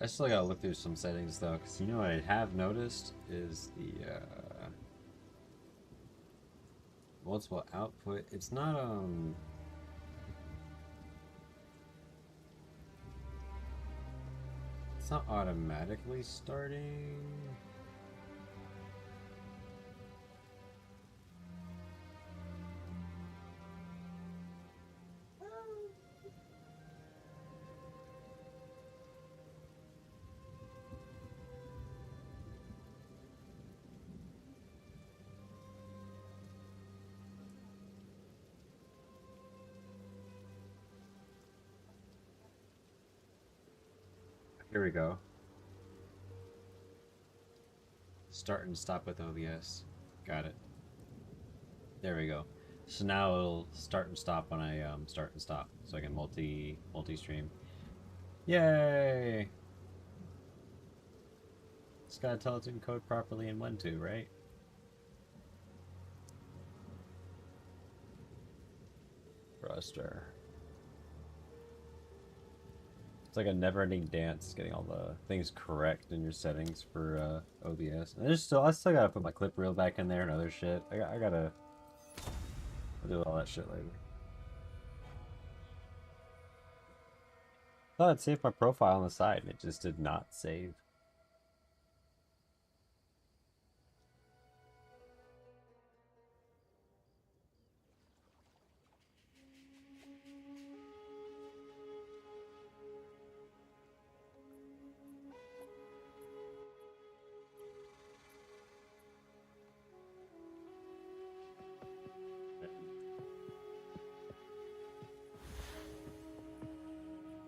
I still gotta look through some settings though, because you know what I have noticed is the multiple output. It's not it's not automatically starting. Here we go. Start and stop with OBS. Got it. There we go. So now it'll start and stop when I start and stop, so I can multi-stream. Yay! Just gotta tell it to encode properly and when to, right? Thruster. It's like a never-ending dance getting all the things correct in your settings for OBS. And I still gotta put my clip reel back in there and other shit. I gotta do all that shit later. Thought I'd save my profile on the side and it just did not save.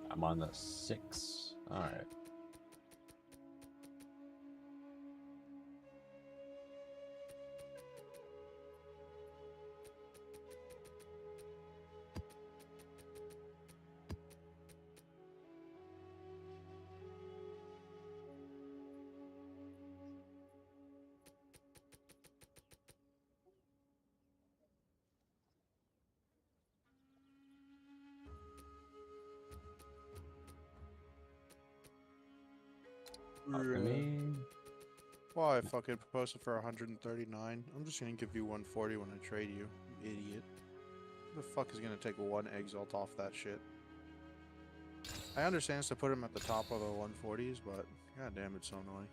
I'm on the 6. Alright. Alchemy. Well, I fucking posted for 139. I'm just gonna give you 140 when I trade you, you idiot. Who the fuck is gonna take one exalt off that shit? I understand it's to put him at the top of the 140s, but god damn, it's so annoying.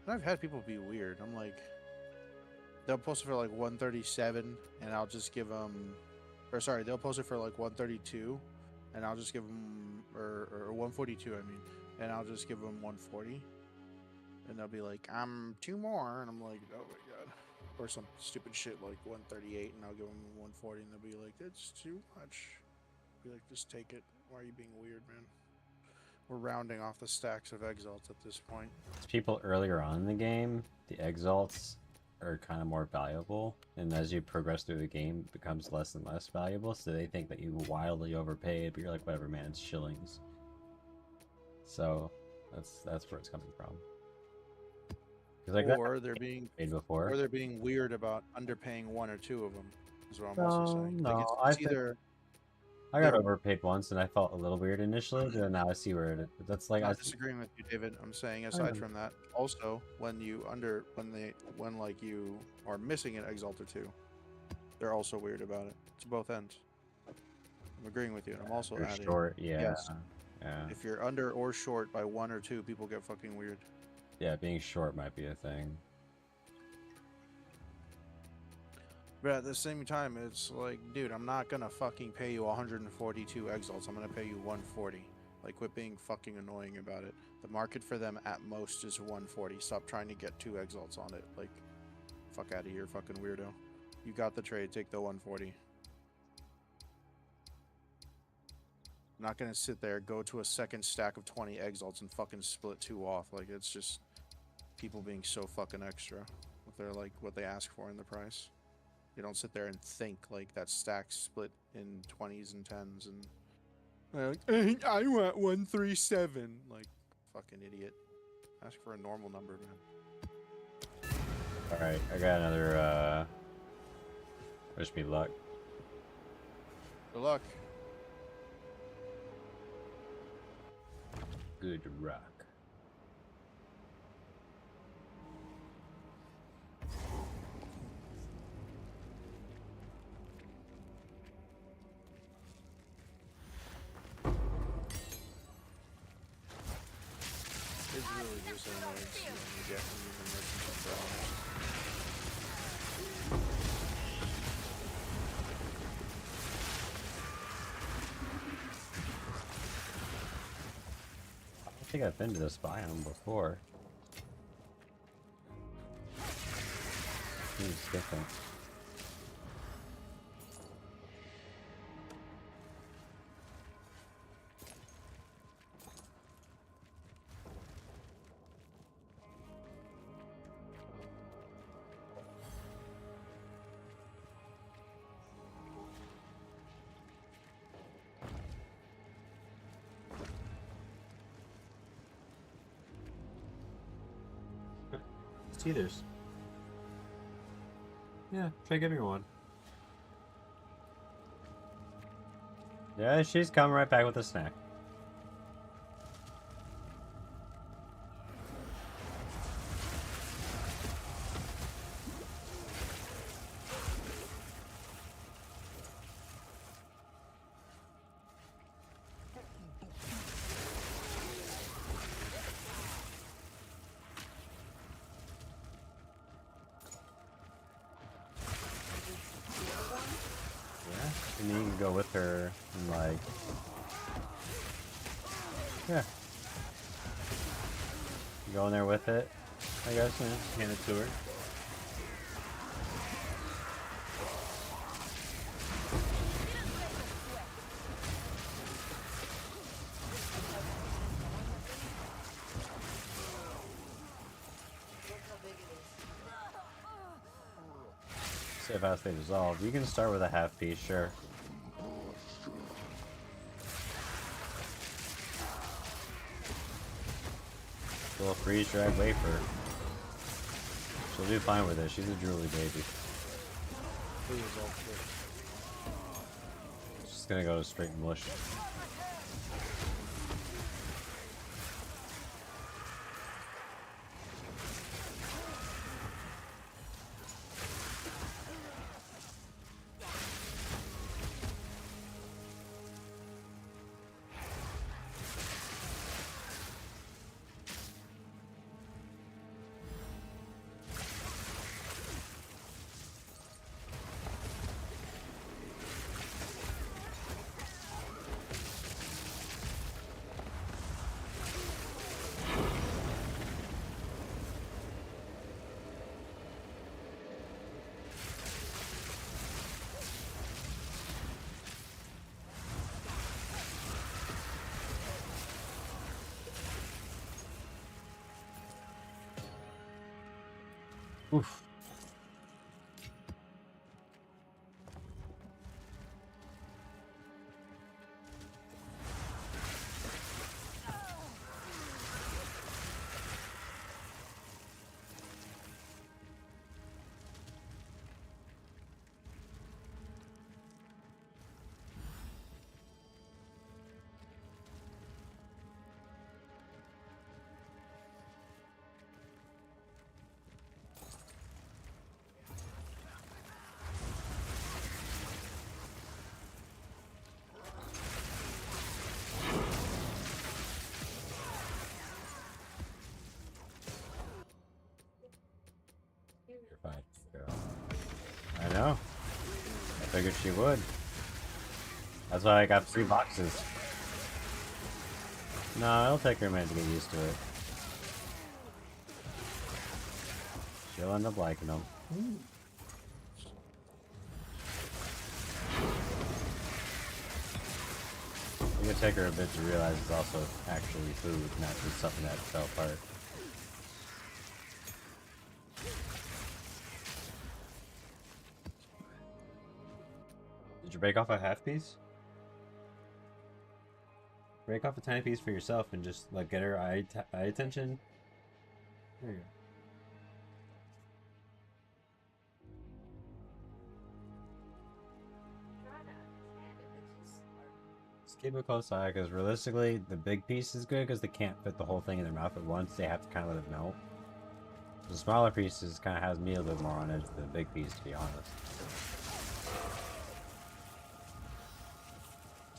And I've had people be weird. I'm like, they'll post it for like 137, and I'll just give them, or sorry, they'll post it for like 132, and I'll just give them, or 142, I mean, and I'll just give them 140. And they'll be like, I'm 2 more. And I'm like, oh my god. Or some stupid shit like 138, and I'll give them 140, and they'll be like, that's too much. Be like, just take it. Why are you being weird, man? We're rounding off the stacks of exalts at this point. People earlier on in the game, the exalts are kind of more valuable. And as you progress through the game, it becomes less and less valuable. So they think that you wildly overpaid, but you're like, whatever, man, it's shillings. So that's where it's coming from. Like Or they're being paid before. Or they're being weird about underpaying 1 or 2 of them. Is what I'm also saying. No, Like it's either I got overpaid once, and I felt a little weird initially, but now I see where that's like. I'm not disagreeing with you, David. I'm saying aside from that, also when you when like you are missing an exalt or 2, they're also weird about it. It's both ends. I'm agreeing with you, and I'm also adding. Short, yeah. Yes. Yeah. If you're under or short by 1 or 2, people get fucking weird. Yeah, being short might be a thing. But at the same time, it's like, dude, I'm not gonna fucking pay you 142 exalts. I'm gonna pay you 140. Like, quit being fucking annoying about it. The market for them at most is 140. Stop trying to get 2 exalts on it. Like, fuck out of here, fucking weirdo. You got the trade, take the 140. I'm not gonna sit there, go to a second stack of 20 exalts and fucking split 2 off. Like, it's just people being so fucking extra with their, like, what they ask for in the price. You don't sit there and think like that stack split in 20s and 10s and like, I want 137. Like, fucking idiot. Ask for a normal number, man. Alright, I got another, wish me luck. Good luck. Good rock. It's really just annoyance you get when you're the merchant of realms. I don't think I've been to this biome before. It's different. Teethers. Yeah, try giving her one. Yeah, she's coming right back with a snack. Yeah, and you can go with her and like, yeah, you go in there with it. I guess, yeah, hand it to her. See how fast they dissolve. You can start with a half piece, sure. Little freeze dried wafer. She'll do fine with it. She's a drooly baby. Please, all good. She's gonna go to straight mush. Oof. You're fine, girl. I know. I figured she would. That's why I got 3 boxes. No, it'll take her a minute to get used to it. She'll end up liking them. It could take her a bit to realize it's also actually food, not just something that fell apart. Did you break off a half piece? Break off a tiny piece for yourself and just like get her eye attention. There you go. keep a close eye, because realistically, the big piece is good because they can't fit the whole thing in their mouth at once. They have to kind of let it melt. The smaller pieces kind of has me a little more on edge than the big piece, to be honest.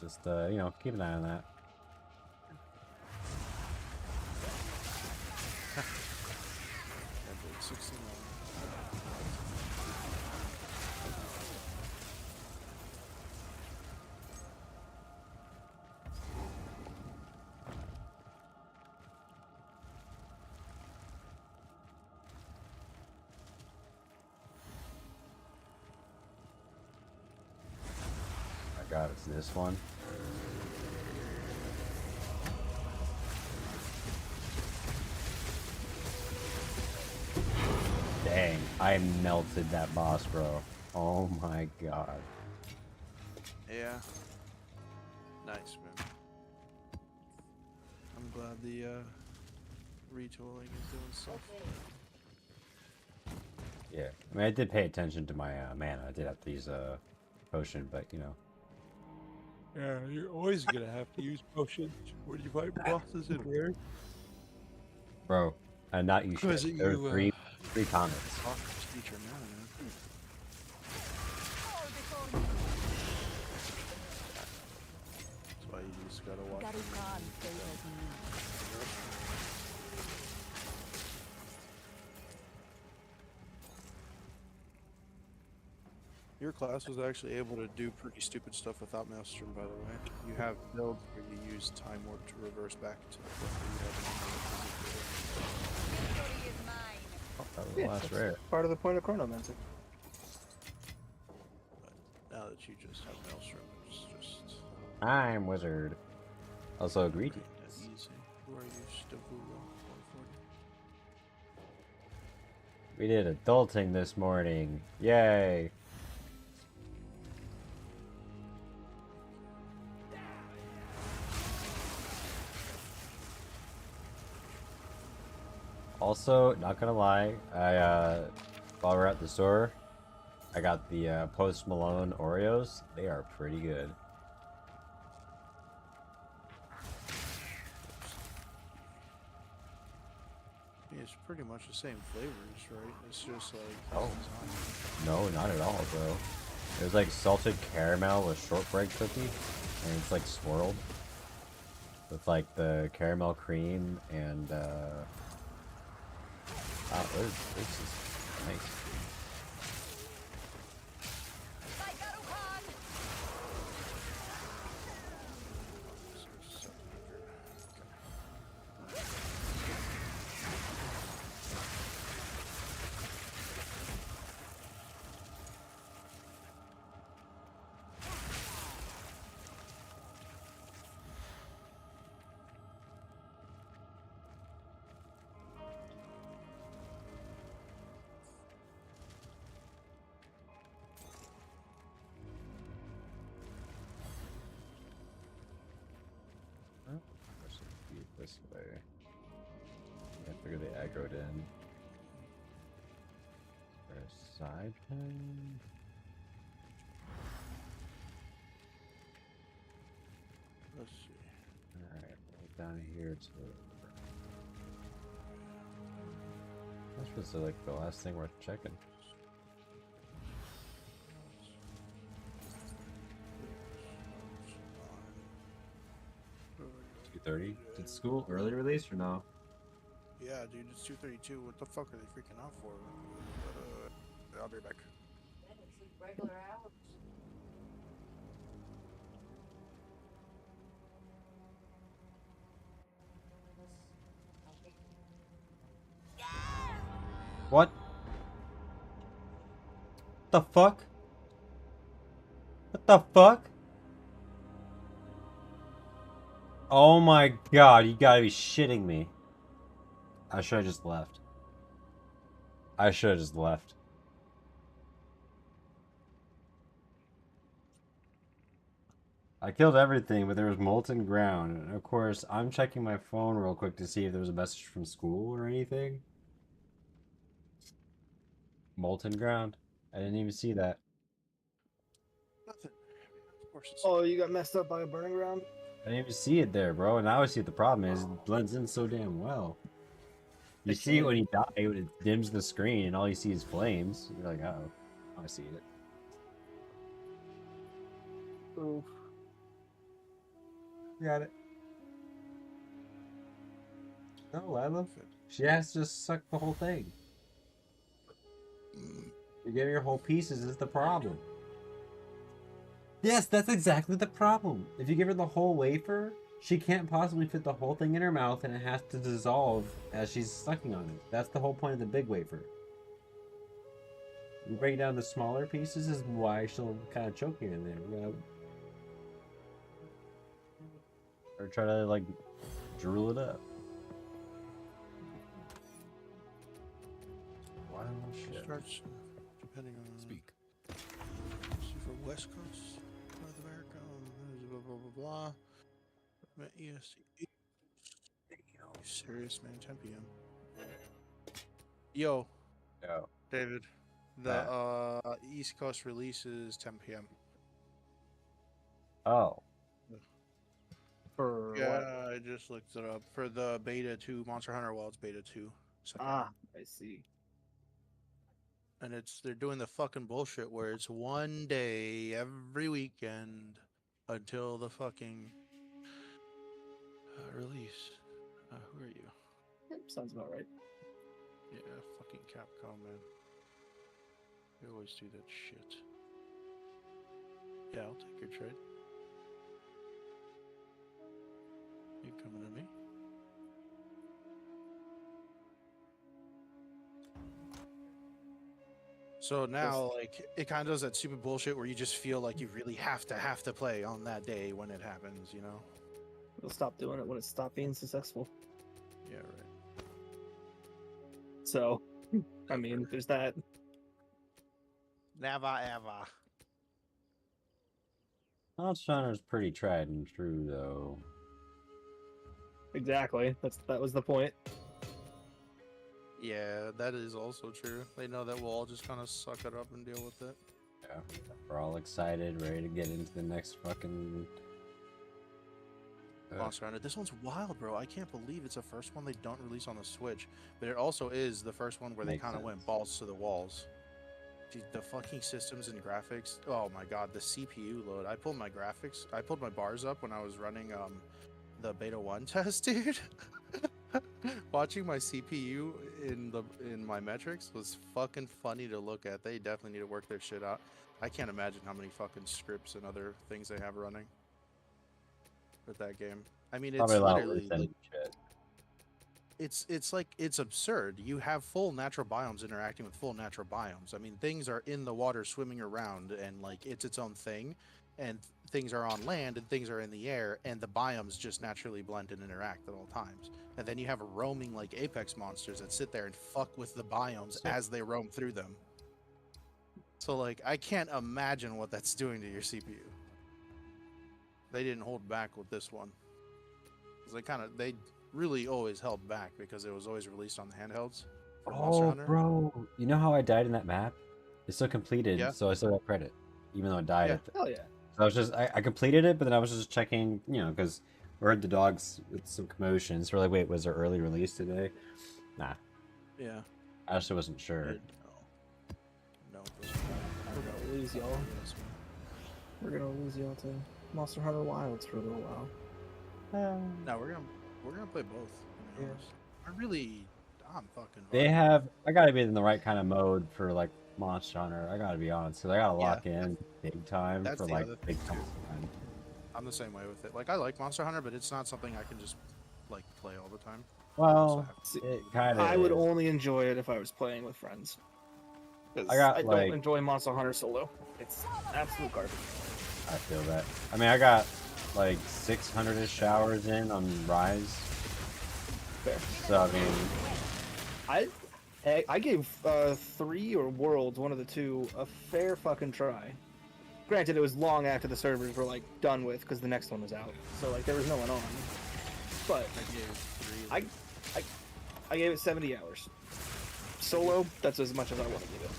Just, you know, keep an eye on that. Epic 69. My god, it's this one. Dang, I melted that boss, bro. Oh my god. Yeah. Nice, man. I'm glad the retooling is doing stuff. Yeah, I mean, I did pay attention to my mana. I did have to use a potion, but you know. Yeah, you're always gonna have to use potions when you fight bosses in rare. Bro, not you Because shit. There were you three comments. speech your mana, man. That's why you just gotta watch. Your class was actually able to do pretty stupid stuff without Maelstrom, by the way. You have builds where you use Time Warp to reverse back to what you have. Oh, that was the last rare. Part of the point of Chronomancer. But now that you just have Maelstrom, it's just I'm wizard. Also greedy. easy. Who are you, Stavulo? 140. We did adulting this morning. Yay! Also, not gonna lie, I while we're at the store, I got the Post Malone Oreos. They are pretty good. I mean, it's pretty much the same flavors, right? It's just like Oh. design. No, not at all, bro. It was like salted caramel with shortbread cookie, and it's like swirled with like the caramel cream and wow, this is nice. So 700. I should be this way. I figure they aggroed in. Is there a side thing? Let's see. Alright, right down here to. That's just like the last thing worth checking. Oh, 2:30. Did school early release or no? yeah, dude, it's 2:32. What the fuck are they freaking out for? I'll be back. Regular hours. What? The fuck? What the fuck? Oh my god, you gotta be shitting me. I should have just left. I should have just left. I killed everything, but there was molten ground. And of course, I'm checking my phone real quick to see if there was a message from school or anything. Molten ground. I didn't even see that. Nothing. Of course. horses. Oh, you got messed up by a burning ground? I didn't even see it there, bro. And now I see what the problem is. It blends in so damn well. You I see it when can't- he dies, it dims the screen, and all you see is flames. You're like, oh, I see it. Ooh. Got it. No, Lila. She has to just suck the whole thing. You're getting her whole pieces is the problem. Yes, that's exactly the problem. If you give her the whole wafer, she can't possibly fit the whole thing in her mouth, and it has to dissolve as she's sucking on it. That's the whole point of the big wafer. You break down the smaller pieces is why she'll kind of choke you in there. You know? Or try to, like, drool it up. Wow, shit. Starts depending on Speak. see for West Coast, North America, blah blah blah blah. EST. You serious, man? 10 p.m. Yo, No. David. The East Coast release is 10 p.m. Oh. For Yeah, what? I just looked it up for the beta 2 Monster Hunter Wilds beta 2. Ah, I see. And they're doing the fucking bullshit where it's one day every weekend until the fucking release. Who are you? Yep, sounds about right. Yeah, fucking Capcom, man. They always do that shit. Yeah, I'll take your trade. You coming to me? So now, like, it kind of does that stupid bullshit where you just feel like you really have to play on that day when it happens, you know? We'll stop doing it when it stopped being successful. Yeah, right. So, I mean, there's that. Never ever. Monster Hunter's pretty tried and true, though. Exactly. That was the point. Yeah, that is also true. They know that we'll all just kind of suck it up and deal with it. Yeah. We're all excited, ready to get into the next fucking... Monster Hunter. This one's wild, bro. I can't believe it's the first one they don't release on the Switch. But it also is the first one where they Makes kind of sense. went balls to the walls. Dude, the fucking systems and graphics. Oh my god, the CPU load. I pulled my bars up when I was running the beta 1 test, dude. Watching my CPU in my metrics was fucking funny to look at. They definitely need to work their shit out. I can't imagine how many fucking scripts and other things they have running with that game. I mean, it's Probably a lot literally worse than shit. it's absurd. You have full natural biomes interacting with full natural biomes. I mean, things are in the water swimming around and like it's its own thing, and things are on land and things are in the air, and the biomes just naturally blend and interact at all times. And then you have roaming like apex monsters that sit there and fuck with the biomes Sick. as they roam through them. So like I can't imagine what that's doing to your CPU. They didn't hold back with this one. 'Cause they really always held back because it was always released on the handhelds for Monster Oh, Hunter. bro. You know how I died in that map? It's still completed, Yeah. so I still got credit. Even though I died Yeah. at the... Hell yeah. So I completed it, but then I was just checking, you know, because we heard the dogs with some commotion. So we're like, wait, was there early release today? Nah, Yeah. I actually wasn't sure. No. We're gonna lose y'all. We're gonna lose y'all to Monster Hunter Wilds for a little while. No, we're gonna play both. To be Yeah. honest. I'm fucking. They vibing. have, I gotta be in the right kind of mode for like Monster Hunter. I gotta be honest, because I gotta Yeah. lock in big time That's for the like other big thing, time. too. I'm the same way with it. Like I like Monster Hunter, but it's not something I can just like play all the time. Well, See, it kind of. I would only enjoy it if I was playing with friends. 'Cause I got, I don't like- enjoy Monster Hunter solo. It's absolute garbage. I feel that. I mean, I got like 600-ish hours in on Rise. Fair. So I mean, I gave 3 or Worlds, one of the two, a fair fucking try. Granted, it was long after the servers were like done with because the next one was out, so like there was no one on. But I gave 3. I gave it 70 hours. Solo, that's as much as I want to give it.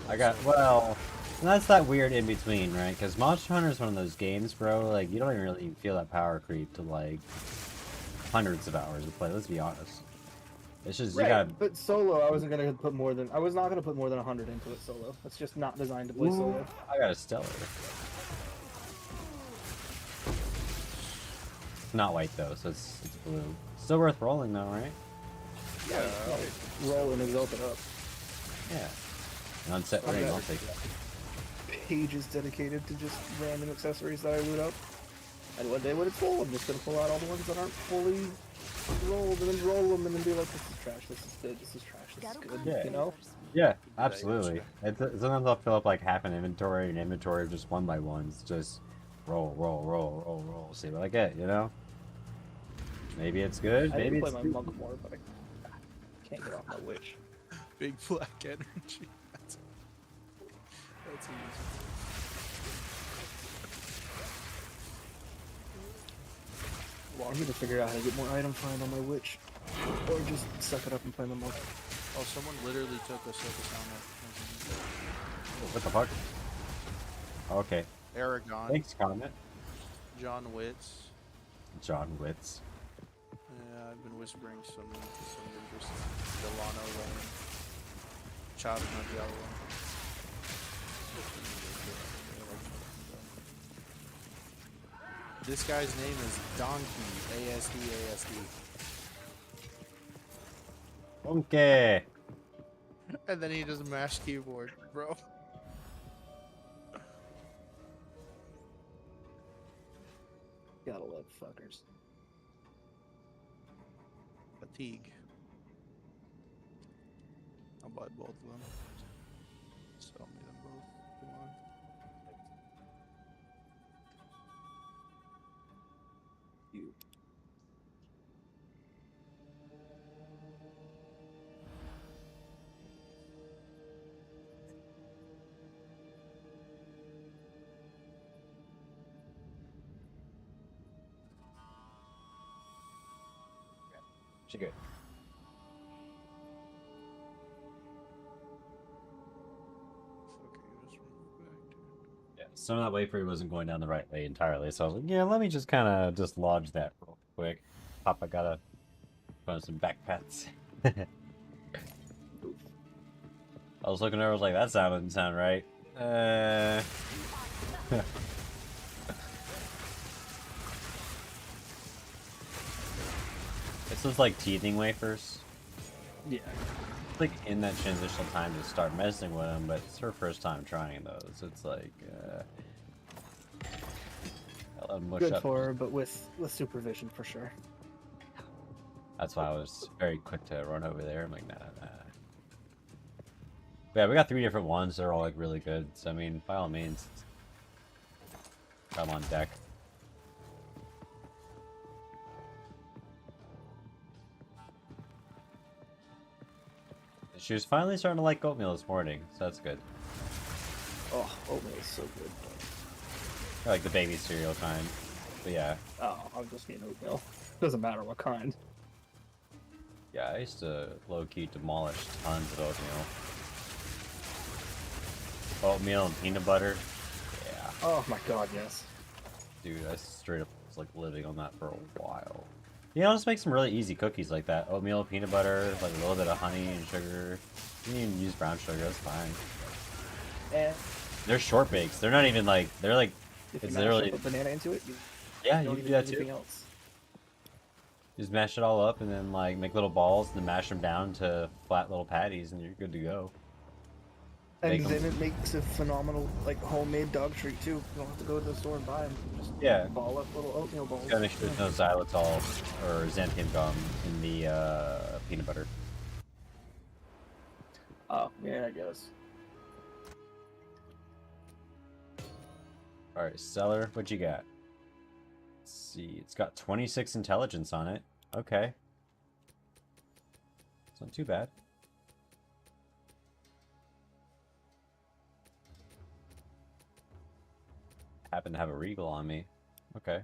I got, well, And that's that weird in between, right? Because Monster Hunter is one of those games, bro. Like you don't even really feel that power creep to like hundreds of hours of play. Let's be honest. It's just you Right, gotta. but solo, I wasn't gonna put more than I was not gonna put more than 100 into it solo. It's just not designed to play solo. I got a stellar. Not white though, so it's blue. Still worth rolling though, right? Yeah, roll and exalt it up. Yeah. An unset Okay. ring, I'll take that. Pages dedicated to just random accessories that I loot up. And one day when it's full, I'm just gonna pull out all the ones that aren't fully rolled and then roll them and then be like, this is trash, this is good, this is trash, this is good. Yeah. You know? Yeah, absolutely. Sometimes I'll fill up like half an inventory of just one by ones. Just roll, roll, roll, roll, roll. See what I get, you know? Maybe it's good, I need maybe to it's play my monk more, but I can't get off my witch. Big black energy. That's easy. Well, I need to figure out how to get more item find on my witch. Or just suck it up and play my monk. Oh, someone literally took a circus helmet. what the fuck? Okay. Aragon. Thanks, comment. John Witz. John Witz. Yeah, I've been whispering some interest. Delano Lane. Child of Magellan. This guy's name is Donkey. ASD ASD. Okay. And then he does mash keyboard, bro. Gotta love fuckers. Fatigue. I'll buy both of them. Sell me them both. Come on. You. She good. Yeah, some of that wayfree wasn't going down the right way entirely, so I was like, yeah, let me just kind of just lodge that real quick. Papa gotta find some backpats. I was looking over, I was like, that didn't sound right. This was like teething wafers. Yeah. It's like in that transitional time to start messing with them, but it's her first time trying those. It's like, I'll let 'em mush Good up. for her, but with supervision for sure. That's why I was very quick to run over there. I'm like, nah, nah. But yeah, we got 3 different ones. They're all like really good. So I mean, by all means, come on deck. She was finally starting to like oatmeal this morning, so that's good. Oh, oatmeal is so good. I like the baby cereal kind. But yeah. Oh, I'm just getting oatmeal. Doesn't matter what kind. Yeah, I used to low-key demolish tons of oatmeal. Oatmeal and peanut butter. Yeah. Oh my god, yes. Dude, I straight up was like living on that for a while. You know, just make some really easy cookies like that. Oatmeal, peanut butter, like a little bit of honey and sugar. You can even use brown sugar, that's fine. And They're short bakes. They're not even like, they're like, if you it's mash literally, up a banana into it, you yeah, you don't can even do that need anything too. else. Just mash it all up and then like make little balls and then mash them down to flat little patties and you're good to go. And Make 'em. then it makes a phenomenal, like, homemade dog treat too. You don't have to go to the store and buy them. Just Yeah. ball up little oatmeal balls. Gotta make sure there's no xylitol or xanthium gum in the peanut butter. Oh, yeah, I guess. Alright, seller, what you got? Let's see, it's got 26 intelligence on it. Okay. It's not too bad. Happen to have a regal on me. Okay.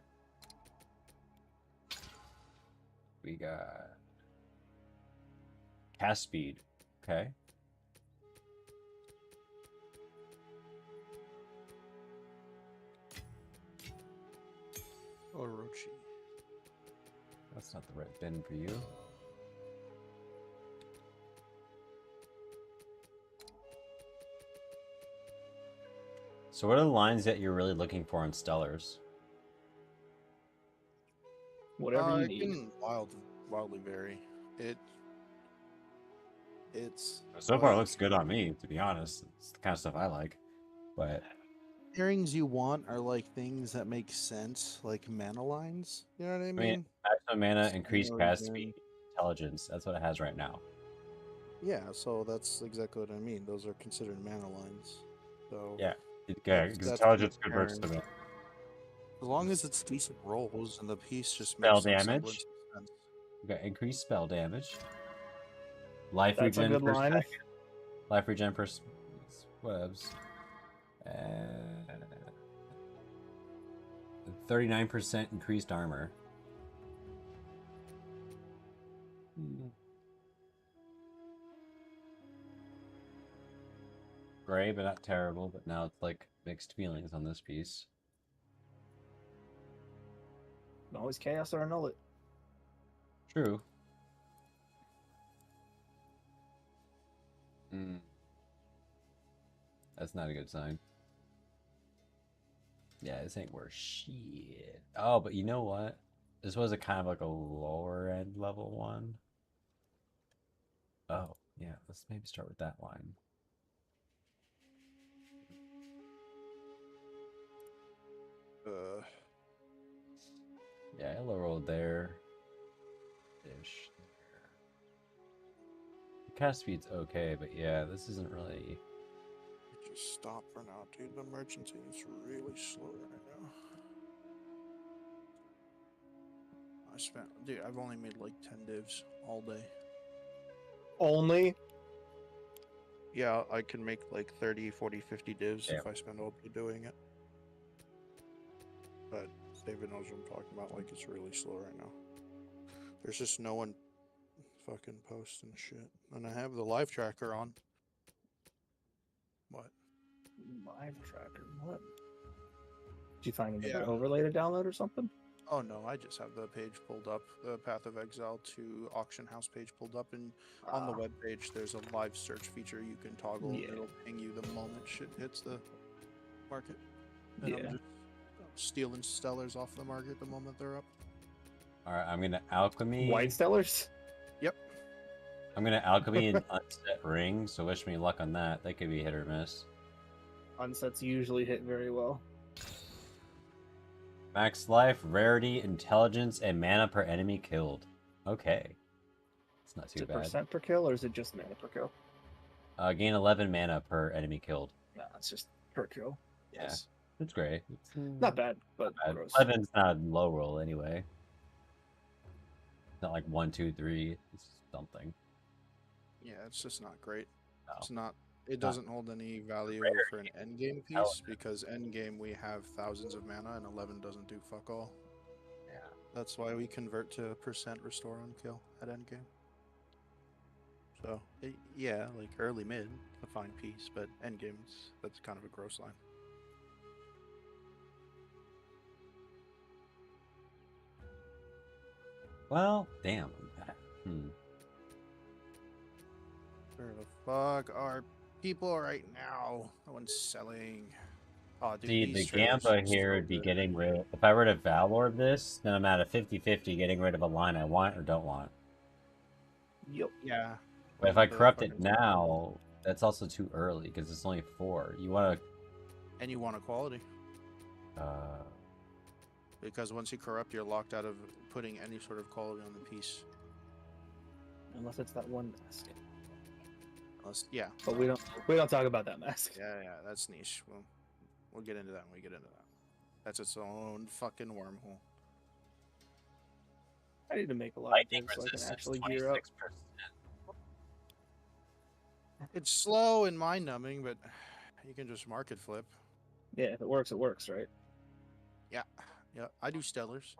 We got cast speed. Okay. Orochi. That's not the right bin for you. So what are the lines that you're really looking for in Stellars? Whatever you It need. can wildly vary. It's So far, it looks good on me, to be honest. It's the kind of stuff I like. But pairings you want are like things that make sense, like mana lines. You know what I I mean? mean, maximum mana, So increased you cast can- speed, intelligence. That's what it has right now. Yeah, so that's exactly what I mean. Those are considered mana lines. So Yeah, That's- because that's intelligence good converts to pairing. mana. as long as it's decent rolls and the piece just Spell makes some damage. semblance of sense. You got increased spell damage. Life That's a regen good per line. second. Life regen per webs. 39% increased armor. Gray, but not terrible. But now it's like mixed feelings on this piece. Always chaos or annul it. True. Mm. That's not a good sign. Yeah, this ain't worth shit. Oh, but you know what? This was a kind of like a lower end level one. Oh, yeah. Let's maybe start with that line. Yeah, yellow rolled there. Ish. There. The cast speed's okay, but yeah, this isn't really. Just stop for now, dude. The merchanting is really slow right now. Dude, I've only made like 10 divs all day. Only. Yeah, I can make like 30, 40, 50 divs Yeah. if I spend all day doing it. But David knows what I'm talking about. Like, it's really slow right now. There's just no one fucking posting shit. And I have the live tracker on. What? Live tracker. What? Did you find another Yeah. overlay to download or something? Oh no, I just have the page pulled up, the Path of Exile to Auction House page pulled up, and on the Ah, web page there's a live search feature you can toggle, Yeah. and it'll ping you the moment shit hits the market. And I'm Yeah. just stealing stellars off the market the moment they're up. Alright, I'm gonna alchemy. White Stellars? I'm gonna alchemy and unset ring, so wish me luck on that. That could be hit or miss. Unsets usually hit very well. Max life, rarity, intelligence, and mana per enemy killed. Okay. It's not Is too it bad. percent per kill or is it just mana per kill? Gain 11 mana per enemy killed. Nah, it's just per kill. Yeah. Yes. It's great. It's Not bad, but bad. gross. 11's not a low roll anyway. It's not like 1, 2, 3. It's something. Yeah, it's just not great. No. It's not. It doesn't hold any value for an endgame piece Element. because endgame we have thousands of mana and 11 doesn't do fuck all. Yeah. That's why we convert to percent restore on kill at endgame. So yeah, like early mid, a fine piece, but endgames that's kind of a gross line. Well, damn. Hmm. Where the fuck are people right now? No one's selling. Oh, dude, See, the these trailers Gamba are here so would be good. getting rid. If I were to Valor this, then I'm at a 50-50 getting rid of a line I want or don't want. Yep. Yeah. But if I The corrupt it fucking- now, that's also too early because it's only 4. You want And you want equality. to. Because once you corrupt, you're locked out of putting any sort of quality on the piece. Unless it's that one mask. Unless, yeah. But we don't talk about that mask. Yeah, that's niche. We'll get into that when we get into that. That's its own fucking wormhole. I need to make a lot of Lightning things so I can resistance actually gear up. 26%. It's slow and mind numbing, but you can just market flip. Yeah, if it works, right? Yeah, I do stellars.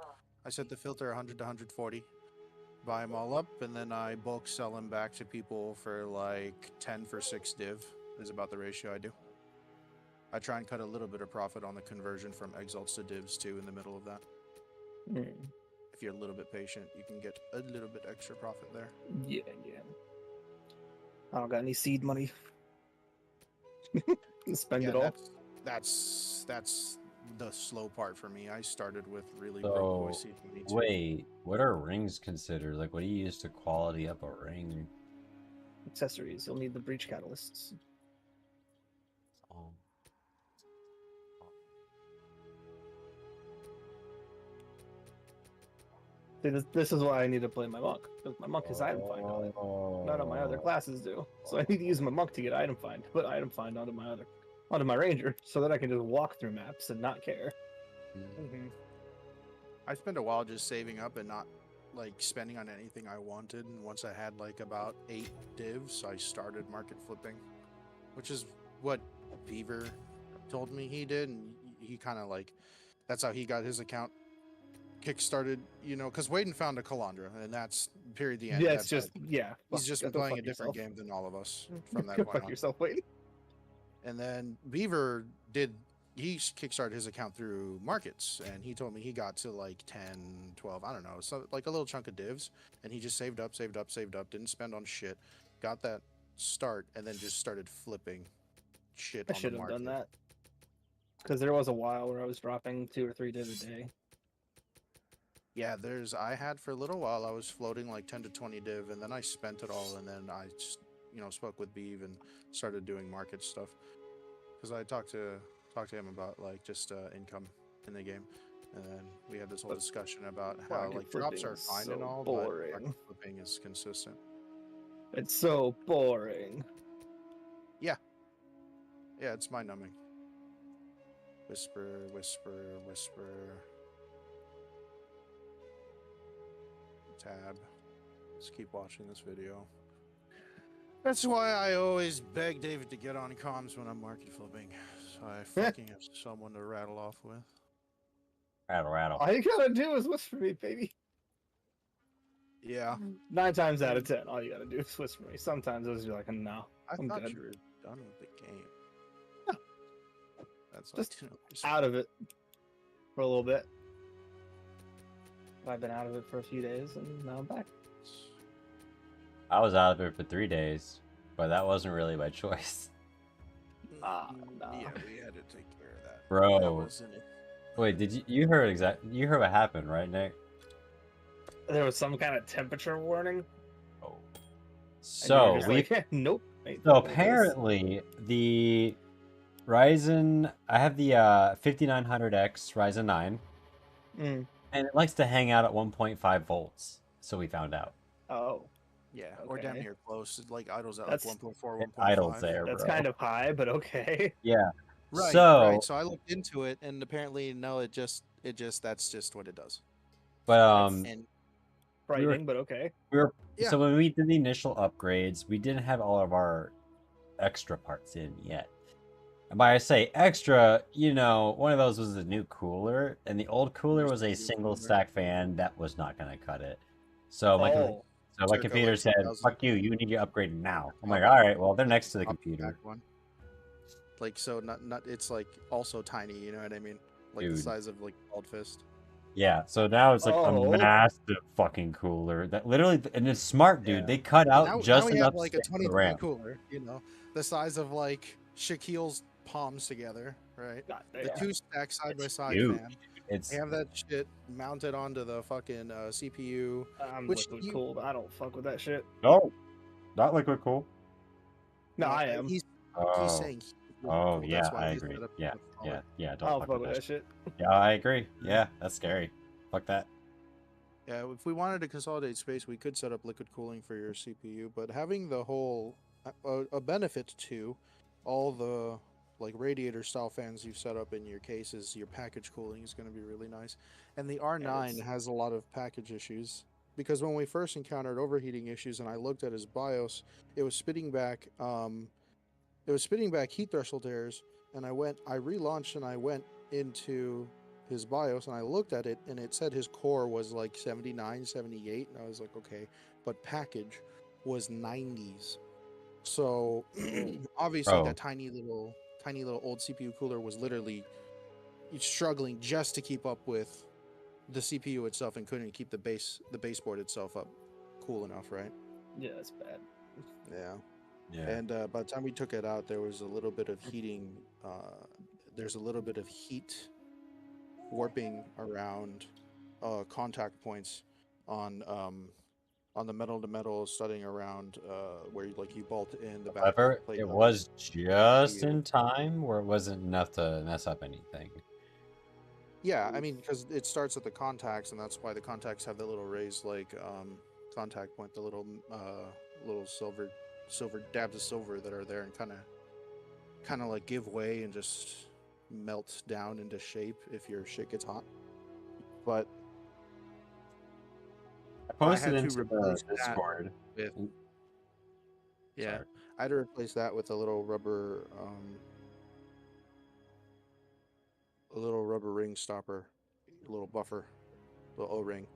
I set the filter 100 to 140. Buy them all up, and then I bulk sell them back to people for like 10 for 6 div, is about the ratio I do. I try and cut a little bit of profit on the conversion from exalts to divs too in the middle of that. Mm. If you're a little bit patient, you can get a little bit extra profit there. Yeah, yeah. I don't got any seed money. Spend Yeah, it all. that's the slow part for me. I started with really broke boy So, seed money too. wait, what are rings considered? Like, what do you use to quality up a ring? Accessories. You'll need the breach catalysts. Oh. See, this is why I need to play my monk. Because my monk has item find on it. None of my other classes do. So I need to use my monk to get item find. Put item find onto my ranger, so that I can just walk through maps and not care. Mm-hmm. I spent a while just saving up and not like spending on anything I wanted. And once I had like about 8 divs, I started market flipping, which is what Beaver told me he did, and he kind of like that's how he got his account kickstarted. You know, because Waden found a Calandra, and that's period. The end. Yeah, it's That's just yeah. he's just been go playing a fuck different yourself. game than all of us from that Go point fuck on. yourself, wait. And then Beaver did he kickstarted his account through markets, and he told me he got to like 10, 12, I don't know, so like a little chunk of divs, and he just saved up, didn't spend on shit, got that start, and then just started flipping shit I on the should have market. done that. Because there was a while where I was dropping 2 or 3 div a day. Yeah, I had for a little while I was floating like 10 to 20 div, and then I spent it all, and then I just, spoke with Beav and started doing market stuff, because I talked to him about like just income in the game, and then we had this whole But discussion about how market like drops flipping are is fine and so all, boring. but market flipping is consistent. It's so boring. Yeah, it's mind numbing. Whisper, whisper, whisper. Tab. Let's keep watching this video. That's why I always beg David to get on comms when I'm market flipping, so I fucking have someone to rattle off with. Rattle. All you gotta do is whisper me, baby. Yeah. 9 times out of 10, all you gotta do is whisper me. Sometimes those are like, no, I I'm thought good. you were done with the game. No. That's Just like, out of it for a little bit. I've been out of it for a few days, and now I'm back. I was out of it for 3 days, but that wasn't really my choice. No. Yeah, we had to take care of that. Bro. That wasn't it. Wait, did you heard what happened, right, Nick? There was some kind of temperature warning. Oh. And you So were just we like, nope. ain't so doing this. apparently the Ryzen, I have the 5900X Ryzen 9, Mm. and it likes to hang out at 1.5 volts. So we found out. Oh, Yeah, or damn Okay. near close. It like idles at That's- like 1.4, It 1.5. idles there, that's bro. kind of high, but okay. Yeah. Right, So, right. So I looked into it, and apparently, no, it just that's just what it does. but And Frightening, but okay. we were Yeah. so when we did the initial upgrades, we didn't have all of our extra parts in yet. And by I say extra, one of those was a new cooler, and the old cooler was a New single cooler. stack fan that was not going to cut it. So my Oh, my Circa, computer like, said, 2000. "Fuck you! You need to upgrade now." I'm like, "All right, well they're next to the Up computer." back one. Like so, not it's like also tiny. You know what I mean? Like the Dude. size of like bald fist. Yeah, so now it's like Oh. a massive fucking cooler that literally, and it's smart, dude. Yeah. They cut Now, out just we enough have like a space for the 2020 RAM. cooler. The size of like Shaquille's palms together, right? God The damn. 2 stack side by side huge. fan. It's They have that shit mounted onto the fucking CPU. I'm Which liquid you- cooled. I don't fuck with that shit. no, not liquid cool. No, I am. He's Oh, saying. oh That's yeah, why I his agree. setup Yeah, is yeah, solid. yeah. I Don't don't fuck fuck with with that. that shit. Yeah, I agree. Yeah, that's scary. Fuck that. Yeah, if we wanted to consolidate space, we could set up liquid cooling for your CPU, but having the whole a benefit to all the like radiator style fans you've set up in your cases, your package cooling is going to be really nice. And the R9 it's- has a lot of package issues because when we first encountered overheating issues and I looked at his BIOS, it was spitting back heat threshold errors, and I relaunched and I went into his BIOS and I looked at it and it said his core was like 79, 78, and I was like, okay, but package was 90s. So obviously Bro. that tiny little old CPU cooler was literally struggling just to keep up with the CPU itself and couldn't keep the baseboard itself up cool enough, right? Yeah, that's bad. Yeah. Yeah. And by the time we took it out, there was a little bit of heating. There's a little bit of heat warping around contact points on the metal to metal studding around where you bolt in the back However, plate it of was just CPU. in time where it wasn't enough to mess up anything. Yeah, I mean, because it starts at the contacts, and that's why the contacts have the little raised contact point, the little silver dabs of silver that are there, and kind of like give way and just melt down into shape if your shit gets hot. But I posted had to into the replace that Discord. with Mm, yeah, sorry. I had to replace that with a little rubber ring stopper, a little buffer, little O-ring,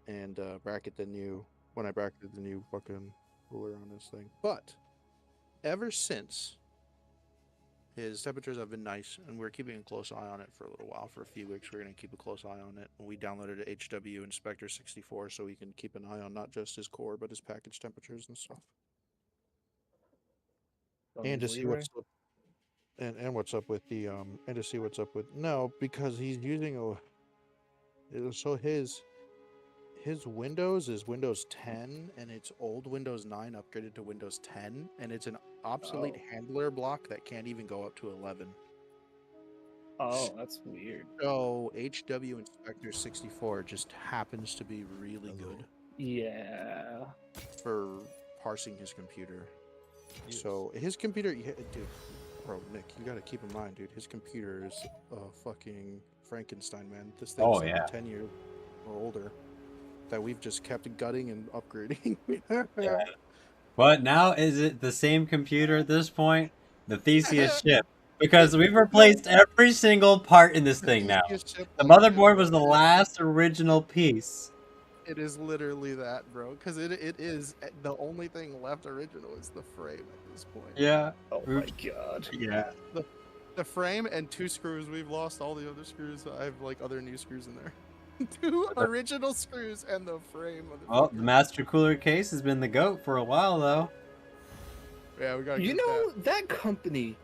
and when I bracketed the new fucking cooler on this thing. But ever since, his temperatures have been nice, and we're keeping a close eye on it for a little while. For a few weeks, we're going to keep a close eye on it. We downloaded HW Inspector 64 so we can keep an eye on not just his core, but his package temperatures and stuff. And to see what's up, and what's up with the and to see what's up with because he's using his Windows is Windows 10, and it's old Windows 9 upgraded to Windows 10, and it's an obsolete handler block that can't even go up to 11. Oh, that's weird. So HW Inspector 64 just happens to be really good Yeah. for parsing his computer. So his computer, dude, bro, Nick, you gotta keep in mind, dude, his computer is a fucking Frankenstein, man. This thing's 10 years or older that we've just kept gutting and upgrading. Yeah. But now is it the same computer at this point? The Theseus chip. Because we've replaced every single part in this thing now. The motherboard was the last original piece. It is literally that, bro. Because it is the only thing left original is the frame at this point. Yeah. Oh my god. Yeah. The frame and 2 screws. We've lost all the other screws. I have other new screws in there. 2 original screws and the frame of the. Well, the Master Cooler case has been the GOAT for a while, though. Yeah, we gotta. You know that company.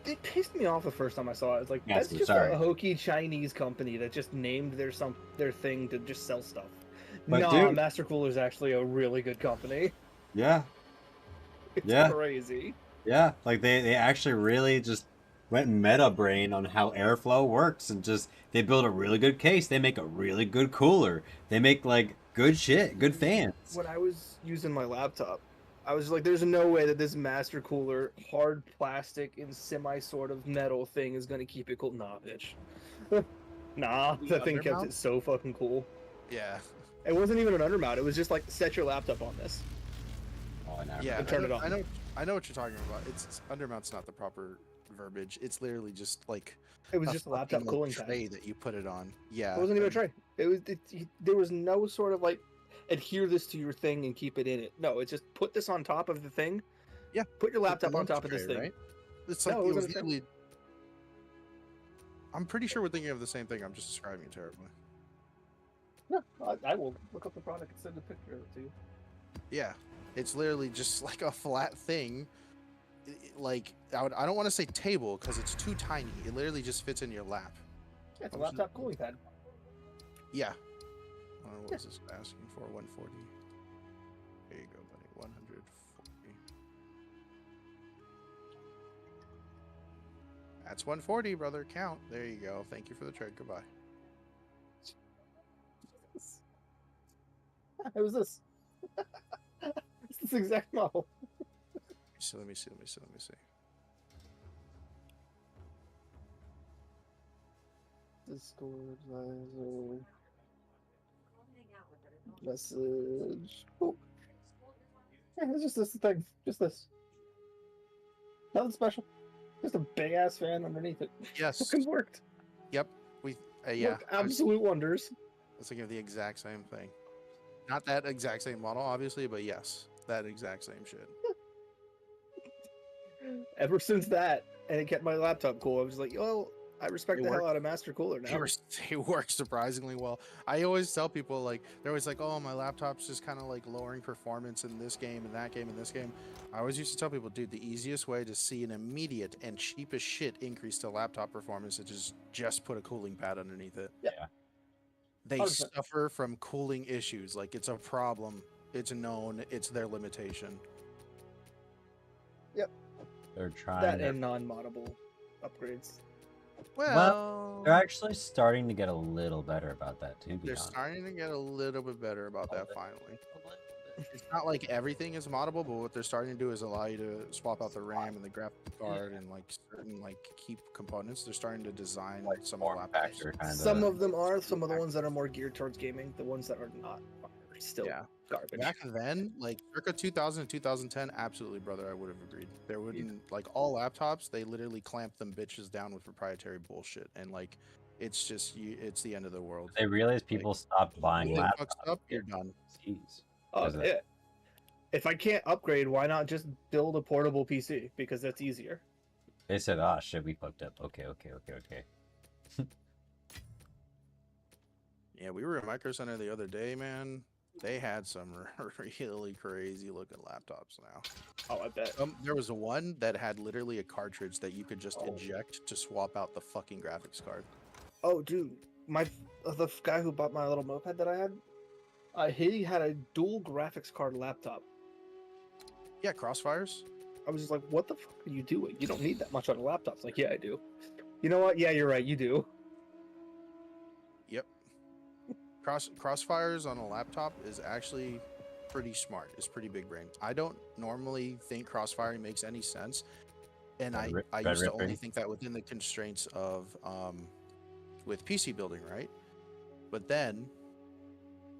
It pissed me off the first time I saw it. It's like that's just sorry. a hokey Chinese company that just named their thing to just sell stuff. But no, dude, Master Cooler is actually a really good company. Yeah. It's crazy. Yeah, like they actually really just went meta brain on how airflow works, and just they build a really good case. They make a really good cooler. They make good shit, good fans. When I was using my laptop, I was like, "There's no way that this Master Cooler, hard plastic and semi sort of metal thing is gonna keep it cool." Nah, bitch. Nah, that thing kept it so fucking cool. Yeah. It wasn't even an undermount. It was just like set your laptop on this. Oh, Yeah, turn it on. I know what you're talking about. It's undermount's not the proper verbiage. It's literally just it was just a laptop cooling tray that you put it on. Yeah, it wasn't even a tray. It was there was no sort of adhere this to your thing and keep it in it. No, it's just put this on top of the thing. Yeah, put your laptop on top of this thing. Right? It's like it was literally. I'm pretty sure we're thinking of the same thing. I'm just describing it terribly. No, I will look up the product and send a picture of it to you. Yeah, it's literally just like a flat thing. I don't want to say table because it's too tiny. It literally just fits in your lap. Yeah, it's a laptop cooling pad. Yeah. What was this asking for? 140. There you go, buddy. 140. That's 140, brother. Count. There you go. Thank you for the trade. Goodbye. It was this. It's this exact model. So let me see. Discord message. Oh. Yeah, it's just this thing. Just this. Nothing special. Just a big ass fan underneath it. Yes. Fucking worked. Yep. Yeah. Worked absolute wonders. I was thinking of the exact same thing. Not that exact same model, obviously, but yes, that exact same shit. Ever since that, and it kept my laptop cool, I was like, well, I respect It the hell works. out of Master Cooler now. They work surprisingly well. I always tell people, like, they're always like, oh, my laptop's just kind of like lowering performance in this game and that game and this game. I always used to tell people, dude, the easiest way to see an immediate and cheap as shit increase to laptop performance is just put a cooling pad underneath it. Yeah. They 100%. suffer from cooling issues. Like, it's a problem. It's known. It's their limitation. They're trying. That and non-moddable upgrades. Well, They're actually starting to get a little better about that too. To be they're honest. starting to get a little bit better about A that little finally. It's not like everything is moddable, but what they're starting to do is allow you to swap out the RAM and the graphics card and like certain like key components. They're starting to design Like some form laptops. factor kind Some of them are. Some of the ones that are more geared towards gaming. The ones that are not are still Yeah. garbage. Back then, like circa 2000 and 2010, absolutely, brother, I would have agreed. There wouldn't like all laptops. They literally clamp them bitches down with proprietary bullshit, and like it's just it's the end of the world. They realize people stopped buying It laptops. fucks up, you're done. PCs. Oh, Is it- yeah. If I can't upgrade, why not just build a portable PC? Because that's easier. They said, "Ah, shit, we fucked up." Okay. Yeah, we were at Micro Center the other day, man. They had some really crazy looking laptops now. Oh, I bet. There was one that had literally a cartridge that you could just eject to swap out the fucking graphics card. Oh, dude, the guy who bought my little moped that I had, he had a dual graphics card laptop. Yeah, Crossfires. I was just like, what the fuck are you doing? You don't need that much on a laptop. It's like, yeah, I do. You know what? Yeah, you're right. You do. Yep. Crossfires on a laptop is actually pretty smart. It's pretty big brain. I don't normally think crossfiring makes any sense, and I used to only think that within the constraints of with PC building, right? But then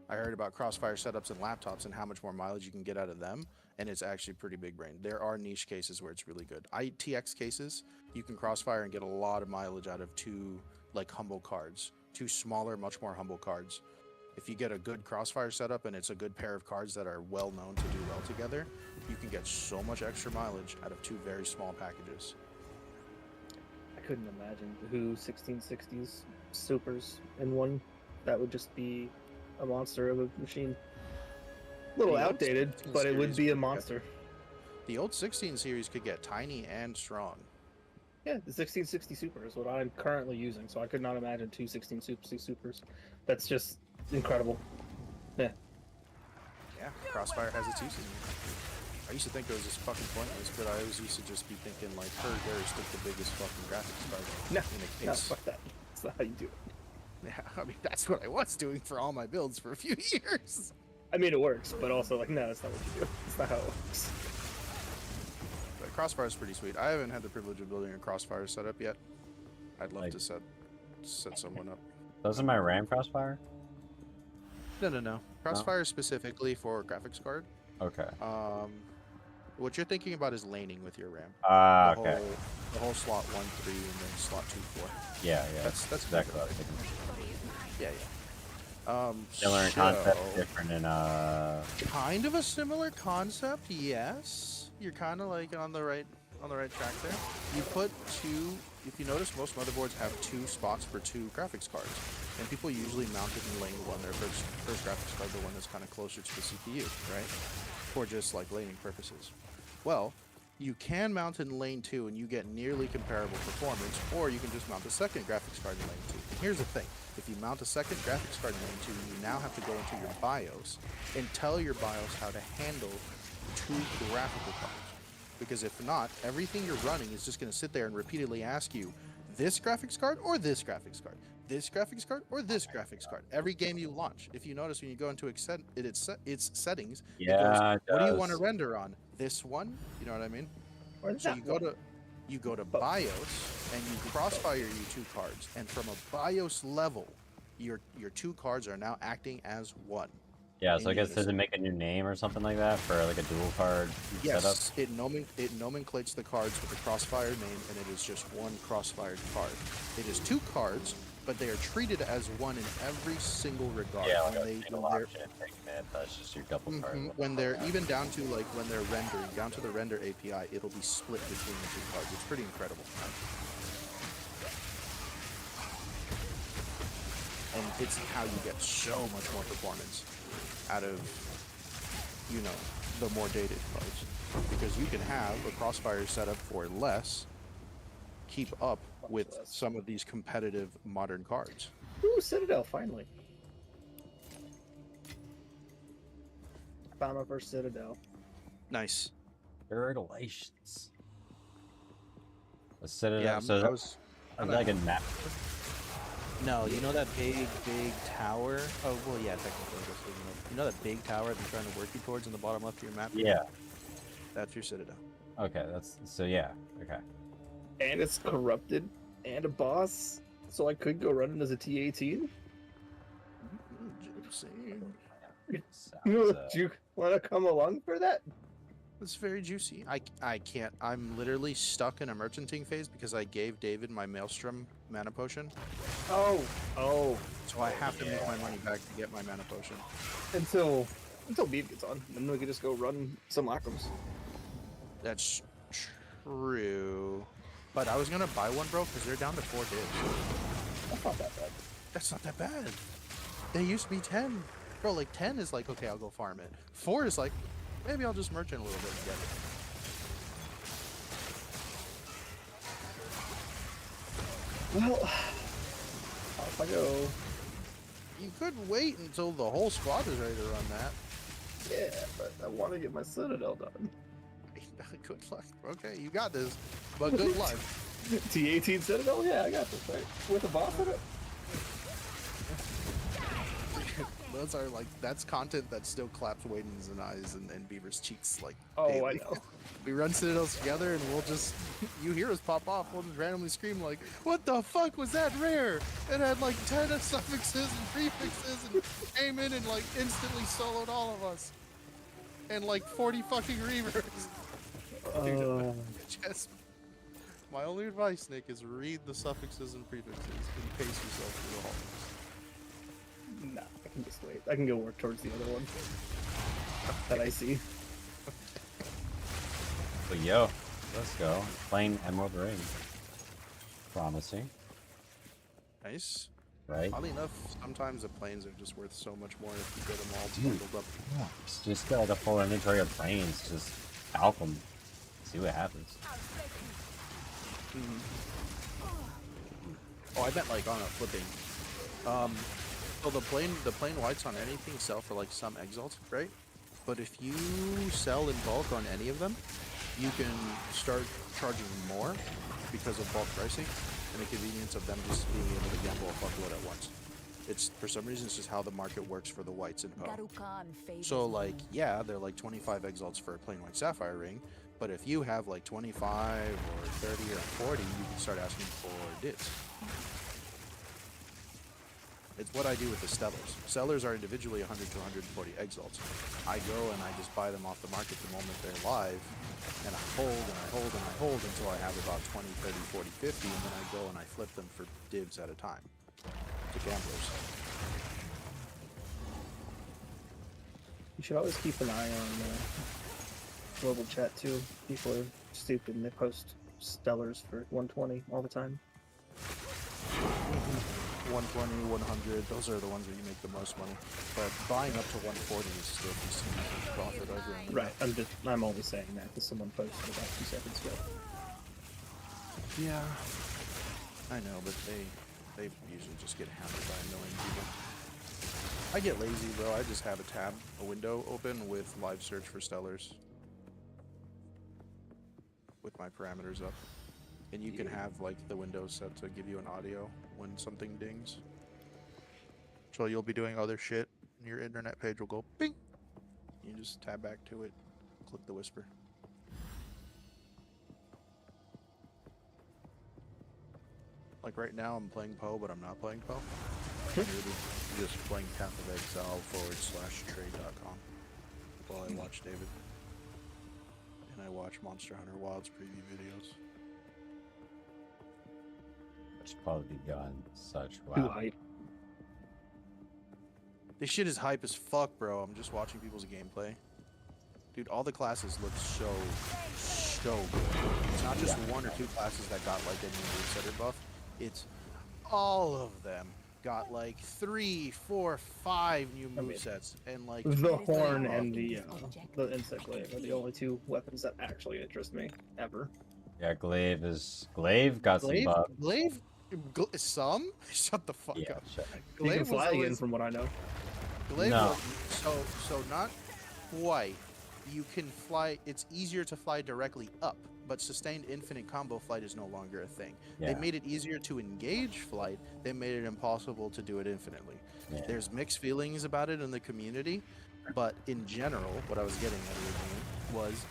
I heard about crossfire setups and laptops and how much more mileage you can get out of them, and it's actually pretty big brain. There are niche cases where it's really good. ITX cases, you can crossfire and get a lot of mileage out of two like humble cards, two smaller, much more humble cards. If you get a good crossfire setup and it's a good pair of cards that are well known to do well together, you can get so much extra mileage out of two very small packages. I couldn't imagine who 1660s supers in one. That would just be a monster of a machine. A little The old outdated, 16 but it would series be a would get- monster. The old 16 series could get tiny and strong. Yeah, the 1660 Super is what I'm currently using, so I could not imagine two 1660 Supers. That's just incredible. Yeah, Crossfire has its uses. I used to think it was just fucking pointless, but I always used to just be thinking like, there's stick the biggest fucking graphics card No, in a no, case. fuck that. That's not how you do it. Yeah, I mean that's what I was doing for all my builds for a few years. I mean, it works, but also, like, no, that's not what you do. That's not how it works. But Crossfire is pretty sweet. I haven't had the privilege of building a Crossfire setup yet. I'd love Like- to set someone up. Those are my RAM crossfire. No. Crossfire specifically for graphics card. Okay. What you're thinking about is laning with your RAM. Ah, The okay. whole, the whole slot 1, 3, and then slot 2, 4. Yeah. That's exactly what I was thinking. Yeah. Similar in concept, different in Kind of a similar concept, yes. You're kind of like on the right track there. You put two. If you notice, most motherboards have two spots for two graphics cards, and people usually mount it in lane one. Their first graphics card, the one that's kind of closer to the CPU, right? For just like laning purposes. Well, you can mount in lane 2 and you get nearly comparable performance, or you can just mount a second graphics card in lane 2. And here's the thing. If you mount a second graphics card in lane 2, you now have to go into your BIOS and tell your BIOS how to handle two graphical cards. Because if not, everything you're running is just going to sit there and repeatedly ask you, this graphics card or this graphics card? This graphics card or this graphics card? Every game you launch. If you notice when you go into its settings, it goes, yeah. It what do you does. want to render on? This one? You know what I mean? Or So that you go to Both. BIOS and you crossfire your two cards, and from a BIOS level, your two cards are now acting as one. Yeah, so I in guess does it unison. make a new name or something like that for like a dual card setup? Yes, it nomenclates the cards with the crossfire name, and it is just one crossfired card. It is two cards, but they are treated as one in every single regard. Yeah, like When a they- single when they're- option thing, man. That's just your double card. Mhm, when they're even down to like when they're rendering, down to the render API, it'll be split between the two cards. It's pretty incredible. and it's how you get so much more performance out of, you know, the more dated cards. Because you can have a Crossfire setup for less, keep up with less. some of these competitive modern cards. Ooh, Citadel, finally. Found my first Citadel. Nice. Congratulations. A Citadel. Yeah, so I was. is that like a map? No, you know that big tower? Oh, well, yeah, technically. I guess, you know that big tower they're trying to work you towards in the bottom left of your map? Yeah. That's your Citadel. Okay, that's so yeah. Okay. And it's corrupted and a boss, so I could go running as a T18. Sounds, Do you want to come along for that? It's very juicy. I can't. I'm literally stuck in a merchanting phase because I gave David my Maelstrom mana potion. Oh. So I have to make my money back to get my mana potion. Until Beat gets on, then we can just go run some Lacrums. That's true. But I was gonna buy one, bro, because they're down to 4 divs. That's not that bad. That's not that bad. They used to be 10. Bro, like 10 is like, okay, I'll go farm it. 4 is like, maybe I'll just merchant a little bit and get it. Well, off I go. You could wait until the whole squad is ready to run that. Yeah, but I want to get my Citadel done. Good luck. Okay, you got this. But good luck. T18 Citadel? Yeah, I got this, right? With a boss in it? Those are like, that's content that still claps Waden's and eyes and Beaver's cheeks like Oh, daily. I know. We run Citadels together and we'll just, you hear us pop off, we'll just randomly scream like, what the fuck was that rare? It had like 10 suffixes and prefixes and came in and like instantly soloed all of us. And like 40 fucking reavers. Just, my only advice, Nick, is read the suffixes and prefixes and pace yourself through the hallways. Nah, I can just wait. I can go work towards the other one that I see. But yo, let's go. Playing Emerald Ring. Promising, Nice. right? Oddly enough, sometimes the planes are just worth so much more if you get them all Dude. bundled up. Just get like a full inventory of planes. Just falc them. See what happens. Oh, I meant like on a flipping. So the plane whites on anything sell for like some exalt, right? But if you sell in bulk on any of them, you can start charging more because of bulk pricing and the convenience of them just being able to gamble a fuckload at once. It's, for some reason, it's just how the market works for the whites in PoE. So like, yeah, they're like 25 exalts for a plain white sapphire ring, but if you have like 25 or 30 or 40, you can start asking for divs. It's what I do with the Stellars. Stellars are individually 100 to 140 exalts. I go and I just buy them off the market the moment they're live, and I hold and I hold and I hold until I have about 20, 30, 40, 50, and then I go and I flip them for divs at a time to gamblers. You should always keep an eye on global chat too. People are stupid and they post stellars for 120 all the time. 120, 100, those are the ones where you make the most money. But buying up to 140 is still decent profit over. Right. I'm only saying that because someone posted about 2 seconds ago. Yeah, I know, but they usually just get hammered by annoying people. I get lazy, bro. I just have a window open with live search for stellars with my parameters up. And you can have like the window set to give you an audio when something dings. So you'll be doing other shit and your internet page will go bing. You just tab back to it, click the whisper. Like right now I'm playing PoE, but I'm not playing PoE. I'm just playing Path of Exile /trade.com while I watch David. And I watch Monster Hunter Wilds preview videos. Which probably gone such Too wow. hype. This shit is hype as fuck, bro. I'm just watching people's gameplay. Dude, all the classes look so good. It's not just one or two classes that got like a new setter buff. It's all of them. got like 3, 4, 5 new I mean, movesets, and like The horn and the insect glaive are the only two weapons that actually interest me ever. Yeah, Glaive got some Glaive, buffs. Glaive, some. Shut the fuck Yeah, up. shut You can Glaive was fly again, always from what I know. Glaive No. was so not quite. You can fly. It's easier to fly directly up, but sustained infinite combo flight is no longer a thing. Yeah. They made it easier to engage flight. They made it impossible to do it infinitely. Yeah. There's mixed feelings about it in the community, but in general, what I was getting at originally was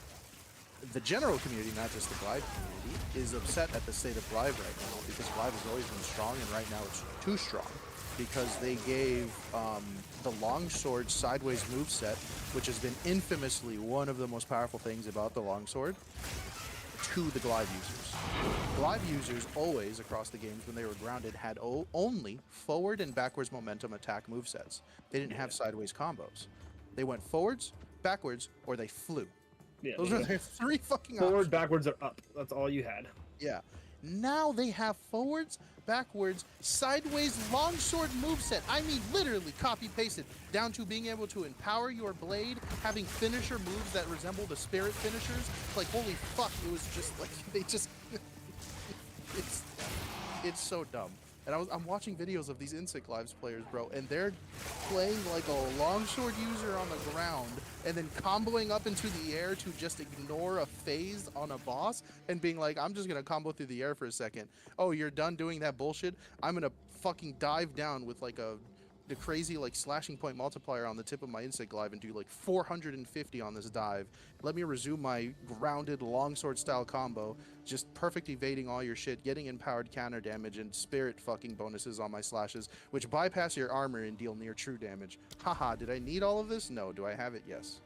the general community, not just the Glaive community, is upset at the state of Glaive right now because Glaive has always been strong, and right now it's too strong because they gave the longsword sideways moveset, which has been infamously one of the most powerful things about the longsword, to the Glaive users. Glaive users always, across the games when they were grounded, had only forward and backwards momentum attack movesets. They didn't have sideways combos. They went forwards, backwards, or they flew. Yeah, Those are their 3 fucking forward, options. backwards, or up. That's all you had. Yeah. Now they have forwards, backwards, sideways, longsword moveset. I mean, literally copy pasted down to being able to empower your blade, having finisher moves that resemble the spirit finishers. Like, holy fuck, it was just like they just. it's so dumb. And I'm watching videos of these Insect Lives players, bro, and they're playing like a longsword user on the ground and then comboing up into the air to just ignore a phase on a boss and being like, I'm just gonna combo through the air for a second. Oh, you're done doing that bullshit? I'm gonna fucking dive down with like the crazy like slashing point multiplier on the tip of my Insect Glaive and do like 450 on this dive. Let me resume my grounded longsword style combo, just perfect evading all your shit, getting empowered counter damage and spirit fucking bonuses on my slashes, which bypass your armor and deal near true damage. Haha, did I need all of this? No. Do I have it? Yes.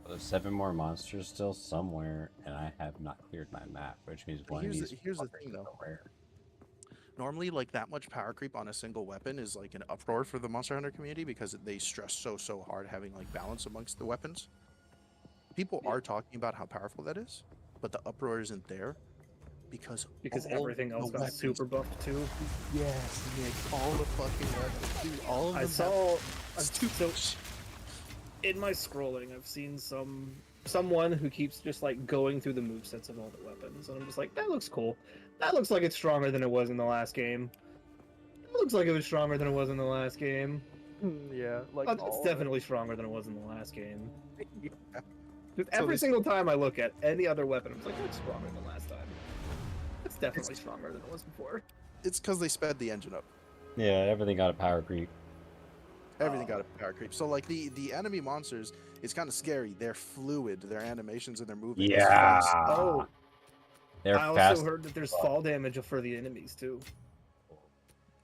There's 7 more monsters still somewhere, and I have not cleared my map, which means one of these. Here's the thing, fuckers though. are rare. Normally, like, that much power creep on a single weapon is like an uproar for the Monster Hunter community because they stress so hard having like balance amongst the weapons. People are talking about how powerful that is, but the uproar isn't there because all everything else the got weapons- super buffed too. Yes, Nick, all the fucking weapons, dude, all of them. I saw stupid. so in my scrolling, I've seen someone who keeps just like going through the movesets of all the weapons, and I'm just like, that looks cool. That looks like it's stronger than it was in the last game. It looks like it was stronger than it was in the last game. Yeah, like It's definitely stronger than it was in the last game. Yeah. Just So every this- single time I look at any other weapon, I'm like, that's stronger than last time. It's definitely stronger than it was before. It's because they sped the engine up. Yeah, everything got a power creep. Everything got a power creep. So like the enemy monsters, it's kind of scary. They're fluid. Their animations and their movement. is Yeah. fast. Oh, They're I also fast. heard that there's fall damage for the enemies too.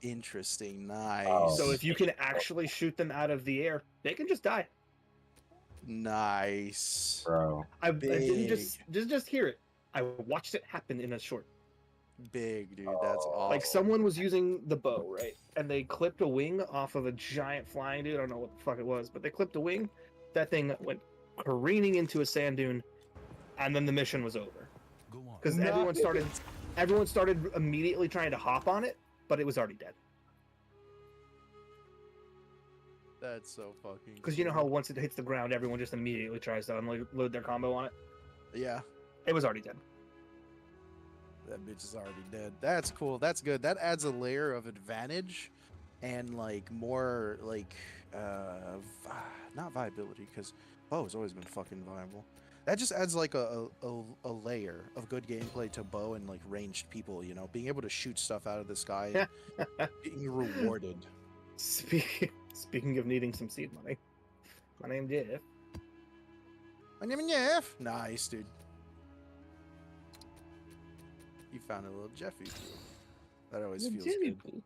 Interesting. Nice. Oh. So if you can actually shoot them out of the air, they can just die. Nice. Bro. I didn't just hear it. I watched it happen in a short. Big, dude. That's awesome. Like someone was using the bow, right? And they clipped a wing off of a giant flying dude. I don't know what the fuck it was, but they clipped a wing. That thing went careening into a sand dune, and then the mission was over. Because everyone started immediately trying to hop on it, but it was already dead. That's so fucking. Because you know how once it hits the ground, everyone just immediately tries to unload their combo on it. Yeah. It was already dead. That bitch is already dead. That's cool. That's good. That adds a layer of advantage and like more like not viability because bow has always been fucking viable. That just adds like a layer of good gameplay to bow and like ranged people, you know, being able to shoot stuff out of the sky and being rewarded. Speaking of needing some seed money, my name's Jeff. My name is Jeff. Nice, dude. You found a little Jeffy feel. That always feels good.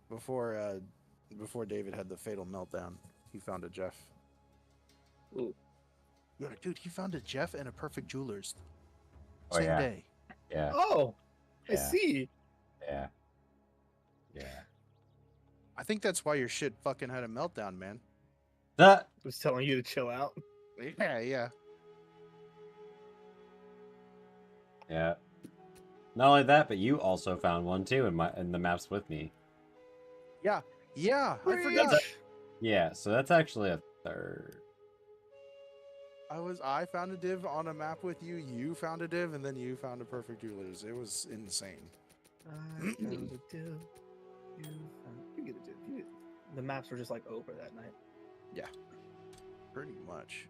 Before David had the fatal meltdown, he found a Jeff. Ooh. Yeah, dude, he found a Jeff and a Perfect Jewelers. Oh, Same yeah. day. Yeah. Oh, I Yeah. see. Yeah. Yeah. I think that's why your shit fucking had a meltdown, man. That. I was telling you to chill out. Yeah, yeah. Yeah. Not only that, but you also found one too in the maps with me. Yeah, I forgot. That's Yeah, so that's actually a third. I found a div on a map with you. You found a div, and then you found a perfect duelers. It was insane. I found a div. You get a div. The maps were just like over that night. Pretty much.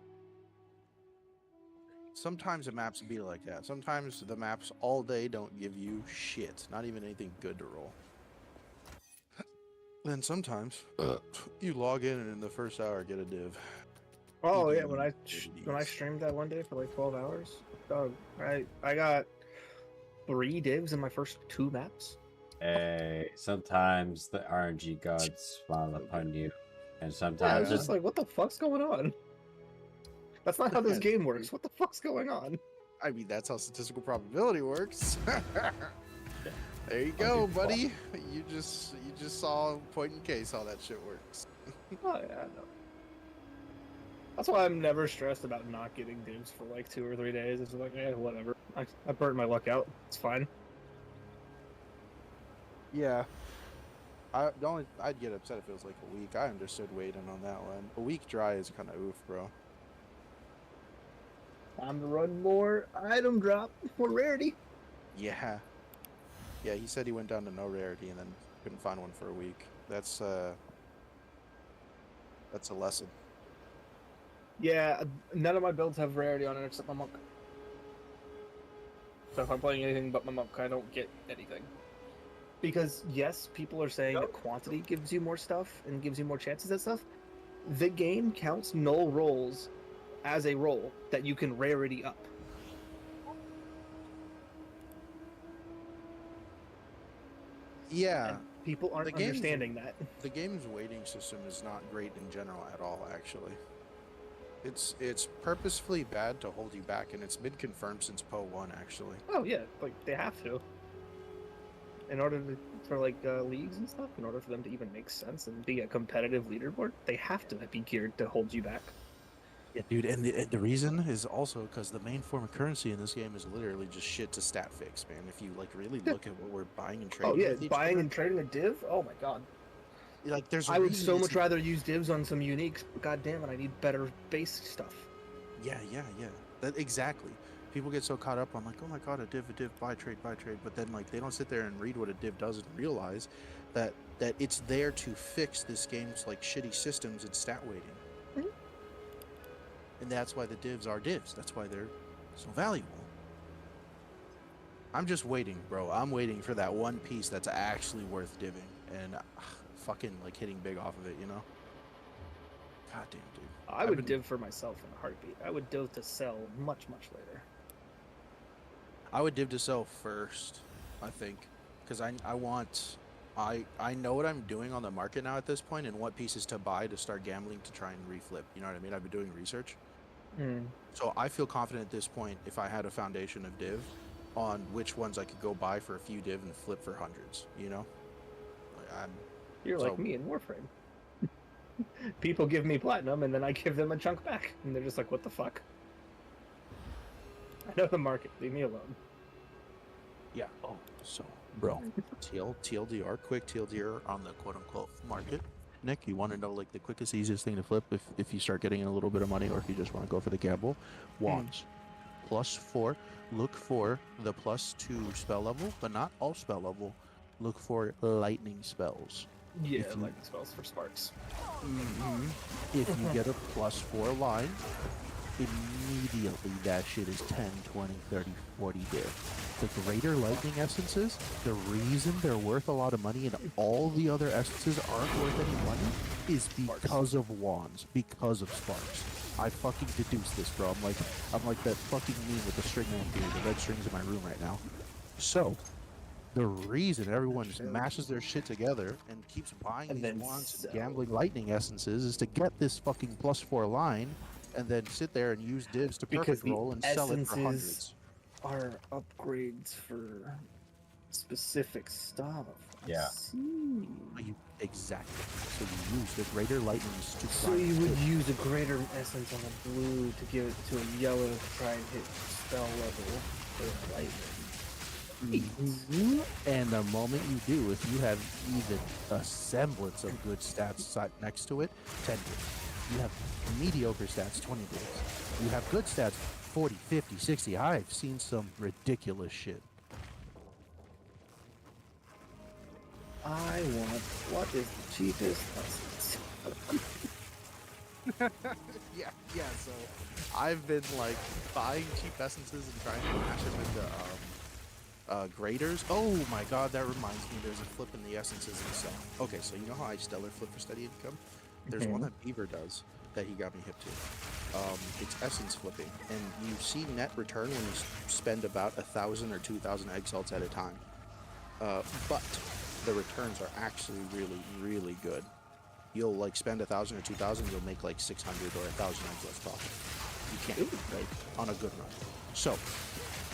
Sometimes the maps be like that. Sometimes the maps all day don't give you shit. Not even anything good to roll. Then sometimes you log in and in the first hour get a div. Oh yeah, EDs, when I EDs. streamed that one day for like 12 hours, dog, I got 3 divs in my first 2 maps. Hey, sometimes the RNG gods smile upon you, and Yeah, I sometimes was just like, what the fuck's going on? That's not how this game works. What the fuck's going on? I mean, that's how statistical probability works. There you go, buddy. You just saw point in case how that shit works. Oh yeah, I know. That's why I'm never stressed about not getting divs for like 2 or 3 days. It's like, whatever. I burnt my luck out. It's fine. Yeah. I'd get upset if it was like a week. I understood waiting on that one. A week dry is kind of oof, bro. Time to run more item drop, more rarity. Yeah. Yeah, he said he went down to no rarity and then couldn't find one for a week. That's a lesson. Yeah, none of my builds have rarity on it except my monk. So if I'm playing anything but my monk, I don't get anything. Because yes, people are saying that quantity gives you more stuff and gives you more chances at stuff. The game counts null rolls as a roll that you can rarity up. Yeah. And people aren't The game's- understanding that. The game's weighting system is not great in general at all, actually. It's purposefully bad to hold you back, and it's been confirmed since POE1, actually. Oh yeah, like they have to. In order to, for like leagues and stuff, in order for them to even make sense and be a competitive leaderboard, they have to be geared to hold you back. Yeah, dude, and the reason is also because the main form of currency in this game is literally just shit to stat fix, man. If you like really look at what we're buying and trading, Oh yeah, with each buying other, and trading a div. Oh my god, like there's. A I would reason so it's much rather use divs on some uniques. But god damn it, I need better base stuff. Yeah. That exactly. People get so caught up on like, oh my god, a div, buy trade, but then like they don't sit there and read what a div does and realize that it's there to fix this game's like shitty systems and stat weighting. Mhm. And that's why the divs are divs. That's why they're so valuable. I'm just waiting, bro. I'm waiting for that one piece that's actually worth divving and fucking like hitting big off of it, you know? God damn, dude. I I've would been- div for myself in a heartbeat. I would div to sell much later. I would div to sell first, I think, because I know what I'm doing on the market now at this point and what pieces to buy to start gambling to try and reflip. You know what I mean? I've been doing research, so I feel confident at this point if I had a foundation of div on which ones I could go buy for a few div and flip for hundreds. You know, You're So- like me in Warframe. People give me platinum and then I give them a chunk back, and they're just like, "What the fuck?" I know the market. Leave me alone. yeah. Oh, so bro, TLDR, quick TLDR on the quote unquote market. Nick, you want to know like the quickest, easiest thing to flip if you start getting in a little bit of money or if you just want to go for the gamble? Wands. +4. Look for the +2 spell level, but not all spell level. Look for lightning spells. Yeah, If you- lightning spells for sparks. If you get a +4 line, immediately that shit is 10, 20, 30, 40 div. The greater lightning essences, the reason they're worth a lot of money and all the other essences aren't worth any money is because of wands, because of sparks. I fucking deduced this, bro. I'm like that fucking meme with the string man dude, the red strings in my room right now. So, the reason everyone smashes their shit together and keeps buying And these then wands sell. and gambling lightning essences is to get this fucking +4 line and then sit there and use divs to Because perfect the roll and sell it for essences hundreds. are upgrades for specific stuff. Yeah. I see. Exactly. So you use the greater lightnings to So try you and would hit. use a greater essence on a blue to give it to a yellow to try and hit spell level for lightning. And the moment you do, if you have even a semblance of good stats next to it, 10 days. You have mediocre stats, 20 days. You have good stats, 40, 50, 60. I've seen some ridiculous shit. I want what is the cheapest essence? Yeah, so I've been like buying cheap essences and trying to mash them into graders. Oh my god, that reminds me, there's a flip in the essences itself. Okay, so you know how I stellar flip for steady income? There's one that Beaver does that he got me hip to. It's essence flipping, and you see net return when you spend about 1,000 or 2,000 egg salts at a time. But the returns are actually really, really good. You'll like spend 1,000 or 2,000, you'll make like 600 or 1,000 egg salts profit. You can't, like, on a good run. So,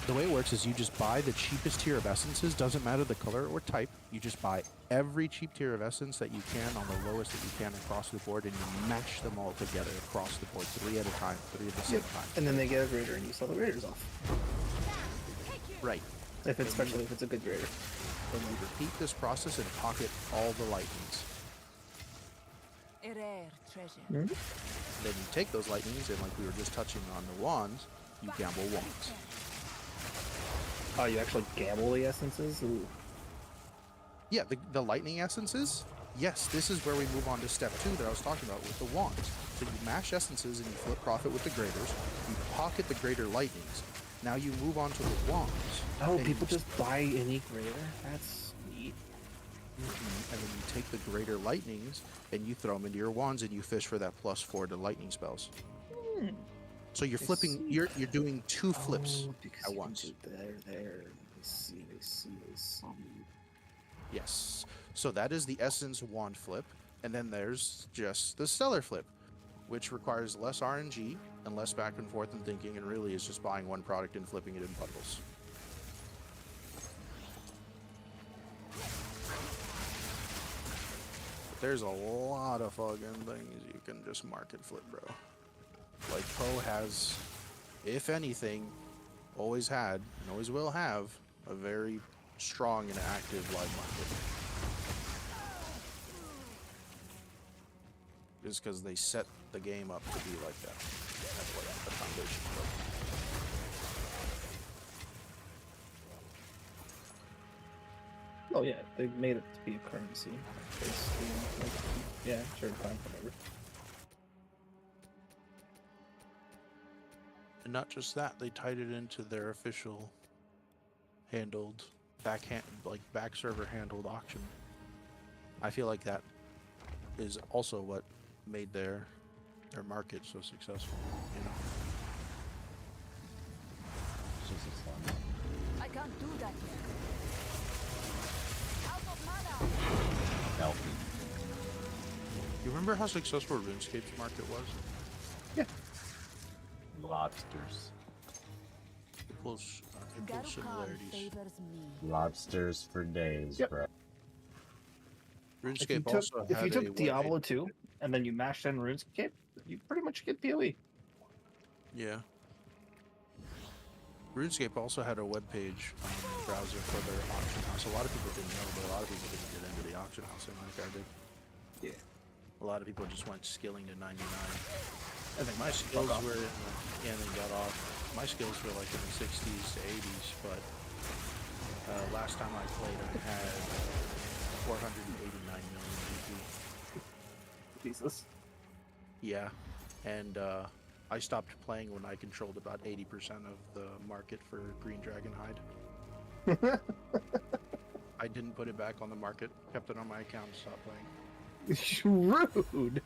the way it works is you just buy the cheapest tier of essences, doesn't matter the color or type, you just buy every cheap tier of essence that you can on the lowest that you can across the board, and you mash them all together across the board, 3 at a time, 3 at the same time. And then they get a grader and you sell the graders off. Right. Especially if it's a good grader. Then you repeat this process and pocket all the lightnings. A rare treasure. Then you take those lightnings, and like we were just touching on the wands, you gamble wands. Oh, you actually gamble the essences? Ooh. Yeah, the lightning essences. Yes, this is where we move on to step 2 that I was talking about with the wands. So you mash essences and you flip profit with the graders. You pocket the grader lightnings. Now you move on to the wands. Oh, and people you just buy any grader? That's neat. And then you take the greater lightnings and you throw them into your wands and you fish for that +4 to lightning spells. So you're flipping. see. You're doing 2 flips because at you can once. do there. I see. Yes. So that is the essence wand flip, and then there's just the stellar flip, which requires less RNG and less back and forth and thinking, and really is just buying one product and flipping it in bundles. There's a lot of fucking things you can just market flip, bro. Like Poe has, if anything, always had and always will have a very strong and active live market. Just because they set the game up to be like that. That's what the foundation was. Oh yeah, they made it to be a currency. Basically, like, yeah, sure, fine, whatever. And not just that, they tied it into their official handled back server handled auction. I feel like that is also what made their market so successful, you know. It's just a slum. I can't do that yet. Out of mana. Healthy. You remember how successful RuneScape's market was? Lobsters. Equal Garukan similarities. favors me. Lobsters for days, Yep. bro. RuneScape also If you had a took Diablo 2 and then you mashed in RuneScape, you pretty much get POE. Yeah. RuneScape also had a web page browser for their auction house. A lot of people didn't know, but a lot of people didn't get into the auction house like I did. Yeah. A lot of people just went skilling to 99. I think My skills off. were in the, and then got off. My skills were like in the 60s to 80s, but last time I played I had 489 million GP. Jesus. Yeah, and I stopped playing when I controlled about 80% of the market for Green Dragon Hide. I didn't put it back on the market, kept it on my account, and stopped playing. Rude.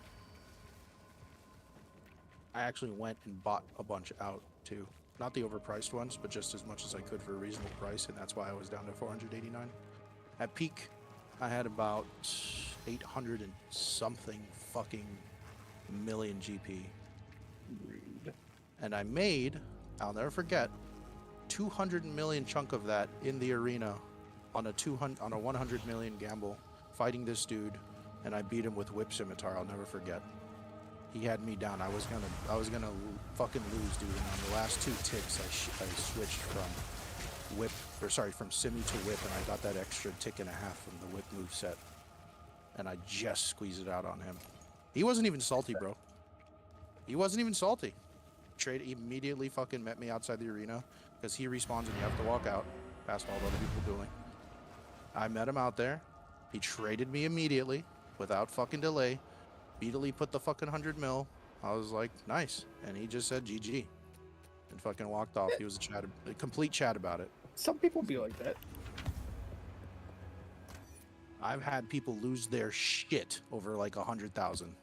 I actually went and bought a bunch out too. Not the overpriced ones, but just as much as I could for a reasonable price, and that's why I was down to 489. At peak, I had about 800 and something fucking million GP. Rude. And I made, I'll never forget, 200 million chunk of that in the arena on a 100 million gamble, fighting this dude, and I beat him with whip scimitar. I'll never forget. He had me down. I was gonna fucking lose, dude. And on the last 2 ticks, I switched from whip, or sorry, from Simi to whip, and I got that extra tick and a half from the whip move set. And I just squeezed it out on him. He wasn't even salty, bro. He wasn't even salty. Trade immediately fucking met me outside the arena because he respawns and you have to walk out past all the other people dueling. I met him out there. He traded me immediately without fucking delay. Immediately put the fucking 100 mil. I was like, nice. And he just said GG and fucking walked off. He was a complete chat about it. Some people be like that. I've had people lose their shit over like 100,000.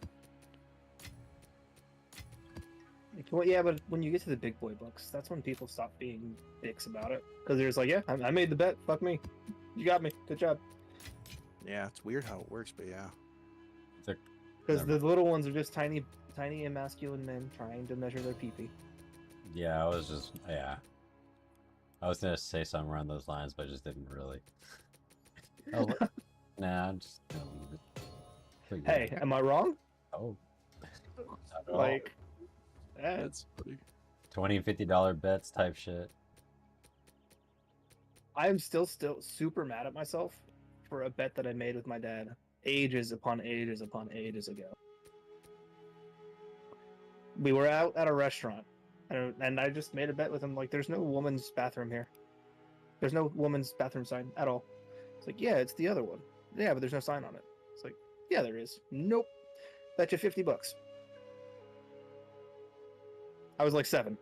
Well, yeah, but when you get to the big boy bucks, that's when people stop being dicks about it. Because they're just like, yeah, I made the bet. Fuck me. You got me. Good job. Yeah, it's weird how it works, but yeah. Because the little ones are just tiny and masculine men trying to measure their pee-pee. Yeah, I was gonna say something around those lines, but I just didn't really. Oh, nah, I'm just gonna leave it. Pretty Hey, good. am I wrong? Oh. Not at all. Like, yeah, That's funny. $20 and $50 bets type shit. I am still super mad at myself for a bet that I made with my dad ages upon ages ago. We were out at a restaurant, and I just made a bet with him. Like, there's no woman's bathroom here. There's no woman's bathroom sign at all. It's like, yeah, it's the other one. Yeah, but there's no sign on it. It's like, yeah, there is. Nope. Bet you $50. I was like 7,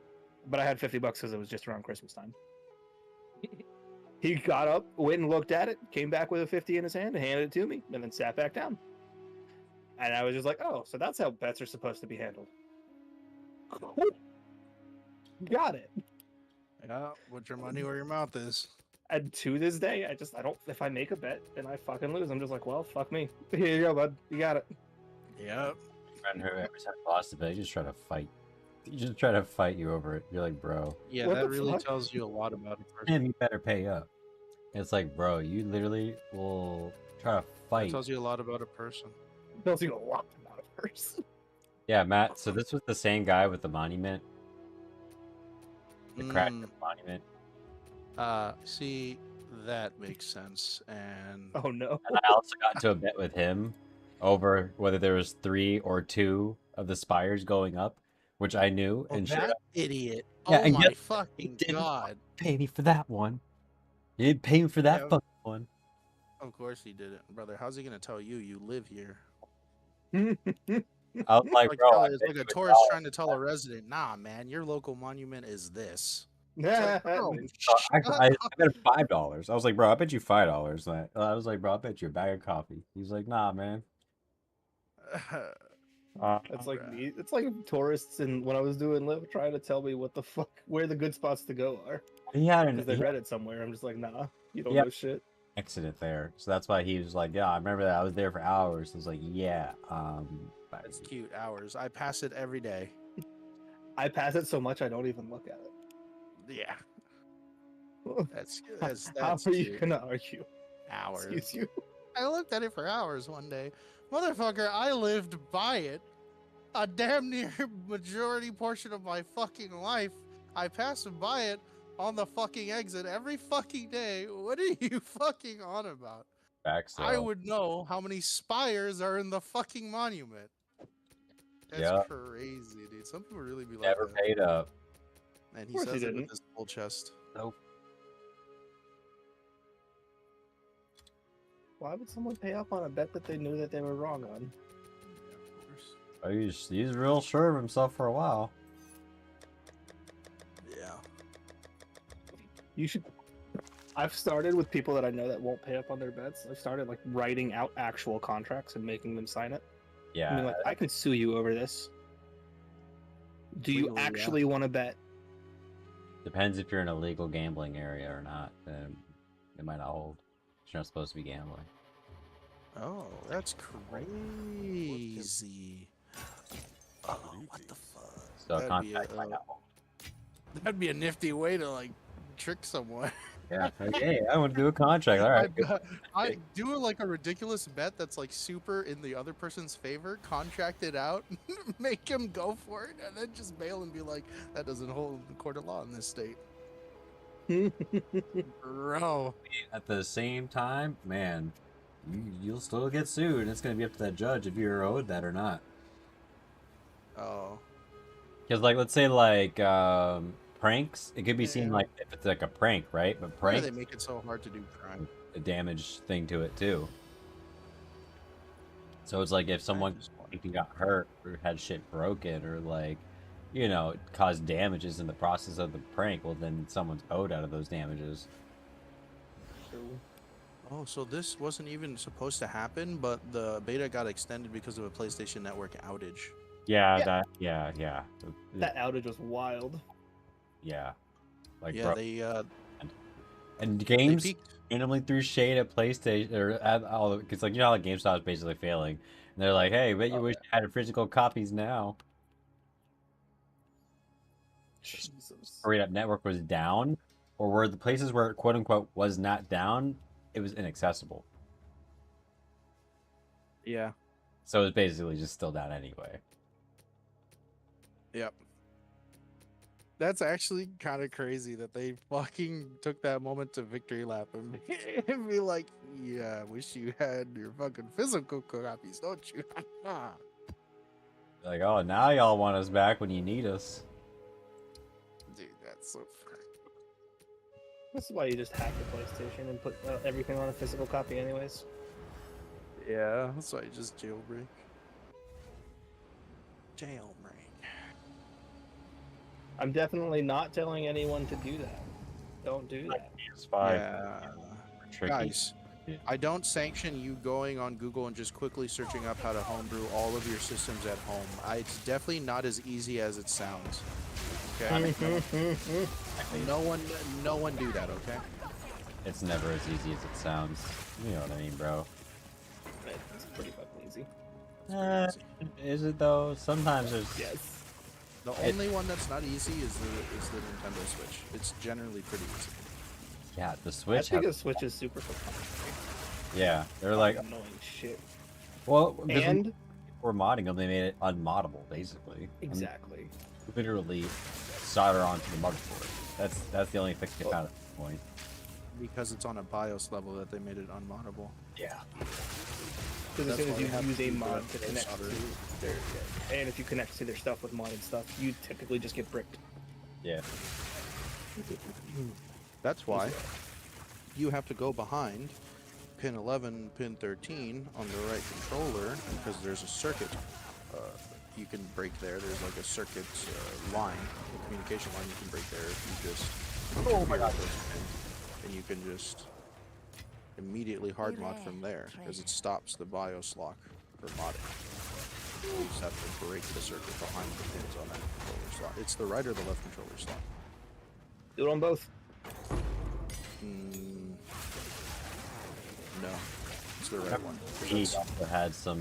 but I had $50 because it was just around Christmas time. He got up, went and looked at it, came back with a 50 in his hand, and handed it to me, and then sat back down. And I was just like, oh, so that's how bets are supposed to be handled. Got it. Yeah, put your money where your mouth is. And to this day, I don't, if I make a bet and I fucking lose, I'm just like, well, fuck me. Here you go, bud. You got it. Yep. Friend who every time I lost a bet, you just try to fight. You just try to fight you over it. You're like, bro, Yeah, What that the really fuck? tells you a lot about a person. damn, you better pay up. It's like, bro, you literally will try to That fight. tells you a lot about a person. Tells you a lot about a person. Yeah, Matt. So this was the same guy with the monument, the crack Mm. monument. See, that makes sense. And Oh no. And I also got into a bet with him over whether there was 3 or 2 of the spires going up, which I knew. oh, And sure that enough, idiot. Yeah, Oh and my guess fucking didn't god. pay me for that one. You didn't pay me for that Yeah. fucking one. Of course he didn't, brother. How's he gonna tell you you live here? I was like, bro, I it's bet like you a $1. tourist trying to tell a resident, nah, man, your local monument is this. It's like, bro, So I shut bet up. him $5. I was like, bro, I bet you $5. And I was like, bro, I bet you a bag of coffee. He's like, nah, man. It's like Bruh. me. It's like tourists, and when I was doing live, trying to tell me what the fuck, where the good spots to go are, He had because they an read it somewhere. I'm just like, nah, you don't Yeah. know shit. accident there, so that's why he was like, yeah, I remember that. I was there for hours. I was like, yeah, That's cute. Hours. I pass it every day. I pass it so much I don't even look at Yeah. it. That's How are you cute. gonna argue? Hours. Excuse you. I looked at it for hours one day. Motherfucker, I lived by it. A damn near majority portion of my fucking life. I pass by it on the fucking exit every fucking day. What are you fucking on about? facts. I would know how many spires are in the fucking monument. That's Yeah. crazy, dude. Some people really be like Never that. paid up. And he course he says it didn't. with his full chest. Nope. Why would someone pay up on a bet that they knew that they were wrong on? Yeah, of course. Oh, he's real sure of himself for a while. Yeah. You should. I've started with people that I know that won't pay up on their bets. I've started like writing out actual contracts and making them sign it. I Yeah, mean, like, I can sue you over this. Do you Legally, yeah. actually want to bet? depends if you're in a legal gambling area or not. Then it might not hold. You're not supposed to be gambling. Oh, that's crazy. Oh, what the fuck? So a That'd be contract a- might not hold. That'd be a nifty way to like trick someone. Yeah. Like, hey, I want to do a contract. All right. I do like a ridiculous bet that's like super in the other person's favor, contract it out, make him go for it, and then just bail and be like, that doesn't hold in the court of law in this state. Bro. At the same time, man, you'll still get sued, and it's gonna be up to that judge if you're owed that or not. Oh. Because, like, let's say, like, pranks, it could be seen Yeah. like if it's like a prank, right? But Why do prank, they make it so hard to do crime? a damage thing to it too. So it's like if someone got hurt or had shit broken or like, you know, caused damages in the process of the prank, well, then someone's owed out of those damages. True. Oh, so this wasn't even supposed to happen, but the beta got extended because of a PlayStation Network outage. Yeah, Yeah. yeah. That outage was wild. Yeah. Like, Yeah, bro, they and games peaked. randomly threw shade at PlayStation or at all because, like, you know how like GameStop is basically failing, and they're like, "Hey, bet you wish you had physical copies now." Jesus. Straight up network was down, or were the places where it, quote unquote was not down, it was inaccessible. Yeah. So it was basically just still down anyway. Yep. That's actually kind of crazy that they fucking took that moment to victory lap him and be like, "Yeah, I wish you had your fucking physical copies, don't you?" Like, oh, now y'all want us back when you need us. Dude, that's so funny. This is why you just hack the PlayStation and put everything on a physical copy, anyways. Yeah, that's why you just jailbreak. Jailbreak. I'm definitely not telling anyone to do that. Don't do that. PS5. Yeah. Tricky. Guys, Yeah. I don't sanction you going on Google and just quickly searching up how to homebrew all of your systems at home. It's definitely not as easy as it sounds. Okay? No one do that, okay? It's never as easy as it sounds. You know what I mean, bro. It's pretty fucking easy. Is it though? Sometimes there's. Yes. The only one that's not easy is the Nintendo Switch. It's generally pretty easy. Yeah, the I Switch. think a Switch is super complicated. Yeah, they're like, Annoying shit. well, because when And we're modding them, they made it unmoddable, basically. I mean, exactly. literally solder onto the motherboard. That's the only fix they found at this point. Because it's on a BIOS level that they made it unmoddable. Yeah. Because as That's soon as why you they have use to a do mod that to for connect to soldering. their, and if you connect to their stuff with modded stuff, you typically just get bricked. Yeah. That's why you have to go behind pin 11, pin 13 on the right controller because there's a circuit you can break there. There's like a circuit line, a communication line you can break there if you just Oh my God. and you can just immediately hard mod from there because it stops the BIOS lock for modding. You just have to break the circuit behind the pins on that controller slot. It's the right or the left controller slot. Do it on both. No, it's the right one. 'Cause He that's- also had some.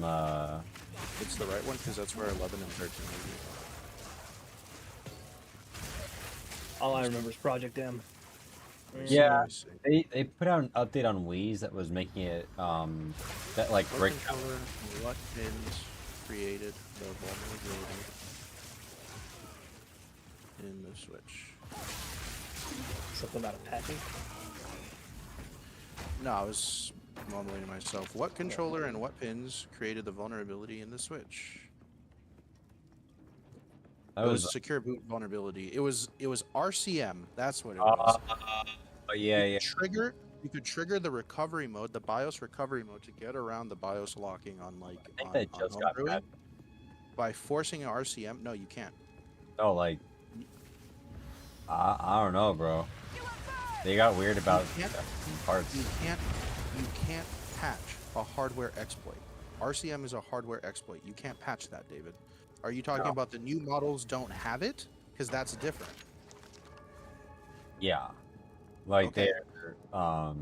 It's the right one because that's where 11 and 13 are. All I remember is Project M. Yeah, they put out an update on Wii's that was making it that like What break. controller, what pins created the vulnerability in the Switch? Something about a patching. No, I was mumbling to myself. What controller and what pins created the vulnerability in the Switch? That It was was. secure boot vulnerability. It was RCM. That's what it was. Yeah, You yeah. could you could trigger the recovery mode, the BIOS recovery mode, to get around the BIOS locking on like I think on, that on just got homebrewing bad. by forcing an RCM. No, you can't. Oh, like. I don't know, bro. They got weird about You can't- parts. You can't patch a hardware exploit. RCM is a hardware exploit. You can't patch that, David. Are you talking No. about the new models don't have it? Because that's different. Yeah. Like Okay. they're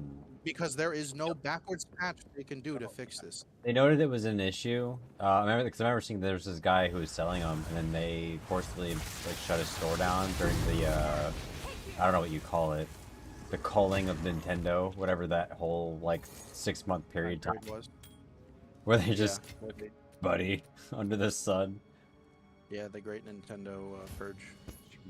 Because there is no backwards patch they can do to fix this. they noted it was an issue. I remember seeing there was this guy who was selling them, and then they forcibly like shut his store down during the I don't know what you call it, the culling of Nintendo, whatever that whole like 6-month period time It was. where they just Yeah. buddy under the sun. Yeah, the great Nintendo purge.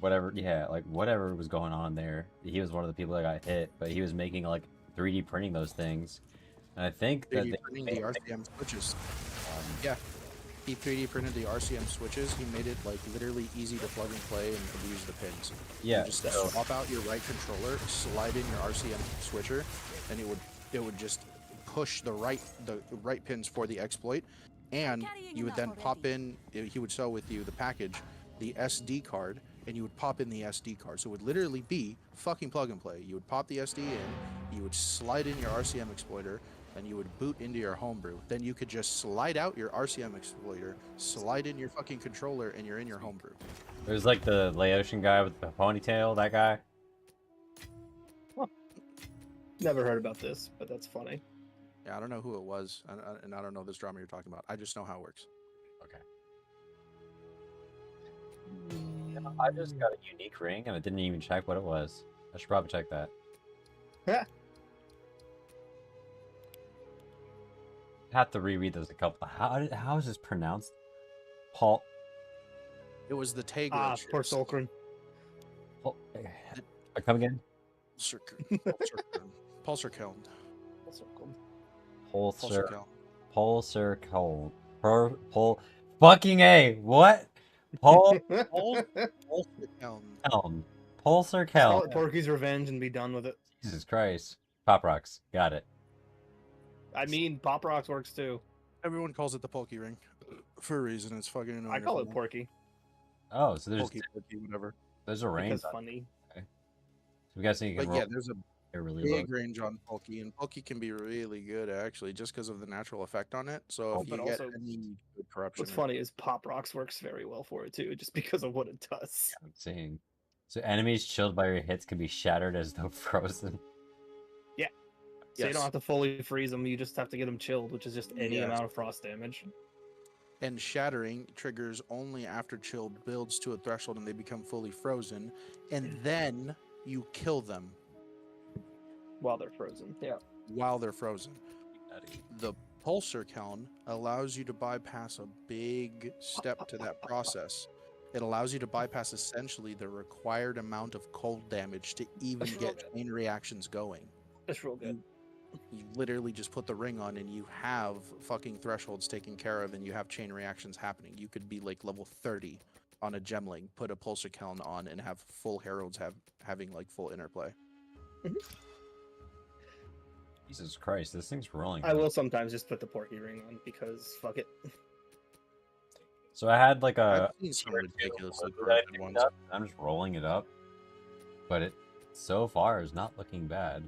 whatever, yeah, like whatever was going on there. He was one of the people that got hit, but he was making like 3D printing those things. And I think that 3D they printing the RCM switches. Yeah, he 3D printed the RCM switches. He made it like literally easy to plug and play and could use the pins. yeah, You just so swap out your right controller, slide in your RCM switcher, and it would just push the right pins for the exploit, and carrying you would enough then pop already. in. He would sell with you the package, the SD card, and you would pop in the SD card. So it would literally be fucking plug and play. You would pop the SD in, you would slide in your RCM exploiter, and you would boot into your homebrew. Then you could just slide out your RCM exploiter, slide in your fucking controller, and you're in your homebrew. there's like the Laotian guy with the ponytail, that guy. Never heard about this, but that's funny. Yeah, I don't know who it was, and I don't know this drama you're talking about. I just know how it works. Okay. Yeah, I just got a unique ring and I didn't even check what it was. I should probably check that. Yeah. Have to reread those a couple. How is this pronounced? Paul. It was the Tager. Ah, poor Solkrin. Paul I come again? Pulsar Keln. Pulsar. Pulsar Cole. Pul. Fucking A. What? Pulsar Kelm. Pulsar Call it Kelm. Porky's Revenge and be done with it. Jesus Christ. Pop rocks. Got it. I mean, Pop Rocks works too. Everyone calls it the Pokey Ring for a reason. It's fucking annoying. I call it Porky. Oh, so there's Pokey, whatever. there's a range. Because on it. funny. So we got you can But roll yeah, there's a it really low. big range on Pokey, and Pokey can be really good actually, just because of the natural effect on it. So Oh, if you but get also, any good corruption, What's funny is Pop Rocks works very well for it too, just because of what it does. I'm seeing. So enemies chilled by your hits can be shattered as though frozen. So you don't Yes. have to fully freeze them, you just have to get them chilled, which is just any Yes. amount of frost damage. and shattering triggers only after chill builds to a threshold and they become fully frozen, and then you kill them While they're frozen. Yeah. while they're frozen. The Pulsar Keln allows you to bypass a big step to that process. It allows you to bypass essentially the required amount of cold damage to even That's real get chain reactions going. That's real good. You literally just put the ring on and you have fucking thresholds taken care of and you have chain reactions happening. You could be like level 30 on a gemling, put a Pulsar Keln on, and have full heralds having like full interplay. Jesus Christ, this thing's rolling. I will sometimes just put the Porky ring on because fuck it. So I had like I've a seen some ridiculously that I corrupted picked ones. up, and I'm just rolling it up, but it so far is not looking bad.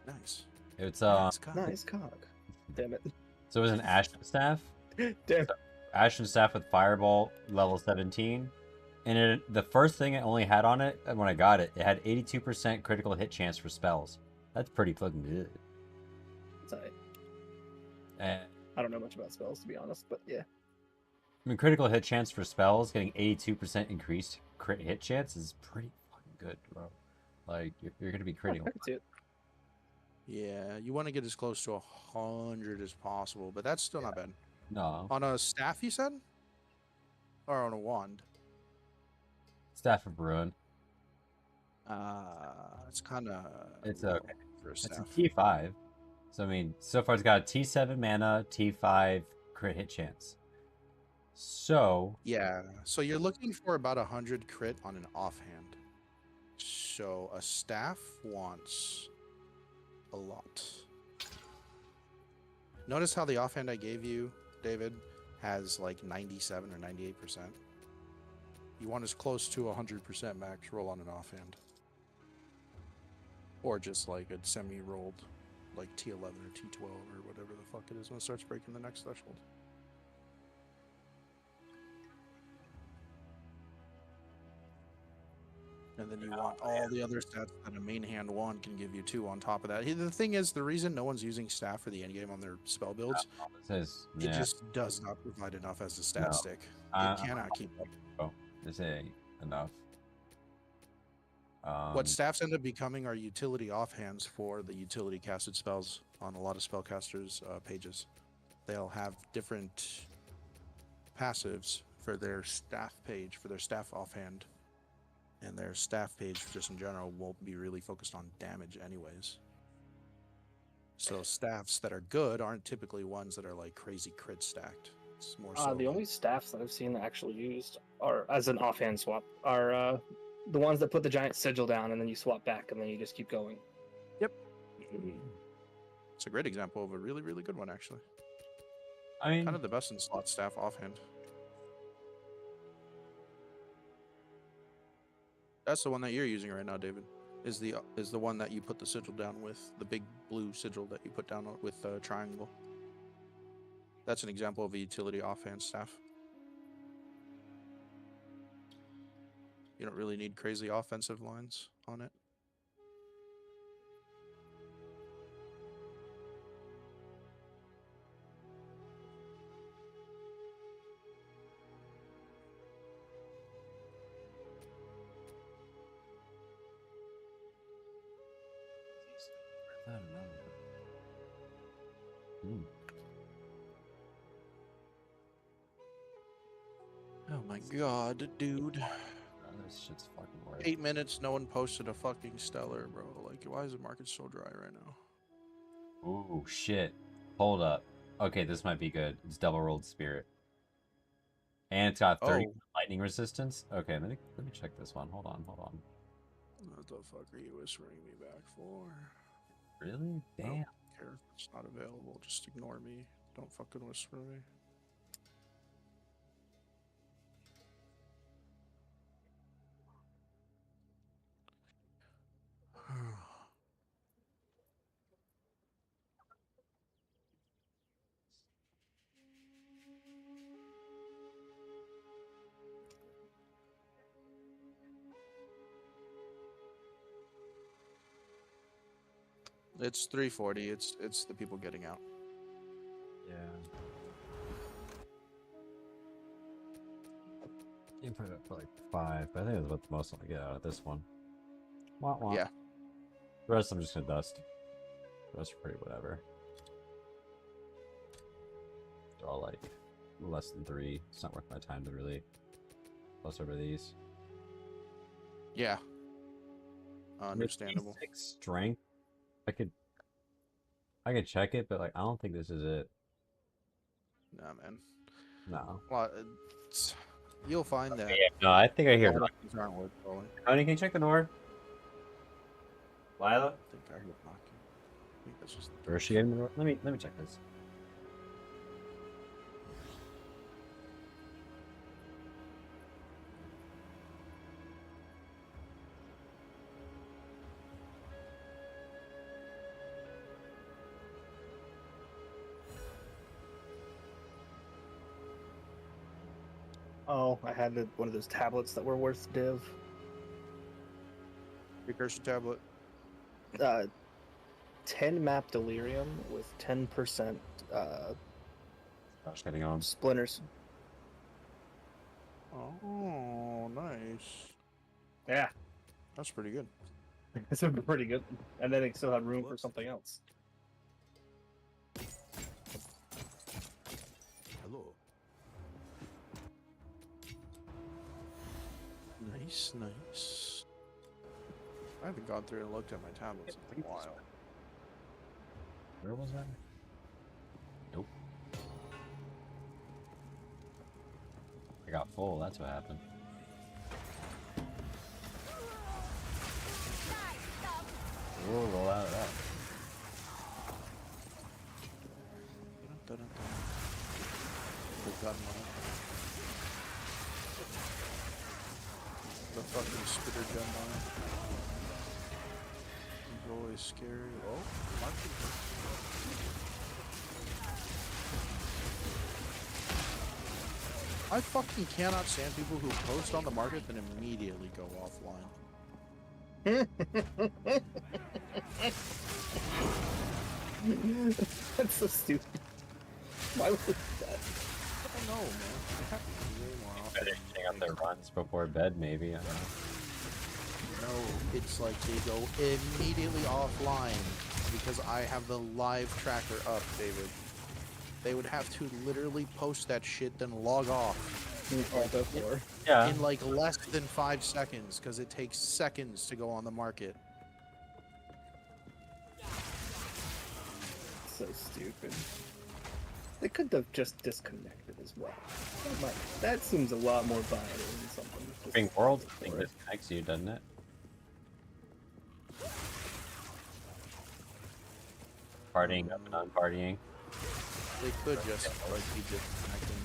Nice. It's Nice cock. Nice cock. Damn it. so it was an Ashen Staff. Damn. Ashen Staff with Fireball level 17. And the first thing it only had on it when I got it, it had 82% critical hit chance for spells. That's pretty fucking good. Sorry. And, I don't know much about spells to be honest, but yeah. I mean, critical hit chance for spells, getting 82% increased crit hit chance is pretty fucking good, bro. Like, you're going to be critting. I can see it. Yeah, you want to get as close to 100 as possible, but that's still not bad. No. On a staff, you said? Or on a wand? Staff of Ruin. It's kind of. It's a for a It's a staff. T5. So, I mean, so far it's got a T7 mana, T5 crit hit chance. So, Yeah, so you're looking for about 100 crit on an offhand. So a staff wants a lot. Notice how the offhand I gave you, David, has like 97 or 98%. You want as close to 100% max roll on an offhand. Or just like a semi-rolled, like T11 or T12 or whatever the fuck it is when it starts breaking the next threshold. And then you want all the other stats that a main hand wand can give you too on top of that. The thing is, the reason no one's using staff for the endgame on their spell builds, it says, it yeah, just does not provide enough as a stat No. stick. I- It cannot keep up. this ain't enough. What staffs end up becoming are utility offhands for the utility casted spells on a lot of spellcasters' pages. They'll have different passives for their staff page, for their staff offhand and their staff page just in general won't be really focused on damage anyways. So staffs that are good aren't typically ones that are like crazy crit stacked. It's more so The only staffs that I've seen that actually used are as an offhand swap are the ones that put the giant sigil down and then you swap back and then you just keep going. Yep. It's a great example of a really, really good one, actually. I mean, Kind of the best in slot staff offhand. That's the one that you're using right now, David. Is the one that you put the sigil down with, the big blue sigil that you put down with the triangle. That's an example of a utility offhand staff. You don't really need crazy offensive lines on it. I don't know. Oh my god, dude. Oh, this shit's fucking worth. 8 minutes, no one posted a fucking stellar, bro. Like, why is the market so dry right now? Ooh, shit. Hold up. Okay, this might be good. It's double rolled spirit. And it's got 30 lightning resistance. Okay, let me check this one. Hold on. What the fuck are you whispering me back for? Really? I Damn. don't care if it's not available. Just ignore me. Don't fucking whisper me. It's 340. It's the people getting out. Yeah. You can put it up for like 5, but I think that's what the most I'm gonna get out of this one. Wah, wah. Yeah. The rest I'm just gonna dust. The rest are pretty whatever. They're all like less than 3. It's not worth my time to really plus over these. Yeah. Understandable. 6 strength. I could check it, but like I don't think this is it. Nah, man. No. Well, you'll find that. Yeah, no, I think I hear. These aren't worth rolling. Honey, can you check the door? Lila? I think I heard knocking. I think that's just. Or is she getting the door? Let me check this. Oh, I had one of those tablets that were worth div. Precursor tablet. 10 map delirium with 10% Gosh, getting on. splinters. Oh, nice. Yeah, That's pretty good. it's pretty good. And then it still had room for something else. Hello. Nice, nice. I haven't gone through and looked at my tablets in a while. Where was that? Nope. I got full, that's what happened. We'll roll out of that. The gun line. The fucking spitter gun line. It's always scary. Oh, marking her. I fucking cannot stand people who post on the market and immediately go offline. That's so stupid. Why would that? I don't know, man. It happens way more often. Better getting up their runs before bed, maybe. I don't know. No, it's like they go immediately offline because I have the live tracker up, David. They would have to literally post that shit, then log off. Alt F4. Yeah. in like less than 5 seconds because it takes seconds to go on the market. So stupid. They could have just disconnected as well. That seems a lot more viable than something. Just Spring World for thing it. disconnects you, doesn't it? Partying up and unpartying. They could just like be disconnecting.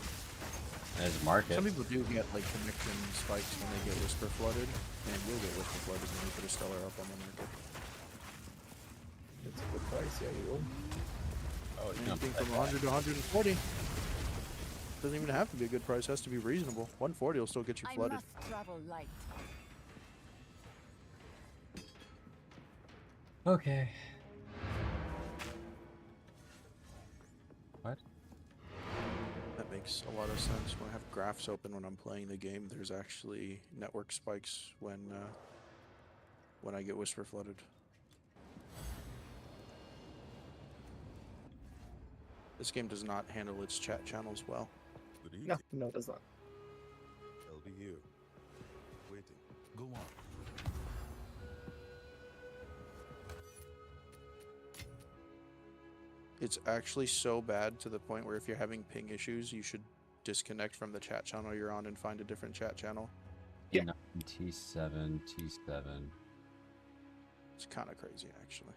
As market. Some people do get like connection spikes when they get whisper flooded, and will get whisper flooded when you put a stellar up on the market. It's a good price, yeah, you will. Oh, you Anything from 100 to 140. Doesn't even have to be a good price, has to be reasonable. 140 will still get you I flooded. must travel light. Okay. What? That makes a lot of sense. When I have graphs open when I'm playing the game, there's actually network spikes when I get whisper flooded. This game does not handle its chat channels well. Good evening. No, no, it does not. LBU. Waiting. Go on. It's actually so bad to the point where if you're having ping issues, you should disconnect from the chat channel you're on and find a different chat channel. Yeah. T7, T7. It's kind of crazy, actually.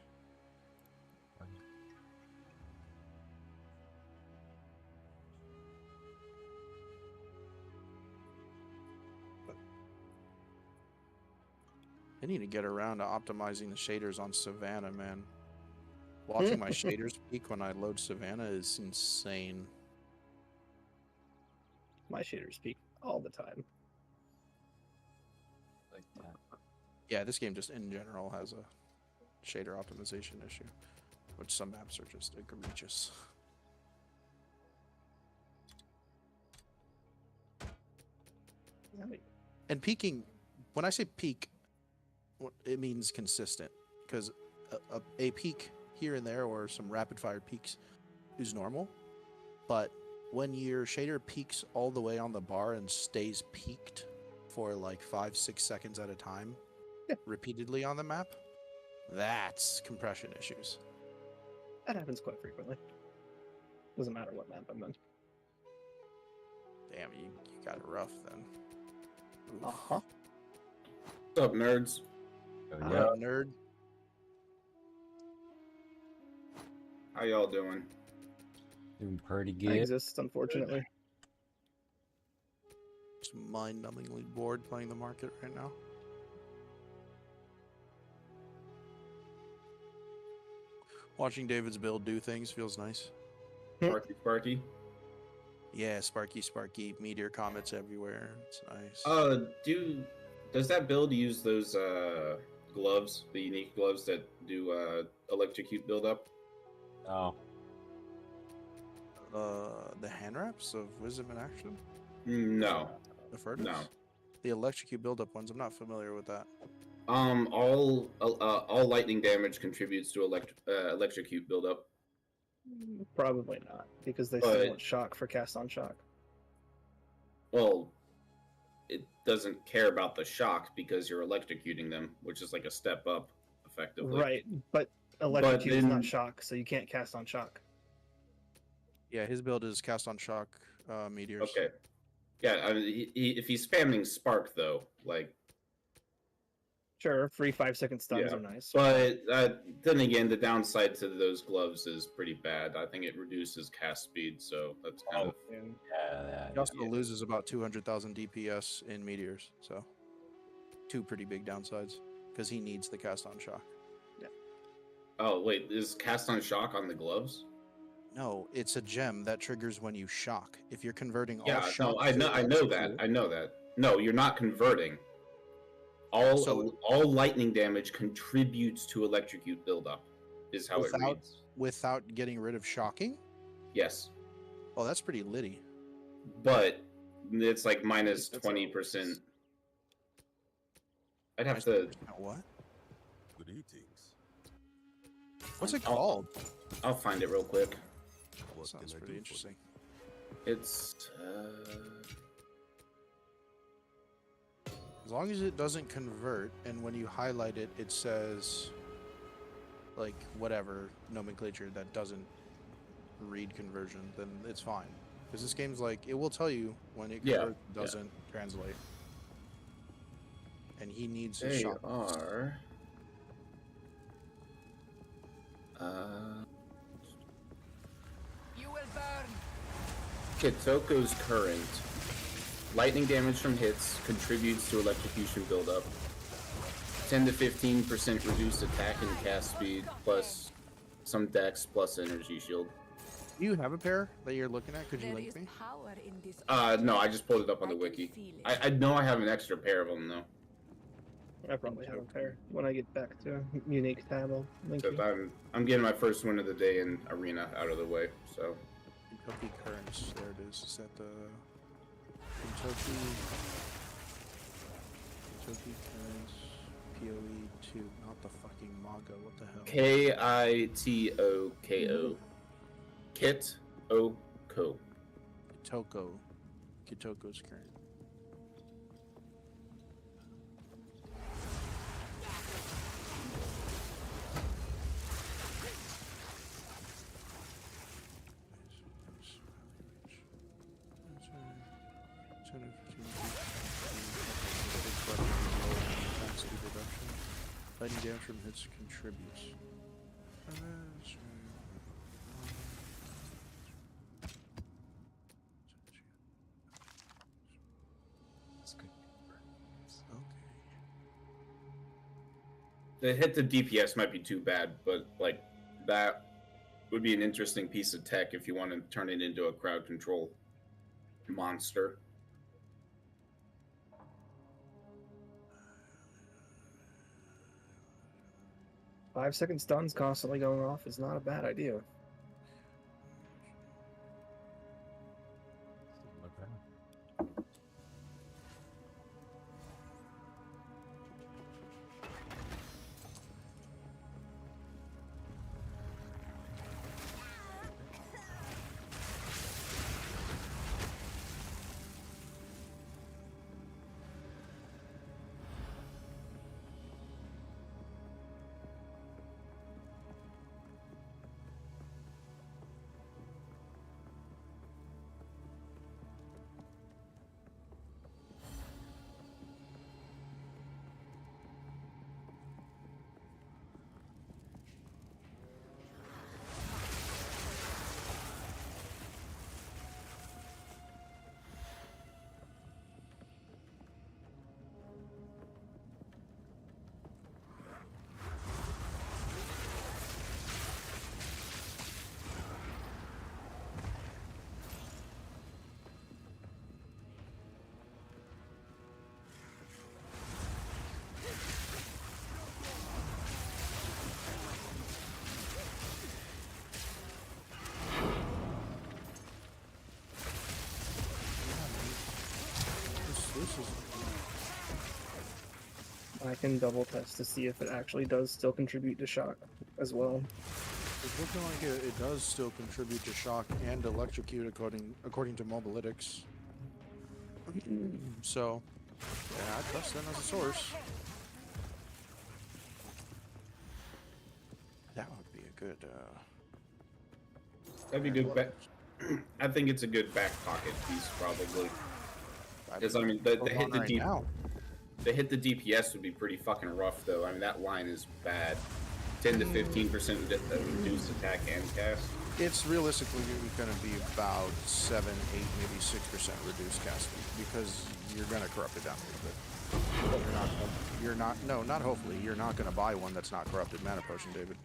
I need to get around to optimizing the shaders on Savannah, man. Watching my shaders peak when I load Savannah is insane. My shaders peak all the time. Like that. Yeah, this game just in general has a shader optimization issue, which some maps are just egregious. And peaking, when I say peak, it means consistent, because a peak here and there or some rapid fire peaks is normal, but when your shader peaks all the way on the bar and stays peaked for like 5-6 seconds at a time, repeatedly on the map, that's compression issues. That happens quite frequently. Doesn't matter what map I'm in. Damn, you got it rough then. Oof. Uh-huh. What's up, nerds? Oh, Yeah, nerd. How y'all doing? Doing pretty I good. exist, unfortunately. Just mind-numbingly bored playing the market right now. Watching David's build do things feels nice. Sparky, Sparky. Yeah, Sparky, meteor comets everywhere. It's nice. Does that build use those gloves, the unique gloves that do electrocute buildup? Oh, The hand wraps of Wisdom in Action? No, The Furnace? no. The electrocute buildup ones, I'm not familiar with that. All lightning damage contributes to electrocute buildup. Probably not, because they But- still want shock for cast on shock. Well, it doesn't care about the shock because you're electrocuting them, which is like a step up, effectively. Right, but electrocute is then- not shock, so you can't cast on shock. Yeah, his build is cast on shock meteors. Okay. Yeah, I mean, if he's spamming spark though, like. Sure, free 5-second stuns Yeah, are nice. But then again, the downside to those gloves is pretty bad. I think it reduces cast speed, so that's kind of. And yeah. He also loses about 200,000 DPS in meteors, so two pretty big downsides because he needs the cast on shock. Oh wait, is cast on shock on the gloves? No, it's a gem that triggers when you shock. If you're converting all Yeah, shock, no, I know that. I know that. No, you're not converting. All lightning damage contributes to electrocute buildup, is how it reads. without getting rid of shocking. Yes, Oh, that's pretty litty. but it's like minus That's 20%. I'd have to. What? Good eatings. What's it I'll- called? I'll find it real quick. What Sounds can I pretty do for interesting. It's As long as it doesn't convert, and when you highlight it, it says, like, whatever nomenclature that doesn't read conversion, then it's fine. Because this game's like, it will tell you when it Yeah, converts, doesn't translate. And he needs his They shot. are. You will burn. Kitoko's current. Lightning damage from hits contributes to electrocution buildup. 10 to 15% reduced attack and cast speed, plus some dex, plus energy shield. Do you have a pair that you're looking at? Could you There link is me? power in this. No, I just pulled it up on the I can wiki. feel it. I know I have an extra pair of them though. I probably have a pair. When I get back to unique tab, I'll link So you. I'm getting my first win of the day in arena out of the way. So Kentucky Currents. There it is. Is that the Kentucky Currents POE2? Not the fucking Maga. What the hell? Kitoko. Kit O Co. Kitoko's current. Lightning damage from hits contributes. The hit to DPS might be too bad, but like that would be an interesting piece of tech if you want to turn it into a crowd control monster. Five-second stuns constantly going off is not a bad idea. This is I can double test to see if it actually does still contribute to shock as well. it's looking like it does still contribute to shock and electrocute according to Mobilytics. So, yeah, I trust them as a source. That would be a good. That'd be good. I think it's a good back pocket piece, probably. Because I mean, the hit the right deep, now. the hit the DPS would be pretty fucking rough, though. I mean, that line is bad. 10 to 15% reduced attack and cast. It's realistically going to be about 7, 8, maybe 6% reduced cast speed because you're going to corrupt it down a little bit. No, not hopefully. You're not going to buy one that's not corrupted mana potion, David.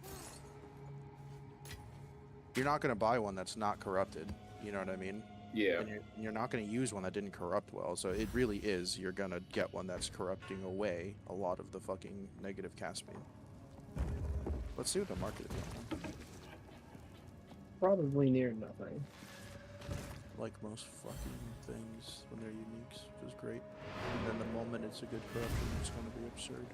You're not going to buy one that's not corrupted. You know what I mean? Yeah. And you're not going to use one that didn't corrupt well. So it really is. You're going to get one that's corrupting away a lot of the fucking negative cast speed. Let's see what the market is doing. Probably near nothing. Like most fucking things when they're uniques, which is great. And then the moment it's a good corruption, it's going to be absurd.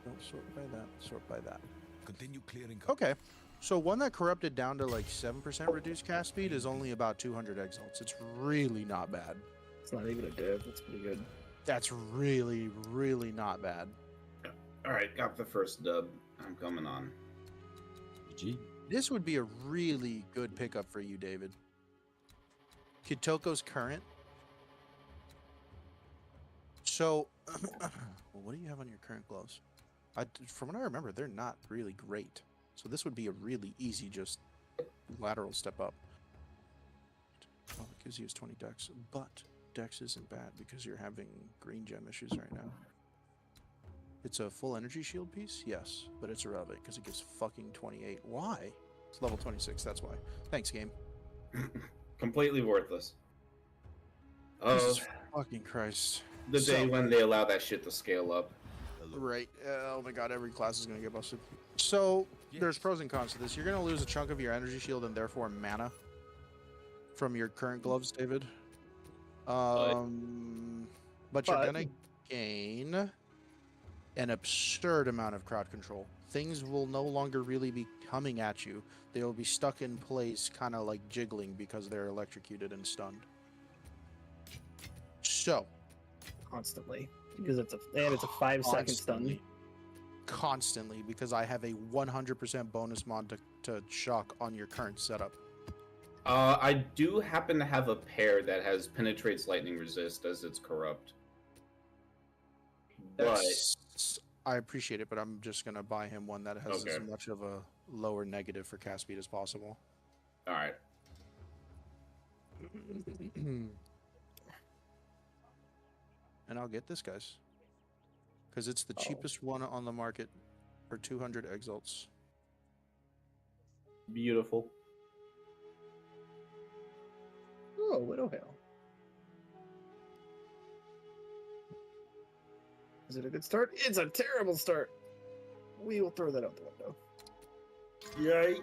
Don't sort by that, sort by that. Continue clearing. Okay, so one that corrupted down to like 7% reduced cast speed is only about 200 exalts. It's really not bad. It's not even a div. That's pretty good. That's really, really not bad. All right, got the first dub. I'm coming on. GG. This would be a really good pickup for you, David. Kitoko's current. So, well, what do you have on your current gloves? From what I remember, they're not really great. So this would be a really easy, just lateral step up. Well, it gives you his 20 dex, but dex isn't bad because you're having green gem issues right now. It's a full energy shield piece? Yes, but it's irrelevant because it gives fucking 28. Why? It's level 26, that's why. Thanks, game. Completely worthless. Jesus fucking Christ. The day when they allow that shit to scale up. Right. Oh my god, every class is going to get busted. So, there's pros and cons to this. You're going to lose a chunk of your energy shield and therefore mana from your current gloves, David. But you're going to gain an absurd amount of crowd control. Things will no longer really be coming at you. They will be stuck in place, kind of like jiggling because they're electrocuted and stunned. So, Constantly. Because it's a 5-second stun. Constantly, because I have a 100% bonus mod to shock on your current setup. I do happen to have a pair that has penetrates lightning resist as it's corrupt. But I appreciate it, but I'm just gonna buy him one that has as much of a lower negative for cast speed as possible. all right. And I'll get this, guys, because it's the cheapest one on the market for 200 exalts. Beautiful. Oh, Widowhail. Is it a good start? It's a terrible start. We will throw that out the window. Yay.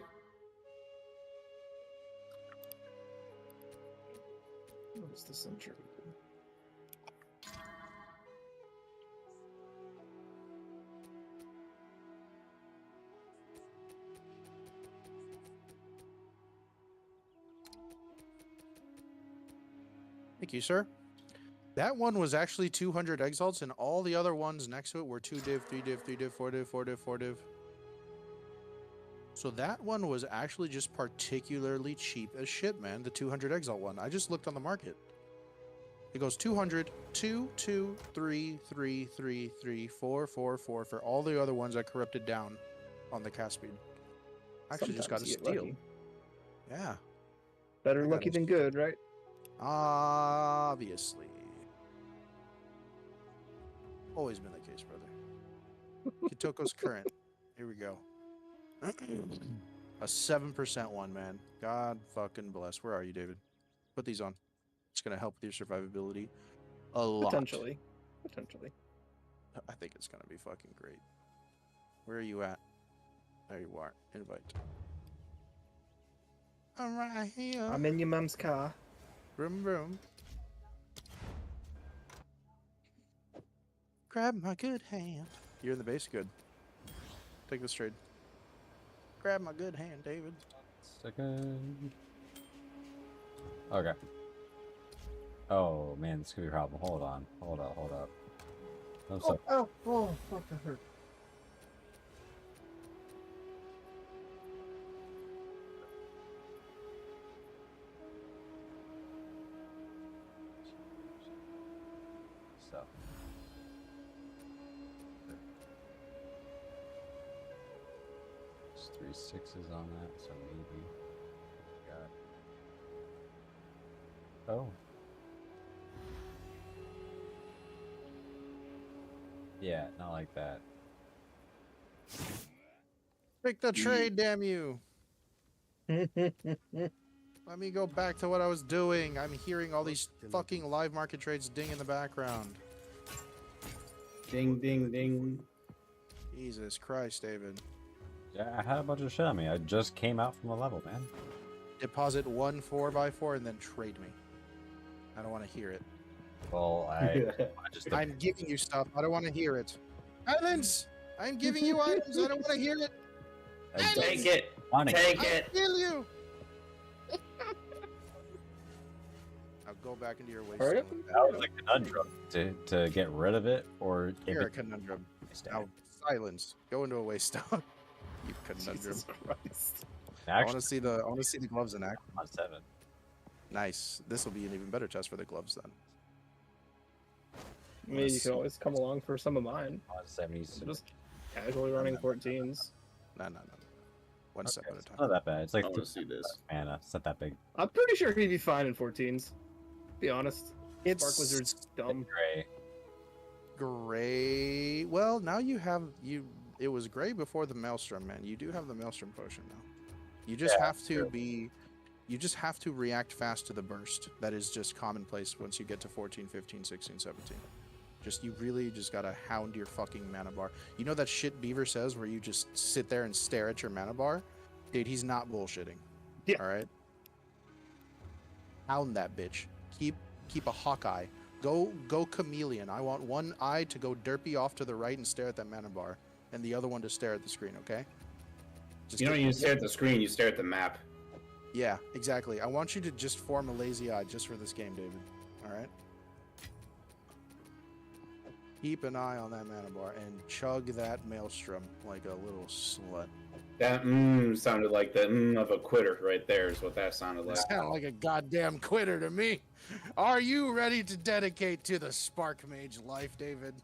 What is the century? Thank you, sir. That one was actually 200 exalts, and all the other ones next to it were 2 div, 3 div, 3 div, 4 div, 4 div, 4 div. So that one was actually just particularly cheap as shit, man. The 200 exalt one. I just looked on the market. It goes 200, 2, 2, 3, 3, 3, 3, 4, 4, 4 for all the other ones I corrupted down on the cast speed. Actually, just got a Sometimes you get steal. lucky. Yeah. Better I got lucky a than good, right? Obviously. Always been the case, brother. Kitoko's current. Here we go. A 7% one, man. God fucking bless. Where are you, David? Put these on. It's going to help with your survivability a lot. Potentially. I think it's going to be fucking great. Where are you at? There you are. Invite. I'm right here. I'm in your mom's car. Vroom, vroom. Grab my good hand. You're in the base? Good. Take this trade. Grab my good hand, David. Second. Okay. Oh man, this could be a problem. Hold on. Hold up. I'm sorry. Oh, fuck, that hurt. So. There's 3 6s on that, so maybe. Got. Oh. Yeah, not like that. Pick the trade, damn you. Let me go back to what I was doing. I'm hearing all these fucking live market trades ding in the background. Ding, ding, ding. Jesus Christ, David. Yeah, I had a bunch of shit on me. I just came out from a level, man. Deposit 1 4x4 and then trade me. I don't want to hear it. Well, I just I'm giving you stuff. I don't want to hear it. Islands! I'm giving you items. I don't want to hear it. Take it. Money. Take I it. kill you. Now go back into your waste. Hurry zone. up. That was a conundrum to get rid of it, or if You're a it conundrum. stay. Now silence. Go into a waste zone. You conundrum. Jesus Christ. I want Actually, to see the gloves in action. on 7. Nice. This will be an even better test for the gloves then. I mean, you can always come along for some of mine. On 70s. I'm just casually running 14s. No. One step at a It's time. not that bad. It's like I want to see this. mana. It's not that big. I'm pretty sure he'd be fine in 14s. Be honest. It's Spark Wizard's dumb. Gray. gray. Well, now you have you. It was gray before the Maelstrom, man. You do have the Maelstrom potion now. You just have to true. be. You just have to react fast to the burst. That is just commonplace once you get to 14, 15, 16, 17. You really just gotta hound your fucking mana bar. You know that shit Beaver says where you just sit there and stare at your mana bar? Dude, he's not bullshitting. Yeah. Alright? Hound that bitch. Keep a hawk eye. Go chameleon. I want one eye to go derpy off to the right and stare at that mana bar, and the other one to stare at the screen, okay? Just You don't get- even stare at the screen, you stare at the map. Yeah, exactly. I want you to just form a lazy eye just for this game, David. Alright? Keep an eye on that mana bar and chug that maelstrom like a little slut. That sounded like the of a quitter right there is what that sounded like. Sound like a goddamn quitter to me. Are you ready to dedicate to the Spark Mage life, David?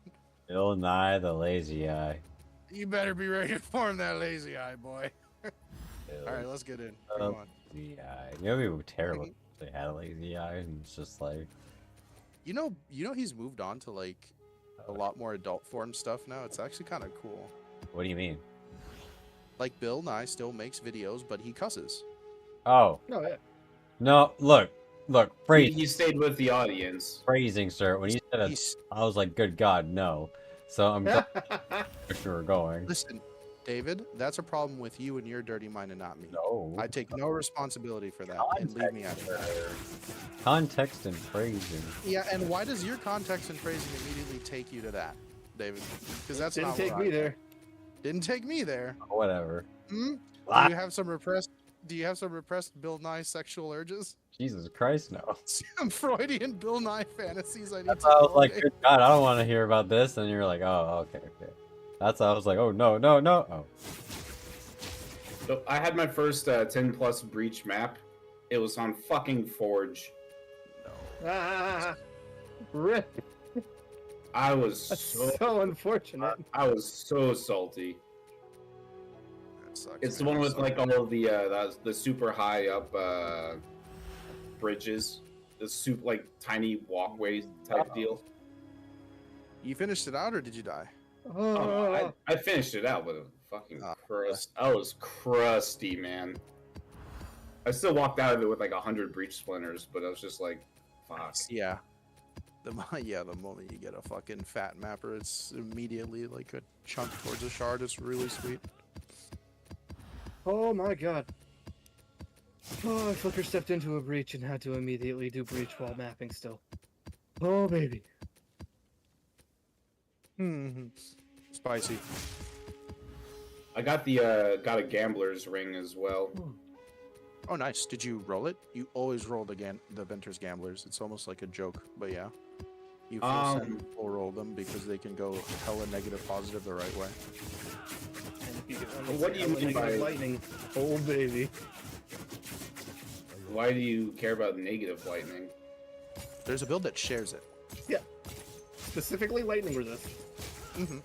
Bill Nye the Lazy Eye. You better be ready to form that lazy eye, boy. Bill Alright, let's get in. Come on. Lazy Eye. You know, it'd be terrible if they had a Lazy Eye and it's just like, You know he's moved on to like a lot more adult form stuff now. It's actually kind of cool. what do you mean? Like Bill Nye still makes videos, but he cusses. Oh, Oh, yeah. no, look, He stayed with the audience. phrasing, sir. When you said it, He's, I was like, good God, no. So I'm glad where you were going. listen, David, that's a problem with you and your dirty mind and not me. No. I take no responsibility for that, and leave me out of it. Context and phrasing. Yeah, and why does your context and phrasing immediately take you to that, David? Because that's Didn't not take where me I'm at. there. Didn't take me there. Whatever. Hmm? Ah. Do you have some repressed? Do you have some repressed Bill Nye sexual urges? Jesus Christ, no. Some Freudian Bill Nye fantasies. I need That's to why I was know, like, Dave. good God, I don't want to hear about this. And you're like, oh, okay. That's why I was like, oh, no. Oh. So I had my first 10 plus breach map. It was on fucking Forge. Ah, rip. I was That's so so unfortunate. I was so salty. That sucks, It's the man. one with So- like all of the super high up bridges, the like tiny walkways type deal. You finished it out, or did you die? I finished it out, but it was fucking Ah. crust. I was crusty, man. I still walked out of it with like 100 breach splinters, but I was just like, fuck. Yeah. The moment you get a fucking fat mapper, it's immediately like a chunk towards a shard. It's really sweet. Oh my god. Oh, I flicker stepped into a breach and had to immediately do breach while mapping still. Oh, baby. Spicy. I got got a gambler's ring as well. Oh, nice. Did you roll it? You always roll the Venter's Gamblers. It's almost like a joke, but yeah. You full roll them because they can go hella negative positive the right way. And if you get one What that's do you hella mean by- negative lightning, oh baby. Why do you care about negative lightning? There's a build that shares it. Specifically lightning resist.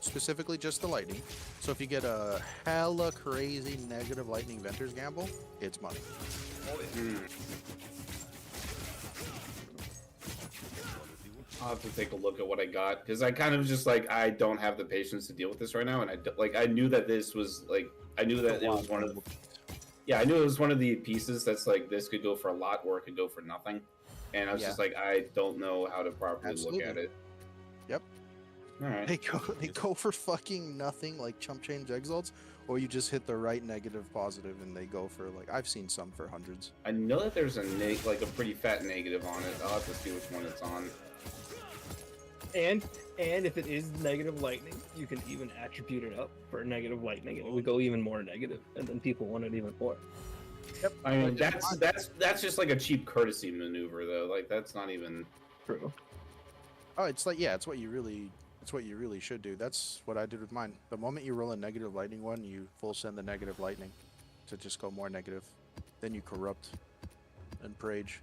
Specifically just the lightning. So if you get a hella crazy negative lightning Venter's Gamble, it's money. I'll have to take a look at what I got because I kind of just like I don't have the patience to deal with this right now, and I knew that this was like I knew that it was one of I knew it was one of the pieces that's like this could go for a lot or it could go for nothing, and I was just like I don't know how to properly look at it. Yep. All right. They go for fucking nothing like chump change exalts, or you just hit the right negative positive and they go for like I've seen some for hundreds. I know that there's a like a pretty fat negative on it. I'll have to see which one it's on. And if it is negative lightning, you can even attribute it up for negative lightning, and it would go even more negative, and then people want it even more. I mean, that's just like a cheap courtesy maneuver, though. Like that's not even True. Oh, it's like it's what you really should do. That's what I did with mine. The moment you roll a negative lightning one, you full send the negative lightning to just go more negative. Then you corrupt and rage.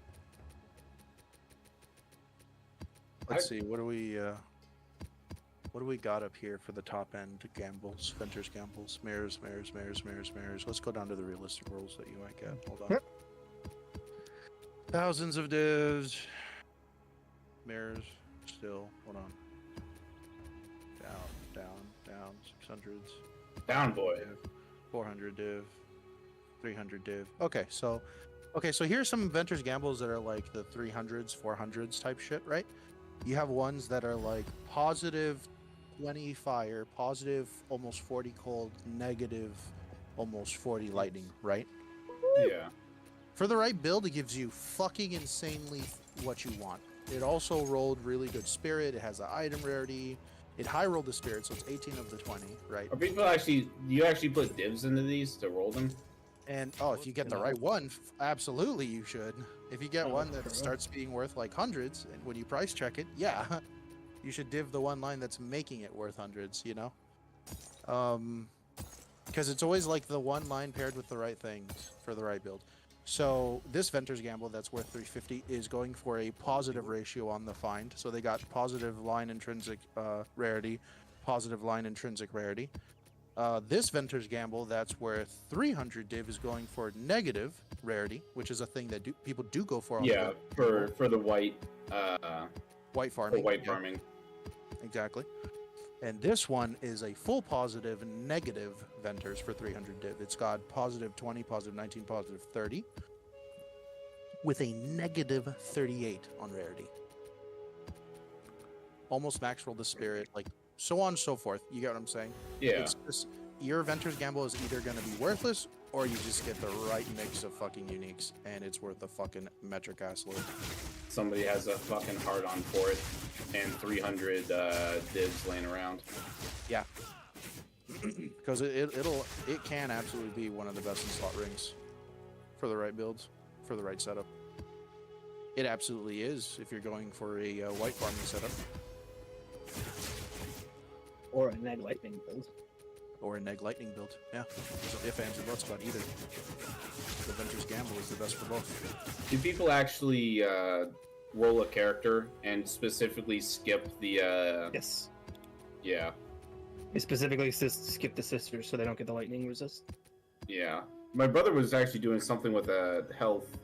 Let's see, what do we got up here for the top end gambles, Venter's gambles, mirrors. Let's go down to the realistic rolls that you might get. Hold on. Thousands of divs. Mirrors. Still. Hold on. Down. 600s. down, boy. Div. 400 div. 300 div. Okay, so here's some Venter's gambles that are like the 300s, 400s type shit, right? You have ones that are like positive 20 fire, positive almost 40 cold, negative almost 40 lightning, right? Yeah. For the right build, it gives you fucking insanely what you want. It also rolled really good spirit. It has an item rarity. It high rolled the spirit, so it's 18 of the 20, right? Are people actually? Do you actually put divs into these to roll them? And if you get the right one, absolutely you should. If you get one that starts being worth like hundreds, and when you price check it, yeah, you should div the one line that's making it worth hundreds, you know? Because it's always like the one line paired with the right things for the right build. So this Venter's Gamble that's worth 350 is going for a positive ratio on the find. So they got positive line intrinsic rarity, positive line intrinsic rarity. This Venter's Gamble that's worth 300 div is going for negative rarity, which is a thing that people do go for. On for the white farming. For white farming. Exactly. And this one is a full positive negative Venters for 300 div. It's got positive 20, positive 19, positive 30, with a negative 38 on rarity. Almost max roll the spirit, like so on and so forth. You get what I'm saying? Yeah. It's just, your Venter's Gamble is either going to be worthless, or you just get the right mix of fucking uniques, and it's worth a fucking metric ass load. Somebody has a fucking hard on for it, and 300 divs laying around. Yeah. Because it can absolutely be one of the best in slot rings for the right builds, for the right setup. It absolutely is if you're going for a white farming setup. Or a neg lightning build. Or a neg lightning build, yeah. There's no ifs, ands, or buts about either. The Venter's Gamble is the best for both. Do people actually roll a character and specifically skip the? Yes. Yeah. They specifically skip the sisters so they don't get the lightning resist. Yeah. My brother was actually doing something with health,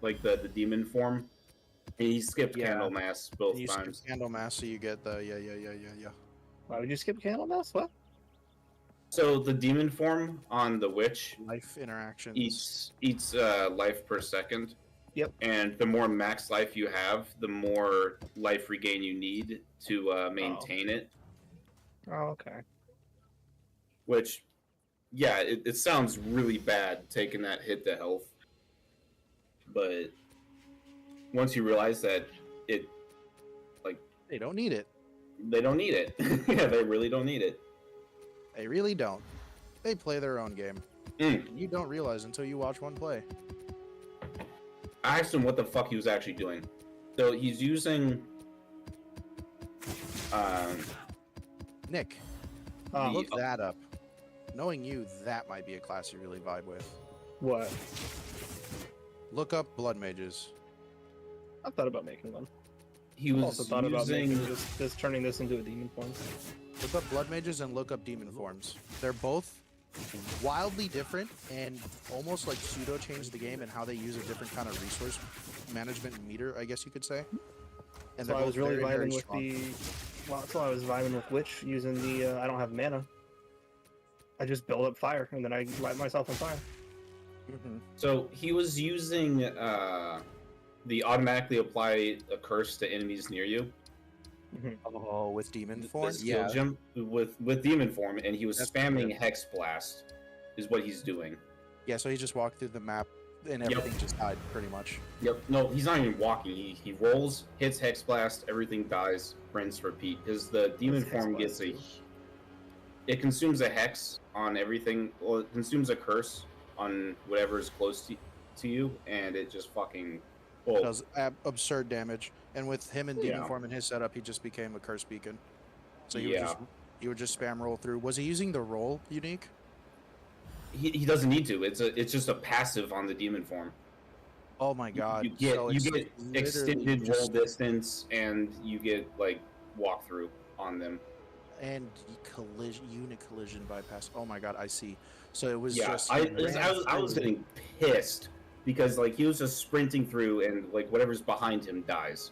like the demon form. He skipped Candlemass both times. Candlemass, so you get the yeah. Why would you skip Candlemass? What? So the demon form on the witch life interactions eats life per second. Yep. And the more max life you have, the more life regain you need to maintain it. Oh, okay. Which, yeah, it sounds really bad taking that hit to health. But once you realize that they don't need it. They don't need it. Yeah, they really don't need it. They really don't. They play their own game. You don't realize until you watch one play. I asked him what the fuck he was actually doing. So he's using Nick, look that up. Knowing you, that might be a class you really vibe with. What? Look up blood mages. I've thought about making one. He was also thought about making this turning this into a demon form. Look up blood mages and look up demon forms. They're both wildly different and almost like pseudo change the game and how they use a different kind of resource management meter, I guess you could say. And so I was really vibing with so I was vibing with Witch using the I don't have mana. I just build up fire and then I light myself on fire. So he was using the automatically apply a curse to enemies near you. Oh, with demon form? Yeah, with demon form, and he was spamming Hex Blast, is what he's doing. Yeah, so he just walked through the map, and everything just died, pretty much. Yep. No, he's not even walking. He rolls, hits Hex Blast, everything dies, rinse, repeat. Because the demon form gets it consumes a hex on everything. Well, it consumes a curse on whatever is close to you, and it just fucking. Well, Does absurd damage. And with him and Demon Yeah. Form in his setup, he just became a curse beacon. So Yeah. he would just spam roll through. Was he using the roll unique? he doesn't need to. It's just a passive on the demon form. Oh my god. You get So you it's get literally extended roll just- distance, and you get like walkthrough on them. and unit collision bypass. Oh my god, I see. So it was Yeah, just I he was ran through. getting pissed because like he was just sprinting through, and like whatever's behind him dies,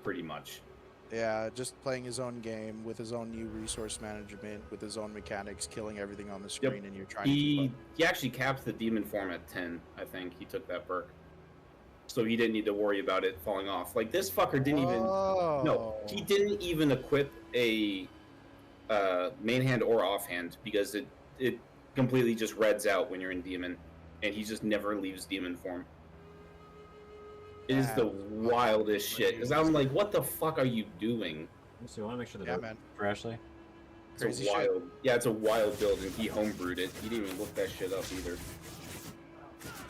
pretty much. Yeah, just playing his own game with his own new resource management, with his own mechanics, killing everything on the screen, and you're trying to keep He actually capped the demon form at 10. I think he took that perk, so he didn't need to worry about it falling off. Like this fucker didn't even. No, he didn't even equip a main hand or offhand because it completely just reds out when you're in demon, and he just never leaves demon form. It is the wildest shit. Because I'm like, what the fuck are you doing? So you want to make sure Yeah, that man. for Ashley. It's Crazy a shit. wild. Yeah, it's a wild build, and he homebrewed it. He didn't even look that shit up either.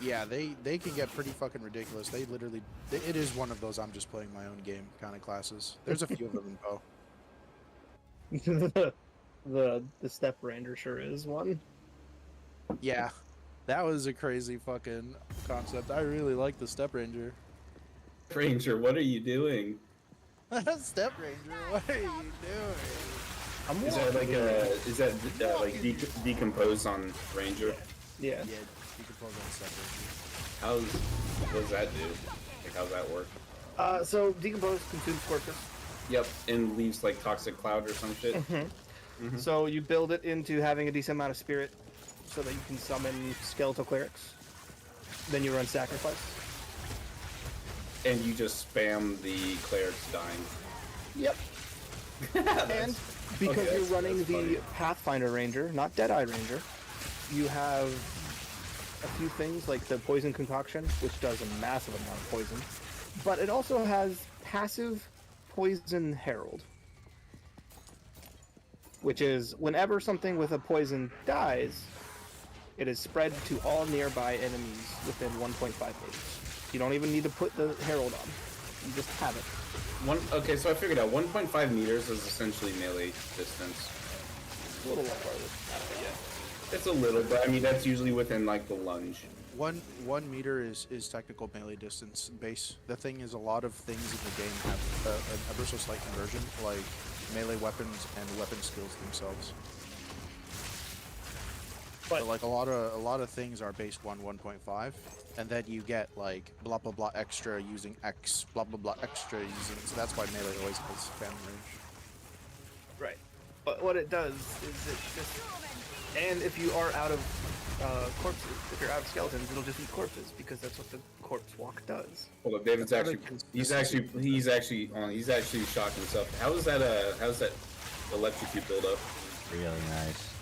Yeah, they can get pretty fucking ridiculous. They literally, it is one of those I'm just playing my own game kind of classes. There's a few of them in POE. the step ranger sure is one. Yeah, that was a crazy fucking concept. I really like the Step Ranger. Ranger, what are you doing? Step Ranger, what are you doing? I'm Is that like like decompose on Ranger? Yeah. Yeah, you can plug on Step Ranger. What does that do? Like, how's that work? So decompose consumes corpus. Yep, and leaves like toxic cloud or some shit. Mm-hmm. So you build it into having a decent amount of spirit, so that you can summon skeletal clerics. Then you run sacrifice. And you just spam the clerics dying. Yep. And because okay, you're that's running the funny. Pathfinder Ranger, not Deadeye Ranger, you have a few things like the poison concoction, which does a massive amount of poison, but it also has passive poison herald, which is whenever something with a poison dies, it is spread to all nearby enemies within 1.5 meters. You don't even need to put the herald on. You just have it. Okay, so I figured out 1.5 meters is essentially melee distance. A little farther. Yeah. It's a little, but I mean that's usually within like the lunge. 1 meter is technical melee distance base. The thing is, a lot of things in the game have a ever so slight conversion, like melee weapons and weapon skills themselves. But So like a lot of things are base 1.5, and then you get like blah blah blah extra using X, blah blah blah extra using. So that's why melee always has fan range. right. But what it does is it just, and if you are out of corpses, if you're out of skeletons, it'll just eat corpses because that's what the corpse walk does. Hold up, David's he's actually shocked himself. How's that electrocute build up? Really nice.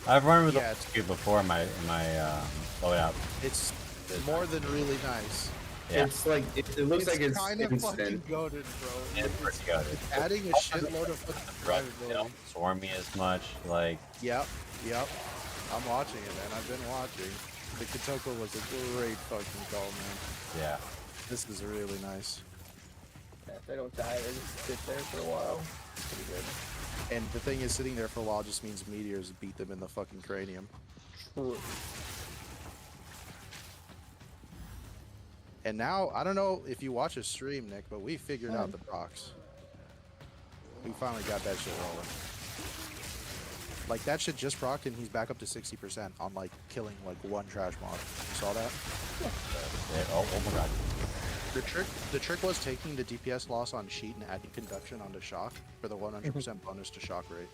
I've run with Yeah, the cube before in my loadout. It's more than really nice. Yeah, It's like it looks like it's kind of fucking instant. goaded, bro. it's pretty good. Adding a shitload of fucking Right, they survivability. don't swarm me as much. Like, Yep. I'm watching it, man. I've been watching. The Kitoko was a great fucking call, man. yeah. This is really nice. Yeah, if they don't die, they just sit there for a while. Pretty good. And the thing is, sitting there for a while just means meteors beat them in the fucking cranium. True. And now, I don't know if you watch a stream, Nick, but we figured out the procs. We finally got that shit rolling. Like, that shit just procced and he's back up to 60% on, like, killing, like, one trash mob. You saw that? Oh my god. The trick was taking the DPS loss on sheet and adding conduction onto shock for the 100% bonus to shock rate.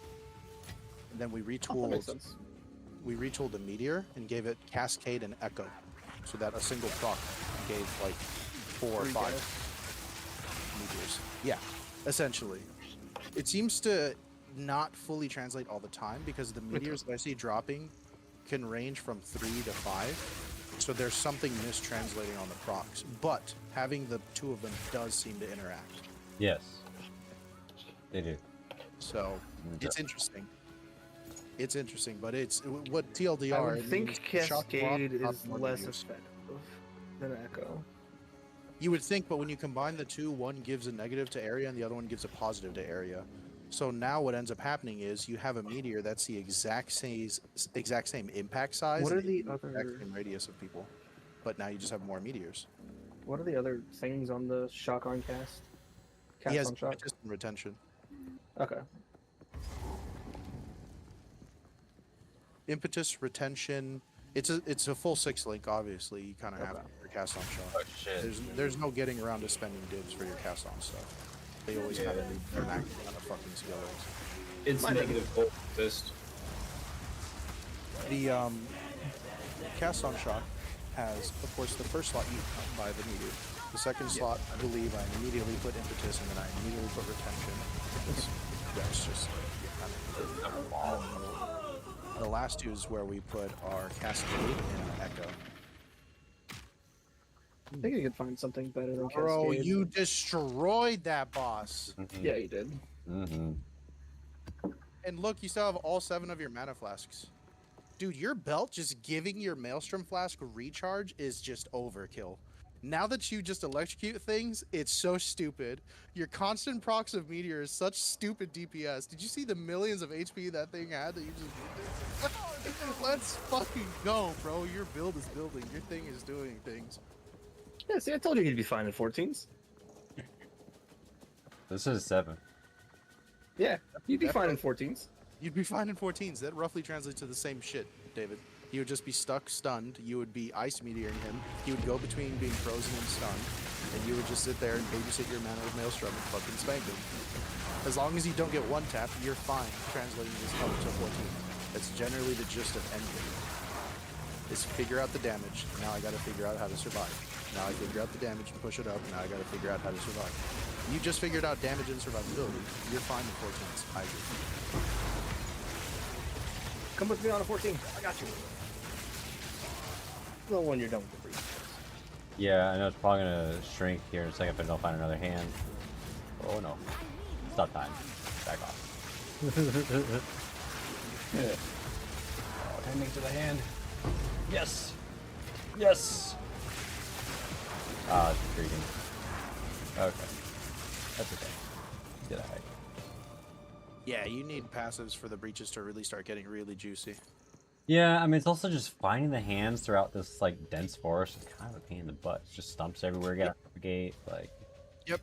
And then we That makes retooled sense. the meteor and gave it cascade and echo, so that a single proc gave like 4 or 5 meteors. Yeah, essentially. It seems to not fully translate all the time because the meteors that I see dropping can range from 3 to 5. So there's something mistranslating on the procs, but having the two of them does seem to interact. Yes. They do. So it's interesting. It's interesting, but it's what TLDR. I would it think means shock block, Cascade not is one less use. effective than Echo. You would think, but when you combine the two, one gives a negative to area and the other one gives a positive to area. So now what ends up happening is you have a meteor that's the exact same impact size. What are and the exact other? same radius of people? But now you just have more meteors. What are the other things on the shock on cast? He has On shock. impetus and retention. Okay. Impetus, retention. It's a full 6 link. Obviously, you kind of have Okay. to cast on shock. Oh shit. There's no getting around to spending dibs for your cast on stuff. They always Yeah. kind of need an active amount of fucking skills. It's negative gold assist. The cast on shock has, of course, the first slot you buy the meteor. The second slot, I believe, I immediately put impetus, and then I immediately put retention. That's just the last two is where we put our cascade and echo. I think I could find something better than Bro, Cascade. you destroyed that boss. Yeah, you did. Mm-hmm. And look, you still have all 7 of your mana flasks. Dude, your belt just giving your Maelstrom flask recharge is just overkill. Now that you just electrocute things, it's so stupid. Your constant procs of meteor is such stupid DPS. Did you see the millions of HP that thing had that you just... Let's fucking go, bro. Your build is building. Your thing is doing things. Yeah, see, I told you he'd be fine in 14s. This is 7. Yeah, you'd be fine in 14s. You'd be fine in 14s. That roughly translates to the same shit, David. He would just be stuck, stunned. You would be ice meteoring him. He would go between being frozen and stunned. And you would just sit there and babysit your mana with Maelstrom and fucking spank him. As long as you don't get one tap, you're fine translating this up to 14. That's generally the gist of endgame. Is figure out the damage. Now I gotta figure out how to survive. Now I figure out the damage and push it up. Now I gotta figure out how to survive. You just figured out damage and survivability. You're fine in 14s. I agree. Come with me on a 14. I got you. Well, when you're done with the breach. Yeah, I know it's probably gonna shrink here in a second if I don't find another hand. Oh no. Stop time. Back off. Oh, handing to the hand. Yes! Yes! Ah, it's intriguing. Okay. That's okay. Did I? Yeah, you need passives for the breaches to really start getting really juicy. Yeah, I mean, it's also just finding the hands throughout this, like, dense forest is kind of a pain in the butt. It's just stumps everywhere, get out of the gate, like... Yep.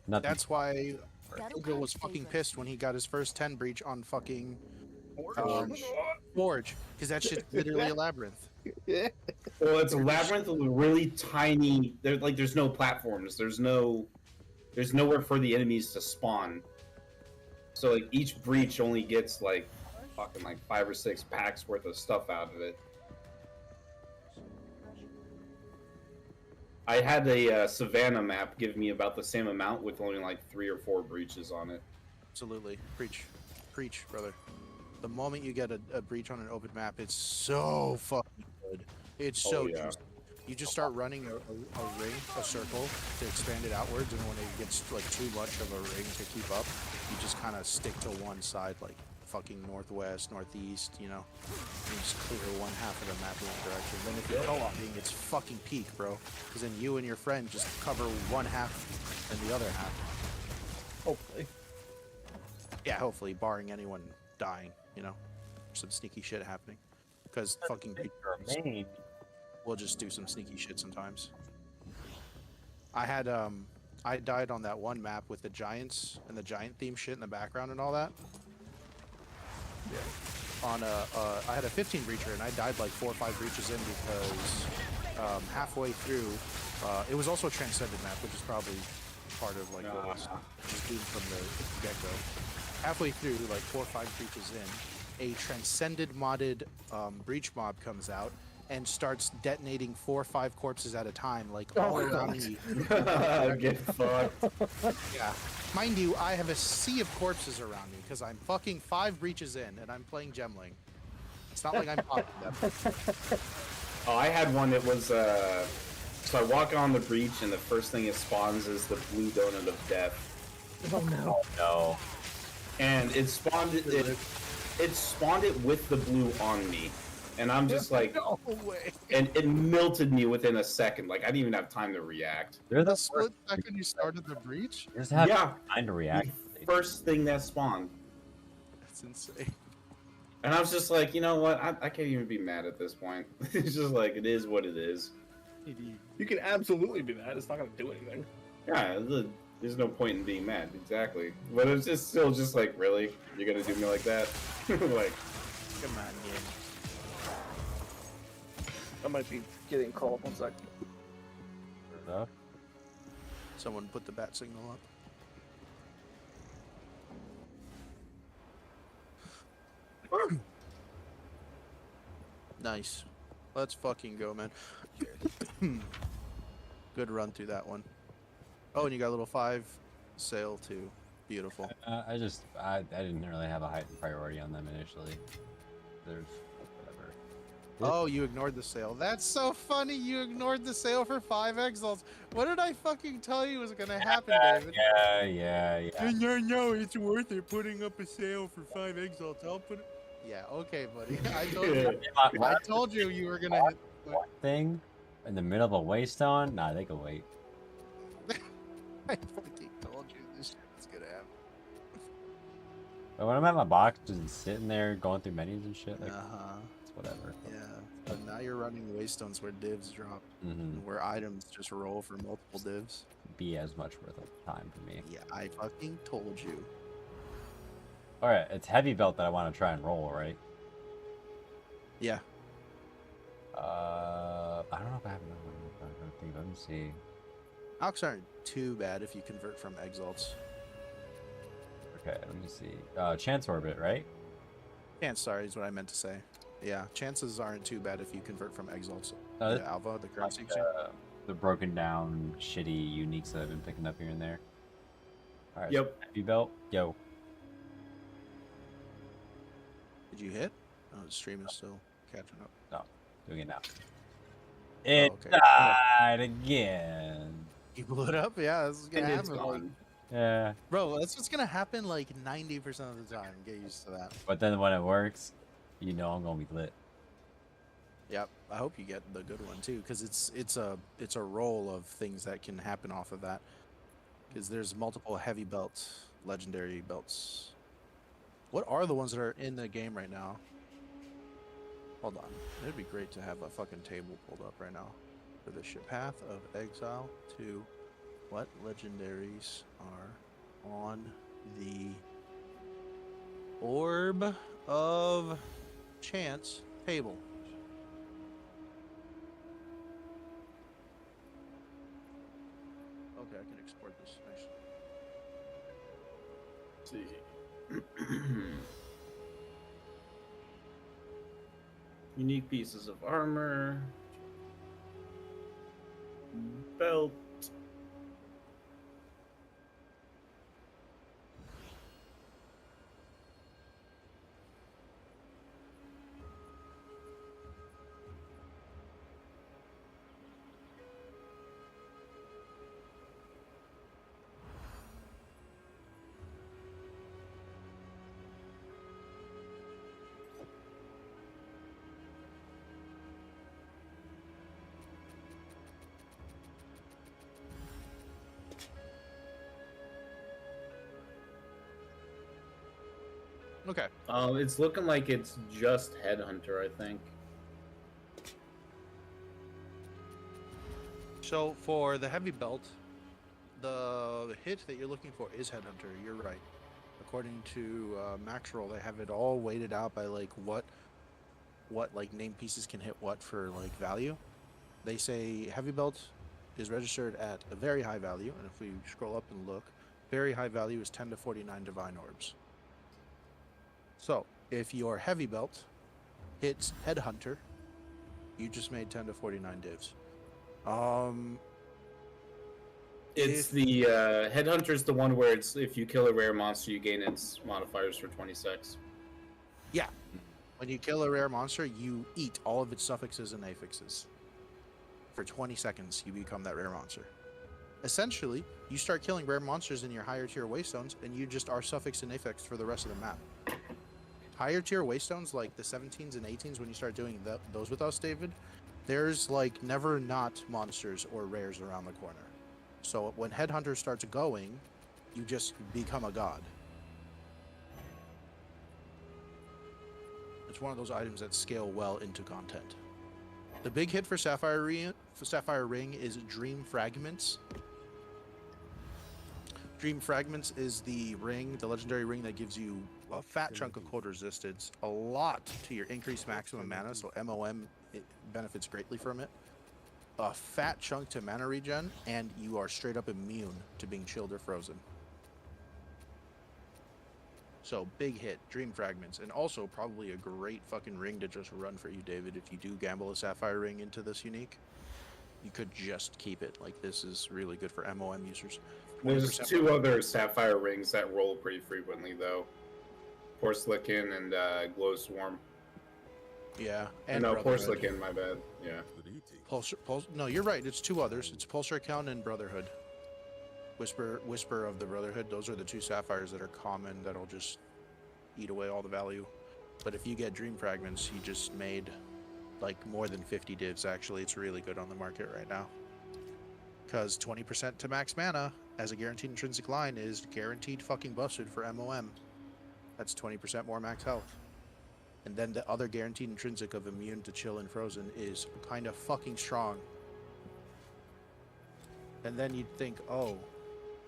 Nothing. That's why Ilga was fucking pissed when he got his first 10 breach on fucking Forge, because that shit's literally a labyrinth. Well, it's a labyrinth with really tiny. There's no platforms. There's nowhere for the enemies to spawn. So like each breach only gets like fucking like 5 or 6 packs worth of stuff out of it. I had a Savannah map give me about the same amount with only like 3 or 4 breaches on it. Absolutely. Preach, brother. The moment you get a breach on an open map, it's so fucking good. It's so yeah. juicy. You just start running a ring, a circle, to expand it outwards, and when it gets like too much of a ring to keep up, you just kind of stick to one side, like fucking northwest, northeast, you know? You just clear one half of the map in one direction. Then if you're co-oping, it's fucking peak, bro. Because then you and your friend just cover one half and the other half. Hopefully. Yeah, hopefully, barring anyone dying, you know? Some sneaky shit happening. Because fucking Remain. we'll just do some sneaky shit sometimes. I had, I died on that one map with the giants and the giant theme shit in the background and all that. Yeah. On I had a 15 breacher and I died like 4 or 5 breaches in because halfway through, it was also a transcended map, which is probably part of like what was just doomed from the get-go. Halfway through, like 4 or 5 breaches in, a transcended modded breach mob comes out and starts detonating 4 or 5 corpses at a time, like all around me. Get fucked. Yeah. Mind you, I have a sea of corpses around me because I'm fucking 5 breaches in and I'm playing Gemling. It's not like I'm popping them. Oh, I had one that was so I walk on the breach and the first thing it spawns is the blue donut of death. Oh no. No. And it spawned it it spawned it with the blue on me, and I'm just like, No way. and it melted me within a second. Like I didn't even have time to react. They're The the split second you started the breach? Just have Yeah, time to react. the first thing that spawned. That's insane. And I was just like, you know what? I can't even be mad at this point. It's just like, it is what it is. You can absolutely be mad. It's not gonna do anything. Yeah, there's no point in being mad. Exactly. But it's just still just like, really? You're gonna do me like that? Like, Come on, game. I might be getting called. 1 sec. Enough. Someone put the bat signal up. Nice. Let's fucking go, man. Good run through that one. Oh, and you got a little 5 sail too. Beautiful. I didn't really have a heightened priority on them initially. There's whatever. Oh, you ignored the sail. That's so funny. You ignored the sail for 5 exalts. What did I fucking tell you was gonna happen, David? Yeah. No, it's worth it putting up a sail for 5 exalts. I'll put it. Yeah, okay, buddy. I told you. I told you you were gonna hit. One thing in the middle of a waystone? Nah, they can wait. I fucking told you this shit was gonna happen. But when I'm at my box, just sitting there going through menus and shit, like Uh-huh. it's whatever. Yeah. But now you're running waystones where divs drop, Mm-hmm. where items just roll for multiple divs. Be as much worth of time for me. Yeah, I fucking told you. All right, it's heavy belt that I want to try and roll, right? Yeah. I don't know if I have another one. I don't think. Let me see. Alks aren't too bad if you convert from exalts. Okay, let me see. Chance orbit, right? Chance, sorry, is what I meant to say. Yeah, chances aren't too bad if you convert from exalts. Uh, The Alva, the currency Like, exchange. the broken down, shitty uniques that I've been picking up here and there. All right. Yep. Heavy belt, yo. Did you hit? Oh, the stream is still catching up. No, doing it now. It okay. died again. You blew it up? Yeah, this is gonna and it's happen. Like, gone. Yeah, bro, that's what's gonna happen like 90% of the time. Get used to that. but then when it works, you know I'm gonna be lit. Yep. I hope you get the good one too, because it's a roll of things that can happen off of that. Because there's multiple heavy belts, legendary belts. What are the ones that are in the game right now? Hold on. It'd be great to have a fucking table pulled up right now for this shit. Path of Exile to what legendaries are on the Orb of Chance table. Okay, I can export this actually. See. Unique pieces of armor. Belt. Okay. It's looking like it's just Headhunter, I think. So for the heavy belt, the hit that you're looking for is Headhunter. You're right. According to Max Roll, they have it all weighted out by like what like name pieces can hit what for like value. They say heavy belt is registered at a very high value, and if we scroll up and look, very high value is 10 to 49 divine orbs. So if your heavy belt hits Headhunter, you just made 10 to 49 divs. It's the Headhunter's the one where it's if you kill a rare monster, you gain its modifiers for 26. Yeah. When you kill a rare monster, you eat all of its suffixes and affixes. For 20 seconds, you become that rare monster. Essentially, you start killing rare monsters in your higher tier waystones, and you just are suffix and affix for the rest of the map. higher tier waystones like the 17s and 18s, when you start doing those with us, David, there's like never not monsters or rares around the corner. So when Headhunter starts going, you just become a god. It's one of those items that scale well into content. The big hit for Sapphire Ring is Dream Fragments. Dream Fragments is the ring, the legendary ring that gives you a fat chunk of cold resistance, a lot to your increased maximum mana, so MOM it benefits greatly from it. A fat chunk to mana regen, and you are straight up immune to being chilled or frozen. So big hit, Dream Fragments, and also probably a great fucking ring to just run for you, David. If you do gamble a Sapphire Ring into this unique, you could just keep it. Like, this is really good for MOM users. There's 2 other Sapphire Rings that roll pretty frequently, though. Porcelain and Glow Swarm. Yeah, and no, Brotherhood. Porcelain, my bad. Yeah. Good eating. No, you're right. It's 2 others. It's Pulsar Count and Brotherhood. Whisper of the Brotherhood. Those are the 2 sapphires that are common that'll just eat away all the value. But if you get Dream Fragments, you just made like more than 50 divs. Actually, it's really good on the market right now. Because 20% to max mana as a guaranteed intrinsic line is guaranteed fucking busted for MOM. That's 20% more max health. And then the other guaranteed intrinsic of immune to chill and frozen is kind of fucking strong. And then you'd think, oh,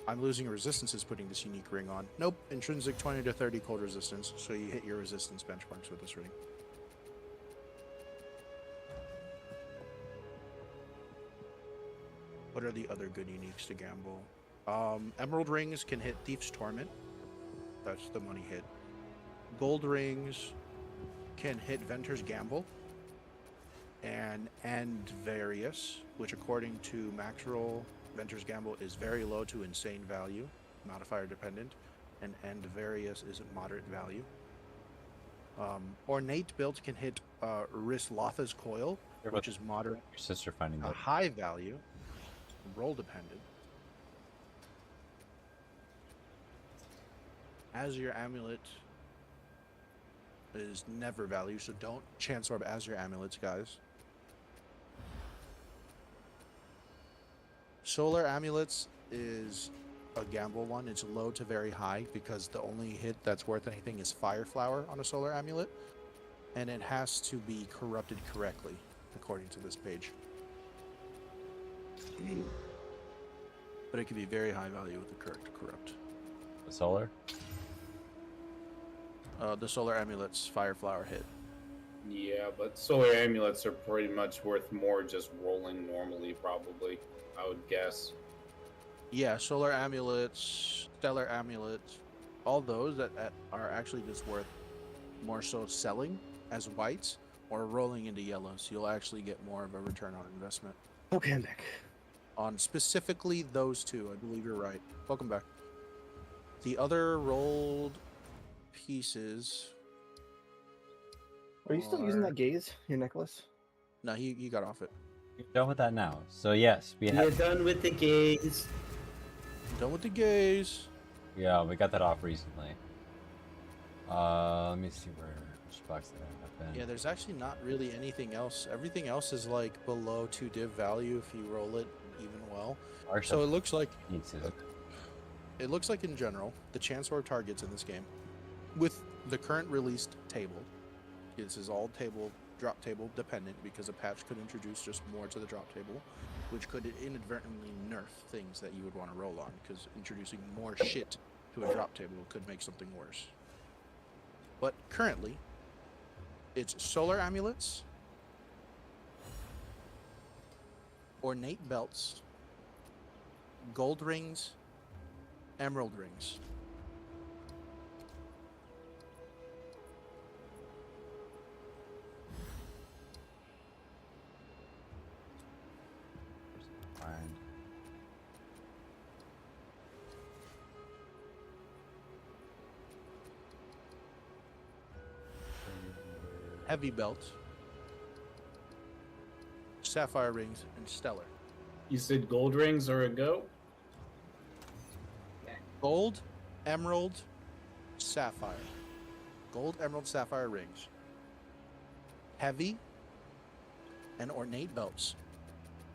I'm losing resistances putting this unique ring on. Nope, intrinsic 20 to 30 cold resistance, so you hit your resistance benchmarks with this ring. What are the other good uniques to gamble? Emerald rings can hit Thief's Torment. That's the money hit. Gold rings can hit Venter's Gamble and End Various, which according to Maxroll, Venter's Gamble is very low to insane value, modifier dependent, and End Various is moderate value. Ornate builds can hit Rislotha's Coil, which is moderate, Your sister finding that. high value, roll dependent. Azure Amulet is never value, so don't chance orb Azure Amulets, guys. Solar Amulets is a gamble one. It's low to very high because the only hit that's worth anything is Fire Flower on a Solar Amulet, and it has to be corrupted correctly, according to this page. But it can be very high value with the correct corrupt. The solar? The Solar Amulet's Fire Flower hit. Yeah, but Solar Amulets are pretty much worth more just rolling normally, probably, I would guess. Yeah, Solar Amulets, Stellar Amulets, all those that are actually just worth more so selling as whites or rolling into yellows. You'll actually get more of a return on investment. Okay, Nick. On specifically those 2, I believe you're right. Welcome back. The other rolled pieces. Are you still using that gaze, your necklace? No, he got off it. You're done with that now. So yes, we You're have. done with the gaze. Done with the gaze. Yeah, we got that off recently. Let me see which box that ended up in. Yeah, there's actually not really anything else. Everything else is like below 2 div value if you roll it even well. Our So stuff it looks like needs to. in general, the chance orb targets in this game, with the current released table, this is all drop table dependent because a patch could introduce just more to the drop table, which could inadvertently nerf things that you would want to roll on, because introducing more shit to a drop table could make something worse. But currently, it's Solar Amulets, Ornate Belts, Gold Rings, Emerald Rings. Find. Heavy Belt, Sapphire Rings, and Stellar. You said gold rings are a go? Gold, Emerald, Sapphire. gold, emerald, sapphire rings, heavy, and ornate belts,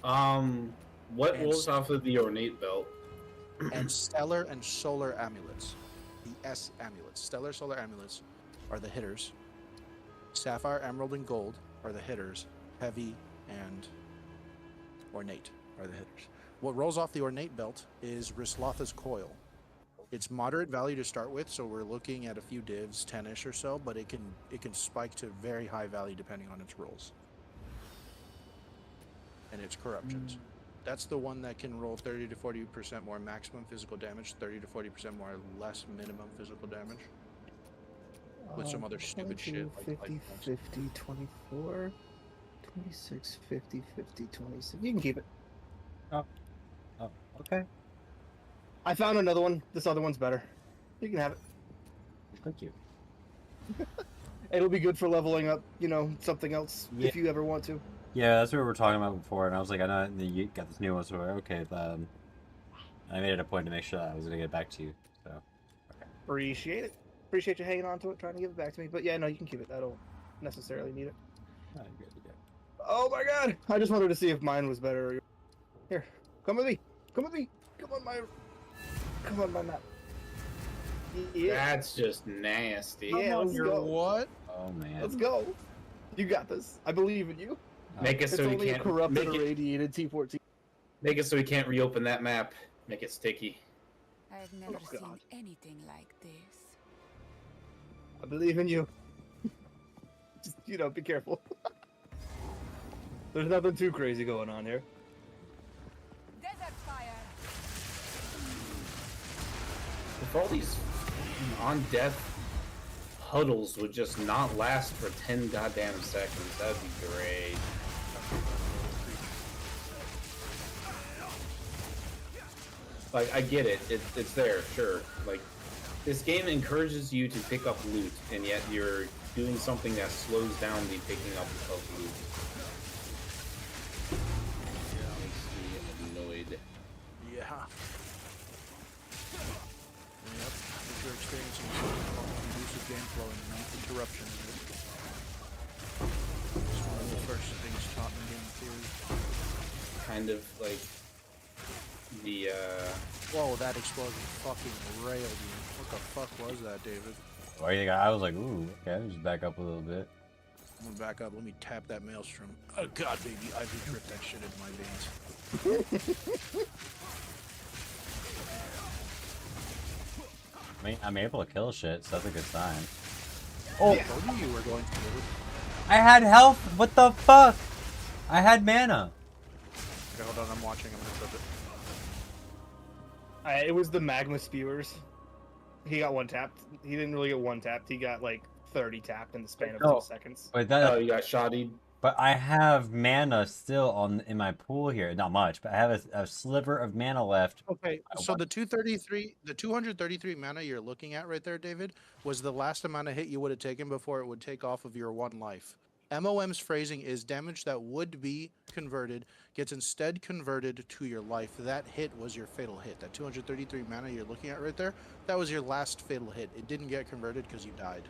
What And rolls off of the ornate belt? and stellar and solar amulets. The S amulets. Stellar, solar amulets are the hitters. Sapphire, emerald, and gold are the hitters. Heavy and ornate are the hitters. What rolls off the ornate belt is Rislotha's coil. It's moderate value to start with, so we're looking at a few divs, 10-ish or so, but it can spike to very high value depending on its rolls and its corruptions. That's the one that can roll 30 to 40% more maximum physical damage, 30 to 40% more less minimum physical damage. With some other stupid shit like 50, life points. 50, 24, 26, 50, 50, 26. You can keep it. Oh, okay. I found another one. This other one's better. You can have it. Thank you. It'll be good for leveling up, you know, something else Yeah. if you ever want to. Yeah, that's what we were talking about before, and I was like, I know you got this new one, so okay. I made it a point to make sure that I was gonna get back to you. So. Appreciate it. Appreciate you hanging on to it, trying to give it back to me. But yeah, no, you can keep it. I don't necessarily need it. Oh, good, good. Oh my god! I just wanted to see if mine was better. Here, come with me. Come with me. Come on, my map. Yeah. That's just nasty. Yeah, let's go. What? Oh man. Let's go. You got this. I believe in you. Make it It's so we only a can't corrupted, make it, irradiated T14. make it so we can't reopen that map. Make it sticky. I've never Oh, seen God. anything like this. I believe in you. Just, you know, be careful. There's nothing too crazy going on here. Desert fire! If all these on-death huddles would just not last for 10 goddamn seconds, that'd be great. Like, I get it. It's there, sure. Like, this game encourages you to pick up loot, and yet you're doing something that slows down the picking up of loot. Makes me annoyed. Yeah. Yep. If you're experiencing conducive game flow and not interruption in it. It's one of the first things taught in game theory. Kind of like the Whoa, that explosion fucking railed you. What the fuck was that, David? Why do you think I was like, ooh, okay, let me just back up a little bit. I'm gonna back up. Let me tap that maelstrom. Oh god, baby, I've dripped that shit in my veins. I mean, I'm able to kill shit, so that's a good sign. Oh, I told you were going to do it. I had health. What the fuck? I had mana. Okay, hold on, I'm watching. I'm gonna flip it. It was the magma spewers. He got one tapped. He didn't really get one tapped. He got like 30 tapped in the span of No. 2 seconds. Wait, oh, you got shotty. but I have mana still in my pool here. Not much, but I have a sliver of mana left. Okay, so the 233 mana you're looking at right there, David, was the last amount of hit you would have taken before it would take off of your 1 life. MOM's phrasing is damage that would be converted gets instead converted to your life. That hit was your fatal hit. That 233 mana you're looking at right there, that was your last fatal hit. It didn't get converted because you died.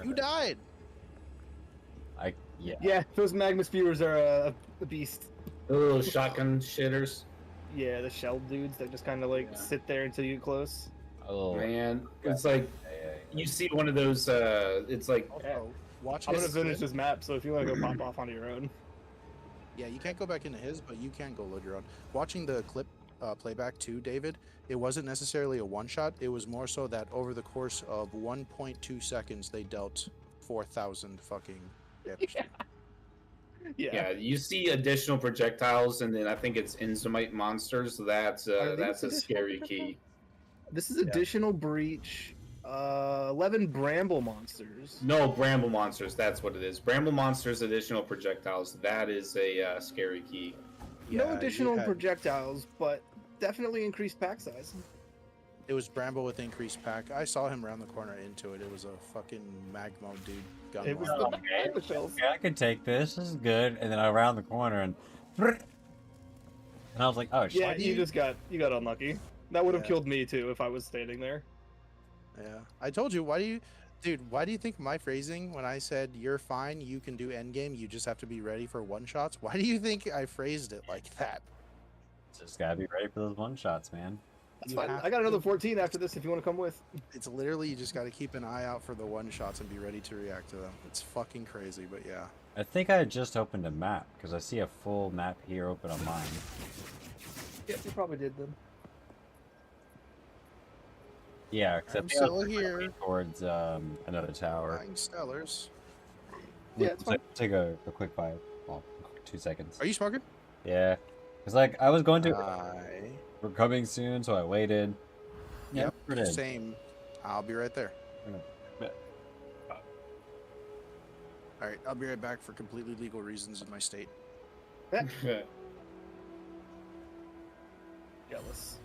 You died! Yeah. Yeah, those magma spewers are a beast. Oh, shotgun shitters. Yeah, the shell dudes that just kind of like Yeah. sit there until you get close. Oh, Man, it's like you see one of those. It's like Also, watch I'm gonna his. finish this map, so if you want to go pop off onto your own. Yeah, you can't go back into his, but you can go load your own. Watching the clip playback too, David, it wasn't necessarily a one-shot. It was more so that over the course of 1.2 seconds, they dealt 4,000 fucking damage. yeah, you see additional projectiles, and then I think it's Enzymite monsters. That's Are these that's a additional scary projectiles? key. This is additional breach. 11 bramble monsters. No, bramble monsters. That's what it is. Bramble monsters, additional projectiles. That is a scary key. Yeah, No you additional had- projectiles, but definitely increased pack size. It was Bramble with increased pack. I saw him around the corner into it. It was a fucking magma dude. Gun It was line. the magma shells. okay, I can take this. This is good. And then I round the corner and I was like, oh shit. Yeah, you got unlucky. That would have Yeah. killed me too if I was standing there. Yeah, I told you. Why do you, dude? Why do you think my phrasing when I said you're fine, you can do endgame, you just have to be ready for one shots? Why do you think I phrased it like that? Just gotta be ready for those one shots, man. That's You fine. have I got another to. 14 after this if you want to come with. It's literally you just got to keep an eye out for the one shots and be ready to react to them. It's fucking crazy, but yeah. I think I just opened a map because I see a full map here open on mine. Yep, you probably did then. Yeah, except I'm they are still here. towards another tower. Flying Stellars. Yeah, it's fine. Take a quick 2 seconds. Are you smoking? Yeah, because like I was going to. I. We're coming soon, so I waited. Yep. we're dead. Same. I'll be right there. Yeah. All right, I'll be right back for completely legal reasons in my state. Jealous.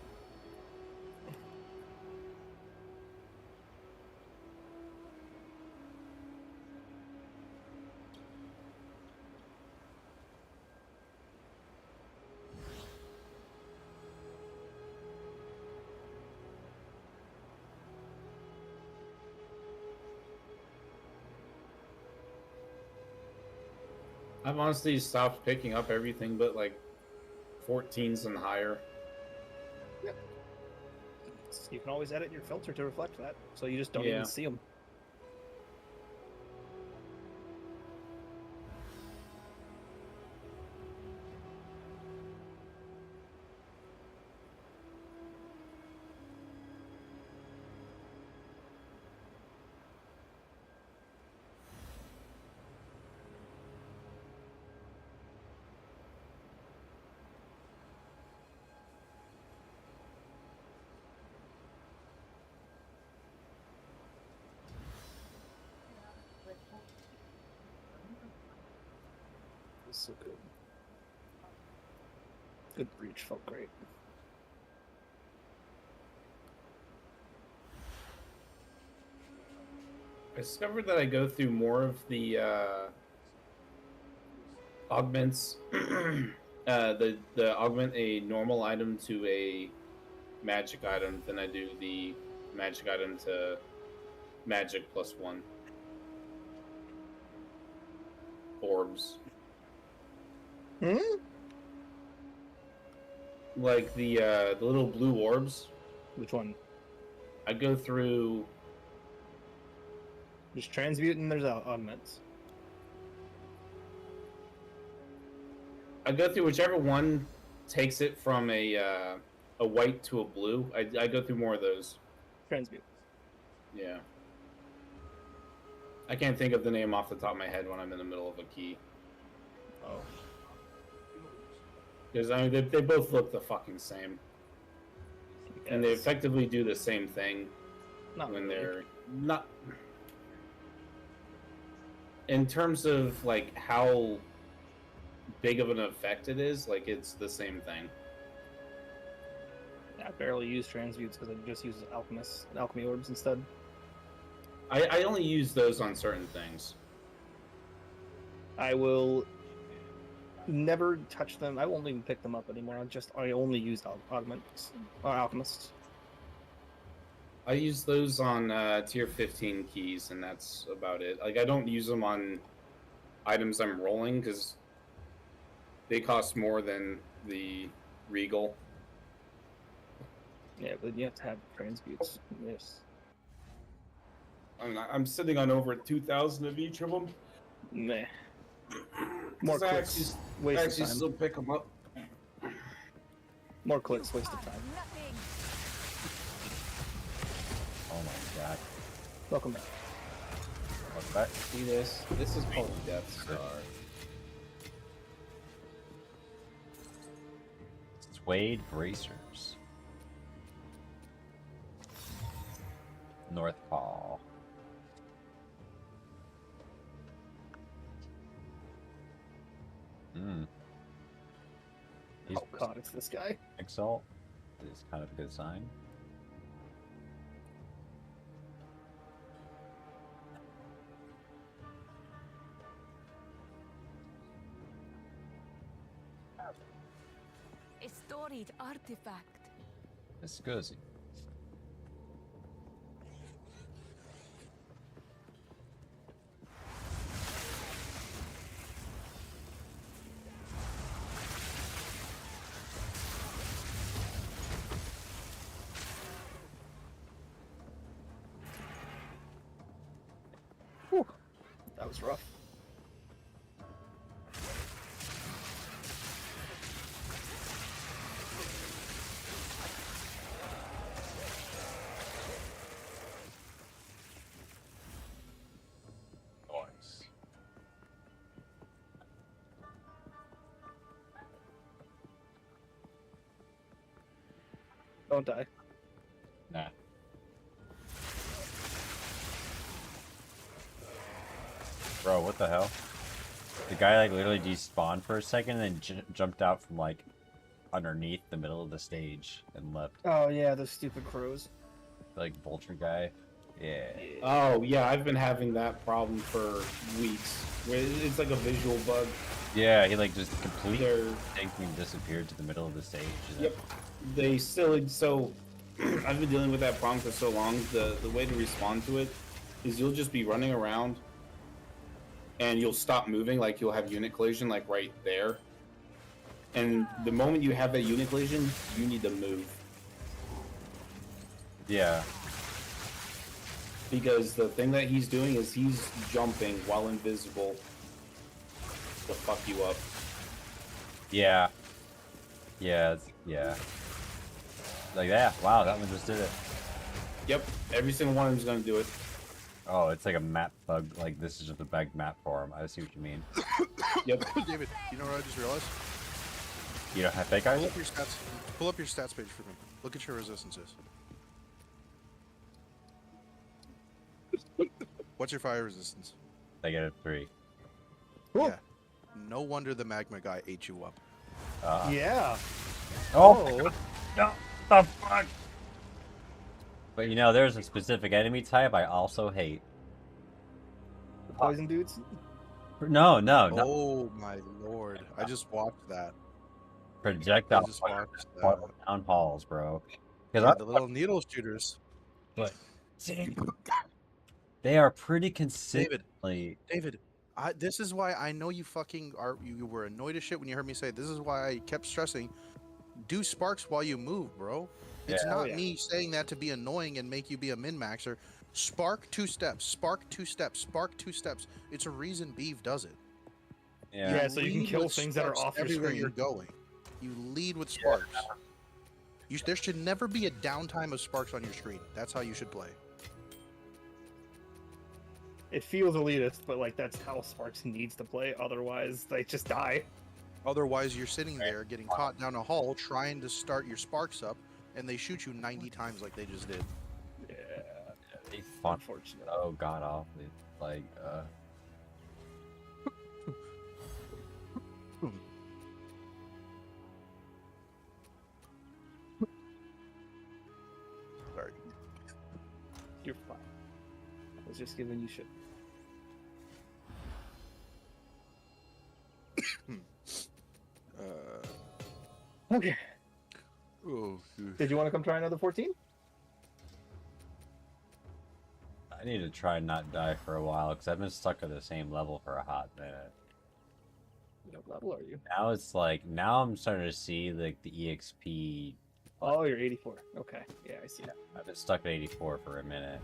I've honestly stopped picking up everything but like 14s and higher. You can always edit your filter to reflect that, so you just don't Yeah. even see them. It's so good. Good breach, felt great. I discovered that I go through more of the augments, the augment a normal item to a magic item than I do the magic item to magic +1 orbs. Hmm? Like the little blue orbs. Which one? I go through. There's transmute and there's augments. I go through whichever one takes it from a white to a blue. I go through more of those. Transmute. Yeah. I can't think of the name off the top of my head when I'm in the middle of a key. Oh. Because I mean, they both look the fucking same, and they Yes. effectively do the same thing Not when really. they're not. In terms of like how big of an effect it is, like it's the same thing. I barely use transmutes because I just use alchemy orbs instead. I only use those on certain things. I will never touch them. I won't even pick them up anymore. I only use augments or alchemists. I use those on tier 15 keys, and that's about it. Like I don't use them on items I'm rolling because they cost more than the Regal. Yeah, but you have to have transmutes. Yes. I'm sitting on over 2,000 of each of them. Meh. More I clicks, I waste of actually time. still pick them up. More clicks, waste of time. Nothing. Oh my god. Welcome back. What's that? See this? This is called Death Star. Suede bracers. North Paul. Hmm. He's Oh god, it's this guy. Exalt is kind of a good sign. A storied artifact. It's Scusi. was rough. Nice. Don't die. Nah. Bro, what the hell? The guy like literally despawned for a second and then jumped out from like underneath the middle of the stage and left. Oh yeah, those stupid crows. Like vulture guy. Yeah. Oh yeah, I've been having that problem for weeks. Where it's like a visual bug. Yeah, he like just completely They're disappeared to the middle of the stage. And Yep. They still so I've been dealing with that problem for so long. The way to respond to it is you'll just be running around and you'll stop moving, like you'll have unit collision like right there. And the moment you have that unit collision, you need to move. Yeah. Because the thing that he's doing is he's jumping while invisible to fuck you up. Yeah. Yeah. Yeah. Like that. Wow, that one just did it. Yep, every single one of them's gonna do it. Oh, it's like a map bug. Like this is just a bug map for him. I see what you mean. Yep. David, you know what I just realized? You don't have fake Pull eyes? up your stats. Pull up your stats page for me. Look at your resistances. What's your fire resistance? I get a 3. Cool. Yeah. No wonder the magma guy ate you up. Yeah. Oh, no, the fuck! But you know, there's a specific enemy type I also hate. The poison dudes. No, no, no. Oh my lord! I just watched that. I Projectile just watched that. town halls, bro. Yeah, Because the little needle shooters. they are pretty consistently. David, this is why I know you fucking are. You were annoyed as shit when you heard me say. This is why I kept stressing. Do sparks while you move, bro. It's Yeah. not Oh, yeah. me saying that to be annoying and make you be a min-maxer. Spark 2 steps. Spark 2 steps. Spark 2 steps. It's a reason Beeve does it. Yeah. Yeah, so you can lead kill with things that are sparks off your everywhere screen. you're going. You lead with sparks. There should never be a downtime of sparks on your screen. That's how you should play. It feels elitist, but like that's how Sparks needs to play. Otherwise, they just die. Otherwise, you're sitting there getting caught down a hall trying to start your sparks up, and they shoot you 90 times like they just did. Yeah. They fun. Unfortunate. Oh god awfully. Like Sorry. You're fine. I was just giving you shit. Okay. Oh, Did you want to come try another 14? I need to try and not die for a while because I've been stuck at the same level for a hot minute. What level are you? Now it's like now I'm starting to see like the EXP. Oh, you're 84. Okay. Yeah, I see. I've been stuck at 84 for a minute.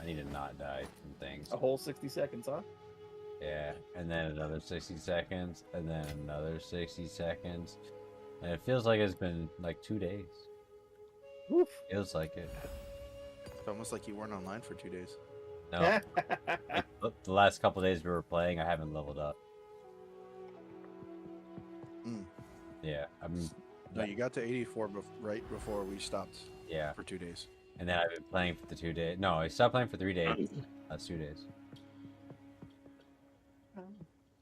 I need to not die from things. A whole 60 seconds, huh? Yeah, and then another 60 seconds, and then another 60 seconds. And it feels like it's been like 2 days. Woof. Feels like it. it's almost like you weren't online for 2 days. No, the last couple days we were playing, I haven't leveled up. Mm. Yeah, I'm. No, you got to 84 right before we stopped Yeah, for 2 days. and then I've been playing for the 2 days. No, I stopped playing for 3 days. That's 2 days.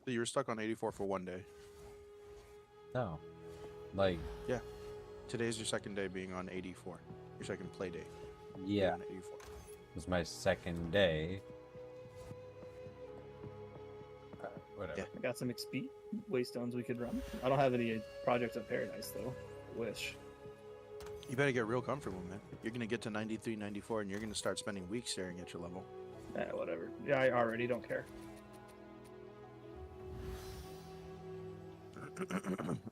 So you were stuck on 84 for 1 day. No, like Today's your second day being on 84. Your second play day. yeah, On 84. it was my second day. Whatever. Yeah. I got some XP waystones we could run. I don't have any projects of paradise though. I wish. You better get real comfortable, man. You're going to get to 93, 94, and you're going to start spending weeks staring at your level. Whatever. Yeah, I already don't care.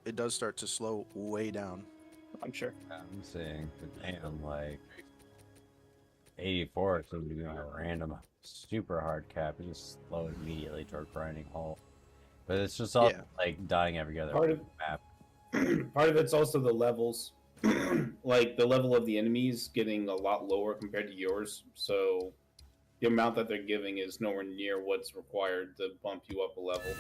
It does start to slow way down. I'm sure. I'm saying, but damn, like 84 seems to be a random super hard cap. It just slow immediately to a grinding halt. But it's just all Yeah. like dying every other Part of- map. Part of it's also the levels. Like the level of the enemies getting a lot lower compared to yours, so the amount that they're giving is nowhere near what's required to bump you up a level.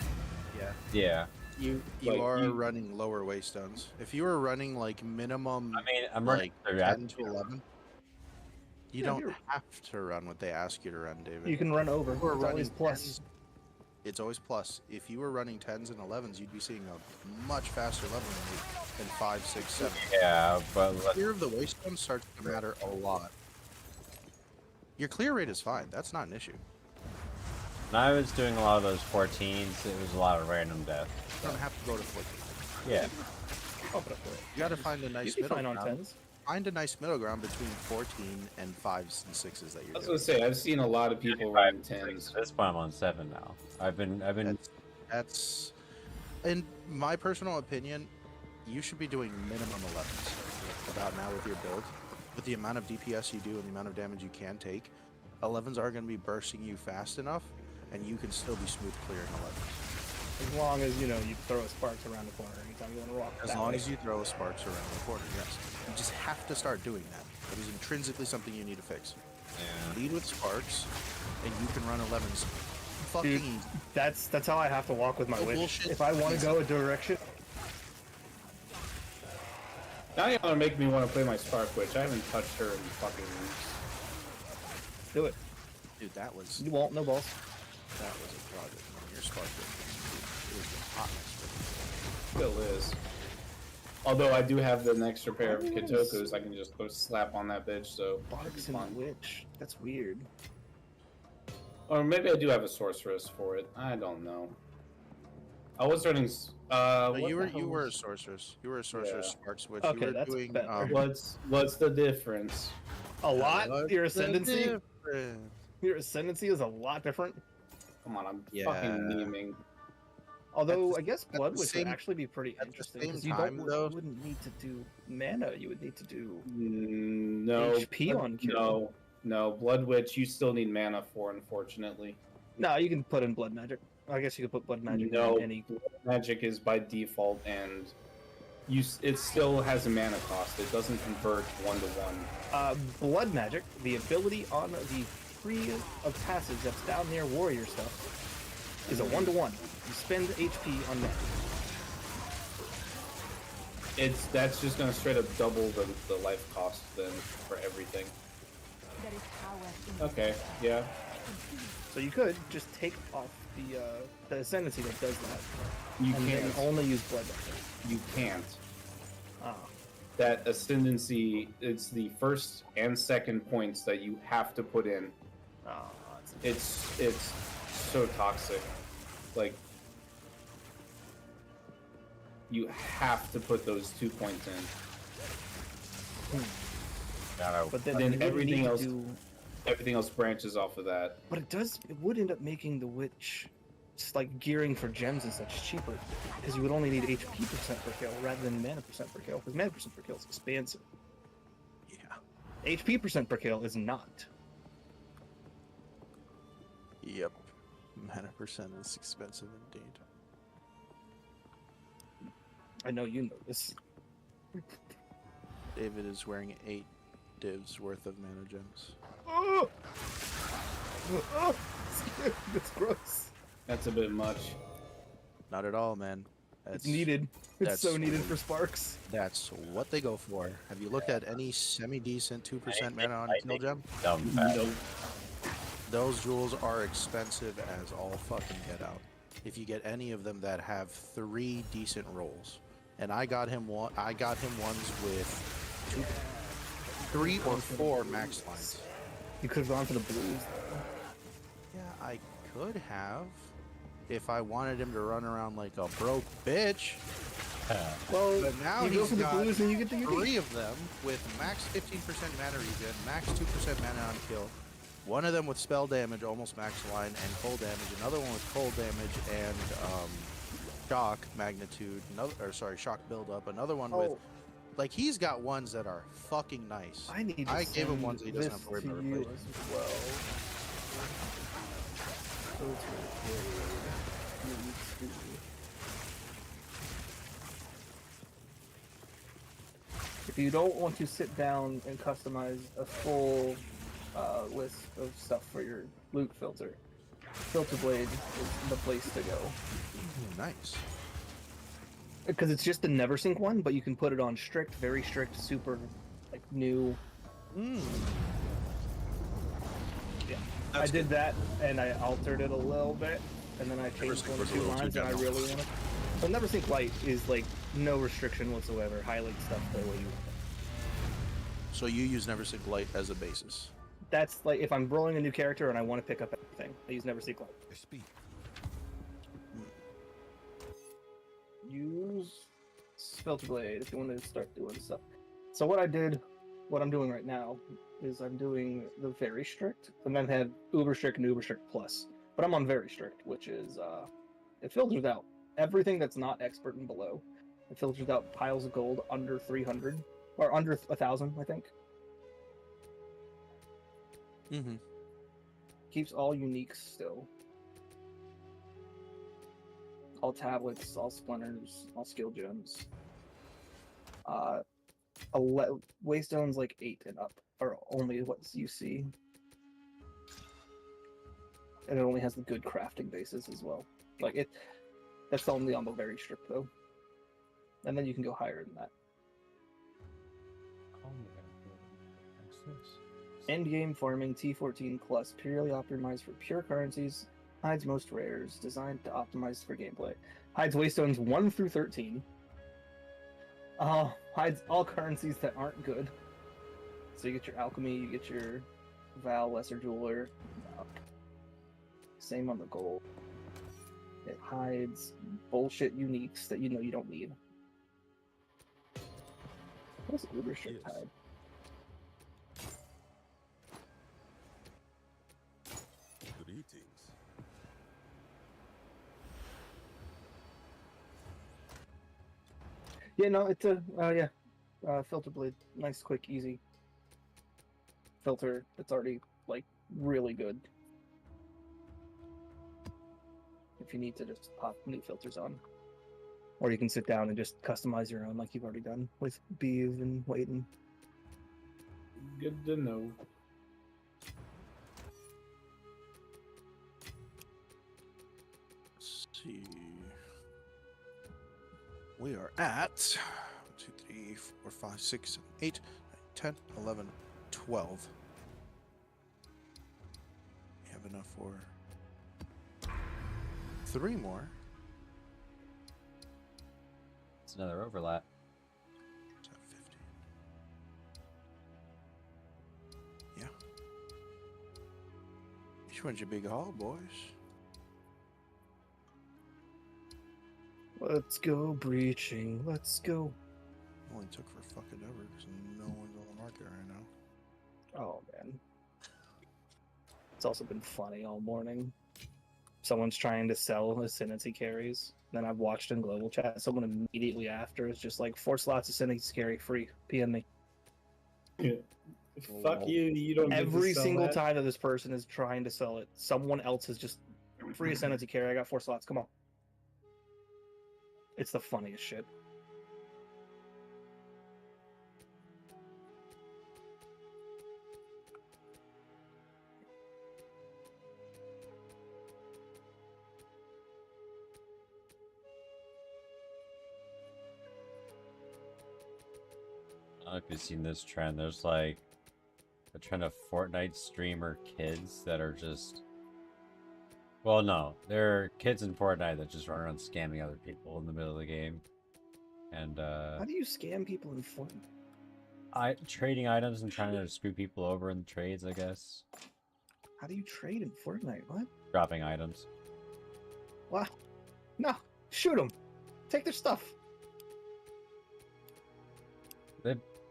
Yeah. Yeah. You Like, are you- running lower waystones. If you were running like minimum I mean, I'm like running 10 to 11, you Yeah, don't you're- have to run what they ask you to run, David. You can run over. If you were It's always running plus. 10s, it's always plus. If you were running 10s and 11s, you'd be seeing a much faster leveling rate than 5, 6, 7. Yeah, but Clear of the waystone starts to matter a lot. Your clear rate is fine. That's not an issue. when I was doing a lot of those 14s, it was a lot of random death. You don't have to go to 14. Yeah. Bump it up there. You got to find a nice You'd be middle fine on ground. tens. Find a nice middle ground between 14 and 5s and 6s that you're I was doing. gonna say I've seen a lot of people running tens. At this point, I'm on 7 now. I've been. That's in my personal opinion, you should be doing minimum 11s about now with your build. With the amount of DPS you do and the amount of damage you can take, 11s are going to be bursting you fast enough, and you can still be smooth clearing 11s. As long as, you know, you throw a sparks around the corner anytime you want to walk. As that long way. as you throw sparks around the corner, yes. You just have to start doing that. That is intrinsically something you need to fix. Yeah. Lead with sparks, and you can run 11s. Fucking Dude, easy. That's how I have to walk with my No witch. bullshit. If I want to go a direction, Now you're gonna make me want to play my Spark Witch. I haven't touched her in fucking weeks. do it. Dude, that was You won't, no balls. a project. Man. Your spark it was the hotness. Still is. Although I do have an extra pair of Kitokus, I can just go slap on that bitch. So Sparks fun. and witch. That's weird. Or maybe I do have a sorceress for it. I don't know. I was running. No, what you the were hell was- a sorceress. You were a sorceress Yeah. sparks, which Okay, you were that's doing. better. What's the difference? A lot. what's Your the ascendancy. difference? Your ascendancy is a lot different. Come on, I'm Yeah. fucking memeing. Although the- I guess the blood witch same- would actually be pretty at the interesting same because you time, don't though- wouldn't need to do mana. You would need to do No. HP on kill. No. Blood Witch, you still need mana for, unfortunately. No, you can put in blood magic. I guess you could put blood magic No. in any. Magic is by default, and it still has a mana cost. It doesn't convert 1-to-1. Blood magic, the ability on the free of passage that's down near warrior stuff, is a 1-to-1. You spend HP on magic. That's just gonna straight up double the life cost then for everything. There is power in Okay, yeah. So you could just take off the ascendancy that does that, You and then can't. only use blood magic. You can't. Ah, That ascendancy, it's the first and second points that you have to put in. ah, it's- It's so toxic. Like, you have to put those 2 points in. Gotta, But then, Then you wouldn't everything need to else- do. Everything else branches off of that. But it would end up making the witch just like gearing for gems and such cheaper because you would only need HP percent per kill rather than mana percent per kill because mana percent per kill is expansive. Yeah. HP percent per kill is not. Yep. Mana percent is expensive indeed. I know you know this. David is wearing 8 divs worth of mana gems. Oh! Oh! That's gross. That's a bit much. Not at all, man. It's needed. It's that's- so needed for sparks. That's what they go for. Have you looked at any semi-decent 2% mana on kill gem? dumb fat. Nope. Those jewels are expensive as all fucking get out. If you get any of them that have 3 decent rolls, and I got him ones with 2, 3 or 4 max lines. You could have gone for the blues. Though. Yeah, I could have, if I wanted him to run around like a broke bitch. Well, But now you go he's for the got blues and you get the 3 of them with max 15% mana regen, max 2% mana on kill. One of them with spell damage, almost max line, and cold damage. Another one with cold damage and shock magnitude. Shock buildup. Another one with, Oh, like, he's got ones that are fucking nice. I need. To I gave him send ones he doesn't this have to worry to about you replacing. as well. If you don't want to sit down and customize a full list of stuff for your loot filter, Filter Blade is the place to go. Nice. Because it's just the never sync one, but you can put it on strict, very strict, super, like, new. Mm. Yeah. That's I did that, and I altered it a little bit, and then I changed one or two lines, and I really want to. So never sync light is, like, no restriction whatsoever. Highlight stuff the way you want it. So you use NeverSync Lite as a basis. That's, like, if I'm rolling a new character and I want to pick up everything, I use never sync light. Speak. Use Filter Blade if you want to start doing stuff. So what I'm doing right now is I'm doing the very strict, and then have uber strict and uber strict plus. But I'm on very strict, which is it filters out everything that's not expert and below. It filters out piles of gold under 300 or under 1,000, I think. Mm-hmm. Keeps all uniques still. All tablets, all splinters, all skill gems. Waystone's like 8 and up, or only what you see. And it only has the good crafting bases as well. Like it, that's only on the very strict though. And then you can go higher than that. Endgame farming T14 plus, purely optimized for pure currencies. Hides most rares, designed to optimize for gameplay. Hides waystones 1 through 13. Hides all currencies that aren't good. So you get your alchemy, you get your Val, lesser jeweler. Same on the gold. It hides bullshit uniques that you know you don't need. What does uber strict hide? Good eatings. Yeah, no, it's a Filter Blade, nice, quick, easy filter. It's already like really good. If you need to just pop new filters on, or you can sit down and just customize your own, like you've already done with Beeve and Waiting. Good to know. Let's see. We are at 1, 2, 3, 4, 5, 6, 7, 8, 9, 10, 11, 12. We have enough for 3 more. It's another overlap. Is that 50? Yeah. Which one's your big haul, boys? Let's go breaching. Let's go. Only took for fucking ever because no one's on the market right now. Oh man, it's also been funny all morning. Someone's trying to sell Ascendancy carries. Then I've watched in global chat. Someone immediately after is just like 4 slots Ascendancy carry free. PM me. Yeah. Fuck you. You don't. Every get to sell single that. time that this person is trying to sell it, someone else is just free Ascendancy carry. I got 4 slots. Come on. It's the funniest shit. I don't know if you've seen this trend. There's like a trend of Fortnite streamer kids that are just. Well, no, they're kids in Fortnite that just run around scamming other people in the middle of the game, and How do you scam people in Fortnite? trading items and trying to screw people over in the trades, I guess. How do you trade in Fortnite? What? Dropping items. Wow. No. Shoot them. Take their stuff.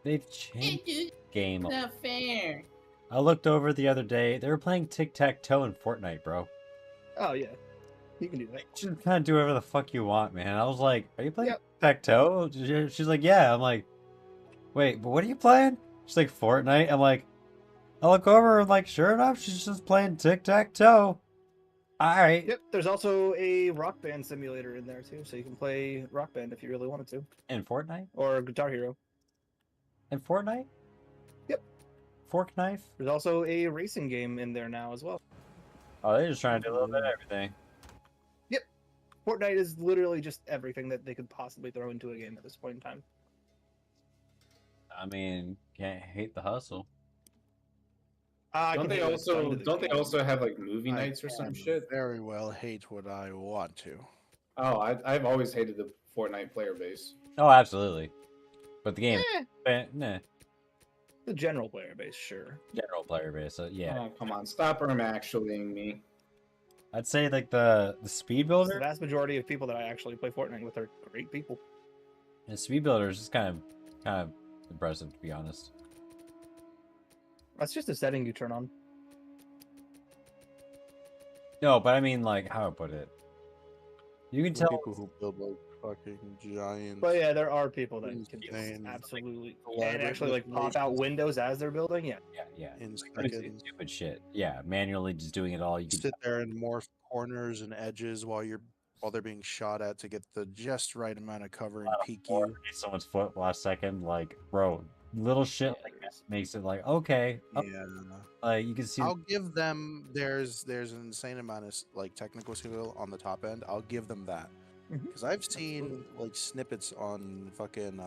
They've changed the game. Not fair. I looked over the other day. They were playing tic-tac-toe in Fortnite, bro. Oh, yeah. You can do that. You can kind of do whatever the fuck you want, man. I was like, are you playing tic-tac-toe? She's like, yeah. I'm like, wait, but what are you playing? She's like, Fortnite. I'm like, I look over and like, sure enough, she's just playing tic-tac-toe. All right. Yep, there's also a Rock Band simulator in there too, so you can play Rock Band if you really wanted to, In Fortnite? or Guitar Hero. In Fortnite? Yep. Fork knife? There's also a racing game in there now as well. Oh, they're just trying to do a little bit of everything. Yep. Fortnite is literally just everything that they could possibly throw into a game at this point in time. I mean, can't hate the hustle. I Don't can they hate what's done to the don't they game. also have like movie I nights or some can shit? very well hate what I want to. Oh, I've always hated the Fortnite player base. Oh, absolutely. But the game, nah, The general player base, sure. general player base. So yeah, Oh, come on, stop them actuallying me. I'd say like the speed The builder. vast majority of people that I actually play Fortnite with are great people. The speed builder is just kind of impressive, to be honest. That's just a setting you turn on. No, but I mean, like, how I put it. You can The tell. people who build like fucking giant. But yeah, there are people that Things can just contain, absolutely elaborate and actually like pop out installations. windows as they're building. Yeah, Yeah. in Crazy seconds. stupid shit. Yeah, manually just doing it all. You can Sit there and morph corners and edges while they're being shot at to get the just right amount of cover and peek you. hit someone's foot last second. Like, bro, little shit Yeah, like that there's- makes it like okay. Yeah. Like you can see. I'll give them there's an insane amount of like technical skill on the top end. I'll give them that Mhm. because I've seen like snippets on fucking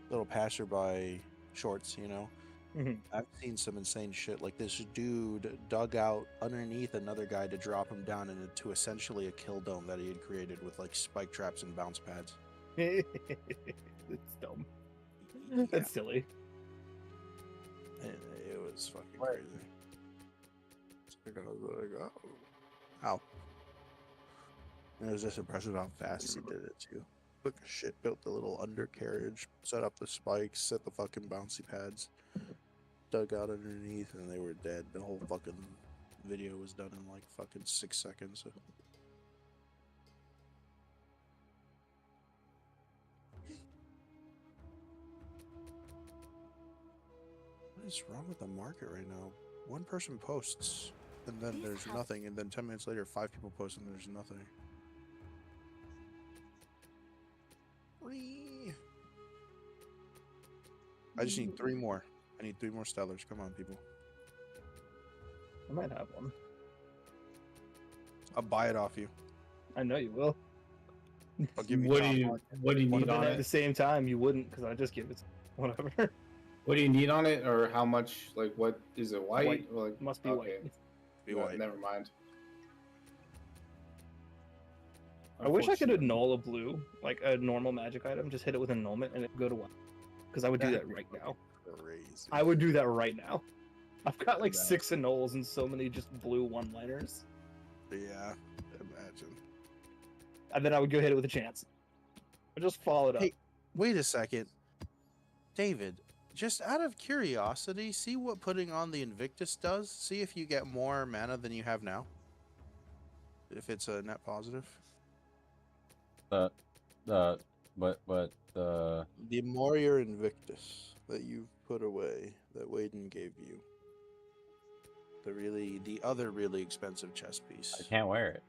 little passerby shorts. You know, Mhm. I've seen some insane shit. Like this dude dug out underneath another guy to drop him down into essentially a kill dome that he had created with like spike traps and bounce pads. it's dumb. Yeah, That's silly. it was fucking Right. crazy. So I was like, oh, ow. And it was just impressive how fast he did it too. Took a shit, built the little undercarriage, set up the spikes, set the fucking bouncy pads, dug out underneath, and they were dead. The whole fucking video was done in like fucking 6 seconds. What is wrong with the market right now? One person posts, and then there's nothing, and then 10 minutes later, 5 people post, and there's nothing. Whee! I just need 3 more. I need 3 more Stellars. Come on, people. I might have one. I'll buy it off you. I know you will. I'll give you What top do you mark. need But on at the it? same time, you wouldn't because I just give it whatever. What do you need on it, or how much? Like, what is it? White? White. Or like, Must be okay. white. Be No, white. Never mind. I wish I could Unfortunately. annul a blue, like a normal magic item. Just hit it with annulment and it go to 1. Because I would do that right now. Crazy. I would do that right now. I've got like Yeah. 6 annuls and so many just blue one-liners. Yeah, imagine. And then I would go hit it with a chance. Or just follow it up. Hey, wait a second. David, just out of curiosity, see what putting on the Invictus does? See if you get more mana than you have now. If it's a net positive. But the The more your Invictus that you've put away, that Waden gave you. The other really expensive chess piece. I can't wear it.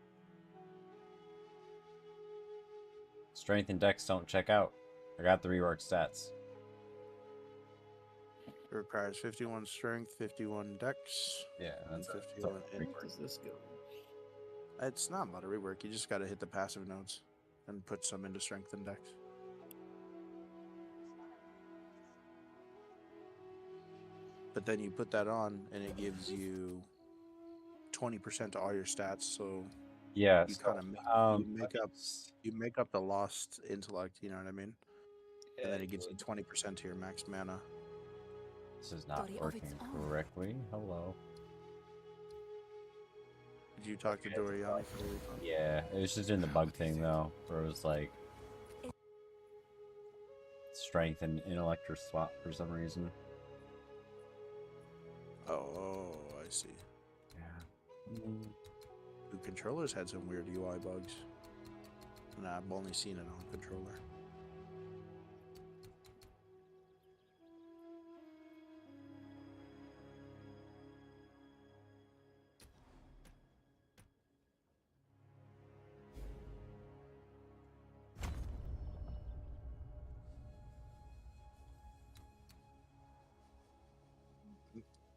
Strength and dex don't check out. I got the rework stats. It requires 51 strength, 51 dex. Yeah, and that's 51 Where int. does this go? It's not a lot of rework. You just got to hit the passive nodes and put some into strength and dex. But then you put that on, and it gives you 20% to all your stats. So yeah. you so, kind of you make up the lost intellect. You know what I mean? And then it gives you 20% to your max mana. This is not Body of working its own. correctly. Hello. Did you talk to Dorian? Yeah, it was just doing the bug thing though, where it was like strength and intellect or swap for some reason. Oh, I see. Yeah. The controllers had some weird UI bugs. And I've only seen it on controller.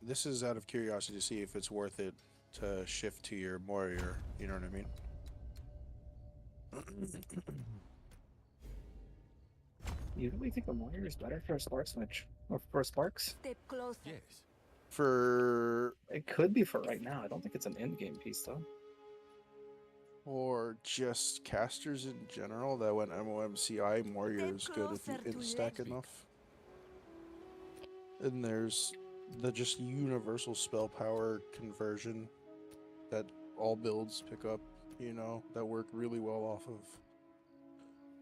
This is out of curiosity to see if it's worth it to shift to your warrior. You know what I mean? You really think a warrior is better for a spark switch or for sparks? Step closer. Yes. For It could be for right now. I don't think it's an end game piece though. or just casters in general, that when MOMCI warrior is good if you closer to instack it. enough. And there's the just universal spell power conversion that all builds pick up, you know, that work really well off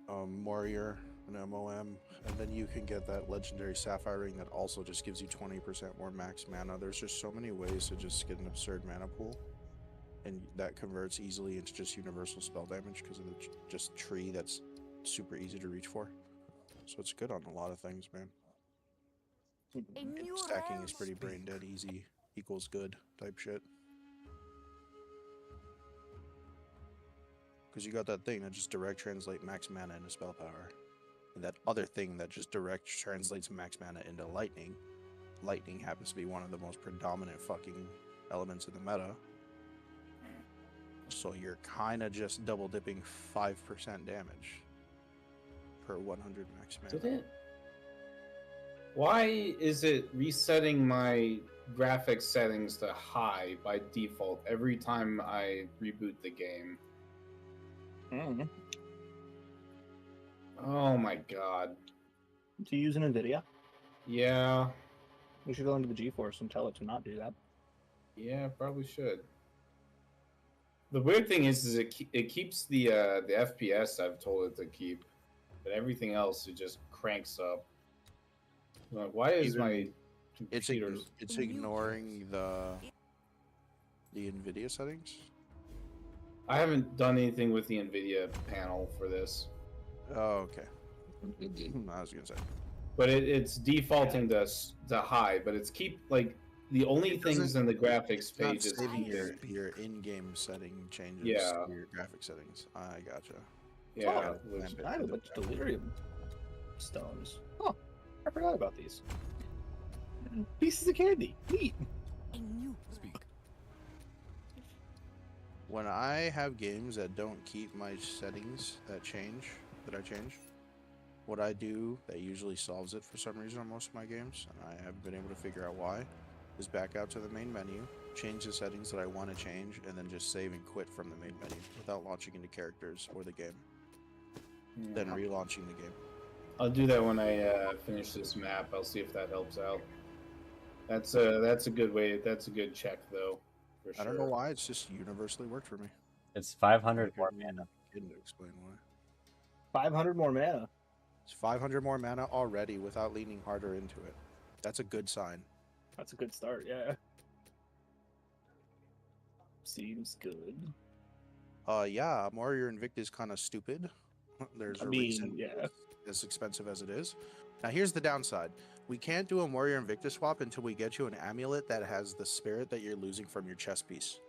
of warrior and MOM, and then you can get that legendary sapphire ring that also just gives you 20% more max mana. There's just so many ways to just get an absurd mana pool, and that converts easily into just universal spell damage because of the just tree that's super easy to reach for. So it's good on a lot of things, man. A new Stacking realm. is pretty brain dead easy equals good type shit. Because you got that thing that just direct translate max mana into spell power. And that other thing that just direct translates max mana into lightning. Lightning happens to be one of the most predominant fucking elements in the meta. So you're kind of just double dipping 5% damage per 100 max mana. Did it? Why is it resetting my graphics settings to high by default every time I reboot the game? Mm. Oh my god. Do you use an NVIDIA? Yeah. We should go into the GeForce and tell it to not do that. Yeah, probably should. The weird thing is it keeps the FPS I've told it to keep, but everything else it just cranks up. I'm like, why is my It's computer? it's ignoring the NVIDIA settings. I haven't done anything with the NVIDIA panel for this, Oh, okay. I was gonna say. but it's defaulting to high. But it's the only It things doesn't- in the graphics It's not page is saving keeping. your in-game setting changes Yeah. to your graphic settings. I gotcha. Yeah, Oh, which, man. I have a bunch of delirium stones. Oh, I forgot about these. Pieces of candy. Neat. A new Speak. When I have games that don't keep my settings that I change, what I do that usually solves it for some reason on most of my games, and I haven't been able to figure out why, is back out to the main menu, change the settings that I want to change, and then just save and quit from the main menu without launching into characters or the game. Then relaunching the game. I'll do that when I finish this map. I'll see if that helps out. That's a good way. That's a good check though. For sure. I don't know why, it's just universally worked for me. It's 500 Like, more I mana. couldn't explain why. 500 more mana. It's 500 more mana already without leaning harder into it. That's a good sign. That's a good start, yeah. Seems good. Yeah, Warrior Invictus kind of stupid. There's I a mean, reason yeah. it's as expensive as it is. Now here's the downside. We can't do a Warrior Invictus swap until we get you an amulet that has the spirit that you're losing from your chest piece.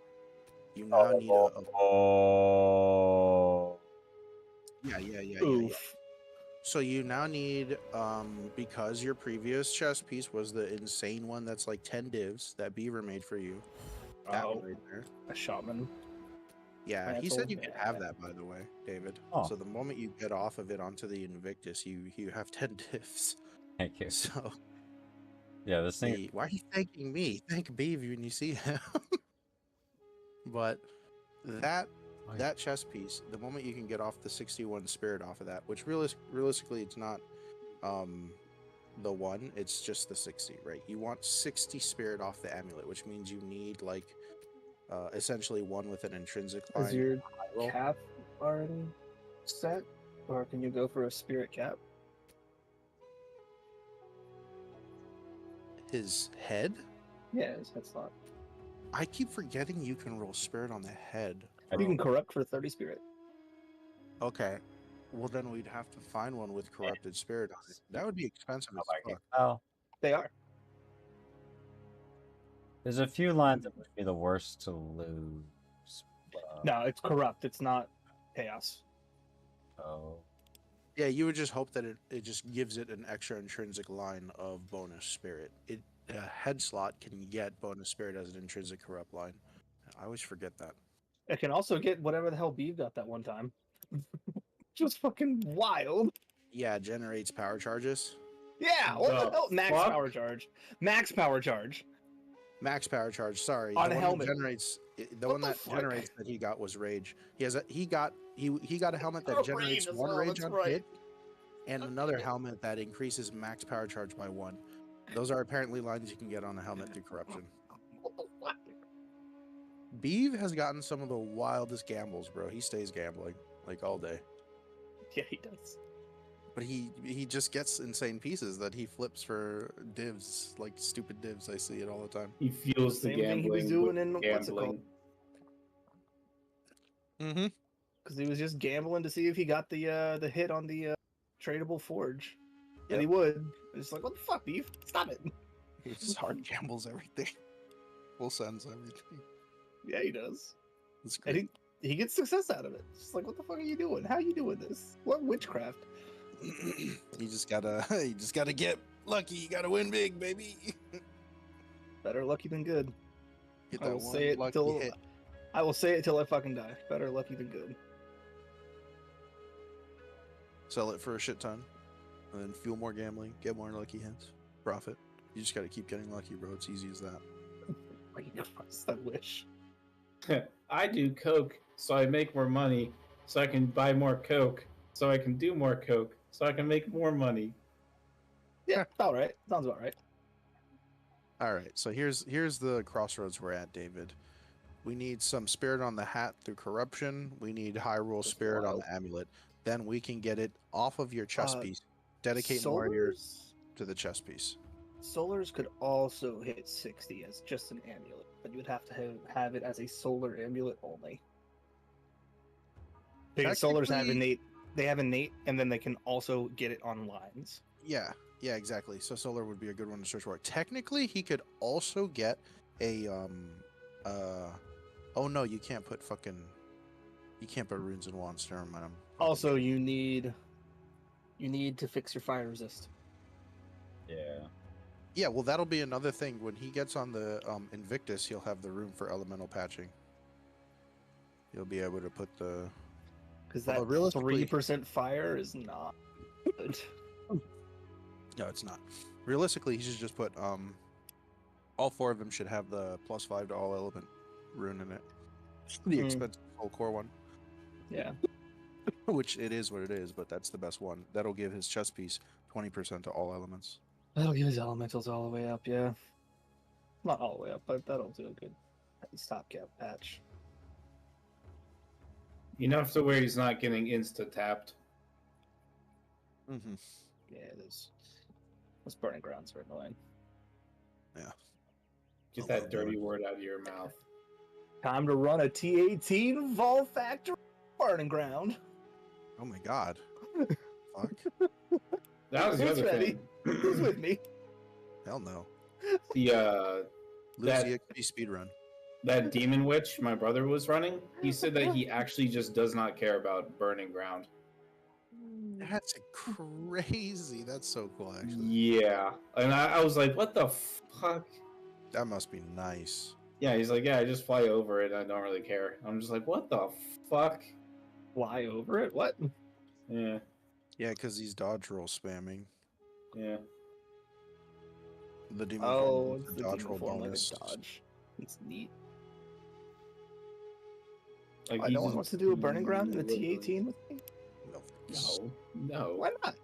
You now need a Oh. yeah. Oof. So you now need because your previous chest piece was the insane one that's like 10 divs that Beaver made for you. That Oh, one right there. a shaman. Yeah, he That's said all you could bad. have that, by the way, David. Oh. So the moment you get off of it onto the Invictus, you have 10 diffs. Thank you. So Yeah, this thing. why are you thanking me? Thank Beav when you see him. But that chest piece, the moment you can get off the 61 spirit off of that, which realistically it's not the one, it's just the 60, right? You want 60 spirit off the amulet, which means you need like essentially one with an intrinsic line. Is your roll. cap already set? Or can you go for a spirit cap? His head? Yeah, his head slot. I keep forgetting you can roll spirit on the head. You can corrupt for 30 spirit. Okay. Well, then we'd have to find one with corrupted spirit on it. That would be expensive as fuck. Oh, They are. there's a few lines that would be the worst to lose. No, it's corrupt. It's not chaos. Oh. Yeah, you would just hope that it just gives it an extra intrinsic line of bonus spirit. head slot can get bonus spirit as an intrinsic corrupt line. I always forget that. It can also get whatever the hell Beeve got that one time. Just fucking wild. Yeah, it generates power charges. Yeah, what the The hell? Max fuck? power charge. Max power charge. Max power charge. Sorry, On the a one helmet. that generates the What one the that fuck? generates that he got was rage. He got a helmet that Oh, generates rage as one well, rage that's on right. hit, and God another damn it. helmet that increases max power charge by 1. Those are apparently lines you can get on a helmet through corruption. What the fuck? Beeve has gotten some of the wildest gambles, bro. He stays gambling like all day. Yeah, he does. But he just gets insane pieces that he flips for divs, like stupid divs. I see it all the time. He fuels the Same thing he was gambling doing with in what's it called? gambling. Mm-hmm. Because he was just gambling to see if he got the hit on the tradable forge, Yep. and he would. It's like, what the fuck, Beef? Stop it. He just hard gambles everything. Full sends everything. Yeah, he does. It's And great. he gets success out of it. It's just like, what the fuck are you doing? How are you doing this? What witchcraft? You just gotta get lucky. You gotta win big, baby. Better lucky than good. Get I that will one say it lucky till hit. I will say it till I fucking die. Better lucky than good. Sell it for a shit ton, and then fuel more gambling, get more lucky hits, profit. You just gotta keep getting lucky, bro. It's easy as that. I wish. I do coke, so I make more money, so I can buy more coke, so I can do more coke, so I can make more money. Yeah, about right. Sounds about right. All right, so here's the crossroads we're at, David. We need some spirit on the hat through corruption. We need Hyrule That's spirit on wild. the amulet. Then we can get it off of your chest piece. Dedicate more of your to the chest piece. Solars could also hit 60 as just an amulet, but you would have to have it as a solar amulet only. Because solars have Technically- innate, they have innate, and then they can also get it on lines. Yeah, exactly. So solar would be a good one to search for. Technically, he could also get a oh no, you can't put runes in wands. Never mind. Also, you need to fix your fire resist. Yeah. Yeah, well, that'll be another thing. When he gets on the Invictus, he'll have the room for elemental patching. He'll be able to put the Because Although that realistically- 3% fire is not good. No, it's not. Realistically, he should just put all 4 of them should have the +5 to all element rune in it. The Hmm. expensive full core one, Yeah. which it is what it is, but that's the best one. That'll give his chest piece 20% to all elements. That'll give his elementals all the way up, yeah. Not all the way up, but that'll do a good stopgap patch. Enough to where he's not getting insta tapped. Mm-hmm. Yeah, those burning grounds are annoying. Yeah. Get Oh, that my dirty God. word out of your mouth. Time to run a T18 Vol Factory burning ground. Oh my god. Fuck. That was the Who's other ready? thing. Who's with me? Hell no. The Lose That- the XP speedrun. that demon witch my brother was running, he said that he actually just does not care about burning ground. That's crazy. That's so cool, actually. Yeah, and I was like, what the fuck? That must be nice. Yeah, he's like, yeah, I just fly over it. I don't really care. I'm just like, what the fuck? Fly over it? What? Yeah, Yeah, because he's dodge roll spamming. yeah. The demon Oh, form it's with the the dodge demon roll form like a bonus. dodge. It's neat. Like, Why he no one just wants to do a burning ground in a literally- T18 with me? No, no. Why not?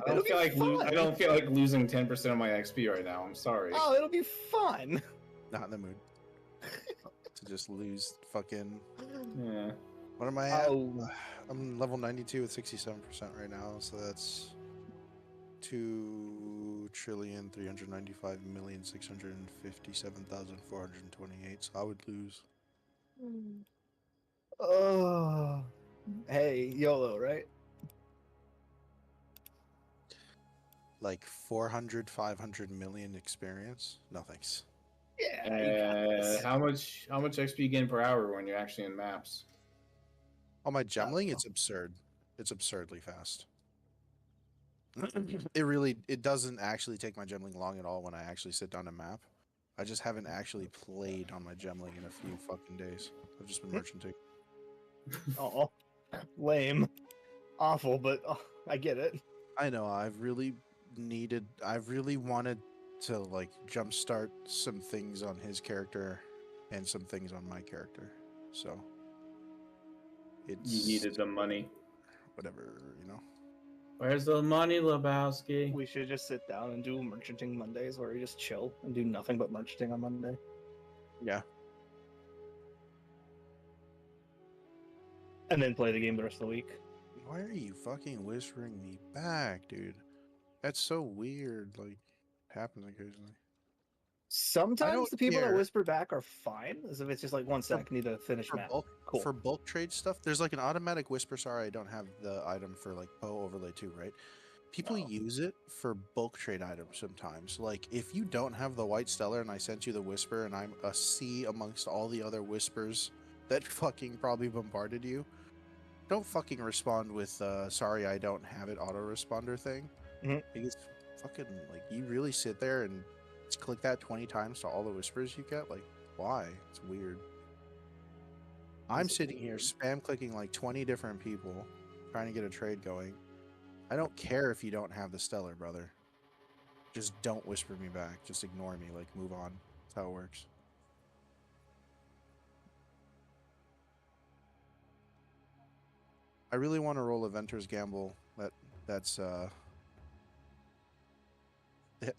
I don't feel like I don't feel like losing 10% of my XP right now. I'm sorry. Oh, it'll be fun. Not in the mood. To just lose fucking. Yeah. What am I at? Oh, I'm level 92 with 67% right now, so that's 2,395,657,428. So I would lose. oh. Hey, YOLO, right? Like 400, 500 million experience? No thanks. Yeah. you got this. How much XP you getting per hour when you're actually in maps? On my gemling, it's absurd. It's absurdly fast. it doesn't actually take my gemling long at all when I actually sit down and map. I just haven't actually played on my gemling in a few fucking days. I've just been merchanting. Oh, lame, awful, but I get it. I know. I've really wanted to like jumpstart some things on his character and some things on my character. So it's You needed the money. whatever, you know. Where's the money, Lebowski? We should just sit down and do merchanting Mondays, where we just chill and do nothing but merchanting on Monday. Yeah. And then play the game the rest of the week. Why are you fucking whispering me back, dude? That's so weird. Like, happens occasionally. Sometimes the people that care. whisper back are fine, as if it's just like 1 sec, need to finish For map. bulk, Cool. for bulk trade stuff, there's like an automatic whisper. Sorry, I don't have the item for like POE overlay 2, right? People Oh. use it for bulk trade items sometimes. Like if you don't have the white stellar and I sent you the whisper and I'm a C amongst all the other whispers that fucking probably bombarded you, don't fucking respond with sorry I don't have it auto responder thing. Mhm. Because fucking like you really sit there and just click that 20 times to all the whispers you get. Like why? It's weird. I'm Is it sitting here weird? spam clicking like 20 different people trying to get a trade going. I don't care if you don't have the stellar, brother. Just don't whisper me back. Just ignore me. Like, move on. That's how it works. I really want to roll a Venter's Gamble. That's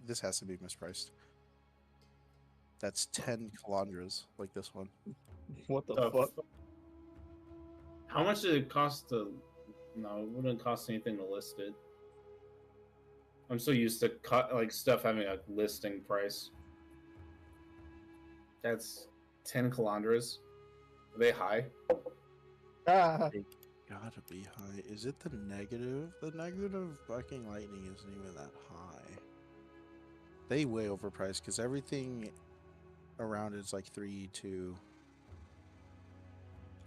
this has to be mispriced. That's 10 Calandras, like this one. What the The fuck? How much did it cost to? No, it wouldn't cost anything to list it. I'm so used to like stuff having a listing price. That's 10 Calandras. Are they high? Ah, They gotta be high. Is it the negative? The negative fucking lightning isn't even that high. They way overpriced because everything around it's like 3-2.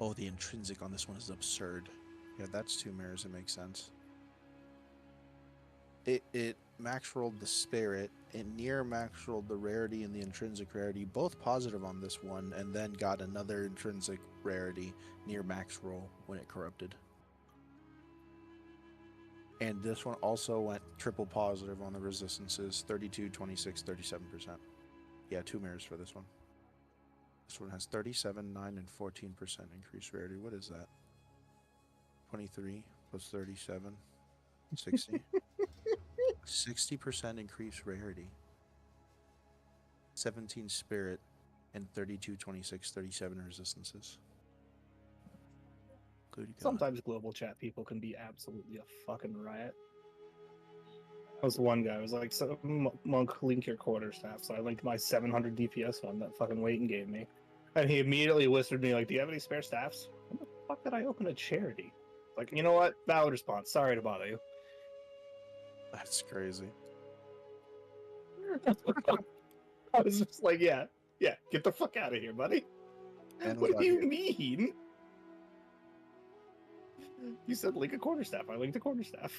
Oh, the intrinsic on this one is absurd. Yeah, that's 2 mirrors. It makes sense. It max rolled the spirit. It near max rolled the rarity and the intrinsic rarity, both positive on this one, and then got another intrinsic rarity near max roll when it corrupted. And this one also went triple positive on the resistances, 32, 26, 37%. Yeah, 2 mirrors for this one. This one has 37, 9, and 14% increased rarity. What is that? 23 plus 37, 60. 60% increased rarity. 17 spirit and 32, 26, 37 resistances. Good God. sometimes global chat people can be absolutely a fucking riot. There was one guy who was like, so, Monk, link your quarterstaff. So I linked my 700 DPS one that fucking Waiting gave me. And he immediately whispered me, like, do you have any spare staffs? When the fuck did I open a charity? Like, you know what? Valid response. Sorry to bother you. That's crazy. I was just like, yeah, get the fuck out of here, buddy. And What do without you you. mean? You said link a quarterstaff. I linked a quarterstaff.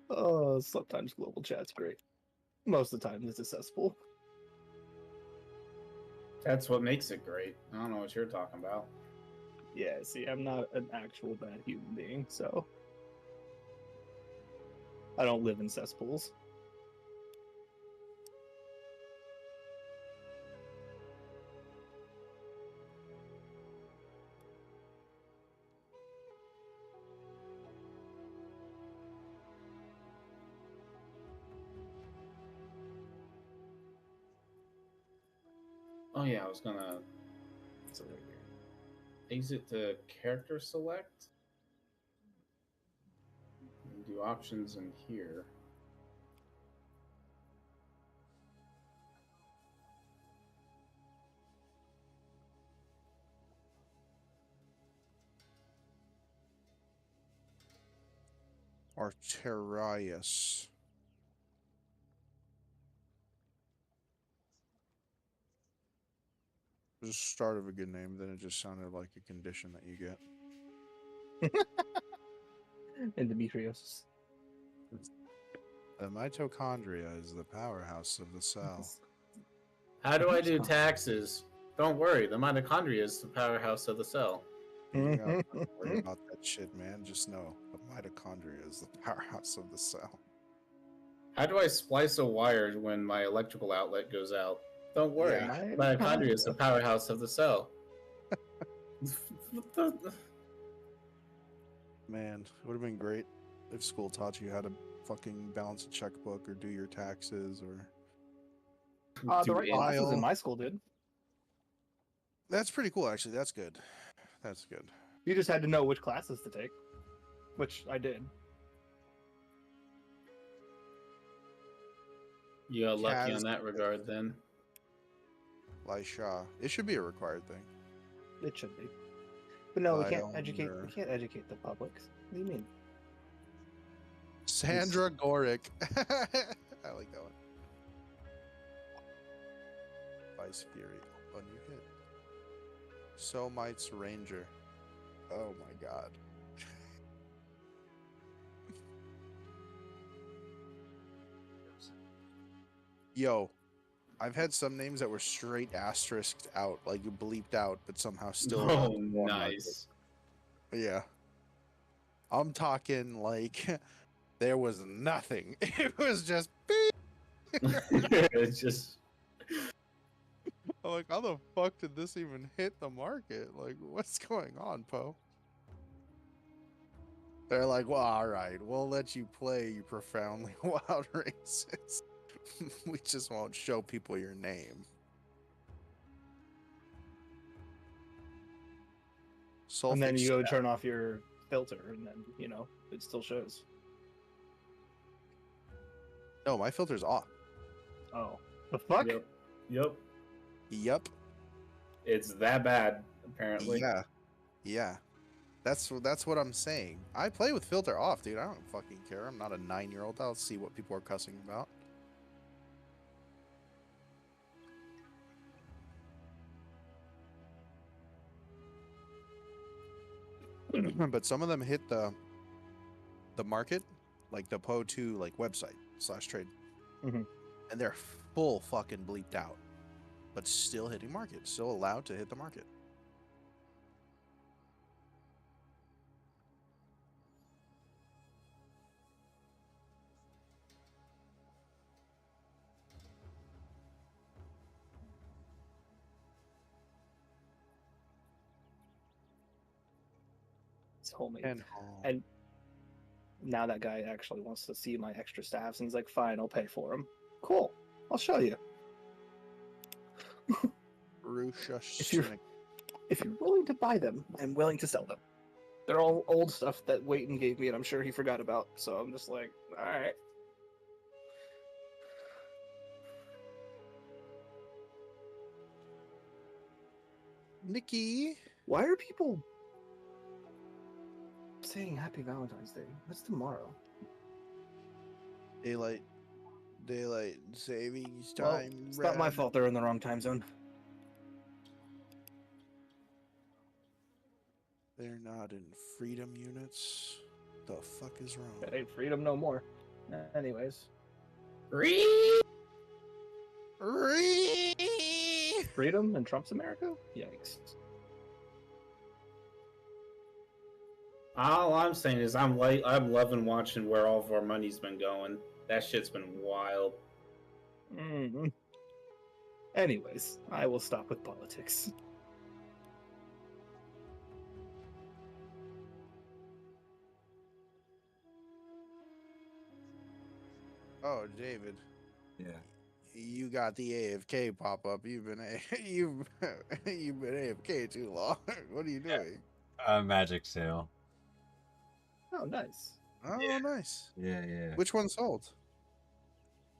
Oh, sometimes global chat's great. Most of the time, it's accessible. That's what makes it great. I don't know what you're talking about. Yeah, see, I'm not an actual bad human being, so I don't live in cesspools. Oh yeah, I was gonna So there you exit to character select and do options in here. Arterias. It was the start of a good name, then it just sounded like a condition that you get. Endometriosis. The mitochondria is the powerhouse of the cell. How do I do taxes? Don't worry, the mitochondria is the powerhouse of the cell. You gotta worry about that shit, man. Just know the mitochondria is the powerhouse of the cell. How do I splice a wire when my electrical outlet goes out? Don't worry, Yeah. mitochondria is the powerhouse of the cell. What the- Man, it would have been great if school taught you how to fucking balance a checkbook or do your taxes or. The Do right it. classes Yall. in my school did. That's pretty cool, actually. That's good. That's good. You just had to know which classes to take, which I did. You're lucky Kaz- on that regard, then. Lisha. It should be a required thing. It should be. But no, we By can't educate. owner. We can't educate the public. What do you mean? Sandra Gorick. I like that one. Vice Fury. A new hit. So Mites Ranger. Oh my god. Yo, I've had some names that were straight asterisked out, like bleeped out, but somehow still. Oh, on the market. nice. Yeah. I'm talking like there was nothing. It was just beep. It's just I'm like, how the fuck did this even hit the market? Like, what's going on, Poe? They're like, well, all right, we'll let you play, you profoundly wild racist. We just won't show people your name. And then Sulfic you go Stat- turn off your filter, and then it still shows. No, my filter's off. Oh, the fuck! Yep. Yep. Yup. It's that bad, apparently. Yeah. Yeah. That's what I'm saying. I play with filter off, dude. I don't fucking care. I'm not a 9-year-old. I'll see what people are cussing about. But some of them hit the market, like the POE2 like website / trade, Mhm. and they're full fucking bleeped out, but still hitting market, still allowed to hit the market. It's homemade. And And now that guy actually wants to see my extra staffs, and he's like, "Fine, I'll pay for them." Cool, I'll show you. Rusha If you're- If you're willing to buy them, I'm willing to sell them. They're all old stuff that Waiton gave me, and I'm sure he forgot about. So I'm just like, all right. Nikki. Why are people saying Happy Valentine's Day? What's tomorrow? Daylight savings Well, time. it's not my Brad. fault they're in the wrong time zone. They're not in freedom units. The fuck is wrong? That ain't freedom no more. Anyways, freedom in Trump's America? Yikes. All I'm saying is I'm loving watching where all of our money's been going. That shit's been wild. Mm-hmm. Anyways, I will stop with politics. Oh, David, Yeah. you got the AFK pop up. You've been you've been AFK too long. What are you doing? Magic sale. Oh, nice. Oh, Yeah. nice. Yeah. Which one sold?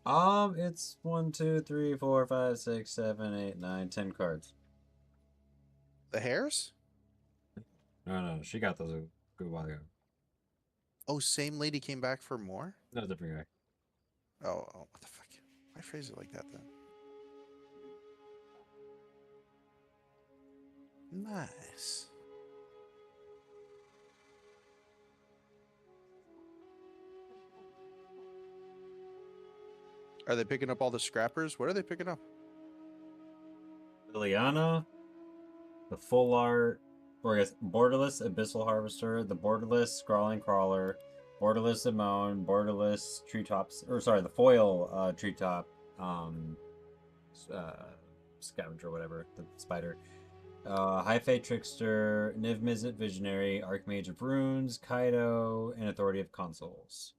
It's 1, 2, 3, 4, 5, 6, 7, 8, 9, 10 cards. The hairs? No, she got those a good while ago. Oh, same lady came back for more? No, different guy. Oh, what the fuck? Why phrase it like that then? Nice. Are they picking up all the scrappers? What are they picking up? Liliana, the full art, or I guess borderless abyssal harvester, the borderless scrawling crawler, borderless Simone, borderless treetops, or sorry, the foil treetop, uh, scavenger, whatever, the spider. High Fate Trickster, Niv Mizzet Visionary, Archmage of Runes, Kaido, and Authority of Consoles.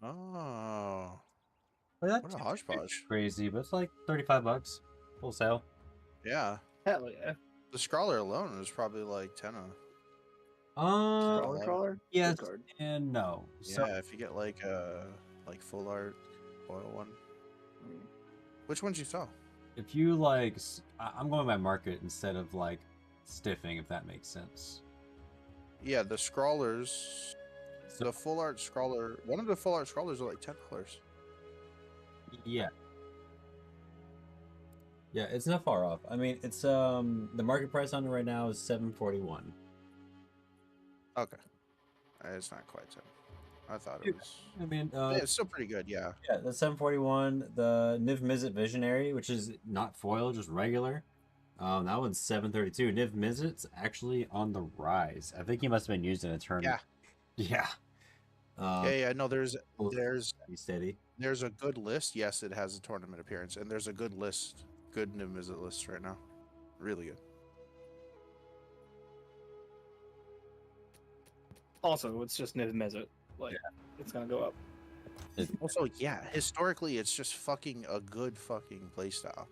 Oh, Well, what a hodgepodge. crazy, but it's like $35 full sale. Yeah. Hell yeah. The Scrawler alone is probably like 10. Crawler, love- crawler. Yes Good card. and no. So Yeah, if you get like full art oil one. Mm. Which ones you saw? if you like, I'm going by market instead of like stiffing, if that makes sense. Yeah, the Scrawlers. The full art Scrawler. One of the full art Scrawlers are like $10. Yeah. Yeah, it's not far off. I mean, it's the market price on it right now is $741. Okay. It's not quite 10. I thought Yeah. it was. I mean, Yeah, it's still pretty good, yeah. yeah, the 741. The Niv Mizzet Visionary, which is not foil, just regular. That one's 732. Niv Mizzet's actually on the rise. I think he must have been used in a tournament. Yeah. Yeah. No, there's Be steady. a good list. Yes, it has a tournament appearance, and there's a good list, good Niv Mizzet list right now. Really good. Also, it's just Niv Mizzet. Like, it's gonna go up. Also, yeah, historically, it's just fucking a good fucking playstyle.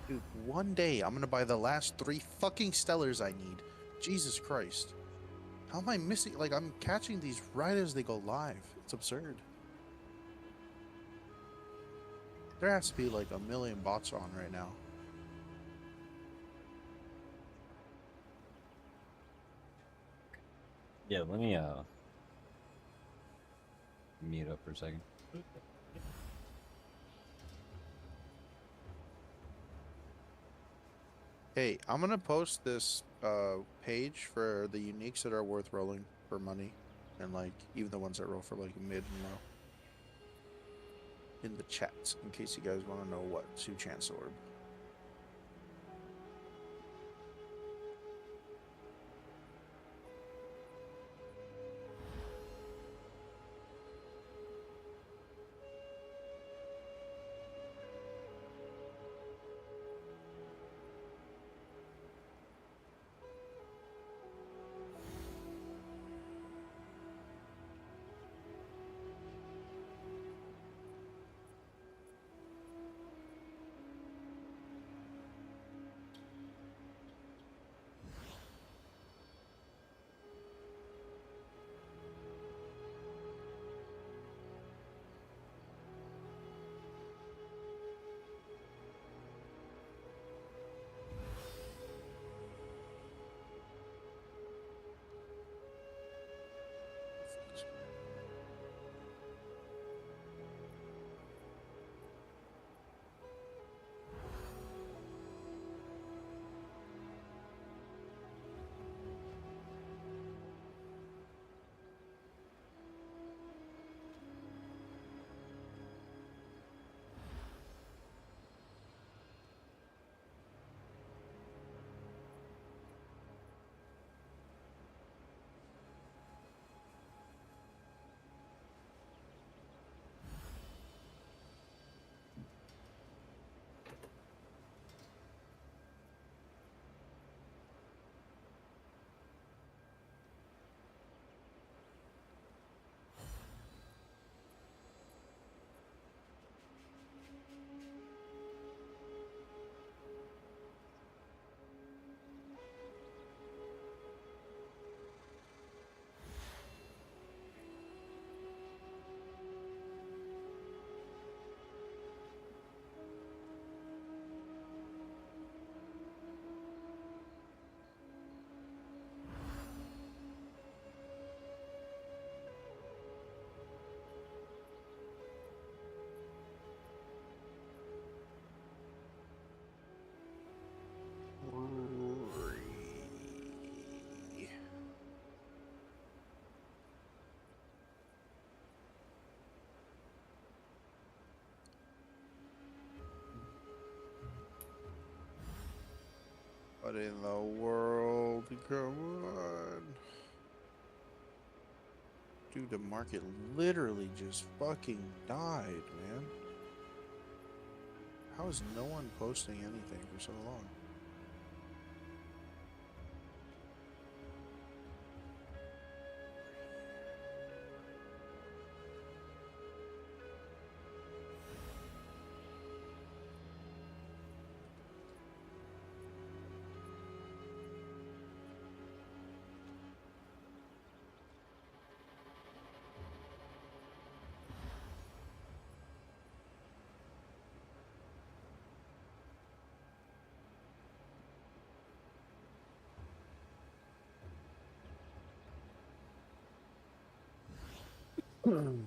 Dude, one day I'm gonna buy the last 3 fucking Stellars I need. Jesus Christ. How am I missing? Like, I'm catching these right as they go live. It's absurd. There has to be like a million bots on right now. Yeah, let me mute up for a second. Hey, I'm gonna post this page for the uniques that are worth rolling for money, and like even the ones that roll for like mid and low. In the chat, in case you guys want to know what to chance orb. What in the world? Come on. Dude, the market literally just fucking died, man. How is no one posting anything for so long? Please.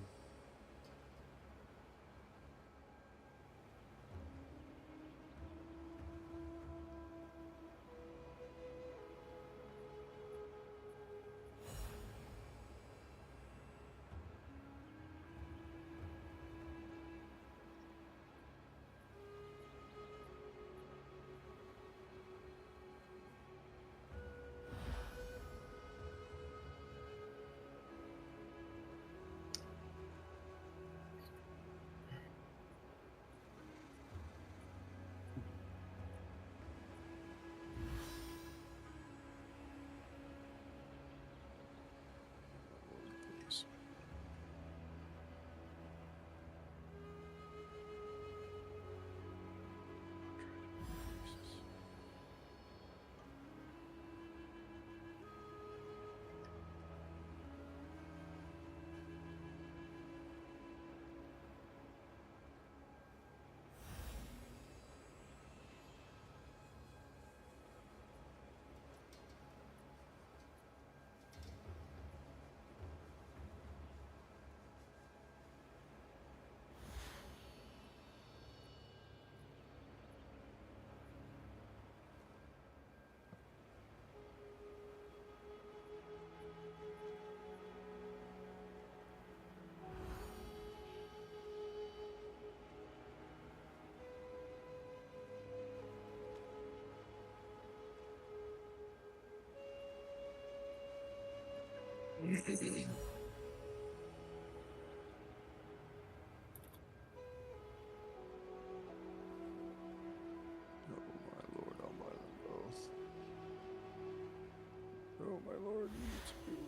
Oh my lord, I'll buy them both. Oh my lord, me too.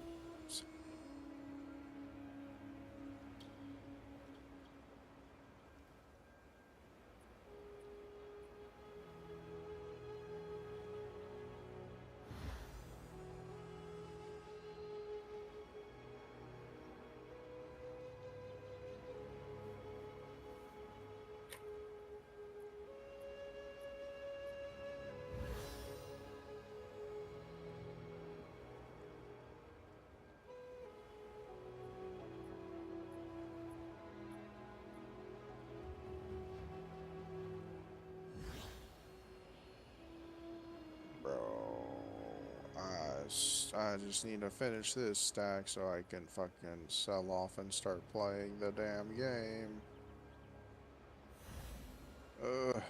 Bro, I just need to finish this stack so I can fucking sell off and start playing the damn game. Ugh.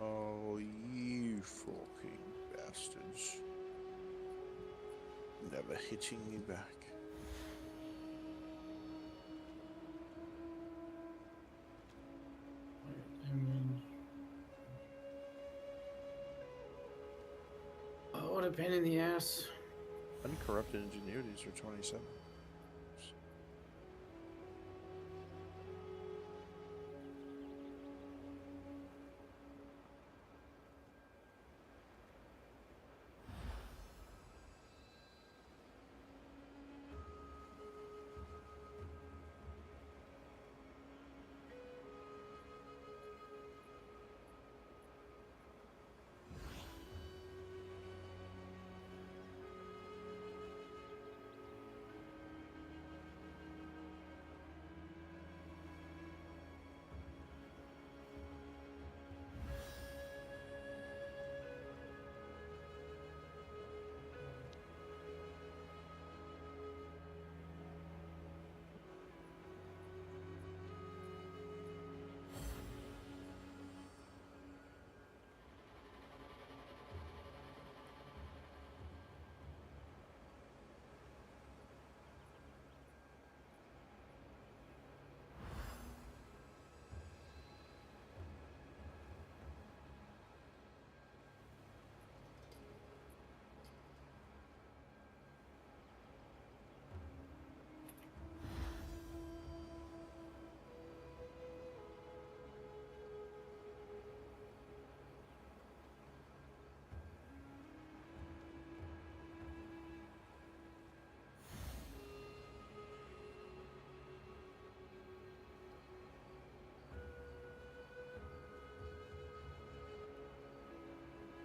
Oh, you fucking bastards. Never hitting me back. Oh, what a pain in the ass. Uncorrupted ingenuities for 27.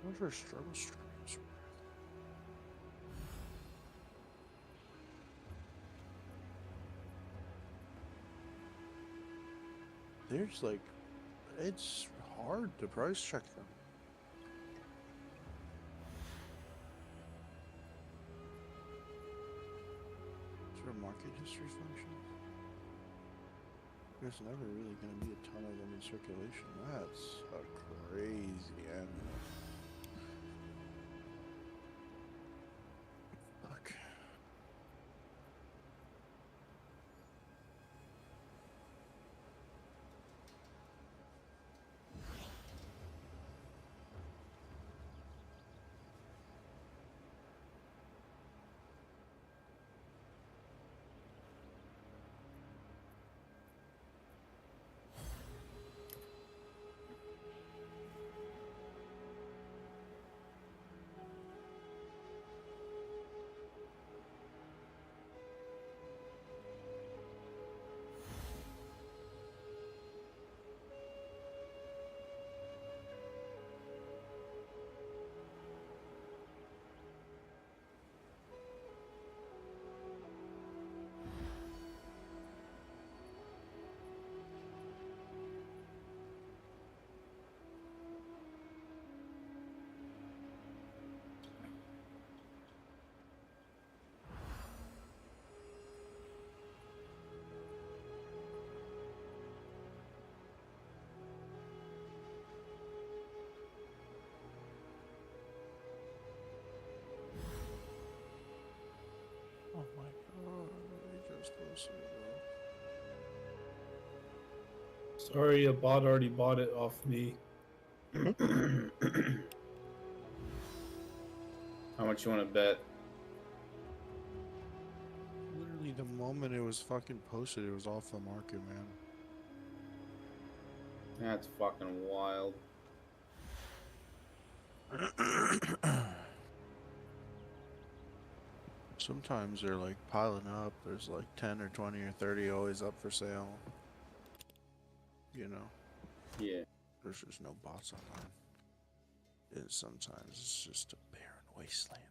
Where's our struggle streams? There's like, it's hard to price check them. Is there a market history function? There's never really going to be a ton of them in circulation. That's a crazy animal. Fuck. Oh my god, they just posted it, bro. Sorry, a bot already bought it off me. How much you want to bet? Literally, the moment it was fucking posted, it was off the market, man. That's fucking wild. Sometimes they're like piling up. There's like 10 or 20 or 30 always up for sale. You know, Yeah. there's just no bots online. And sometimes it's just a barren wasteland.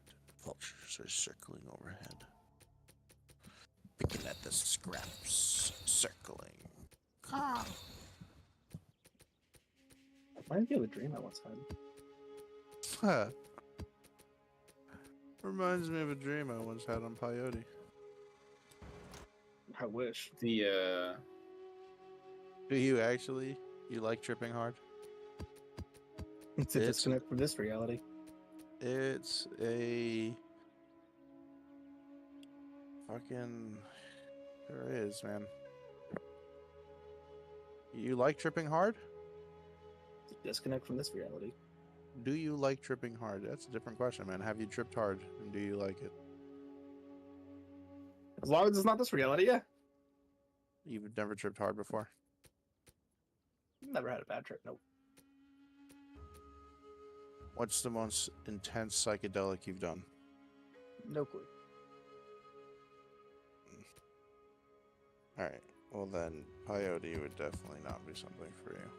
Vultures are circling overhead, picking at the scraps, circling. Ah! Reminds me of a dream I once had. Reminds me of a dream I once had on Peyote. I wish. The Do you actually? You like tripping hard? It's a It's- disconnect from this reality. It's a fucking. There is, man. You like tripping hard? It's a disconnect from this reality. Do you like tripping hard? That's a different question, man. Have you tripped hard and do you like it? As long as it's not this reality, yeah. You've never tripped hard before? Never had a bad trip, nope. What's the most intense psychedelic you've done? No clue. Alright, well then, peyote would definitely not be something for you.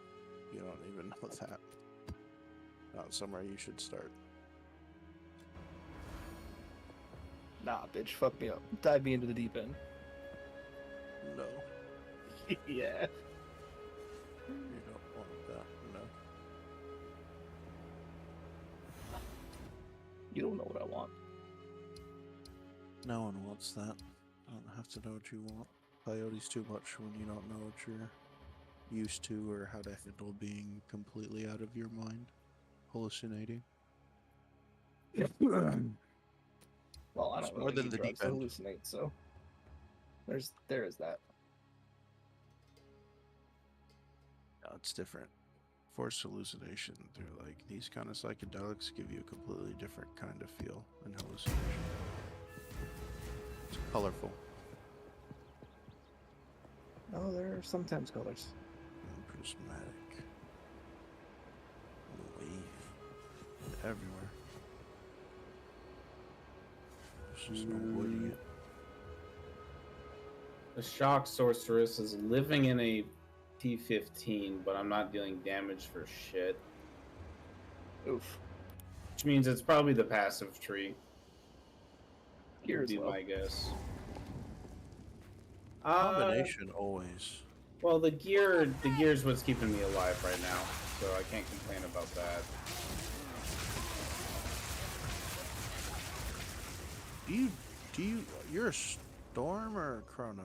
You don't even know that. Not somewhere you should start. Nah, bitch, fuck me up. Dive me into the deep end. No, Yeah. you don't want that, no. You don't know what I want. No one wants that. I don't have to know what you want. Peyote's too much when you don't know what you're used to or how to handle being completely out of your mind. Hallucinating. Well, I It's don't more really than need the drugs deep to end. hallucinate, so there is that. No, it's different. Forced hallucination through like these kind of psychedelics give you a completely different kind of feel and hallucination. It's colorful No, there are sometimes colors. and prismatic. And wavy. And everywhere. There's just no avoiding it. The shock sorceress is living in a T15, but I'm not dealing damage for shit. Oof. Which means it's probably the passive tree. Gear Would as be well. my guess. Combination always. Well, the gear's what's keeping me alive right now, so I can't complain about that. You're a storm or a chrono?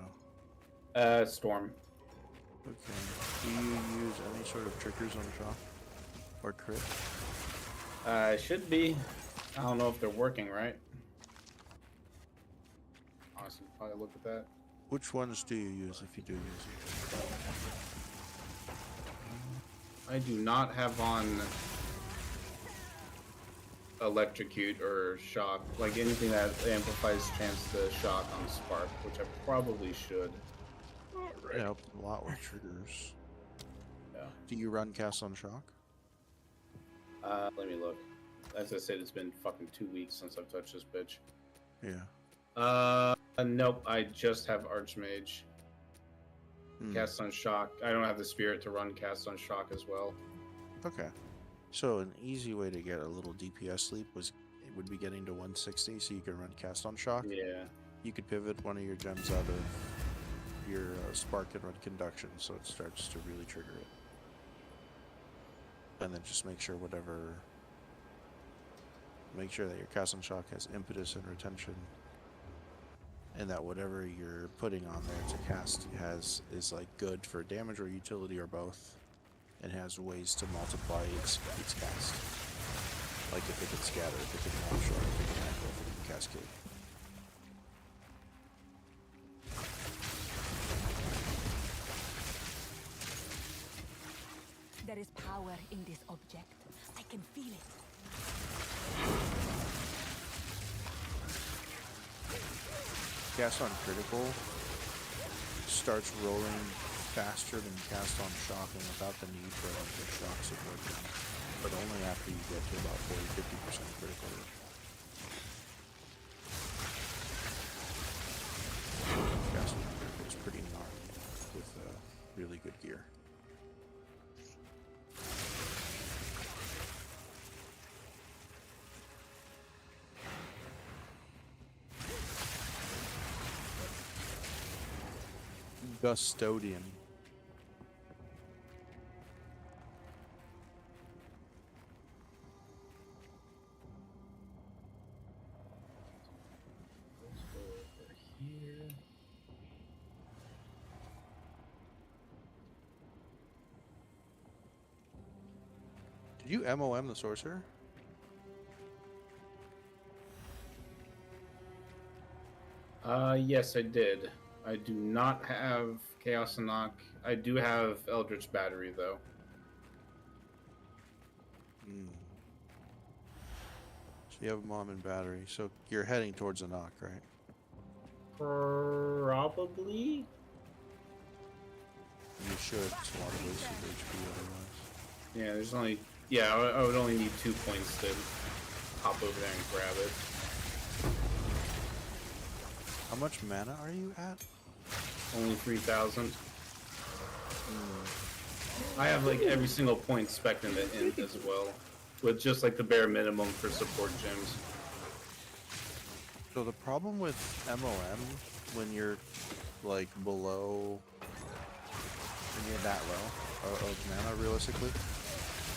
Storm. Okay. Do you use any sort of triggers on shock? Or crit? Should be. I don't know if they're working right. Honestly, probably look at that. Which ones do you use if you do use them? I do not have on electrocute or shock, like anything that amplifies chance to shock on spark, which I probably should. It helps a lot with triggers. Yeah. Do you run cast on shock? Let me look. As I said, it's been fucking 2 weeks since I've touched this bitch. Yeah. Nope. I just have Archmage. Cast on shock. I don't have the spirit to run cast on shock as well. Okay. So an easy way to get a little DPS sleep would be getting to 160, so you can run cast on shock. Yeah. You could pivot one of your gems out of your spark and run conduction, so it starts to really trigger it. And then just make sure that your cast on shock has impetus and retention, and that whatever you're putting on there to cast is like good for damage or utility or both, and has ways to multiply its cast. Like if it can scatter, if it can one shot, if it can echo, if it can cascade. There is power in this object. I can feel it. Cast on critical starts rolling faster than cast on shock and without the need for like the shock support down, but only after you get to about 40-50% critical rate. Cast on critical is pretty gnarly with really good gear. Custodian. Did you MOM the sorcerer? Yes, I did. I do not have Chaos and Knock. I do have Eldritch Battery, though. So you have mom and battery. So you're heading towards a knock, right? Probably? You should. It's a lot of wasted HP otherwise. Yeah, there's only... Yeah, I would only need 2 points to hop over there and grab it. How much mana are you at? Only 3,000. I have like every single point spec'd in the end as well, with just like the bare minimum for support gems. So the problem with MOM when you're like below, when you're that low of mana realistically,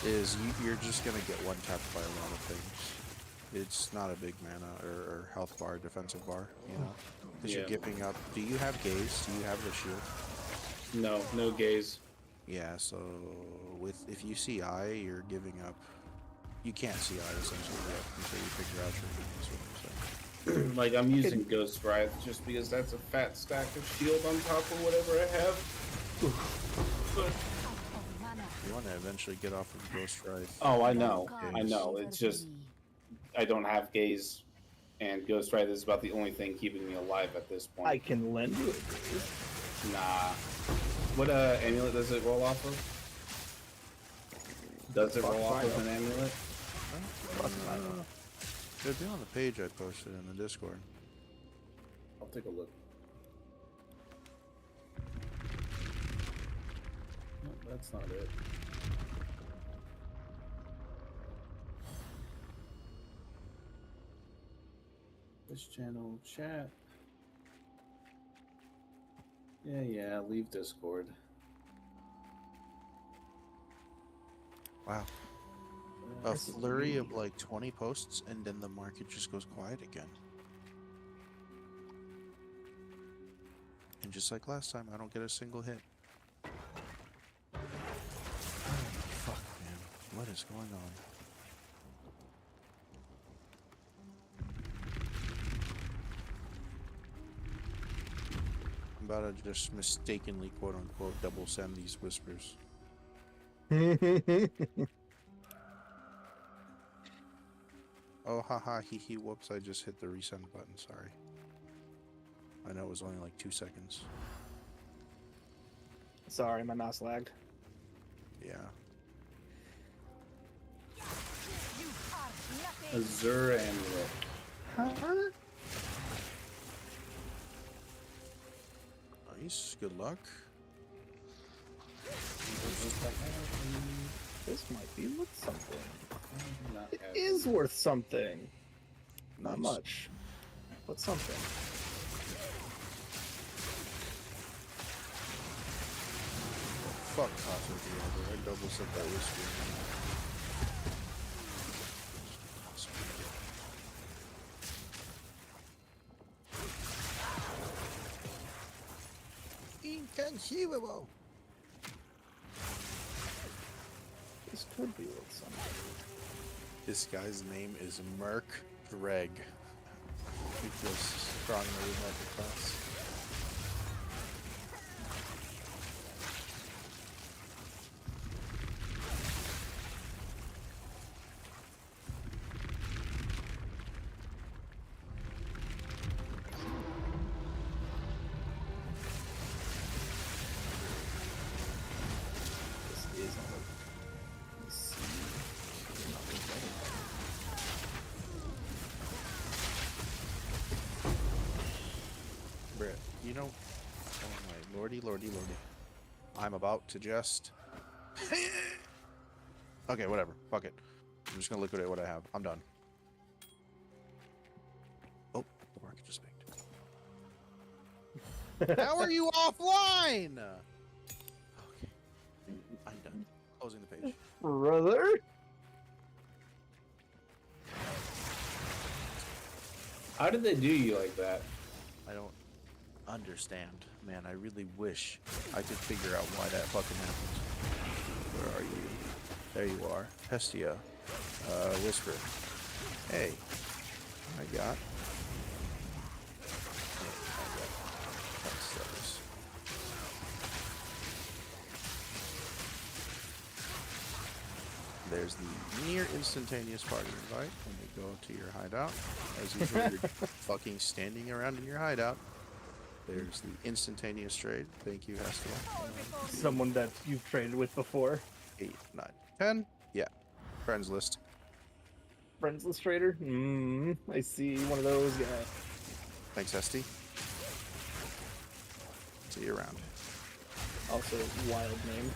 is you're just gonna get one tapped by a lot of things. It's not a big mana or health bar, defensive bar, you know, because you're giving up. Do you have gaze? Do you have the shield? No, no gaze. Yeah, so if you see eye, you're giving up. You can't see eye essentially yet until you figure out your enemies, what I'm saying. Like I'm using Ghost Wrath just because that's a fat stack of shield on top of whatever I have. But You want to eventually get off of Ghost Wrath. oh, I know. It's just I don't have gaze, and Ghost Wrath is about the only thing keeping me alive at this point. I can lend you a gaze. Nah. What amulet does it roll off of? Does it roll off of an amulet? It'd be on the page I posted in the Discord. I'll take a look. No, that's not it. This channel chat. Yeah, leave Discord. Wow. A flurry of like 20 posts, and then the market just goes quiet again. And just like last time, I don't get a single hit. Fuck, man. What is going on? I'm about to just mistakenly, quote unquote, double send these whispers. Oh, haha, hee hee, whoops, I just hit the resend button, sorry. I know it was only like 2 seconds. Sorry, my mouse lagged. Yeah. You are nothing. Azure Amulet. Huh? Nice, good luck. This might be worth something. Not It have- is worth something. Not Nice. much, but something. Fuck Taco Diablo, I double set that whiskey. Inconceivable! This could be worth something. This guy's name is Merc Greg. He feels strongly about the class. This is on the PC. Not the better. Brett, you know, oh my lordy, lordy, lordy. I'm about to just... Okay, whatever. Fuck it. I'm just gonna liquidate what I have. I'm done. Oh, the market just picked. How are you offline? Okay. I'm done. Closing the page. Brother? How did they do you like that? I don't understand. Man, I really wish I could figure out why that fucking happened. Where are you? There you are. Hestia. Whisper. Hey. I got... Stars. There's the near instantaneous party invite when you go to your hideout. As usual, you're fucking standing around in your hideout. There's the instantaneous trade. Thank you, Hestia. Someone that you've traded with before. 8, 9, 10. Yeah. Friends list. Friends list trader? I see one of those guys. Thanks, Hestia. See you around. Also, wild name.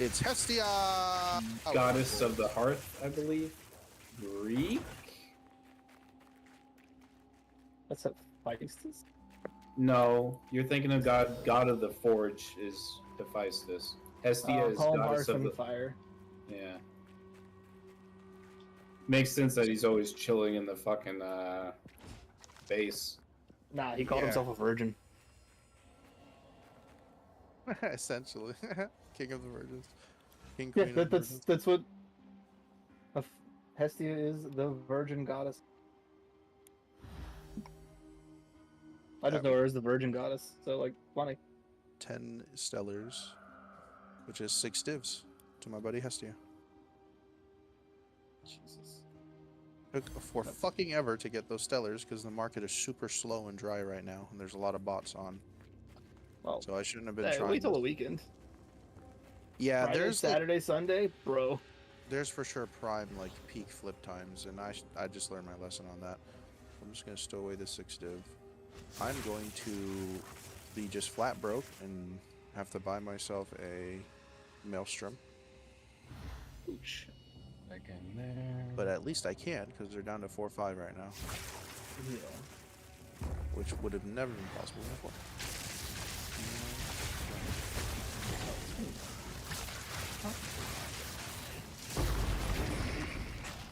It's Hestia! Goddess of the Hearth, I believe. Greek? That's a Feistus? No, you're thinking of God of the Forge is Hephaestus. Hestia is Calm goddess Hearth of and the Fire. Yeah. Makes sense that he's always chilling in the fucking base. Nah, he called Yeah. himself a virgin. Essentially. King of the Virgins. King, Yeah, Queen of the Virgins. that's what Hestia is, the virgin goddess. I just know her as the virgin goddess, so like, funny. 10 stellars, which is 6 divs to my buddy Hestia. Jesus. Took for fucking ever to get those stellars because the market is super slow and dry right now, and there's a lot of bots on. Well, So I shouldn't have been hey, trying. wait till the weekend. Yeah, Friday, there's Saturday, Sunday, bro. there's for sure prime like peak flip times, and I just learned my lesson on that. I'm just gonna stow away the 6 div. I'm going to be just flat broke and have to buy myself a maelstrom. Ooch. Back in there. But at least I can, because they're down to 4-5 right now, Yeah. which would have never been possible before.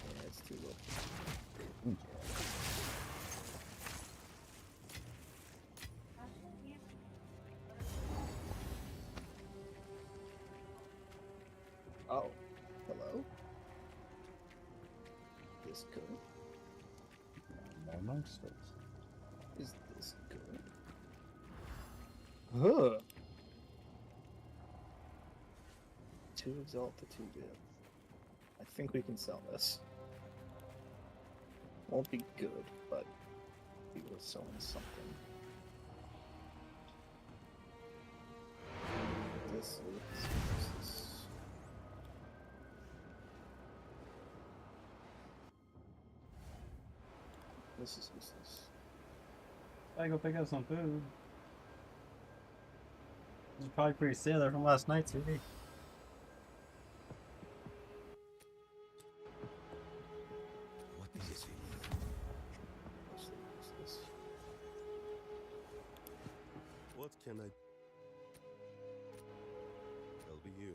Yeah, it's too low. Oh, hello. This good? More monsters. Is this good? Huh. 2 exalt to 2 dip. I think we can sell this. Won't be good, but be worth selling something. This is. This is useless. I go pick up some food. This is probably pretty sailor from last night, TV. What is it? Mostly useless. What can I? It'll be you.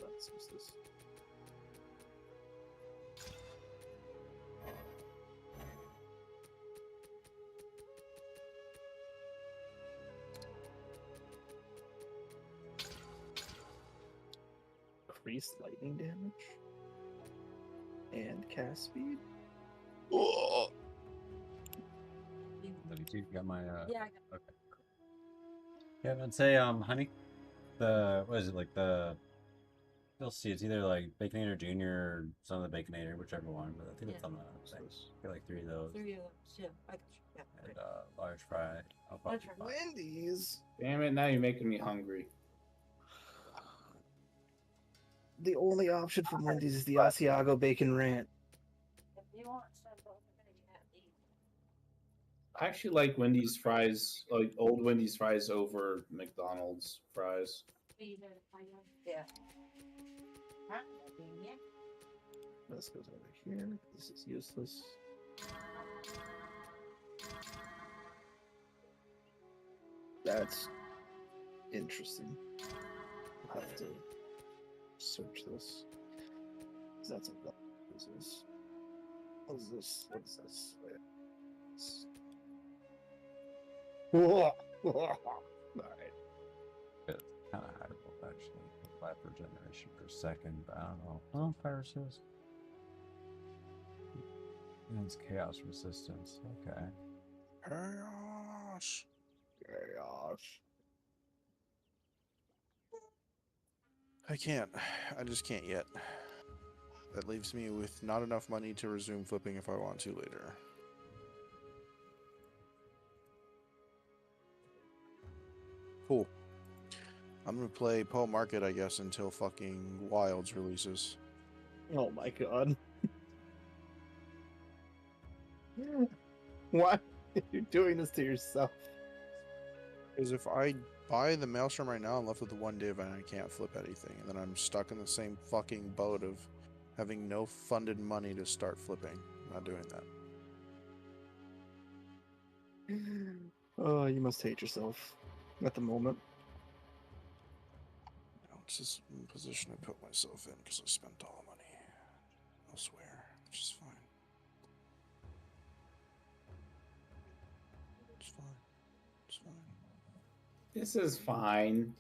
That's useless. Increased lightning damage and cast speed. Oh, 32. Got my Yeah, Okay. Yeah, I'd say honey. The what is it like the? You'll see. It's either like Baconator Junior or some of the Baconator, whichever one. But I think it's on the thing. Get like 3 of those. 3 of those. Yeah, I got you. Yeah. And Okay. large fry. I'll probably Large buy. Wendy's. Damn it! Now you're making me hungry. The only option for Wendy's is the Asiago Bacon Ranch. If you want some, both are gonna be at these. I actually like Wendy's fries, like old Wendy's fries over McDonald's fries. Yeah. This goes over here. This is useless. That's interesting. I'll have to search this. 'Cause that's a what is this? What is this? What is this? It's- Alright. It's kind of hideable actually. 5 per generation per second, but I don't know. Oh, fire resist. And it's chaos resistance. Okay. Chaos. Gosh. I can't. I just can't yet. That leaves me with not enough money to resume flipping if I want to later. Cool. I'm gonna play Poe Market, I guess, until fucking Wilds releases. Oh my god. Why are you doing this to yourself? Because if I buy the Maelstrom right now, I'm left with the 1 div and I can't flip anything. And then I'm stuck in the same fucking boat of having no funded money to start flipping. I'm not doing that. Oh, you must hate yourself at the moment. No, it's just a position I put myself in because I spent all the money elsewhere, which is fine. It's fine. It's fine. This is fine.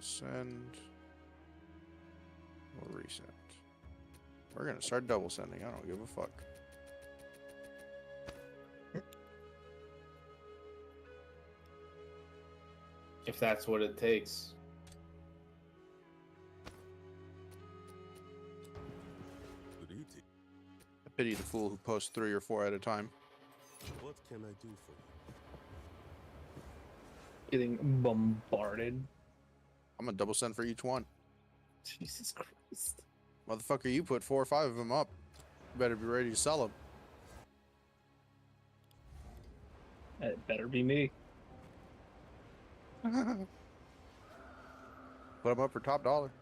Send. We'll resend. We're gonna start double sending. I don't give a fuck. If that's what it takes. Good evening. I pity the fool who posts 3 or 4 at a time. What can I do for you? Getting bombarded. I'm gonna double send for each one. Jesus Christ. Motherfucker, you put 4 or 5 of them up. You better be ready to sell It better be me. them. Put them up for top dollar.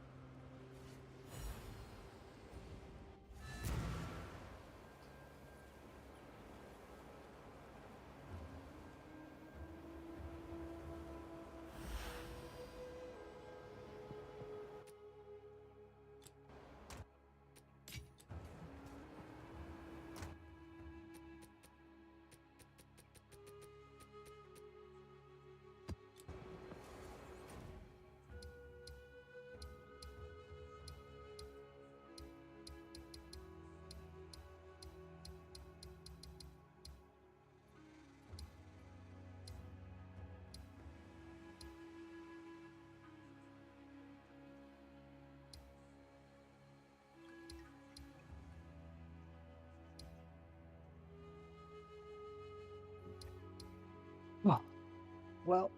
Well,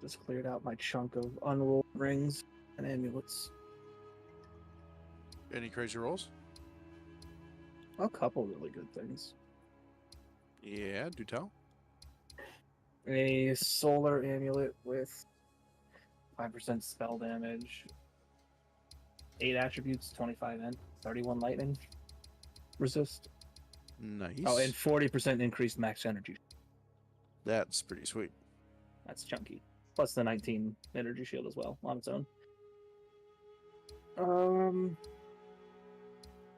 just cleared out my chunk of unrolled rings and amulets. Any crazy rolls? A couple really good things. Yeah, do tell. A solar amulet with 5% spell damage, 8 attributes, 25 and 31 lightning resist. Nice. Oh, and 40% increased max energy. That's pretty sweet. That's chunky. Plus the 19 energy shield as well on its own.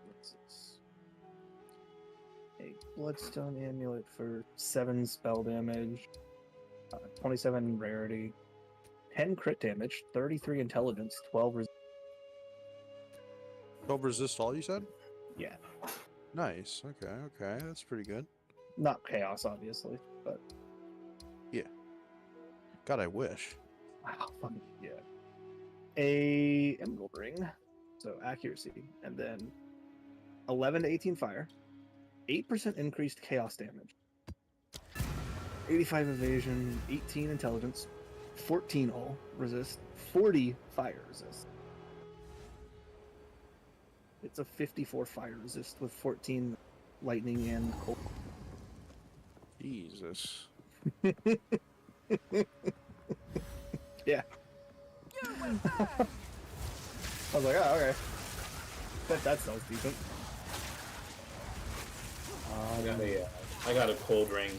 What's this? A bloodstone amulet for 7 spell damage, 27 rarity, 10 crit damage, 33 intelligence, 12 12 resist all, you said? Yeah. Nice. Okay, okay. That's pretty good. Not chaos, obviously, but God, I wish. wow, fucking yeah. A emerald ring, so accuracy, and then 11 to 18 fire, 8% increased chaos damage, 85 evasion, 18 intelligence, 14 hull resist, 40 fire resist. It's a 54 fire resist with 14 lightning and cold. Jesus. Yeah. I was like, oh, okay. That sounds decent. I got a cold ring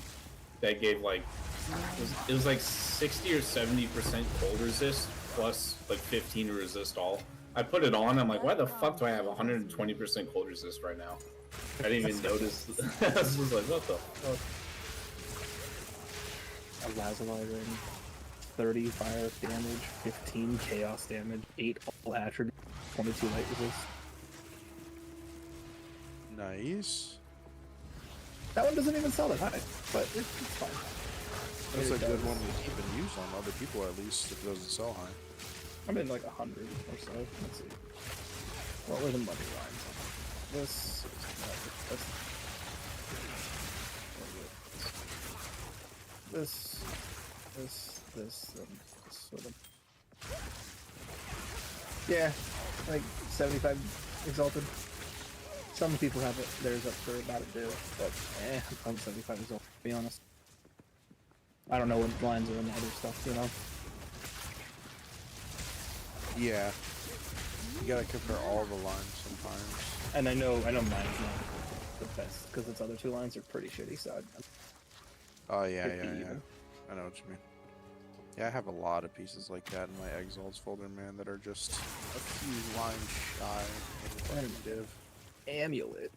that gave like it was like 60 or 70% cold resist plus like 15 resist all. I put it on. I'm like, why the fuck do I have 120% cold resist right now? I didn't even notice. I was just like, what the fuck? A Lazuli ring, 30 fire damage, 15 chaos damage, 8 all attributes, 22 light resist. Nice. That one doesn't even sell that high, but it's fine. That's It a good does. one to keep and use on other people at least if it doesn't sell high. I'm in like 100 or so. Let's see. What were the money lines? This is this, and this sort of. Yeah, like 75 exalted. Some people have it theirs up for about a do, but I'm 75 exalted, to be honest. I don't know what lines are in the other stuff, you know? Yeah. You gotta compare all the lines sometimes. And I know mine's not the best, because its other two lines are pretty shitty, so Oh yeah, Could be yeah, yeah. even. I know what you mean. Yeah, I have a lot of pieces like that in my exalts folder, man, that are just a few lines shy of a fucking div. Amulet.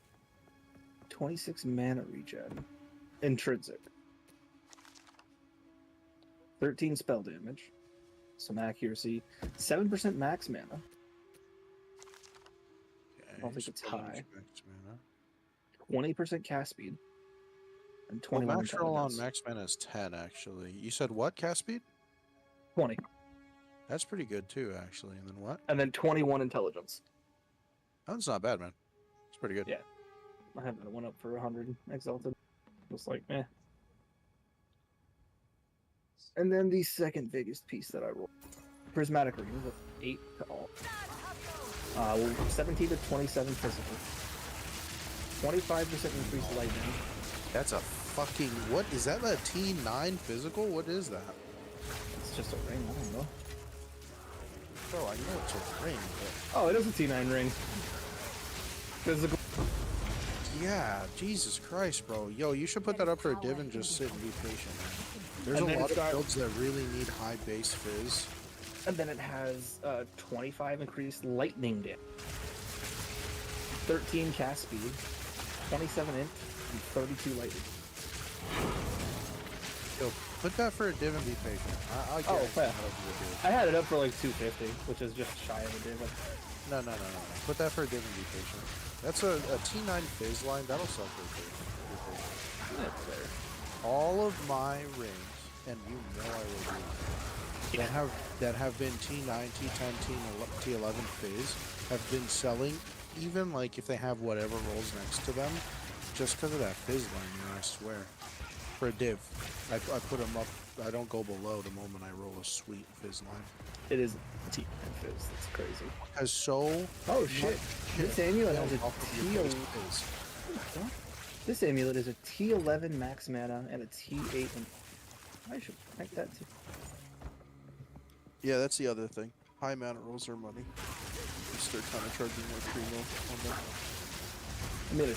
26 mana regen. Intrinsic. 13 spell damage. Some accuracy. 7% max mana. Okay, don't think it's spell damage high. max mana. 20% cast speed. And Well, 21 max roll on intelligence. max mana is 10, actually. You said what, cast speed? 20. That's pretty good, too, actually. And then what? And then 21 intelligence. That's not bad, man. It's pretty good. Yeah. I have that one up for 100 exalted. Just like, meh. And then the second biggest piece that I rolled. Prismatic Ring with 8 to all. 17 to 27 physical. 25% increased lightning. That's a fucking... What? Is that a T9 physical? What is that? It's just a ring, I don't know. Bro, I know it's a ring, but... Oh, it is a T9 ring. Physical. Yeah, Jesus Christ, bro. Yo, you should put that up for a div and just sit and be patient, man. There's And a then lot it's of got- builds that really need high base fizz. And then it has 25 increased lightning damage. 13 cast speed. 27 int. And 32 lightning. Yo, put that for a div and be patient. I'll get Oh, it. yeah. I had it up for like 250, which is just shy of a div. No. Put that for a div and be patient. That's a T9 fizz line. That'll sell for a div. That's fair. All of my rings, and you know I will do that have been T9, T10, T11 fizz, have been selling, even like if they have whatever rolls next to them, just because of that fizz line, you know, I swear. For a div, I put them up, I don't go below the moment I roll a sweet fizz line. It is T9 fizz. That's crazy. Because so... Oh shit. This amulet has a off of your T11. base fizz. What? This amulet is a T11 max mana and a T8. I should make that too. Yeah, that's the other thing. High mana rolls are money. Just start kind of charging more primo on them. I mean, a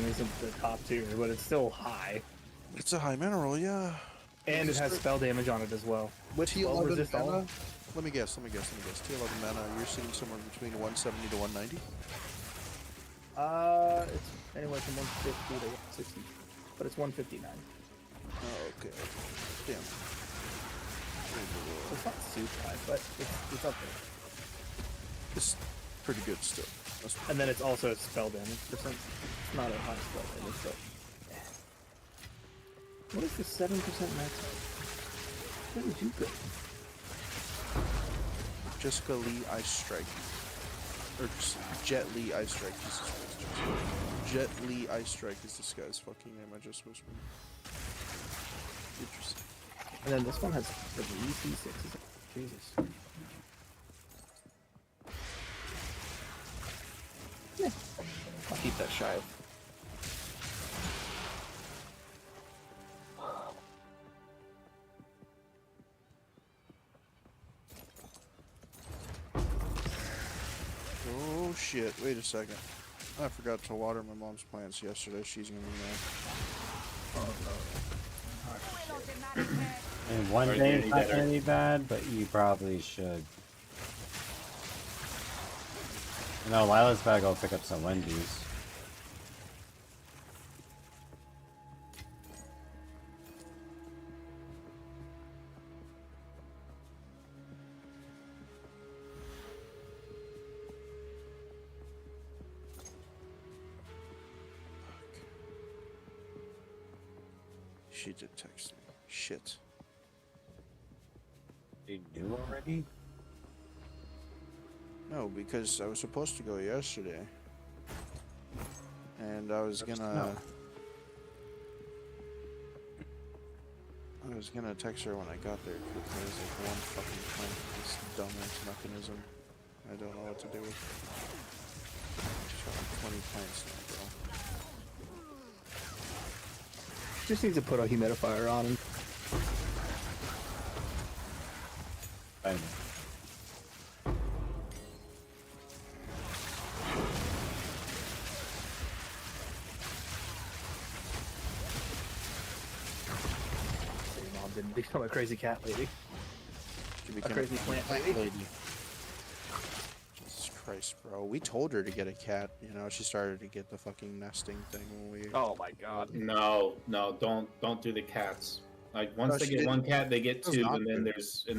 T11 isn't the top tier, but it's still high. It's a high mana roll, yeah. And it has spell damage on it as well. Which will T11 resist all. mana? Let me guess. T11 mana, you're sitting somewhere between 170 to 190? It's anywhere from 150 to 160, but it's 159. Oh, okay. Damn. So it's not super high, but it's up there. It's pretty good still. That's And then it's also a spell damage percent. It's not a high spell damage, but what is the 7% max? What did you go? Jessica Lee Ice Strike. Or Jet Lee Ice Strike. Jesus Christ. Jet Lee Ice Strike is this guy's fucking name I just whispered. Interesting. And then this one has the C6s. Jesus. Yeah. I'll keep that shy of. Oh shit, wait a second. I forgot to water my mom's plants yesterday. She's gonna be mad. And one Are day they it's any not better? gonna be bad, but you probably should. No, Lila's gotta go pick up some Wendy's. She did text me. Shit. You knew already? No, because I was supposed to go yesterday. And I was gonna... I was gonna text her when I got there, because there's like one fucking plank, this dumbass mechanism. I don't know what to do with. Just got like 20 planks now, bro. Just needs to put a humidifier on him. I know. Your mom didn't become a crazy cat lady. She A became crazy plant lady. Jesus Christ, bro. We told her to get a cat, you know, she started to get the fucking nesting thing when we... Oh my god. No, don't do the cats. Like once No, they she get didn't. one cat, they get Does two, not and then do.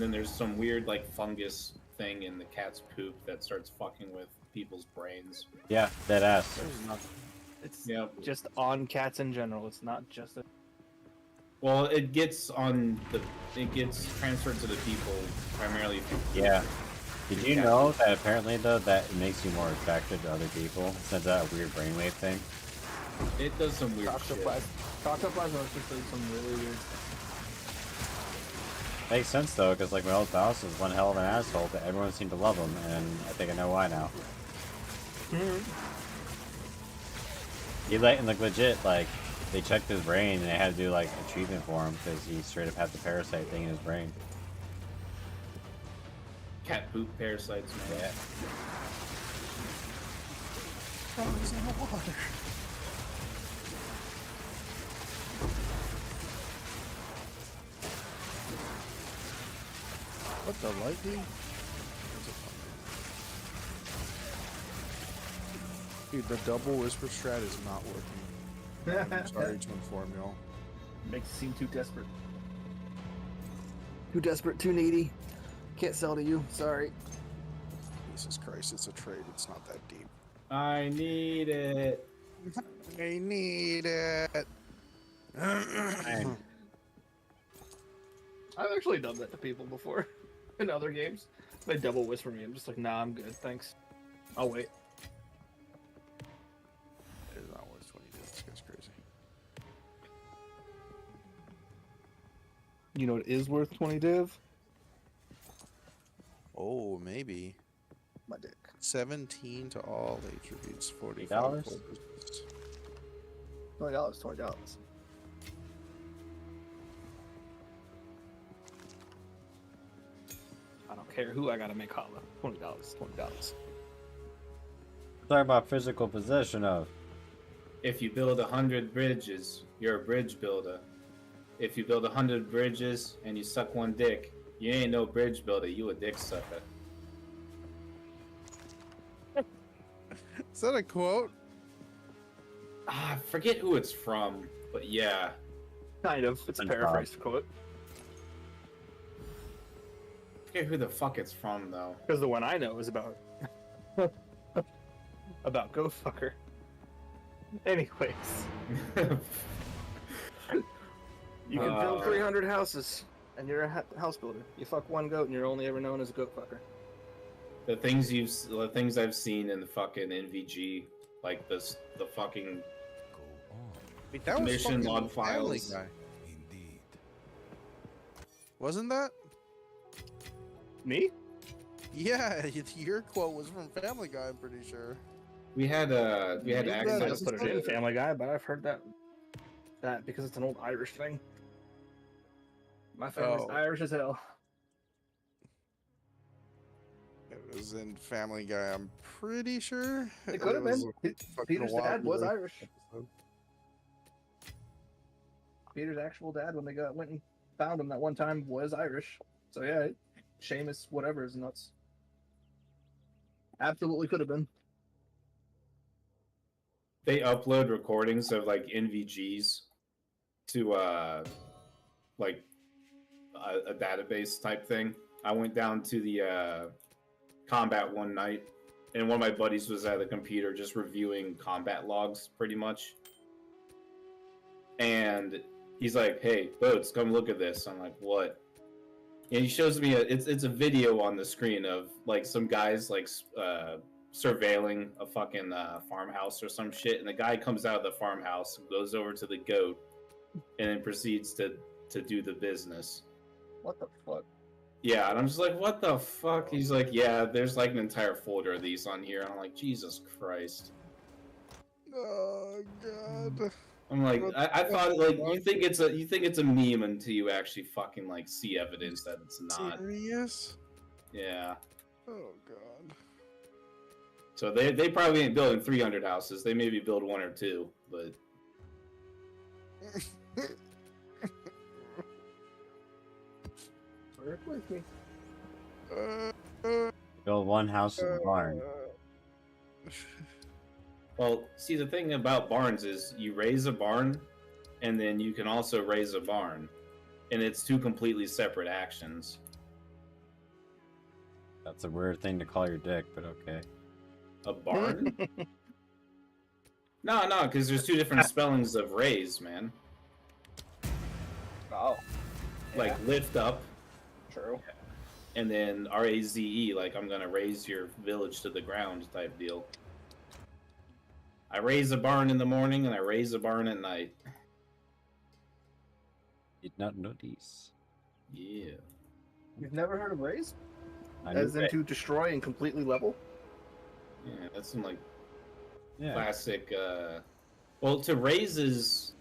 there's some weird like fungus thing in the cat's poop that starts fucking with people's brains. Yeah, dead ass. It's Yep. just on cats in general. It's not just a... Well, it gets transferred to the people primarily. Yeah. Did you know that apparently though that makes you more attractive to other people? Sends out a weird brainwave thing. It does some weird shit. Toxoplasma is just like some really weird stuff. Makes sense though, because like my old boss was one hell of an asshole, but everyone seemed to love him, and I think I know why now. He like legit like they checked his brain and they had to do like a treatment for him because he straight up had the parasite thing in his brain. Cat poop parasites, man. Yeah. Oh, he's in the water. What the lightning? Dude, the double whisper strat is not working. I'm sorry to inform y'all. Makes it seem too desperate. Too desperate, too needy. Can't sell to you. Sorry. Jesus Christ, it's a trade. It's not that deep. I need it. I need it. Fine. I've actually done that to people before in other games. They double whisper me. I'm just like, nah, I'm good, thanks. I'll wait. It is not worth 20 days. This guy's crazy. You know what is worth 20 div? Oh, maybe. My dick. 17 to all attributes. $45. $8? $20, $20. I don't care who I gotta make holla. $20, $20. Talking about physical possession of. If you build 100 bridges, you're a bridge builder. If you build 100 bridges and you suck one dick, you ain't no bridge builder, you a dick sucker. Is that a quote? I forget who it's from, but yeah. Kind of. It's a SpongeBob. paraphrased quote. I forget who the fuck it's from though. Because the one I know is about about go fucker. Anyways, you can build 300 houses, and you're a house builder. You fuck one goat, and you're only ever known as a goat fucker. the things I've seen in the fucking NVG, like the fucking Go on. Wait, that was mission fucking log Family files. Guy. Indeed. Wasn't that? Me? Yeah, your quote was from Family Guy, I'm pretty sure. We had I access just put it to in Family Guy, but I've heard that because it's an old Irish thing. My family's Oh. Irish as hell. It was in Family Guy, I'm pretty sure. It could have was been. fucking Peter's a while dad was ago. Irish. Peter's actual dad, when they went and found him that one time, was Irish. So yeah, Seamus, whatever, is nuts. Absolutely could have been. they upload recordings of like NVGs to like a database type thing. I went down to the combat one night, and one of my buddies was at the computer just reviewing combat logs, pretty much. And he's like, "Hey, Boats, come look at this." I'm like, "What?" And he shows me it's a video on the screen of like some guys like surveilling a fucking farmhouse or some shit, and the guy comes out of the farmhouse, goes over to the goat, and then proceeds to do the business. What the fuck? Yeah, and I'm just like, what the fuck? He's like, yeah, there's like an entire folder of these on here. And I'm like, Jesus Christ. Oh god. I'm like, What I the thought like fuck? you think it's a meme until you actually fucking like see evidence that it's not. Serious? Yeah. Oh god. So they probably ain't building 300 houses. They maybe build one or two, but Work with me. Build one house in the barn. well, see the thing about barns is you raise a barn, and then you can also raise a barn, and it's two completely separate actions. That's a weird thing to call your dick, but okay. A barn? No, because there's two different spellings of raise, man. Oh. Like lift up, True. and then R-A-Z-E, like I'm gonna raise your village to the ground type deal. I raise a barn in the morning and I raise a barn at night. Did not notice. Yeah. You've never heard of raise? I As knew in it. to destroy and completely level? Yeah, that's some like Yeah. classic well, to raise is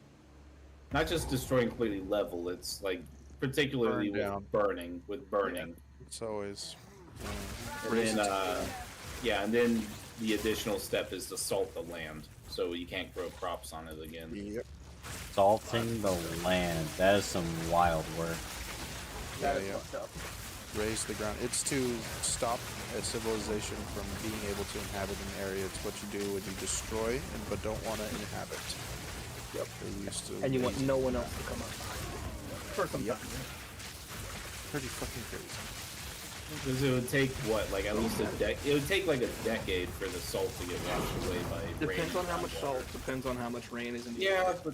not just destroying completely level, it's like particularly Burn down. with burning. It's always And then and then the additional step is to salt the land so you can't grow crops on it again. yep. Salting the land. That is some wild work. Yeah, That is yeah. fucked up. Raise the ground. It's to stop a civilization from being able to inhabit an area. It's what you do when you destroy but don't want to inhabit. Yep. They used to And you want raise no the one ground. else to come up. For some Yep. time. Pretty fucking crazy. Because it would take what, like at least it would take like a decade for the salt to get washed away by Depends rain on how much and salt, water. depends on how much rain is in the Yeah, but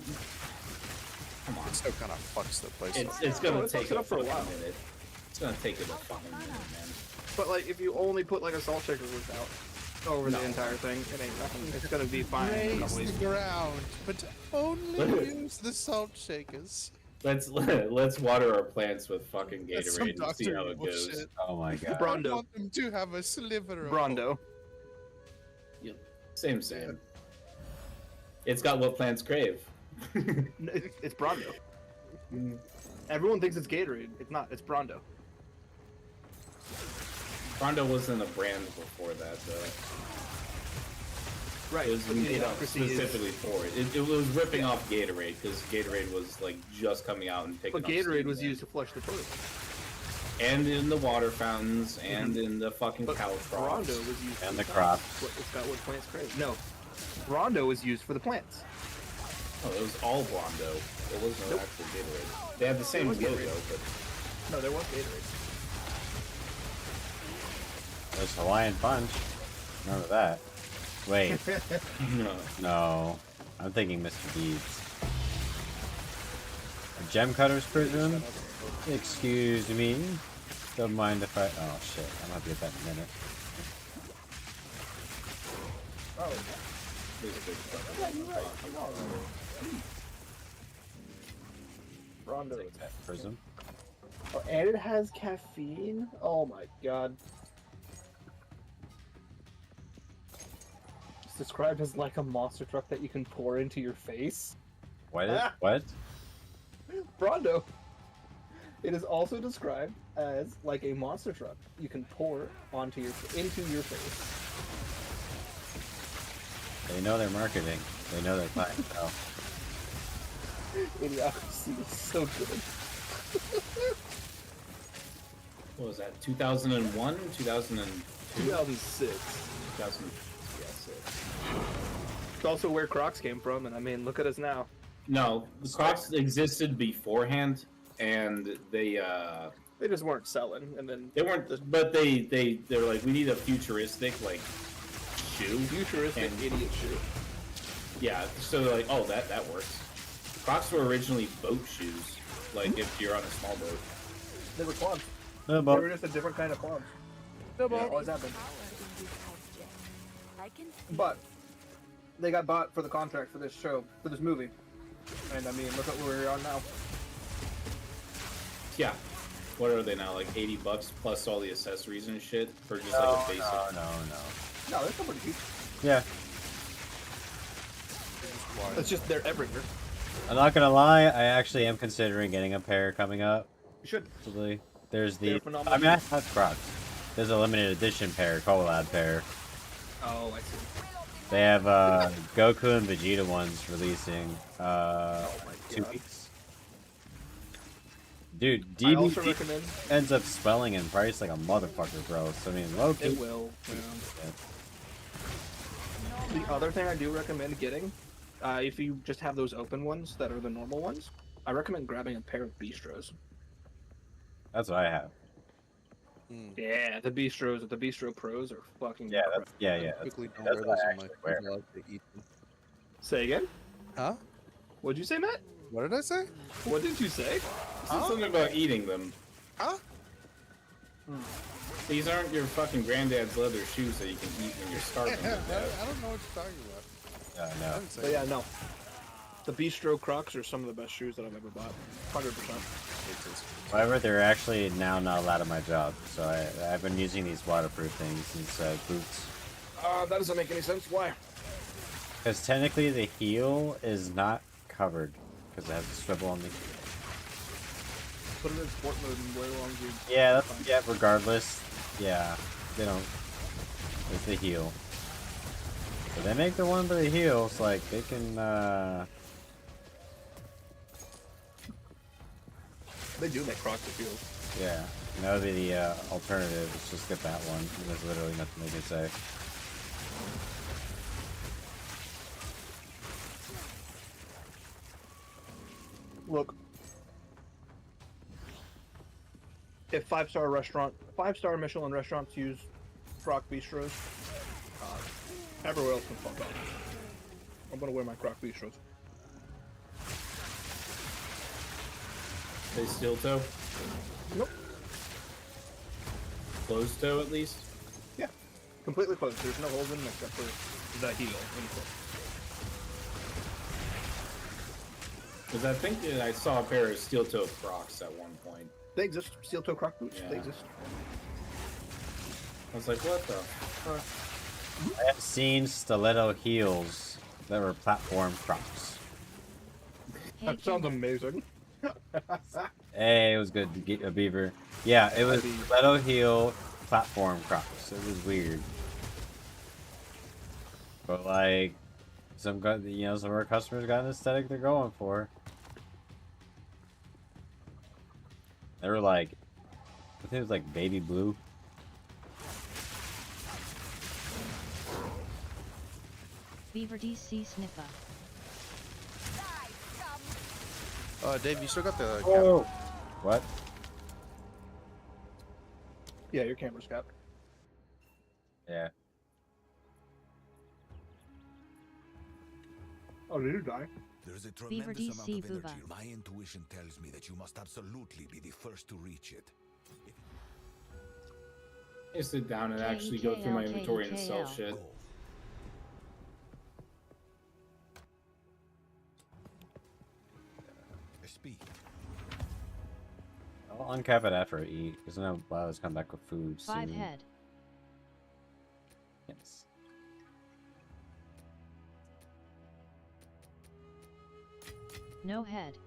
come on. It still kind of fucks the place up. It's gonna Oh, it take fucks it a up for a fucking while. minute. It's gonna take it a fucking minute, man. But like, if you only put like a salt shaker out over the entire thing, it ain't nothing. It's gonna be fine. in a couple Raise weeks. the ground, but only use the salt shakers. Let's water our plants with fucking That's some Gatorade and see Dr. how it Evil goes. shit. Oh my god. I Brondo. want them to have a sliver of Brondo. Same. It's got what plants crave. No, it's Brondo. Everyone thinks it's Gatorade. It's not. It's Brondo. Rondo wasn't a brand before that, though. Right. It was but made up Idiocracy is- specifically for it. It was ripping off Gatorade because Gatorade was like just coming out and picking But up Gatorade steam was then. used to flush the toilet. And in the water fountains and in the fucking But cow troughs. Brondo was used And for the plants. crops. It's got what plants crave. No. Brondo was used for the plants. Oh, it was all Brondo. It was no Nope. actual Gatorade. They had the same was logo, Gatorade. but No, there was Gatorade. There's Hawaiian Punch. Remember that. Wait, no. no. I'm thinking Mr. Deeds. A gem cutter's prism? Excuse me. Don't mind if I... Oh shit, I'm gonna get that in a minute. Oh, There's a big fucking- yeah, you're right. Brondo. Take that prism. Oh, and it has caffeine? Oh my god. It's described as like a monster truck that you can pour into your face. What? What? Brondo. It is also described as like a monster truck you can pour into your face. They know their marketing. They know their clientele. Idiocracy is so good. What was that? 2001? 2002? 2006. 2000. Yeah, 6. It's also where Crocs came from, and I mean, look at us now. No, the Crocs existed beforehand, and they just weren't selling, and then weren't. But they were like, we need a futuristic like shoe. futuristic And- idiot shoe. Yeah, so they're like, oh, that works. Crocs were originally boat shoes, like if you're on a small boat. They were clogs. No, They but were just a different kind of clubs. There Yeah, is always happened. power in this object. I can feel But they got bought for the contract for this show, for this movie. And I mean, look at where we're on now. Yeah. What are they now? Like $80 plus all the accessories and shit for just like no, a basic. No, they're still pretty cheap. Yeah, It's just they're everywhere. I'm not gonna lie. I actually am considering getting a pair coming up. You should. Possibly. There's They're the. phenomenal. I mean, I have Crocs. There's a limited edition pair, collab pair. Oh, I see. They have Goku and Vegeta ones releasing 2 weeks. Dude, I also DVD recommend. ends up swelling in price like a motherfucker, bro. So I mean, low key. It will. The other thing I do recommend getting, if you just have those open ones that are the normal ones, I recommend grabbing a pair of Bistros. That's what I have. Yeah, the Bistro Pros are fucking. Yeah, that's yeah. That's, Typically don't that's wear what those I on my actually wear. feet. I like to eat them. Say again? Huh? What'd you say, Matt? What did I say? What did you say? Said something about eating them. Huh? These aren't your fucking granddad's leather shoes that you can eat when you're starving. I to death. don't know what you're talking about. Yeah, I no. didn't say But yeah, no. The Bistro Crocs are some of the best shoes that I've ever bought. 100%. However, they're actually now not allowed at my job, so I've been using these waterproof things since boots. That doesn't make any sense. Why? Because technically the heel is not covered because it has a swivel on the. Put it in sport mode and wear long jeans. Yeah, that's, yeah. Regardless, yeah, they don't. It's the heel. So they make the one for the heels, like they can. They do make Crocs with heels. Yeah, and that would be the alternative. Is just get that one. And there's literally nothing they can say. Look, if five-star Michelin restaurants use Croc Bistros, everywhere else can fuck off. I'm gonna wear my Croc Bistros. They steel toe? Nope. Closed toe at least? Yeah, completely closed. There's no holes in them except for the heel. Because I think that I saw a pair of steel toe Crocs at one point. They exist. Steel-toe Croc boots. They Yeah. exist. I was like, what the? I have seen stiletto heels that were platform Crocs. That sounds amazing. Hey, it was good to get a beaver. Yeah, it was stiletto heel platform Crocs. It was weird, but like some of our customers got an aesthetic they're going for. They were like, I think it was like baby blue. Beaver DC Sniffer. Dave, you still got the. Oh, what? Yeah, your camera's got. Yeah. Oh, did you die? There's a Beaver tremendous amount DC of energy. Buba. My intuition tells me that you must absolutely be the first to reach it. I sit down and actually go through my inventory and sell shit. Go. Speak. I'll uncap it after I eat, because then I'll always come back with food 5 soon. head. Yes. No head.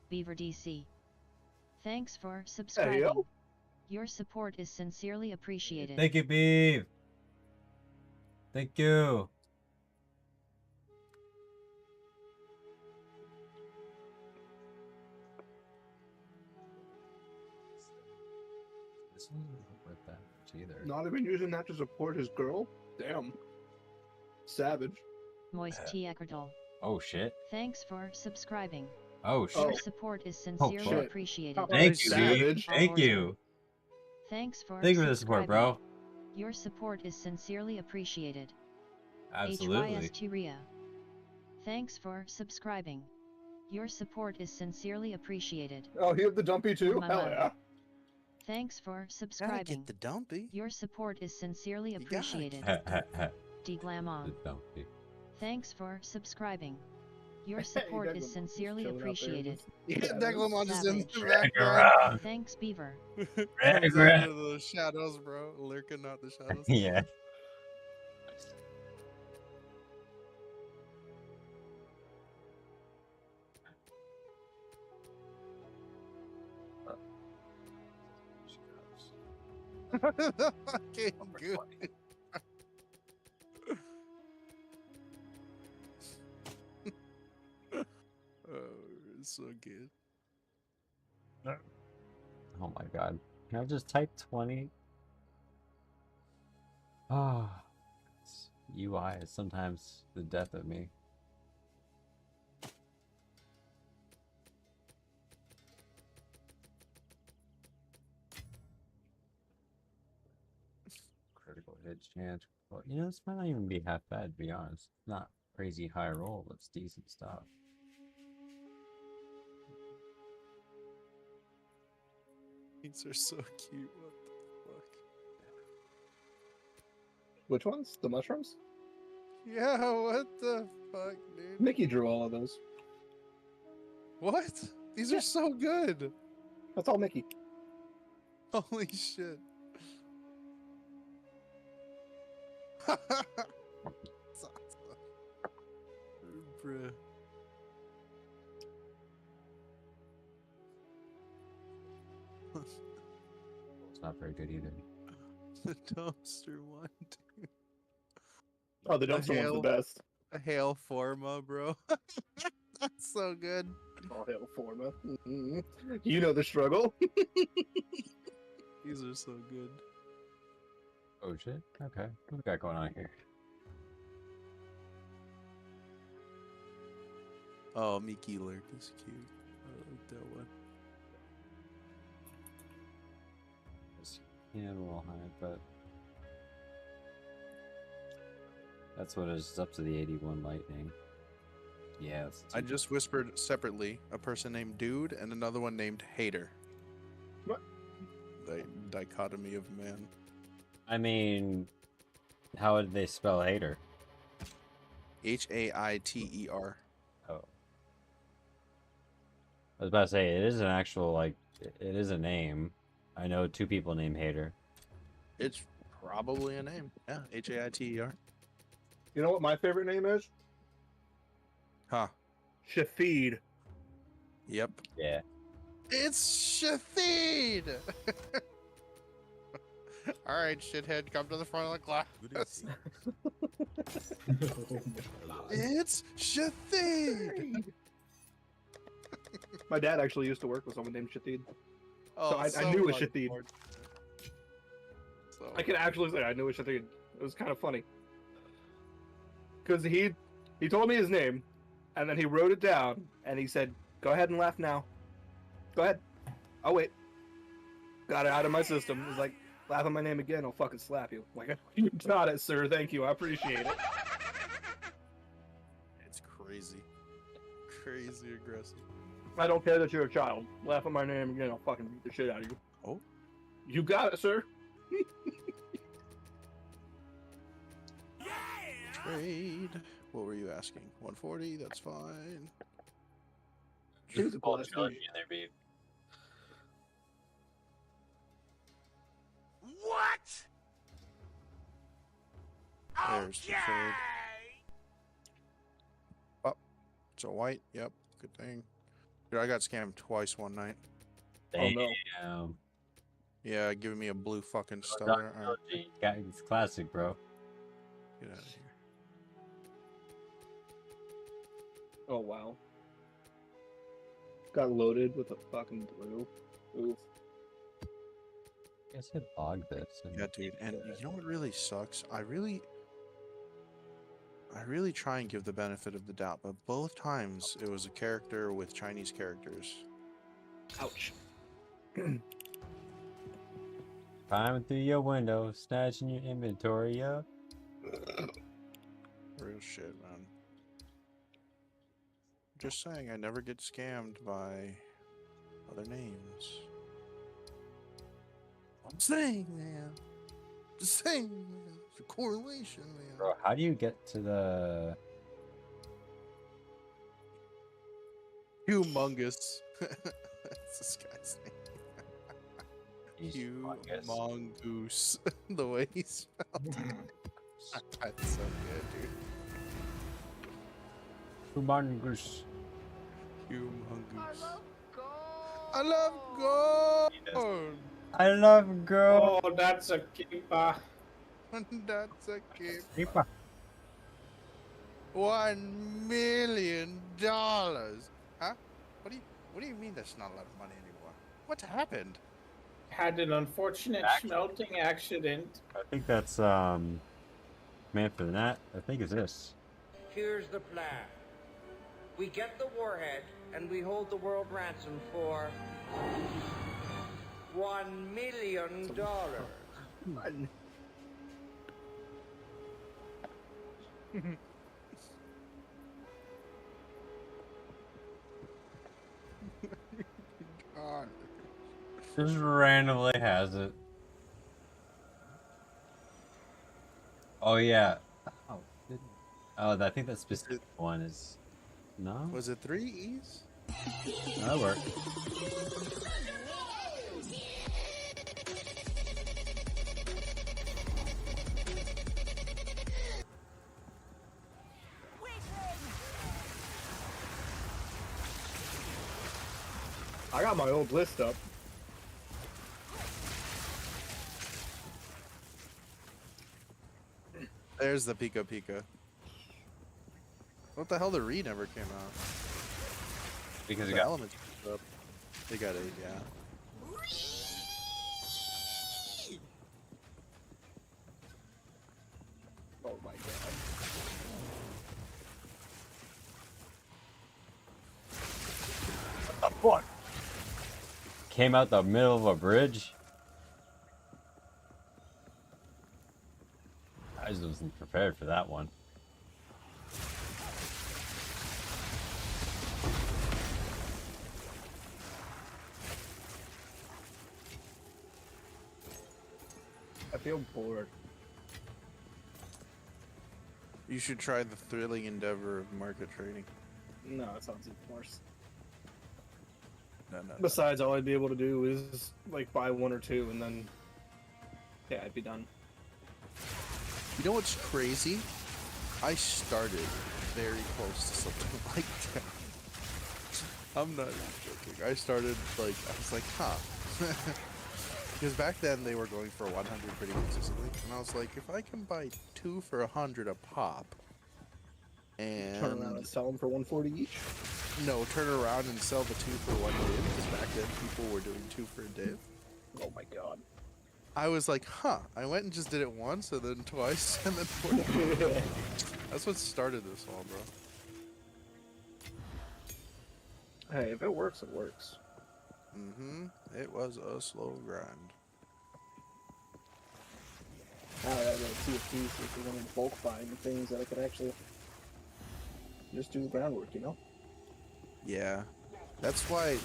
Beaver DC. Thanks for subscribing. yo. Your support is sincerely appreciated. Thank you, Beeve. Thank you. This one's not worth that much either. Not even using that to support his girl? Damn. Savage. Moist Tiakerdal. Oh shit. Thanks for subscribing. Oh Your shit. support is sincerely shit. appreciated. Oh, Thank you, savage. dude. Thank you. Thanks for Thank you for the support, bro. Your support is sincerely appreciated. Absolutely. HYS Tyria. Thanks for subscribing. Your support is sincerely appreciated. Oh, you have the dumpy too? Mama. Hell yeah. Thanks for Gotta subscribing. get the dumpy. Your support is sincerely You gotta appreciated. Deglamon. Thanks for subscribing. Your support is sincerely appreciated. Yeah, Deglamon is in the Savage. background. Thanks, Beaver. Comes out of the shadows, bro. Lurking out the shadows. Yeah. Fucking good. Oh, it's so good. Oh my god. Can I just type 20? Ah. UI is sometimes the death of me. Critical hit chance. Well, you know, this might not even be half bad, to be honest. Not crazy high roll, but it's decent stuff. These are so cute. What the fuck? Which ones? The mushrooms? Yeah, what the fuck, dude? Mickey drew all of those. What? These are so good. That's all Mickey. Holy shit. Bruh. It's not very good either. The dumpster one, dude. Oh, the dumpster one's the best. A hail forma, bro. That's so good. All hail Forma. You know the struggle. These are so good. Oh shit. Okay. What we got going on here? Oh, Mickey Lurk is cute. I like that one. Yeah, a little high, but that's what is up to the 81 lightning. Yeah, that's I just whispered separately a person named Dude and another one named Hater. What? The dichotomy of man. I mean, how would they spell hater? Haiter. Oh. I was about to say, it is an actual, like, it is a name. I know 2 people named Hater. It's probably a name. Yeah, Haiter. You know what my favorite name is? Huh. Shafid. Yep. Yeah. It's Shafid! Alright, shithead, come to the front of the class. It's Shafid! My dad actually used to work with someone named Shafid. Oh, I knew it was much Shafid. more- So I can actually say I knew it was Shafid. It was kind of funny. Because he told me his name, and then he wrote it down, and he said, go ahead and laugh now. Go ahead. I'll wait. Got it out of my system. He's like, laugh at my name again, I'll fucking slap you. I'm like, you got it, sir. Thank you. I appreciate it. It's crazy. Crazy aggressive. I don't care that you're a child. Laugh at my name again, I'll fucking beat the shit out of you. Oh. You got it, sir. Trade. What were you asking? 140? That's fine. Here's a All class trilogy D. in there, babe. There's the trade. Oh, it's a white. Yep, good thing. Dude, I got scammed twice one night. Oh, no. Damn. Yeah, giving me a blue fucking stellar. Alright, Trilogy. Got it's classic, bro. get out of here. Oh, wow. Got loaded with a fucking blue. Oof. I guess I'd log this. And Yeah, dude. And you know what really sucks? I really. I really try and give the benefit of the doubt, but both times it was a character with Chinese characters. Ouch. Climbing through your window, snatching your inventory up. Real shit, man. Just saying, I never get scammed by other names. I'm saying, man. Just saying, man. It's a correlation, man. Bro, how do you get to the... Humongous. That's this guy's name. Humongoose. The way he spelled it. That's so good, dude. Humongous. Humongous. I love gold. I love girl. Oh, that's a keeper. That's a keep. Keeper. $1 million. Huh? What do you mean that's not a lot of money anymore? What's happened? Had an unfortunate smelting accident. I think that's man for the net. I think it's this. Here's the plan. We get the warhead and we hold the world ransom for $1 million. God. Just randomly has it. Oh yeah. Oh, I think that specific one is. No. Was it 3 E's? That worked. I got my old list up. There's the Pika Pika. What the hell? The Re never came out. Because The it got elements up. They got it, yeah. Oh my god. what the fuck? Came out the middle of a bridge. I just wasn't prepared for that one. I feel bored. You should try the thrilling endeavor of market trading. No, it sounds even worse. No. Besides, all I'd be able to do is like buy 1 or 2, and then yeah, I'd be done. You know what's crazy? I started very close to something like that. I'm not even joking. I started like, I was like, huh. Because back then they were going for 100 pretty consistently, and I was like, if I can buy 2 for 100 a pop, and Turn around and sell them for 140 each. no, turn around and sell the 2 for 1 div, because back then people were doing 2 for a div. Oh my god. I was like, huh. I went and just did it once, and then twice, and then 4. That's what started this all, bro. Hey, if it works, it works. Mm-hmm. It was a slow grind. Now I gotta go to TTV, see if there's any bulk buying things that I could actually just do the groundwork, you know? Yeah. That's why,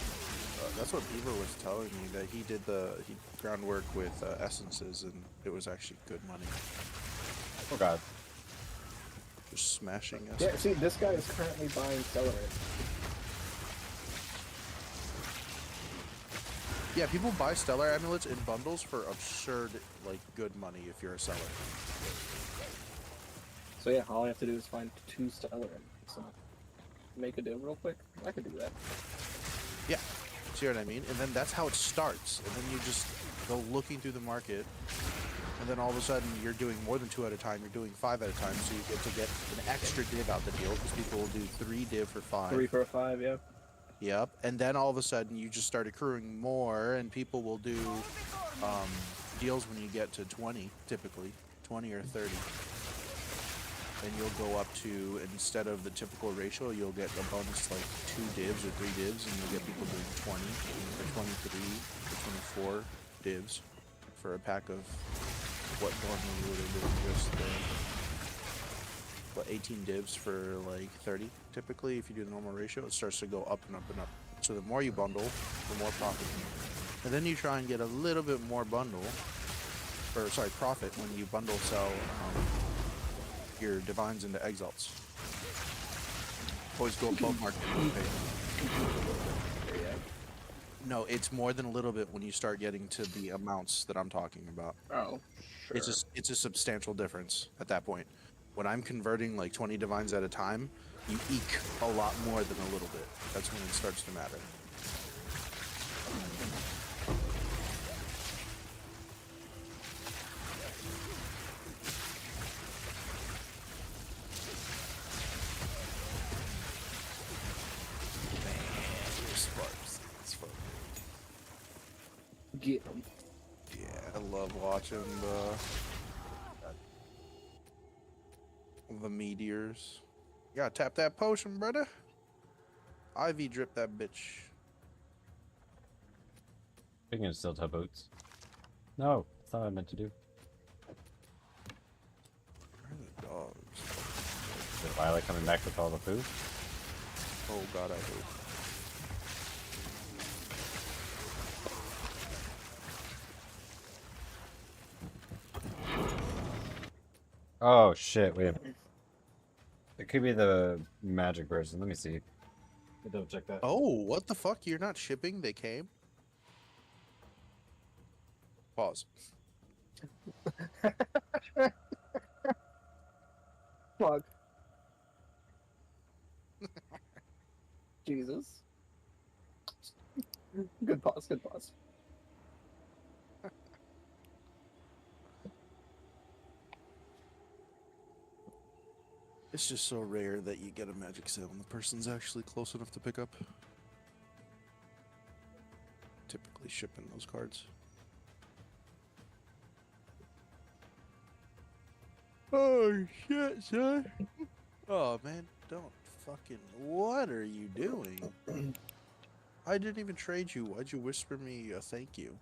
that's what Beaver was telling me, that he did groundwork with essences, and it was actually good money. Oh god. Just smashing Yeah, essences. see, this guy is currently buying Stellar. Yeah, people buy Stellar Amulets in bundles for absurd, like, good money if you're a seller. So yeah, all I have to do is find 2 Stellar Amulets and make a deal real quick. I could do that. Yeah. See what I mean? And then that's how it starts. And then you just go looking through the market, and then all of a sudden you're doing more than 2 at a time, you're doing 5 at a time, so you get to get an extra div out the deal, because people will do 3 div for 5. 3 for a 5, yeah. Yep, and then all of a sudden you just start accruing more, and people will do deals when you get to 20, typically. 20 or 30. and you'll go up to, instead of the typical ratio, you'll get a bonus like 2 divs or 3 divs, and you'll get people doing 20 or 23 or 24 divs for a pack of what normally would have been just 18 divs for like 30. Typically, if you do the normal ratio, it starts to go up and up and up. So the more you bundle, the more profit. And then you try and get a little bit more profit when you bundle sell your divines into exalts. Always go above market. No, it's more than a little bit when you start getting to the amounts that I'm talking about. Oh, sure. It's a substantial difference at that point. When I'm converting like 20 divines at a time, you eke a lot more than a little bit. That's when it starts to matter. Get 'em. Yeah, I love watching the meteors. You gotta tap that potion, brother. Ivy drip that bitch. Speaking of steel toe boots. No, that's not what I meant to do. Where are the dogs? Is Violet coming back with all the food? Oh god, I hope. Oh shit, wait a minute. It could be the magic version. Let me see. Let me double check that. Oh, what the fuck? You're not shipping? They came? Pause. Fuck. Jesus. Good pause, good pause. It's just so rare that you get a magic sale and the person's actually close enough to pick up. Typically shipping those cards. Oh shit, son. Oh man, don't fucking. What are you doing? I didn't even trade you. Why'd you whisper me a thank you?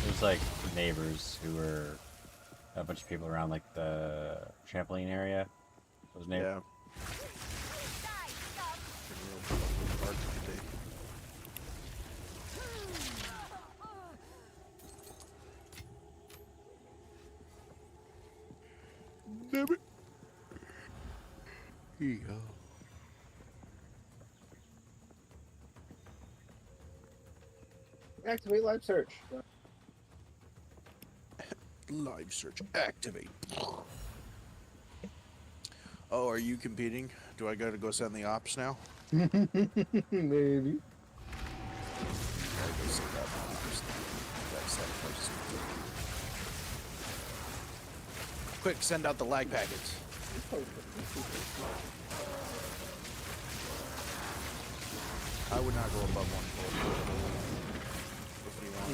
There's like neighbors who were a bunch of people around like the trampoline area. Those neighbors. Damn it. Here you go. Activate live search. Live search activate. Oh, are you competing? Do I gotta go send the ops now? Maybe. Gotta go send that ops. That's that person. Quick, send out the lag packets. I would not go above 140 if you want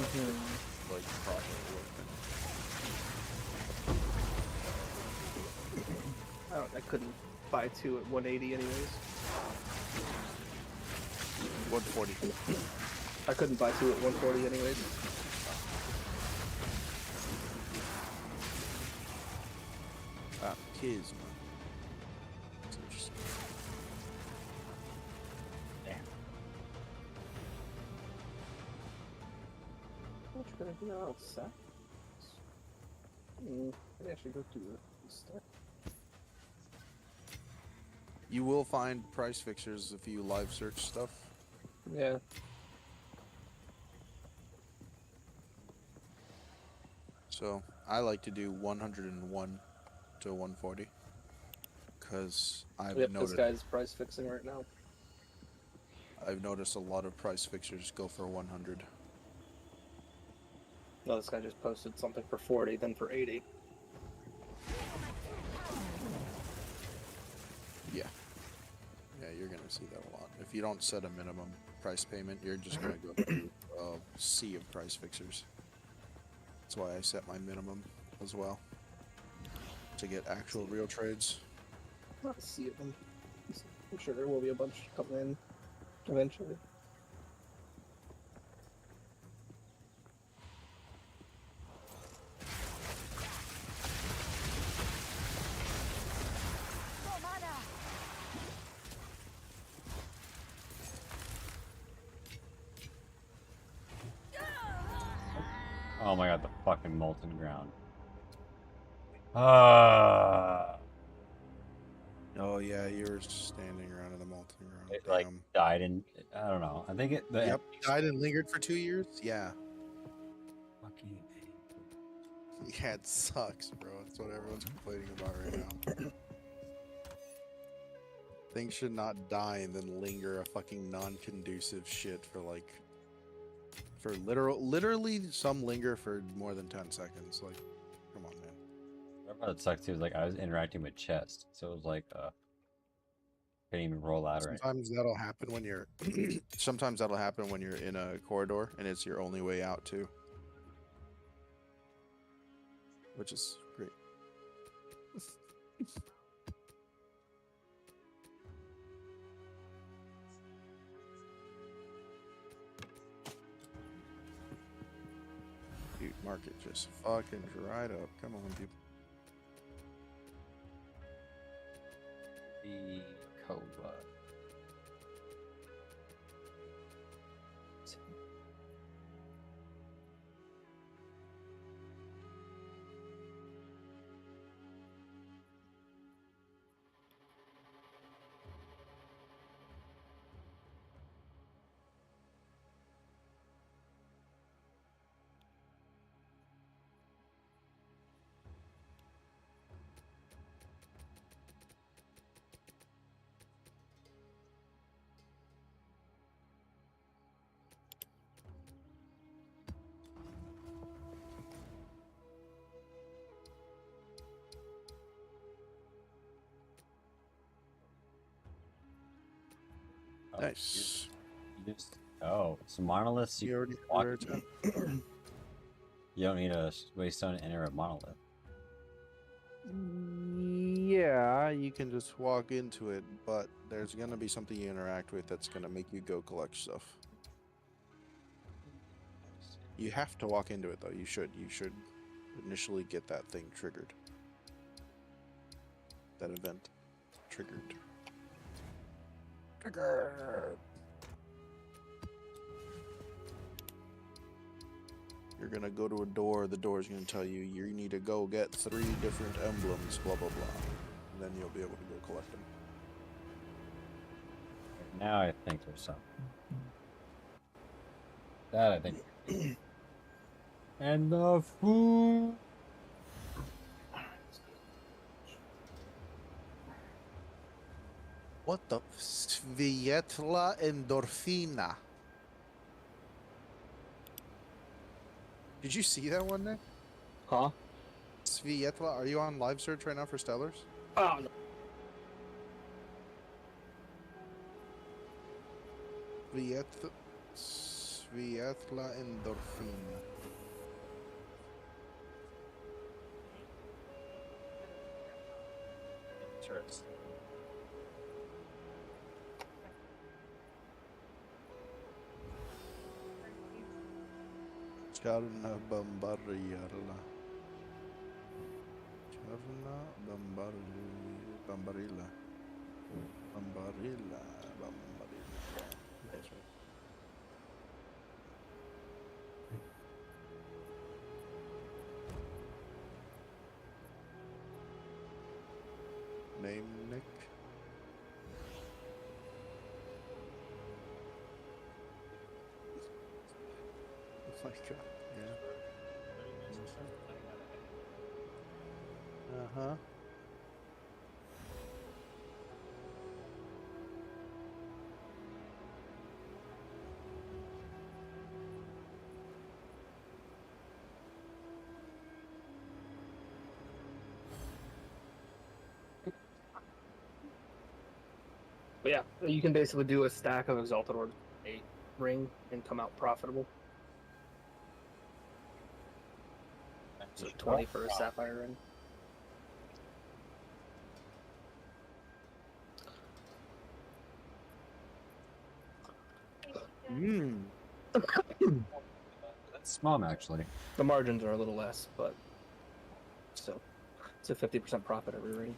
like profit work. I couldn't buy 2 at 180 anyways. 140. I couldn't buy 2 at 140 anyways. Ah, kids, man. That's interesting. Damn. What you gonna do outside? Maybe I should go do the stuff. You will find price fixers if you live search stuff. Yeah. So I like to do 101 to 140. because I've Yep, this noticed guy's price fixing right now. a lot of price fixers go for 100. No, this guy just posted something for 40, then for 80. Yeah. Yeah, you're gonna see that a lot. If you don't set a minimum price payment, you're just gonna go through a sea of price fixers. That's why I set my minimum as well. To get actual real trades. Not a sea of them. I'm sure there will be a bunch coming in eventually. Oh my god, the fucking molten ground. Ah. Oh yeah, you were standing around in the molten ground. It like died in. I don't know. I think it. The Yep, died and lingered for 2 years. Yeah. Fucking. Yeah, it sucks, bro. That's what everyone's complaining about right now. Things should not die and then linger a fucking non-conducive shit for like, for literally some linger for more than 10 seconds. Like, come on, man. What part that sucked too is like I was interacting with chest, so it was like couldn't even roll out right. Sometimes that'll happen when you're sometimes that'll happen when you're in a corridor and it's your only way out too. Which is great. Dude, market just fucking dried up. Come on, people. The Cobra. Nice. You just, oh, so monoliths. You already walk, you you don't need a waystone to enter a monolith. Yeah, you can just walk into it, but there's gonna be something you interact with that's gonna make you go collect stuff. You have to walk into it though. You should initially get that thing triggered. That event triggered. Triggered. You're gonna go to a door, the door's gonna tell you you need to go get 3 different emblems, blah blah blah. And then you'll be able to go collect them. Now I think there's something. That I think. And the food. What the Svietla endorfina? Did you see that one, Nick? Huh? Svietla, are you on live search right now for Stellars? Oh, no. Svietla endorfina. Interesting. Čarna bambarilla. Čarna bambarilla. Bambarilla. Bambarilla. That's right. Name Nick. Oh my god, yeah. Uh-huh. But yeah, you can basically do a stack of Exalted Orb 8 ring and come out profitable. So 20 for a Sapphire ring. That's small, actually. The margins are a little less, but still, it's a 50% profit every ring.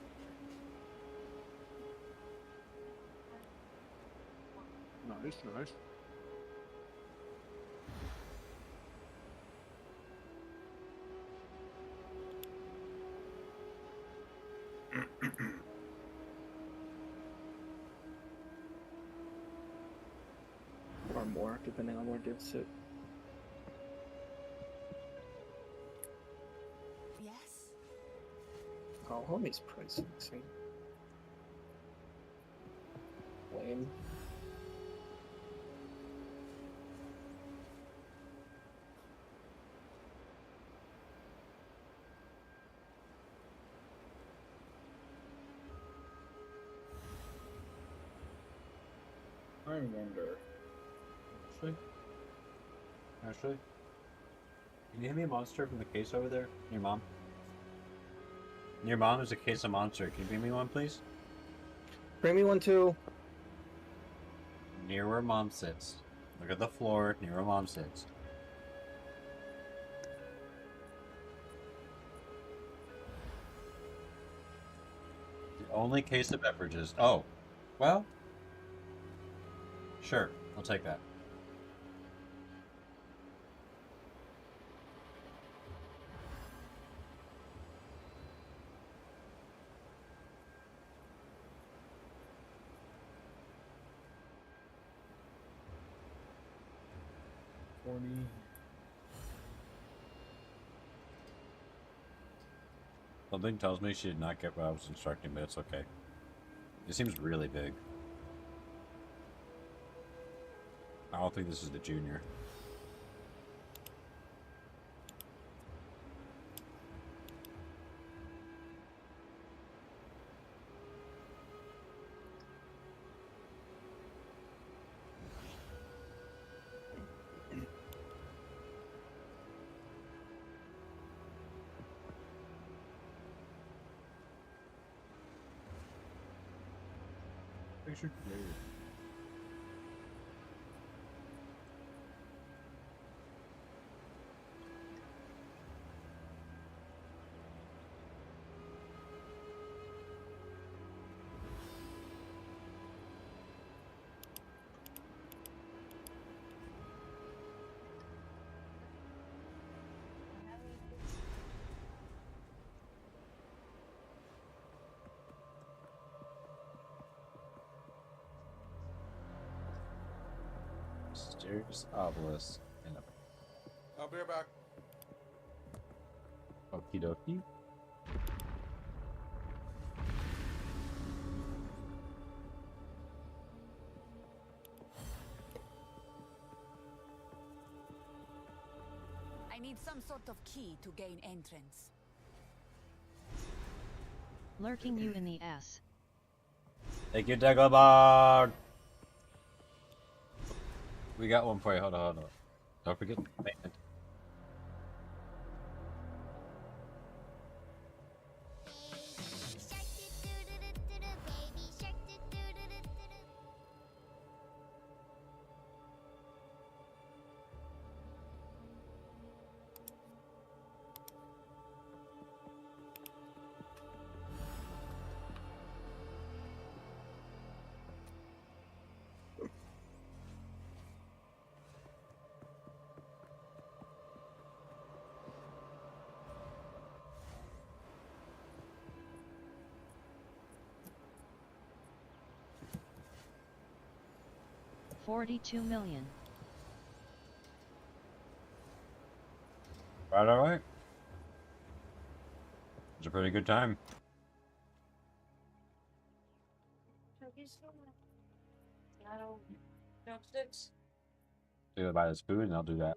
Nice, nice. Or more, depending on where divs sit. Yes. Oh, homie's pricing. See? Lame. I wonder. Actually, can you hand me a monster from the case over there? Your mom? Your mom is a case of monster. Can you bring me one, please? Bring me one too. Near where mom sits. Look at the floor, near where mom sits. The only case of beverages. Oh, well, sure, I'll take that. Something tells me she did not get what I was instructing, but it's okay. It seems really big. I don't think this is the junior. Picture today. Mysterious obelisk and a I'll be right back. okie dokie. I need some sort of key to gain entrance. Lurking you in the ass. Thank you, Dagobah! We got one for you. Hold on, hold on. Don't forget the payment. $42 million. Right, alright. It's a pretty good time. Do it by this food and I'll do that.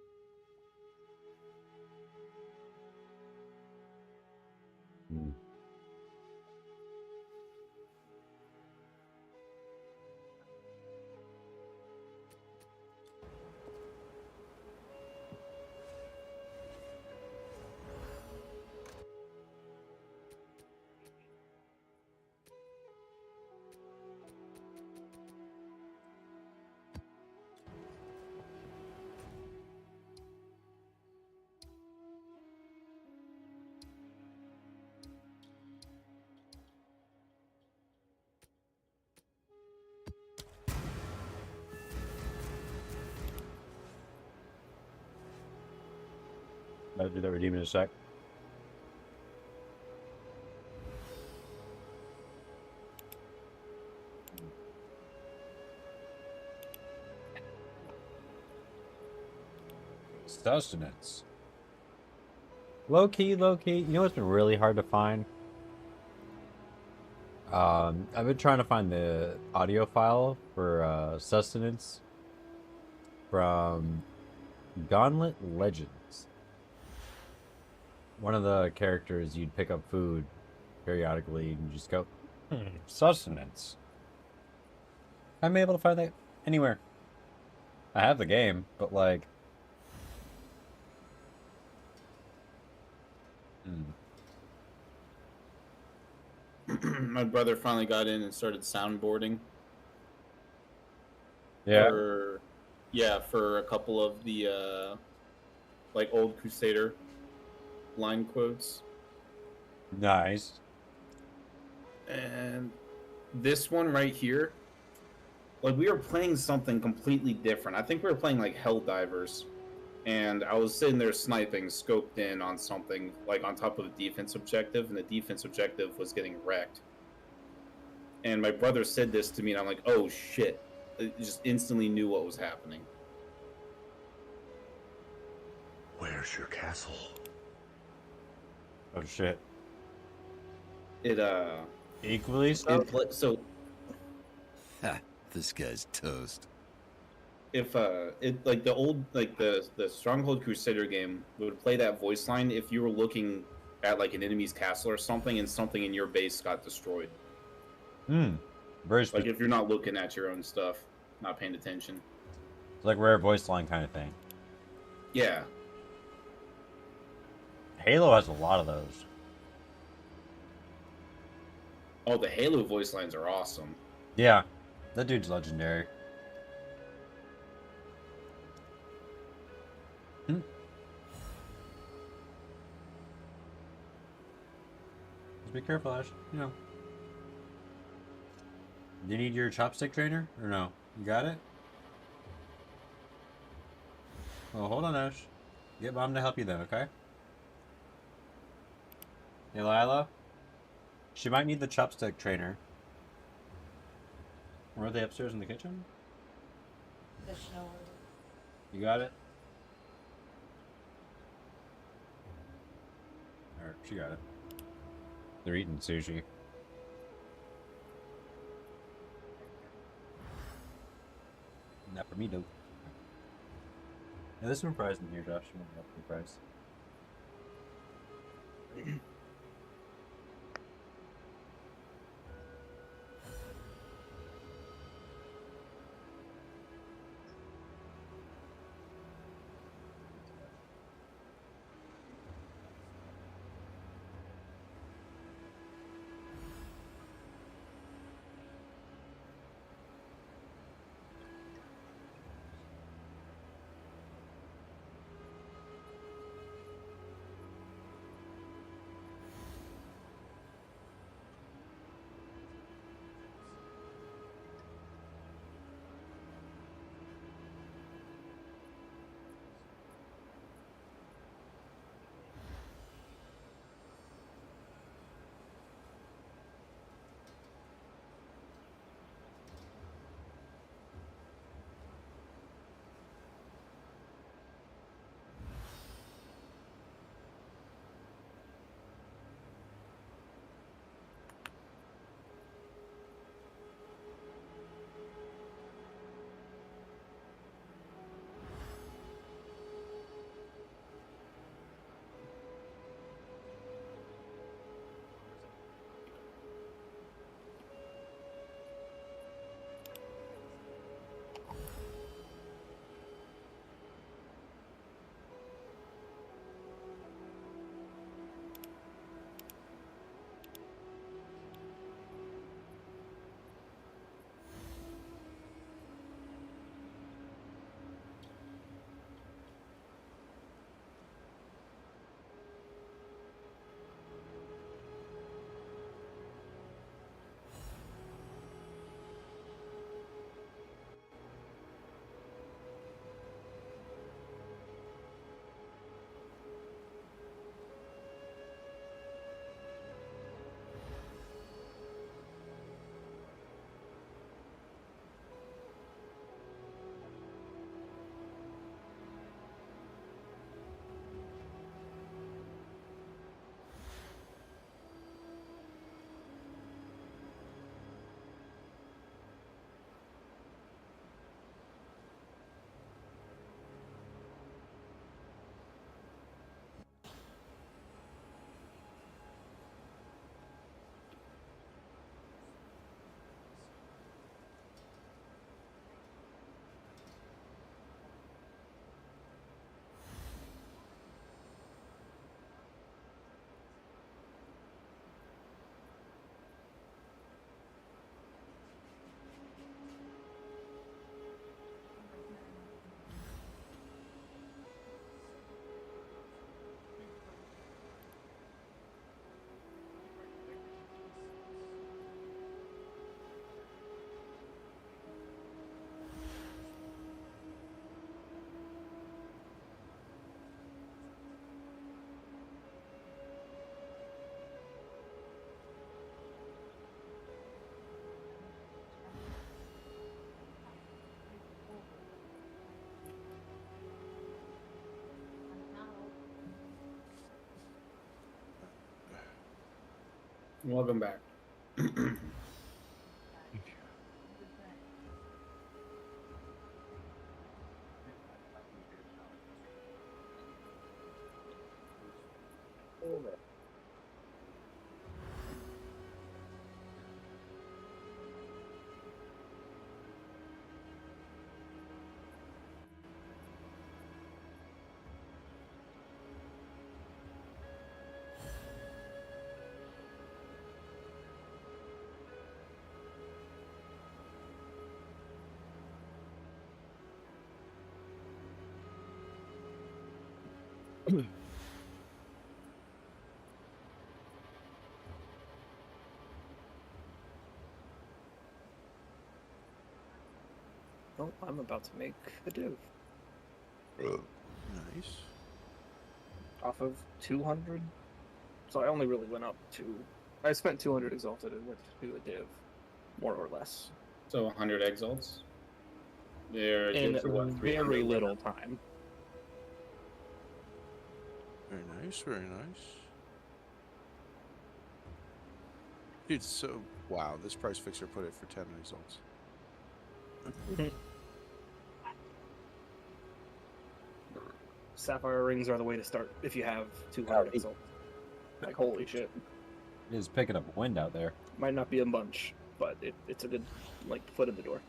I'll do that redeem in a sec. Sustenance. Low key, low key. You know what's been really hard to find? I've been trying to find the audio file for Sustenance from Gauntlet Legends. One of the characters, you'd pick up food periodically and just go, Sustenance. I haven't been able to find that anywhere. I have the game, but like... My brother finally got in and started soundboarding. Yeah. For a couple of the like old Crusader line quotes. Nice. And this one right here, like we were playing something completely different. I think we were playing like Helldivers. And I was sitting there sniping, scoped in on something like on top of a defense objective, and the defense objective was getting wrecked. And my brother said this to me, and I'm like, oh shit. I just instantly knew what was happening. Where's your castle? Oh shit. It Equally so? so Ha, this guy's toast. if it like the old like the Stronghold Crusader game would play that voice line if you were looking at like an enemy's castle or something and something in your base got destroyed. Very like if you're not looking at your own stuff, not paying attention. It's like rare voice line kind of thing. Yeah. Halo has a lot of those. Oh, the Halo voice lines are awesome. Yeah, that dude's legendary. Just be careful, Ash. You know. Do you need your chopstick trainer or no? You got it? Well, hold on, Ash. Get Mom to help you then, okay? Hey, Lila? She might need the chopstick trainer. Or are they upstairs in the kitchen? You got it? Or she got it. They're eating sushi. Not for me, though. Yeah, there's some fries in here, Josh. You want to help the fries? Welcome back. Oh, I'm about to make a div. Nice. Off of 200. So I only really went up to. I spent 200 exalted and went to do a div, more or less. So 100 exalts. They're In good for what? very little time. Very nice, very nice. Dude, so wow, this price fixer put it for 10 results. Sapphire rings are the way to start if you have 200 exalted. Like, holy shit. It is picking up wind out there. Might not be a bunch, but it's a good, like, foot in the door.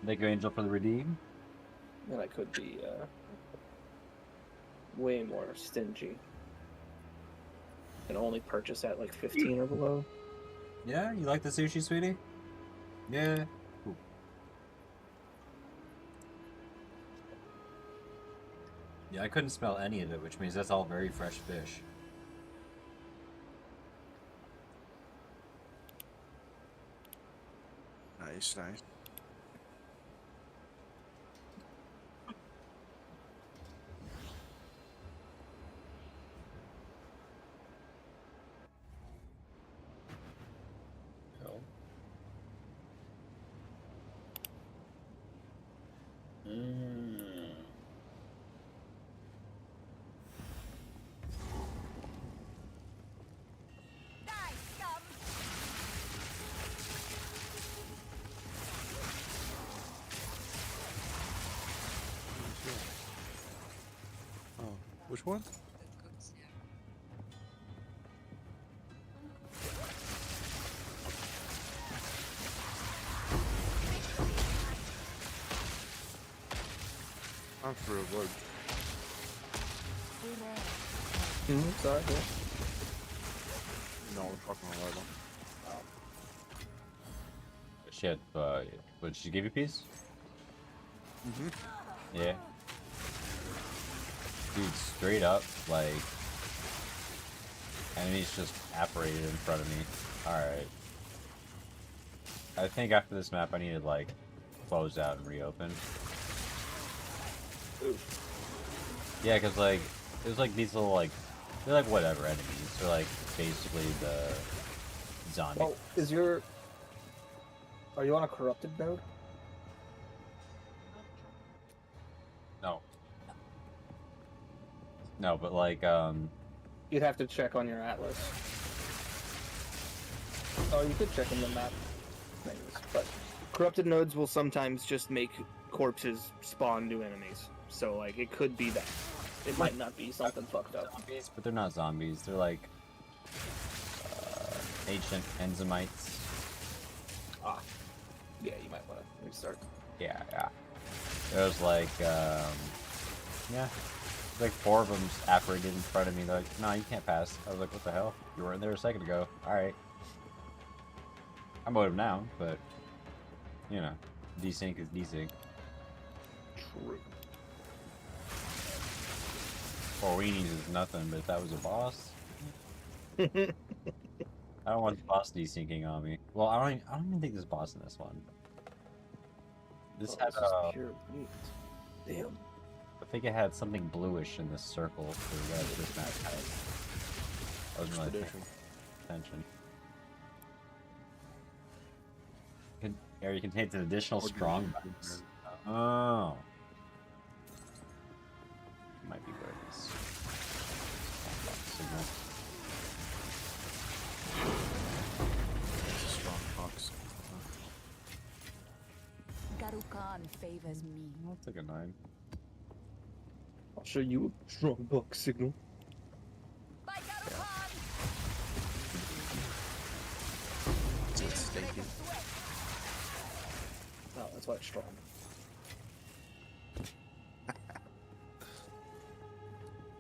Thank you, Angel, for the redeem. And I could be way more stingy. And only purchase at like 15 or below. Yeah, you like the sushi, sweetie? Yeah. Cool. Yeah, I couldn't smell any of it, which means that's all very fresh fish. Nice, nice. Hell. Mm. Oh, which one? I'm for a load. Sorry, yeah. No, we're fucking a load. Shit, what, did she give you a piece? Mm-hmm. Yeah. Dude, straight up, like, enemies just apparated in front of me. Alright. I think after this map I need to, like, close out and reopen. Oof. Yeah, because, like, it was like these little, like, they're like whatever enemies. They're like basically the zombie. Well, are you on a corrupted node? No. No, but like, You'd have to check on your atlas. Oh, you could check in the map things, but corrupted nodes will sometimes just make corpses spawn new enemies. So, like, it could be that. It might not be something fucked up. zombies, but they're not zombies. They're like ancient enzymites. Ah. Yeah, you might want to restart. Yeah, yeah. There was like, yeah, like 4 of them apparated in front of me. They're like, no, you can't pass. I was like, what the hell? You weren't there a second ago. All right. I'm out of now, but you know, desync is desync. True. 4 weenies is nothing, but if that was a boss, I don't want the boss desyncing on me. Well, I don't even think there's a boss in this one. This had This is pure meat. Damn. I think it had something bluish in this circle for the rest of this map had. I wasn't really paying attention. Area contains an additional strong box. Oh. Might be where it is. signal. It's a strong box. Garukan favors me. I'll take a 9. I'll show you a strong box signal. By Garukan! It's stinky. Oh, that's why it's strong.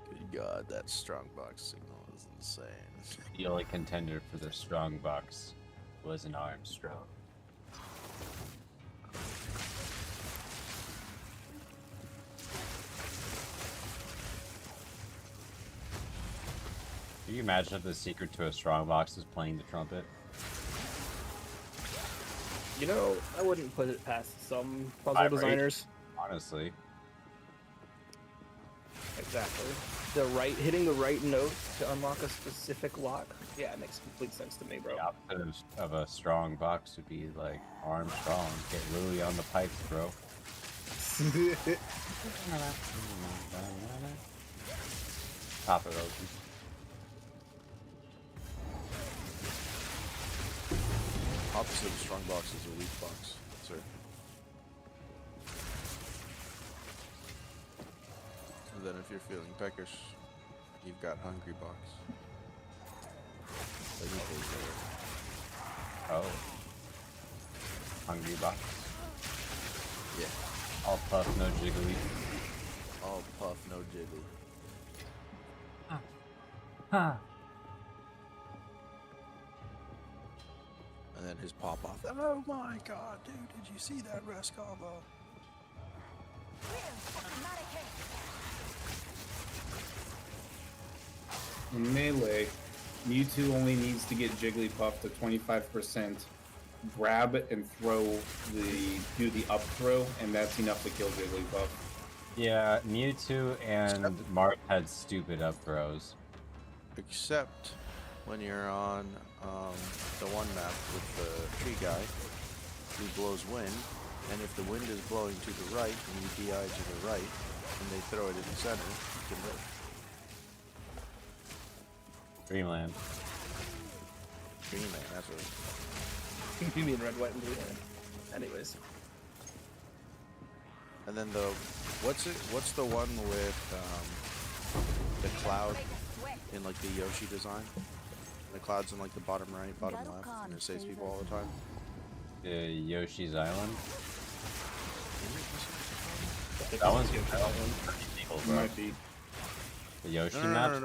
Good God, that strong box signal is insane. The only contender for the strong box was an Armstrong. Can you imagine if the secret to a strong box is playing the trumpet? You know, I wouldn't put it past some puzzle Vibration. designers. Honestly. Exactly. Hitting the right note to unlock a specific lock. Yeah, it makes complete sense to me, bro. The opposite of a strong box would be like Armstrong. Get Louis on the pipes, bro. Pop it open. Opposite of strong box is a weak box, sir. And then if you're feeling peckish, you've got hungry box. Let me take it. Oh. Hungry box. Yeah. All puff, no jiggly. All puff, no jiggly. Huh. And then his pop off. Oh my god, dude, did you see that rest combo? In Melee, Mewtwo only needs to get Jigglypuff to 25%, grab and do the up throw, and that's enough to kill Jigglypuff. Yeah, Mewtwo and Marth had stupid up throws. Except when you're on the one map with the tree guy who blows wind, and if the wind is blowing to the right and you DI to the right, and they throw it in the center, you can live. Dreamland. Dreamland, that's what. You mean red, white, and blue? Anyways. And then what's the one with the cloud in like the Yoshi design? The cloud's in like the bottom right, bottom left, and it saves people all the time. Yoshi's Island. That one's pretty cool, bro. Might be. The Yoshi No, map?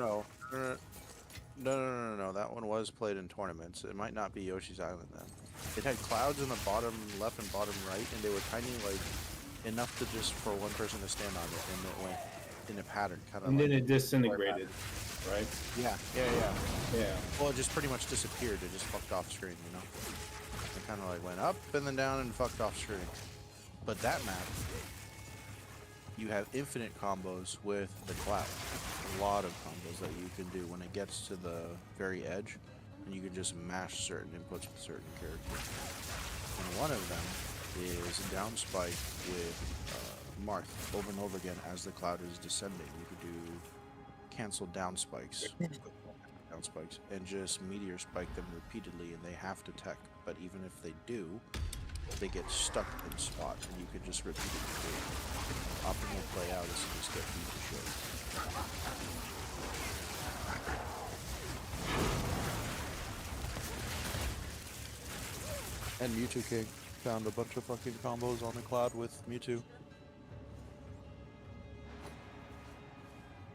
No. That one was played in tournaments. It might not be Yoshi's Island then. It had clouds in the bottom left and bottom right, and they were tiny, like enough to just for one person to stand on it, and it went in a pattern, kind of. And like then it disintegrated, right? Yeah. Yeah. Well, it just pretty much disappeared. It just fucked off screen, you know. It kind of like went up and then down and fucked off screen. But that map, you have infinite combos with the cloud. A lot of combos that you can do when it gets to the very edge, and you can just mash certain inputs with certain characters. And one of them is down spike with Marth over and over again as the cloud is descending. You could do cancel down spikes, and just meteor spike them repeatedly, and they have to tech. But even if they do, they get stuck in spot, and you can just repeatedly do it. Optimal play out is to just get beat to shit. And Mewtwo King found a bunch of fucking combos on the cloud with Mewtwo.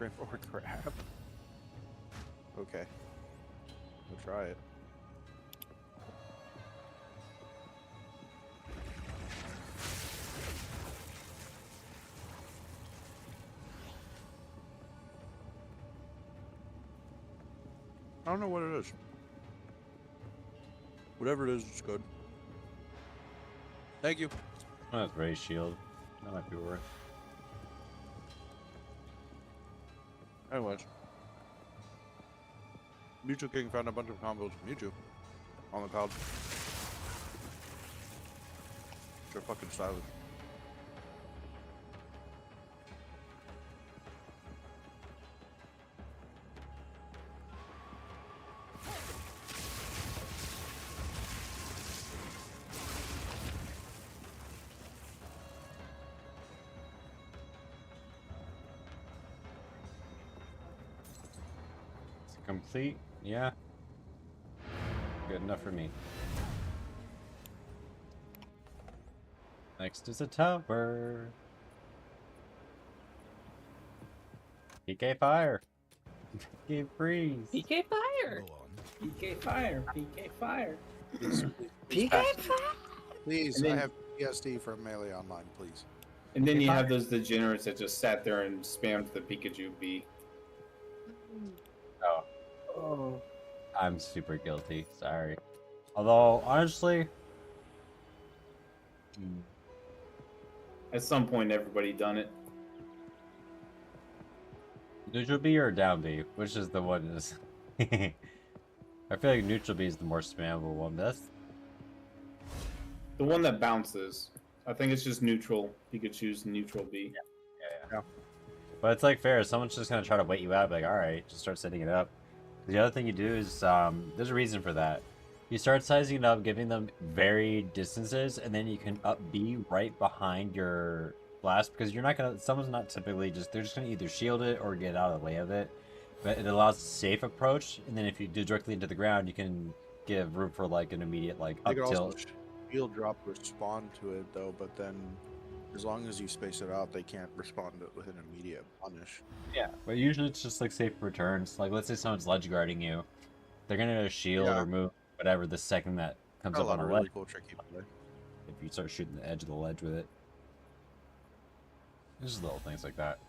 Or crap. Okay. We'll try it. I don't know what it is. Whatever it is, it's good. Thank you. Oh, that's Ray Shield. That might be worth. Anyways. Mewtwo King found a bunch of combos with Mewtwo on the cloud. They're fucking silent. Complete? Yeah. Good enough for me. Next is a tower. PK fire. PK freeze. PK fire. Go on. PK fire. PK fire. Please, PK fire. please, And then- I have PSD for Melee Online, please. And then you have those degenerates that just sat there and spammed the Pikachu B. Oh, Oh. I'm super guilty. Sorry. Although, honestly, At some point, everybody done it. neutral B or down B, which is the one is. I feel like neutral B is the more spammable one. That's The one that bounces. I think it's just neutral. Pikachu's neutral B. yeah. But it's like fair. Someone's just gonna try to wait you out. Like, all right, just start setting it up. The other thing you do is there's a reason for that. You start sizing it up, giving them varied distances, and then you can up B right behind your blast because you're not gonna. Someone's not typically just. They're just gonna either shield it or get out of the way of it. But it allows a safe approach, and then if you do directly into the ground, you can give room for like an immediate like They up could also tilt. shield drop respond to it though, but then as long as you space it out, they can't respond to it with an immediate punish. Yeah, but usually it's just like safe returns. Like let's say someone's ledge guarding you, they're gonna shield Yeah. or move whatever the second that comes A up lot on a of ledge. really cool tricky play. If you start shooting the edge of the ledge with it, just little things like that.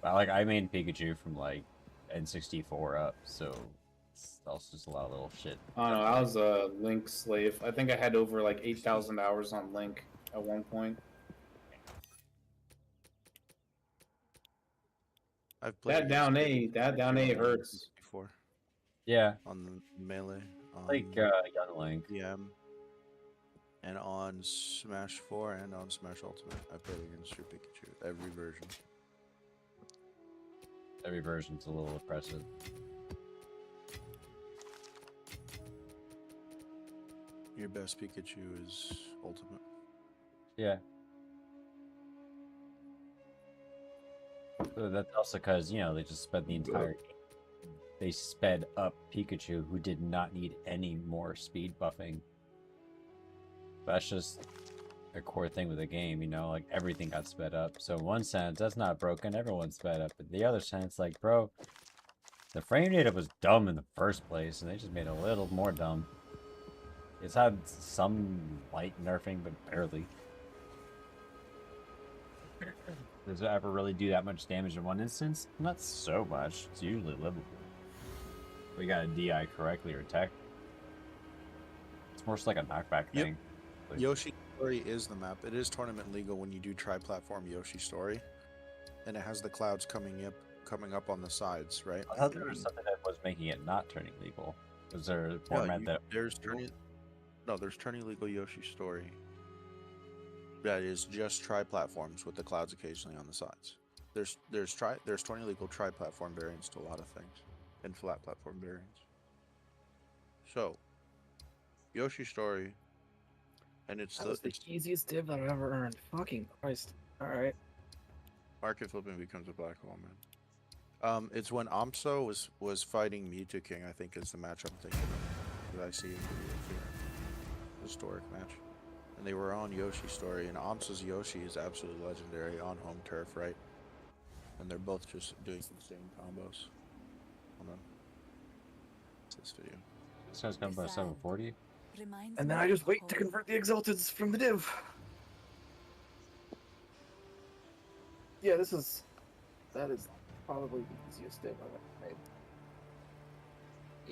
But like I made Pikachu from like N64 up, so it's also just a lot of little shit. I don't know. I was a Link slave. I think I had over like 8,000 hours on Link at one point. I've played That down A hurts. before Yeah, on the Melee, on like Young Link. PM, and on Smash 4 and on Smash Ultimate. I played against your Pikachu every version. Every version's a little oppressive. Your best Pikachu is Ultimate. Yeah. So that's also because, you know, they just sped the entire game. They sped up Pikachu, who did not need any more speed buffing. That's just a core thing with the game, you know, like everything got sped up. So in one sense, that's not broken, everyone's sped up. But the other sense, like, bro, the frame data was dumb in the first place, and they just made it a little more dumb. It's had some light nerfing, but barely. Does it ever really do that much damage in one instance? Not so much. It's usually livable. We got to DI correctly or tech. It's more just like a knockback Yep. thing. Like, Yoshi Story is the map. It is tournament legal when you do tri-platform Yoshi Story, and it has the clouds coming up on the sides, right? I thought there was something that was making it not turning legal. Was there a format that? there's turning legal Yoshi Story. That is just tri-platforms with the clouds occasionally on the sides. There's turning legal tri-platform variants to a lot of things, and flat platform variants. So, Yoshi Story, and it's That was the easiest div that I've ever earned. Fucking Christ. Alright. Market flipping becomes a black hole, man. It's when Amso was fighting Mewtwo King, I think is the match I'm thinking of. That I see in videos here. Historic match. And they were on Yoshi Story, and Amso's Yoshi is absolutely legendary on home turf, right? And they're both just doing insane combos. Hold on. What's this video? This guy's coming by 740. And then I just wait to convert the Exalteds from the div. Yeah, that is probably the easiest div I've ever made.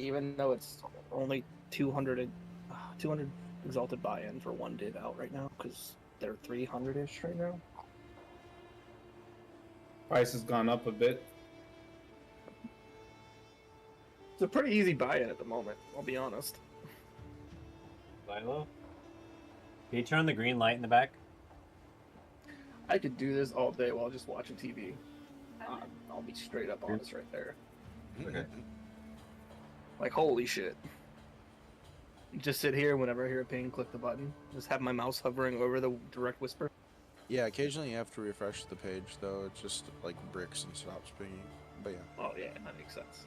Even though it's only 200 Exalted buy-in for one div out right now, because they're 300-ish right now. Price has gone up a bit. It's a pretty easy buy-in at the moment, I'll be honest. Lilo? Can you turn on the green light in the back? I could do this all day while just watching TV. I'll be straight up honest right there. Okay. Like, holy shit. Just sit here whenever I hear a ping, click the button. Just have my mouse hovering over the direct whisper. Yeah, occasionally you have to refresh the page, though. It's just like bricks and stops pinging. But yeah. Oh yeah, that makes sense.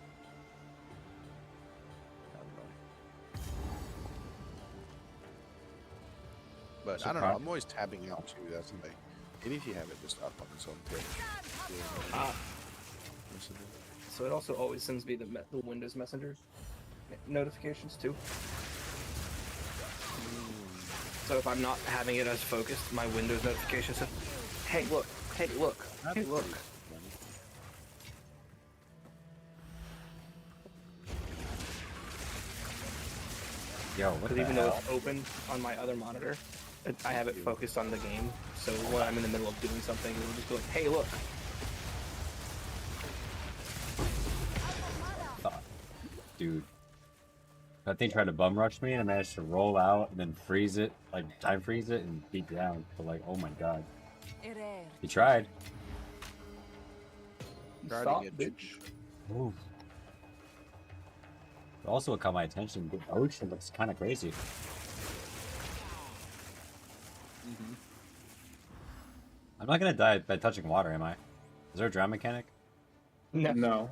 But I don't know. I'm always tabbing out too. That's the thing. Maybe if you have it just up on its own page. So it also always sends me the Windows Messenger notifications too. So if I'm not having it as focused, my Windows notification says, "Hey, look! Hey, look! Hey, look!" Yo, what Because the even though hell? it's open on my other monitor, I have it focused on the game. So when I'm in the middle of doing something, it'll just go like, "Hey, look!" Dude. That thing tried to bum rush me and I managed to roll out and then freeze it, like time freeze it and beat down. But like, oh my god. He tried. Stop, bitch. Ooh. But also what caught my attention, the ocean looks kind of crazy. I'm not gonna die by touching water, am I? Is there a drown mechanic? No.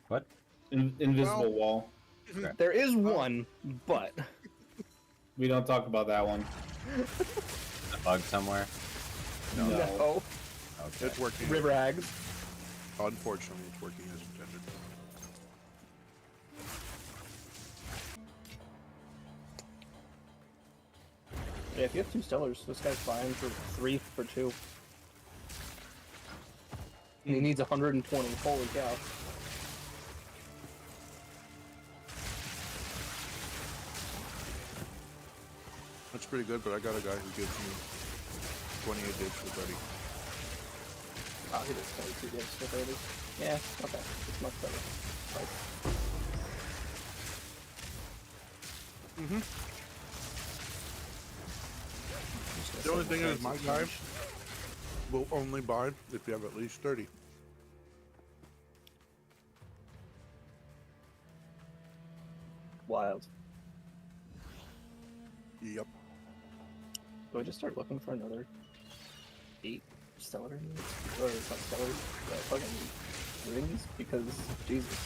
What? Invisible wall. Okay. There is one, but We don't talk about that one. A bug somewhere? no. Okay. It's working. River hags. Unfortunately, it's working as intended. Yeah, if you have 2 stellars, this guy's fine for 3 for 2. And he needs 120. Holy cow. That's pretty good, but I got a guy who gives me 28 digs for 30. Oh, he does 22 digs for 30. Yeah, okay. It's much better. The only thing is, my guy will only buy if you have at least 30. Wild. Yep. Do I just start looking for another 8 stellar units? Or it's not stellar, fucking rings? Because, Jesus.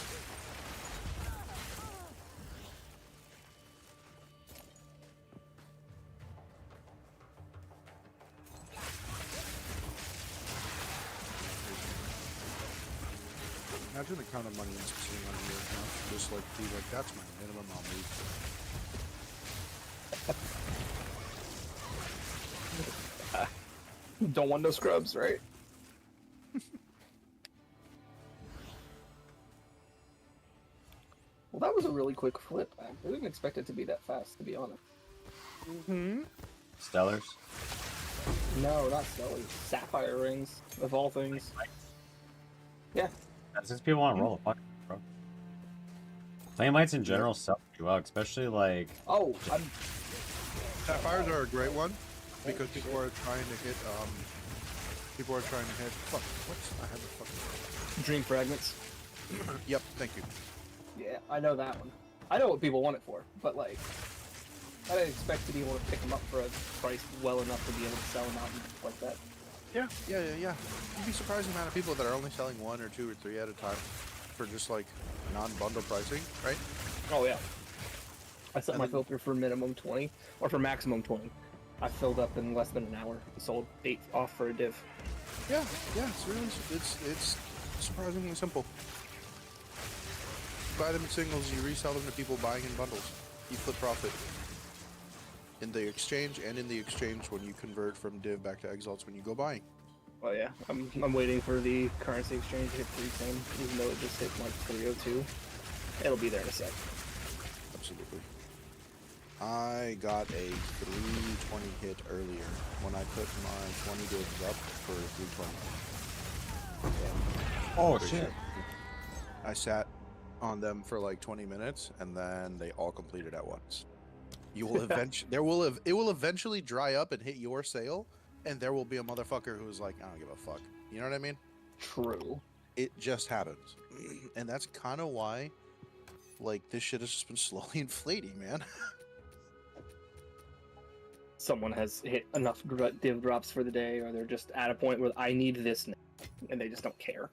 Imagine the kind of money I'm spending on your account. Just like be like, that's my minimum I'll move. Don't want no scrubs, right? Well, that was a really quick flip. I didn't expect it to be that fast, to be honest. Stellars? No, not stellars. Sapphire rings, of all things. Yeah. That's just people want to roll a fuck, bro. Flame lights in general sell pretty well, especially like. Oh, I'm. Sapphires are a great one because people are trying to hit. People are trying to hit. Fuck. What's? I have a fucking. Dream fragments. Yep. Thank you. Yeah, I know that one. I know what people want it for, but like, I didn't expect to be able to pick them up for a price well enough to be able to sell them out like that. Yeah. You'd be surprised the amount of people that are only selling 1 or 2 or 3 at a time for just like non-bundle pricing, right? Oh yeah. I set my filter for minimum 20 or for maximum 20. I filled up in less than an hour. Sold 8 off for a div. Yeah. It's really it's surprisingly simple. Buy them in singles, you resell them to people buying in bundles. You flip profit. In the exchange and in the exchange when you convert from div back to exalts when you go buying. Oh yeah, I'm waiting for the currency exchange to hit 310, even though it just hit like 302. It'll be there in a sec. Absolutely. I got a 320 hit earlier when I put my 20 divs up for 320. Oh shit! I sat on them for like 20 minutes and then they all completed at once. You will eventually it will eventually dry up and hit your sale, and there will be a motherfucker who's like, I don't give a fuck. You know what I mean? True. It just happens. And that's kind of why like this shit has just been slowly inflating, man. Someone has hit enough div drops for the day, or they're just at a point where I need this now, and they just don't care.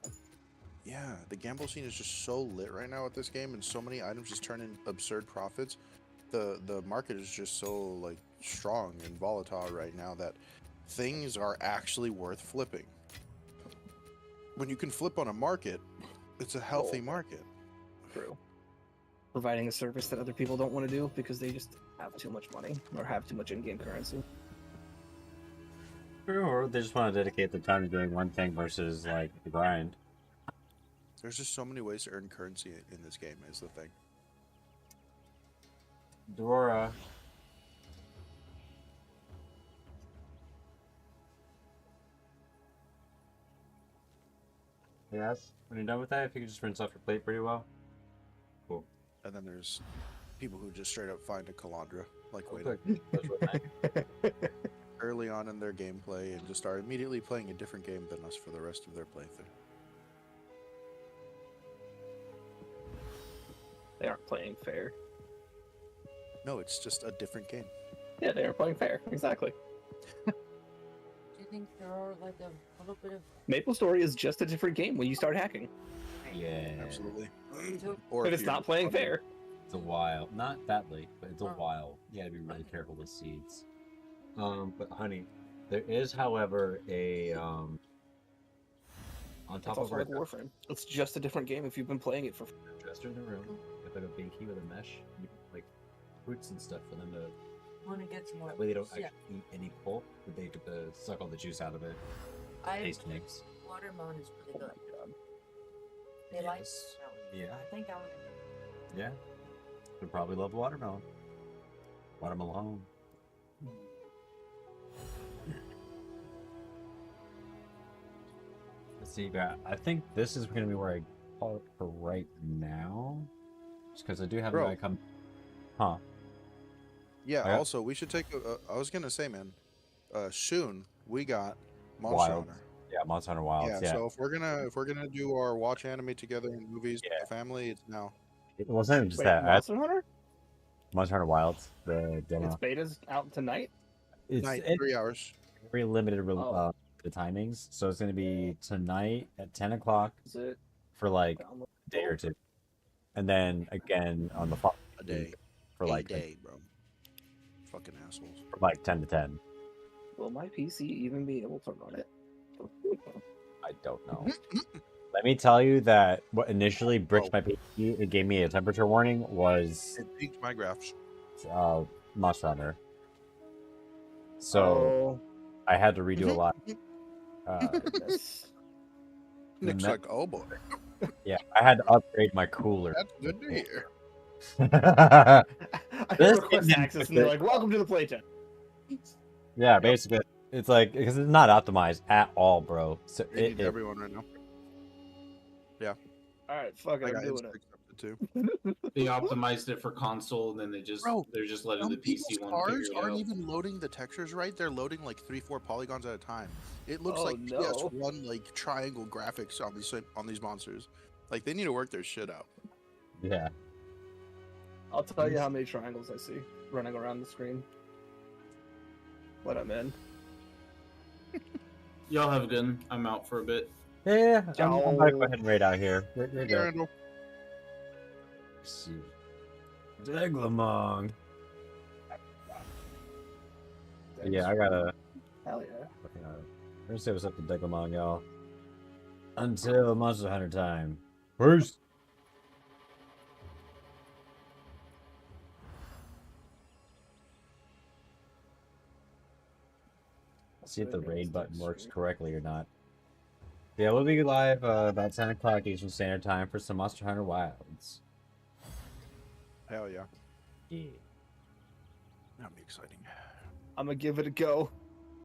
Yeah, the gamble scene is just so lit right now with this game, and so many items just turn in absurd profits. The market is just so like strong and volatile right now that things are actually worth flipping. When you can flip on a market, it's a healthy market. True. Providing a service that other people don't want to do because they just have too much money or have too much in-game currency. Or they just want to dedicate their time to doing one thing versus like the grind. There's just so many ways to earn currency in this game is the thing. Dora. Yes. When you're done with that, if you could just rinse off your plate pretty well. Cool. And then there's people who just straight up find a Calandra, like Good. early on in their gameplay and just start immediately playing a different game than us for the rest of their playthrough. They aren't playing fair. No, it's just a different game. Yeah, they are playing fair. Exactly. Do you think there are like a little bit of Maple Story is just a different game when you start hacking. Yeah. Absolutely. Or But it's not playing fair. It's a while. Not that late, but it's a while. You gotta be really careful with seeds. But honey, there is, however, a on It's top of also our like Warframe. It's just a different game if you've been playing it for. dresser in the room. With like a binky with a mesh, and you put, like fruits and stuff for them to. when it gets more. That way they don't Yeah. actually eat any pulp, but they get to suck all the juice out of it. I Taste mix. watermelon is really good. God. They like Yes. melon. Yeah. I think I would. Yeah. They probably love watermelon. Watermelon. Let's see, I think this is going to be where I call it for right now. Just because I do have a Bro. guy come. Huh. Yeah, Okay. also, we should take I was going to say, man, soon we got Monster Wild. Hunter. Yeah, Monster Hunter Wilds. Yeah. So if we're gonna do our watch anime together and movies Yeah. with the family, it's now. It wasn't even just Wait, that. Monster Hunter? Monster Hunter Wilds, the demo. Its beta's out tonight. It's Night, 3 hours. very limited Oh. the timings, so it's going to be tonight at 10 o'clock Is it for like download? a day or two, and then again on the following A day. for A like day, bro. Fucking assholes. from like 10 to 10. Will my PC even be able to run it? I don't know. Let me tell you that what initially bricked my PC, it gave me a temperature warning, was It peaked my graphs. Monster Hunter. So Oh, I had to redo a lot. goodness. Nick's that- like, oh boy, Yeah, I had to upgrade my cooler. that's good to hear. I This request isn't access, and they're like, "Welcome to the playtest." Yeah, basically, it's like because it's not optimized at all, bro. So It needs everyone right now. All right, fuck it, I I'm got doing it. accepted too. They optimized it for console, and then they're just letting the PC one figure cars it aren't out. even loading the textures right. They're loading like 3-4 polygons at a time. It looks Oh, like no. PS1 like triangle graphics on these monsters. Like they need to work their shit out. Yeah. I'll tell you how many triangles I see running around the screen. What I'm in. Y'all have a good one. I'm out for a bit. Yeah, I'm gonna go Yo. ahead and raid out here. You're Hey, good. Randall. Let's see. Deglamong. Yeah, I gotta. Hell yeah. We're gonna say what's up to Deglamong, y'all. Until Monster Hunter time. Peace. See if the raid button works correctly or not. Yeah, we'll be live about 10 o'clock Eastern Standard Time for some Monster Hunter Wilds. Hell yeah. Yeah. That'd be exciting. I'm gonna give it a go.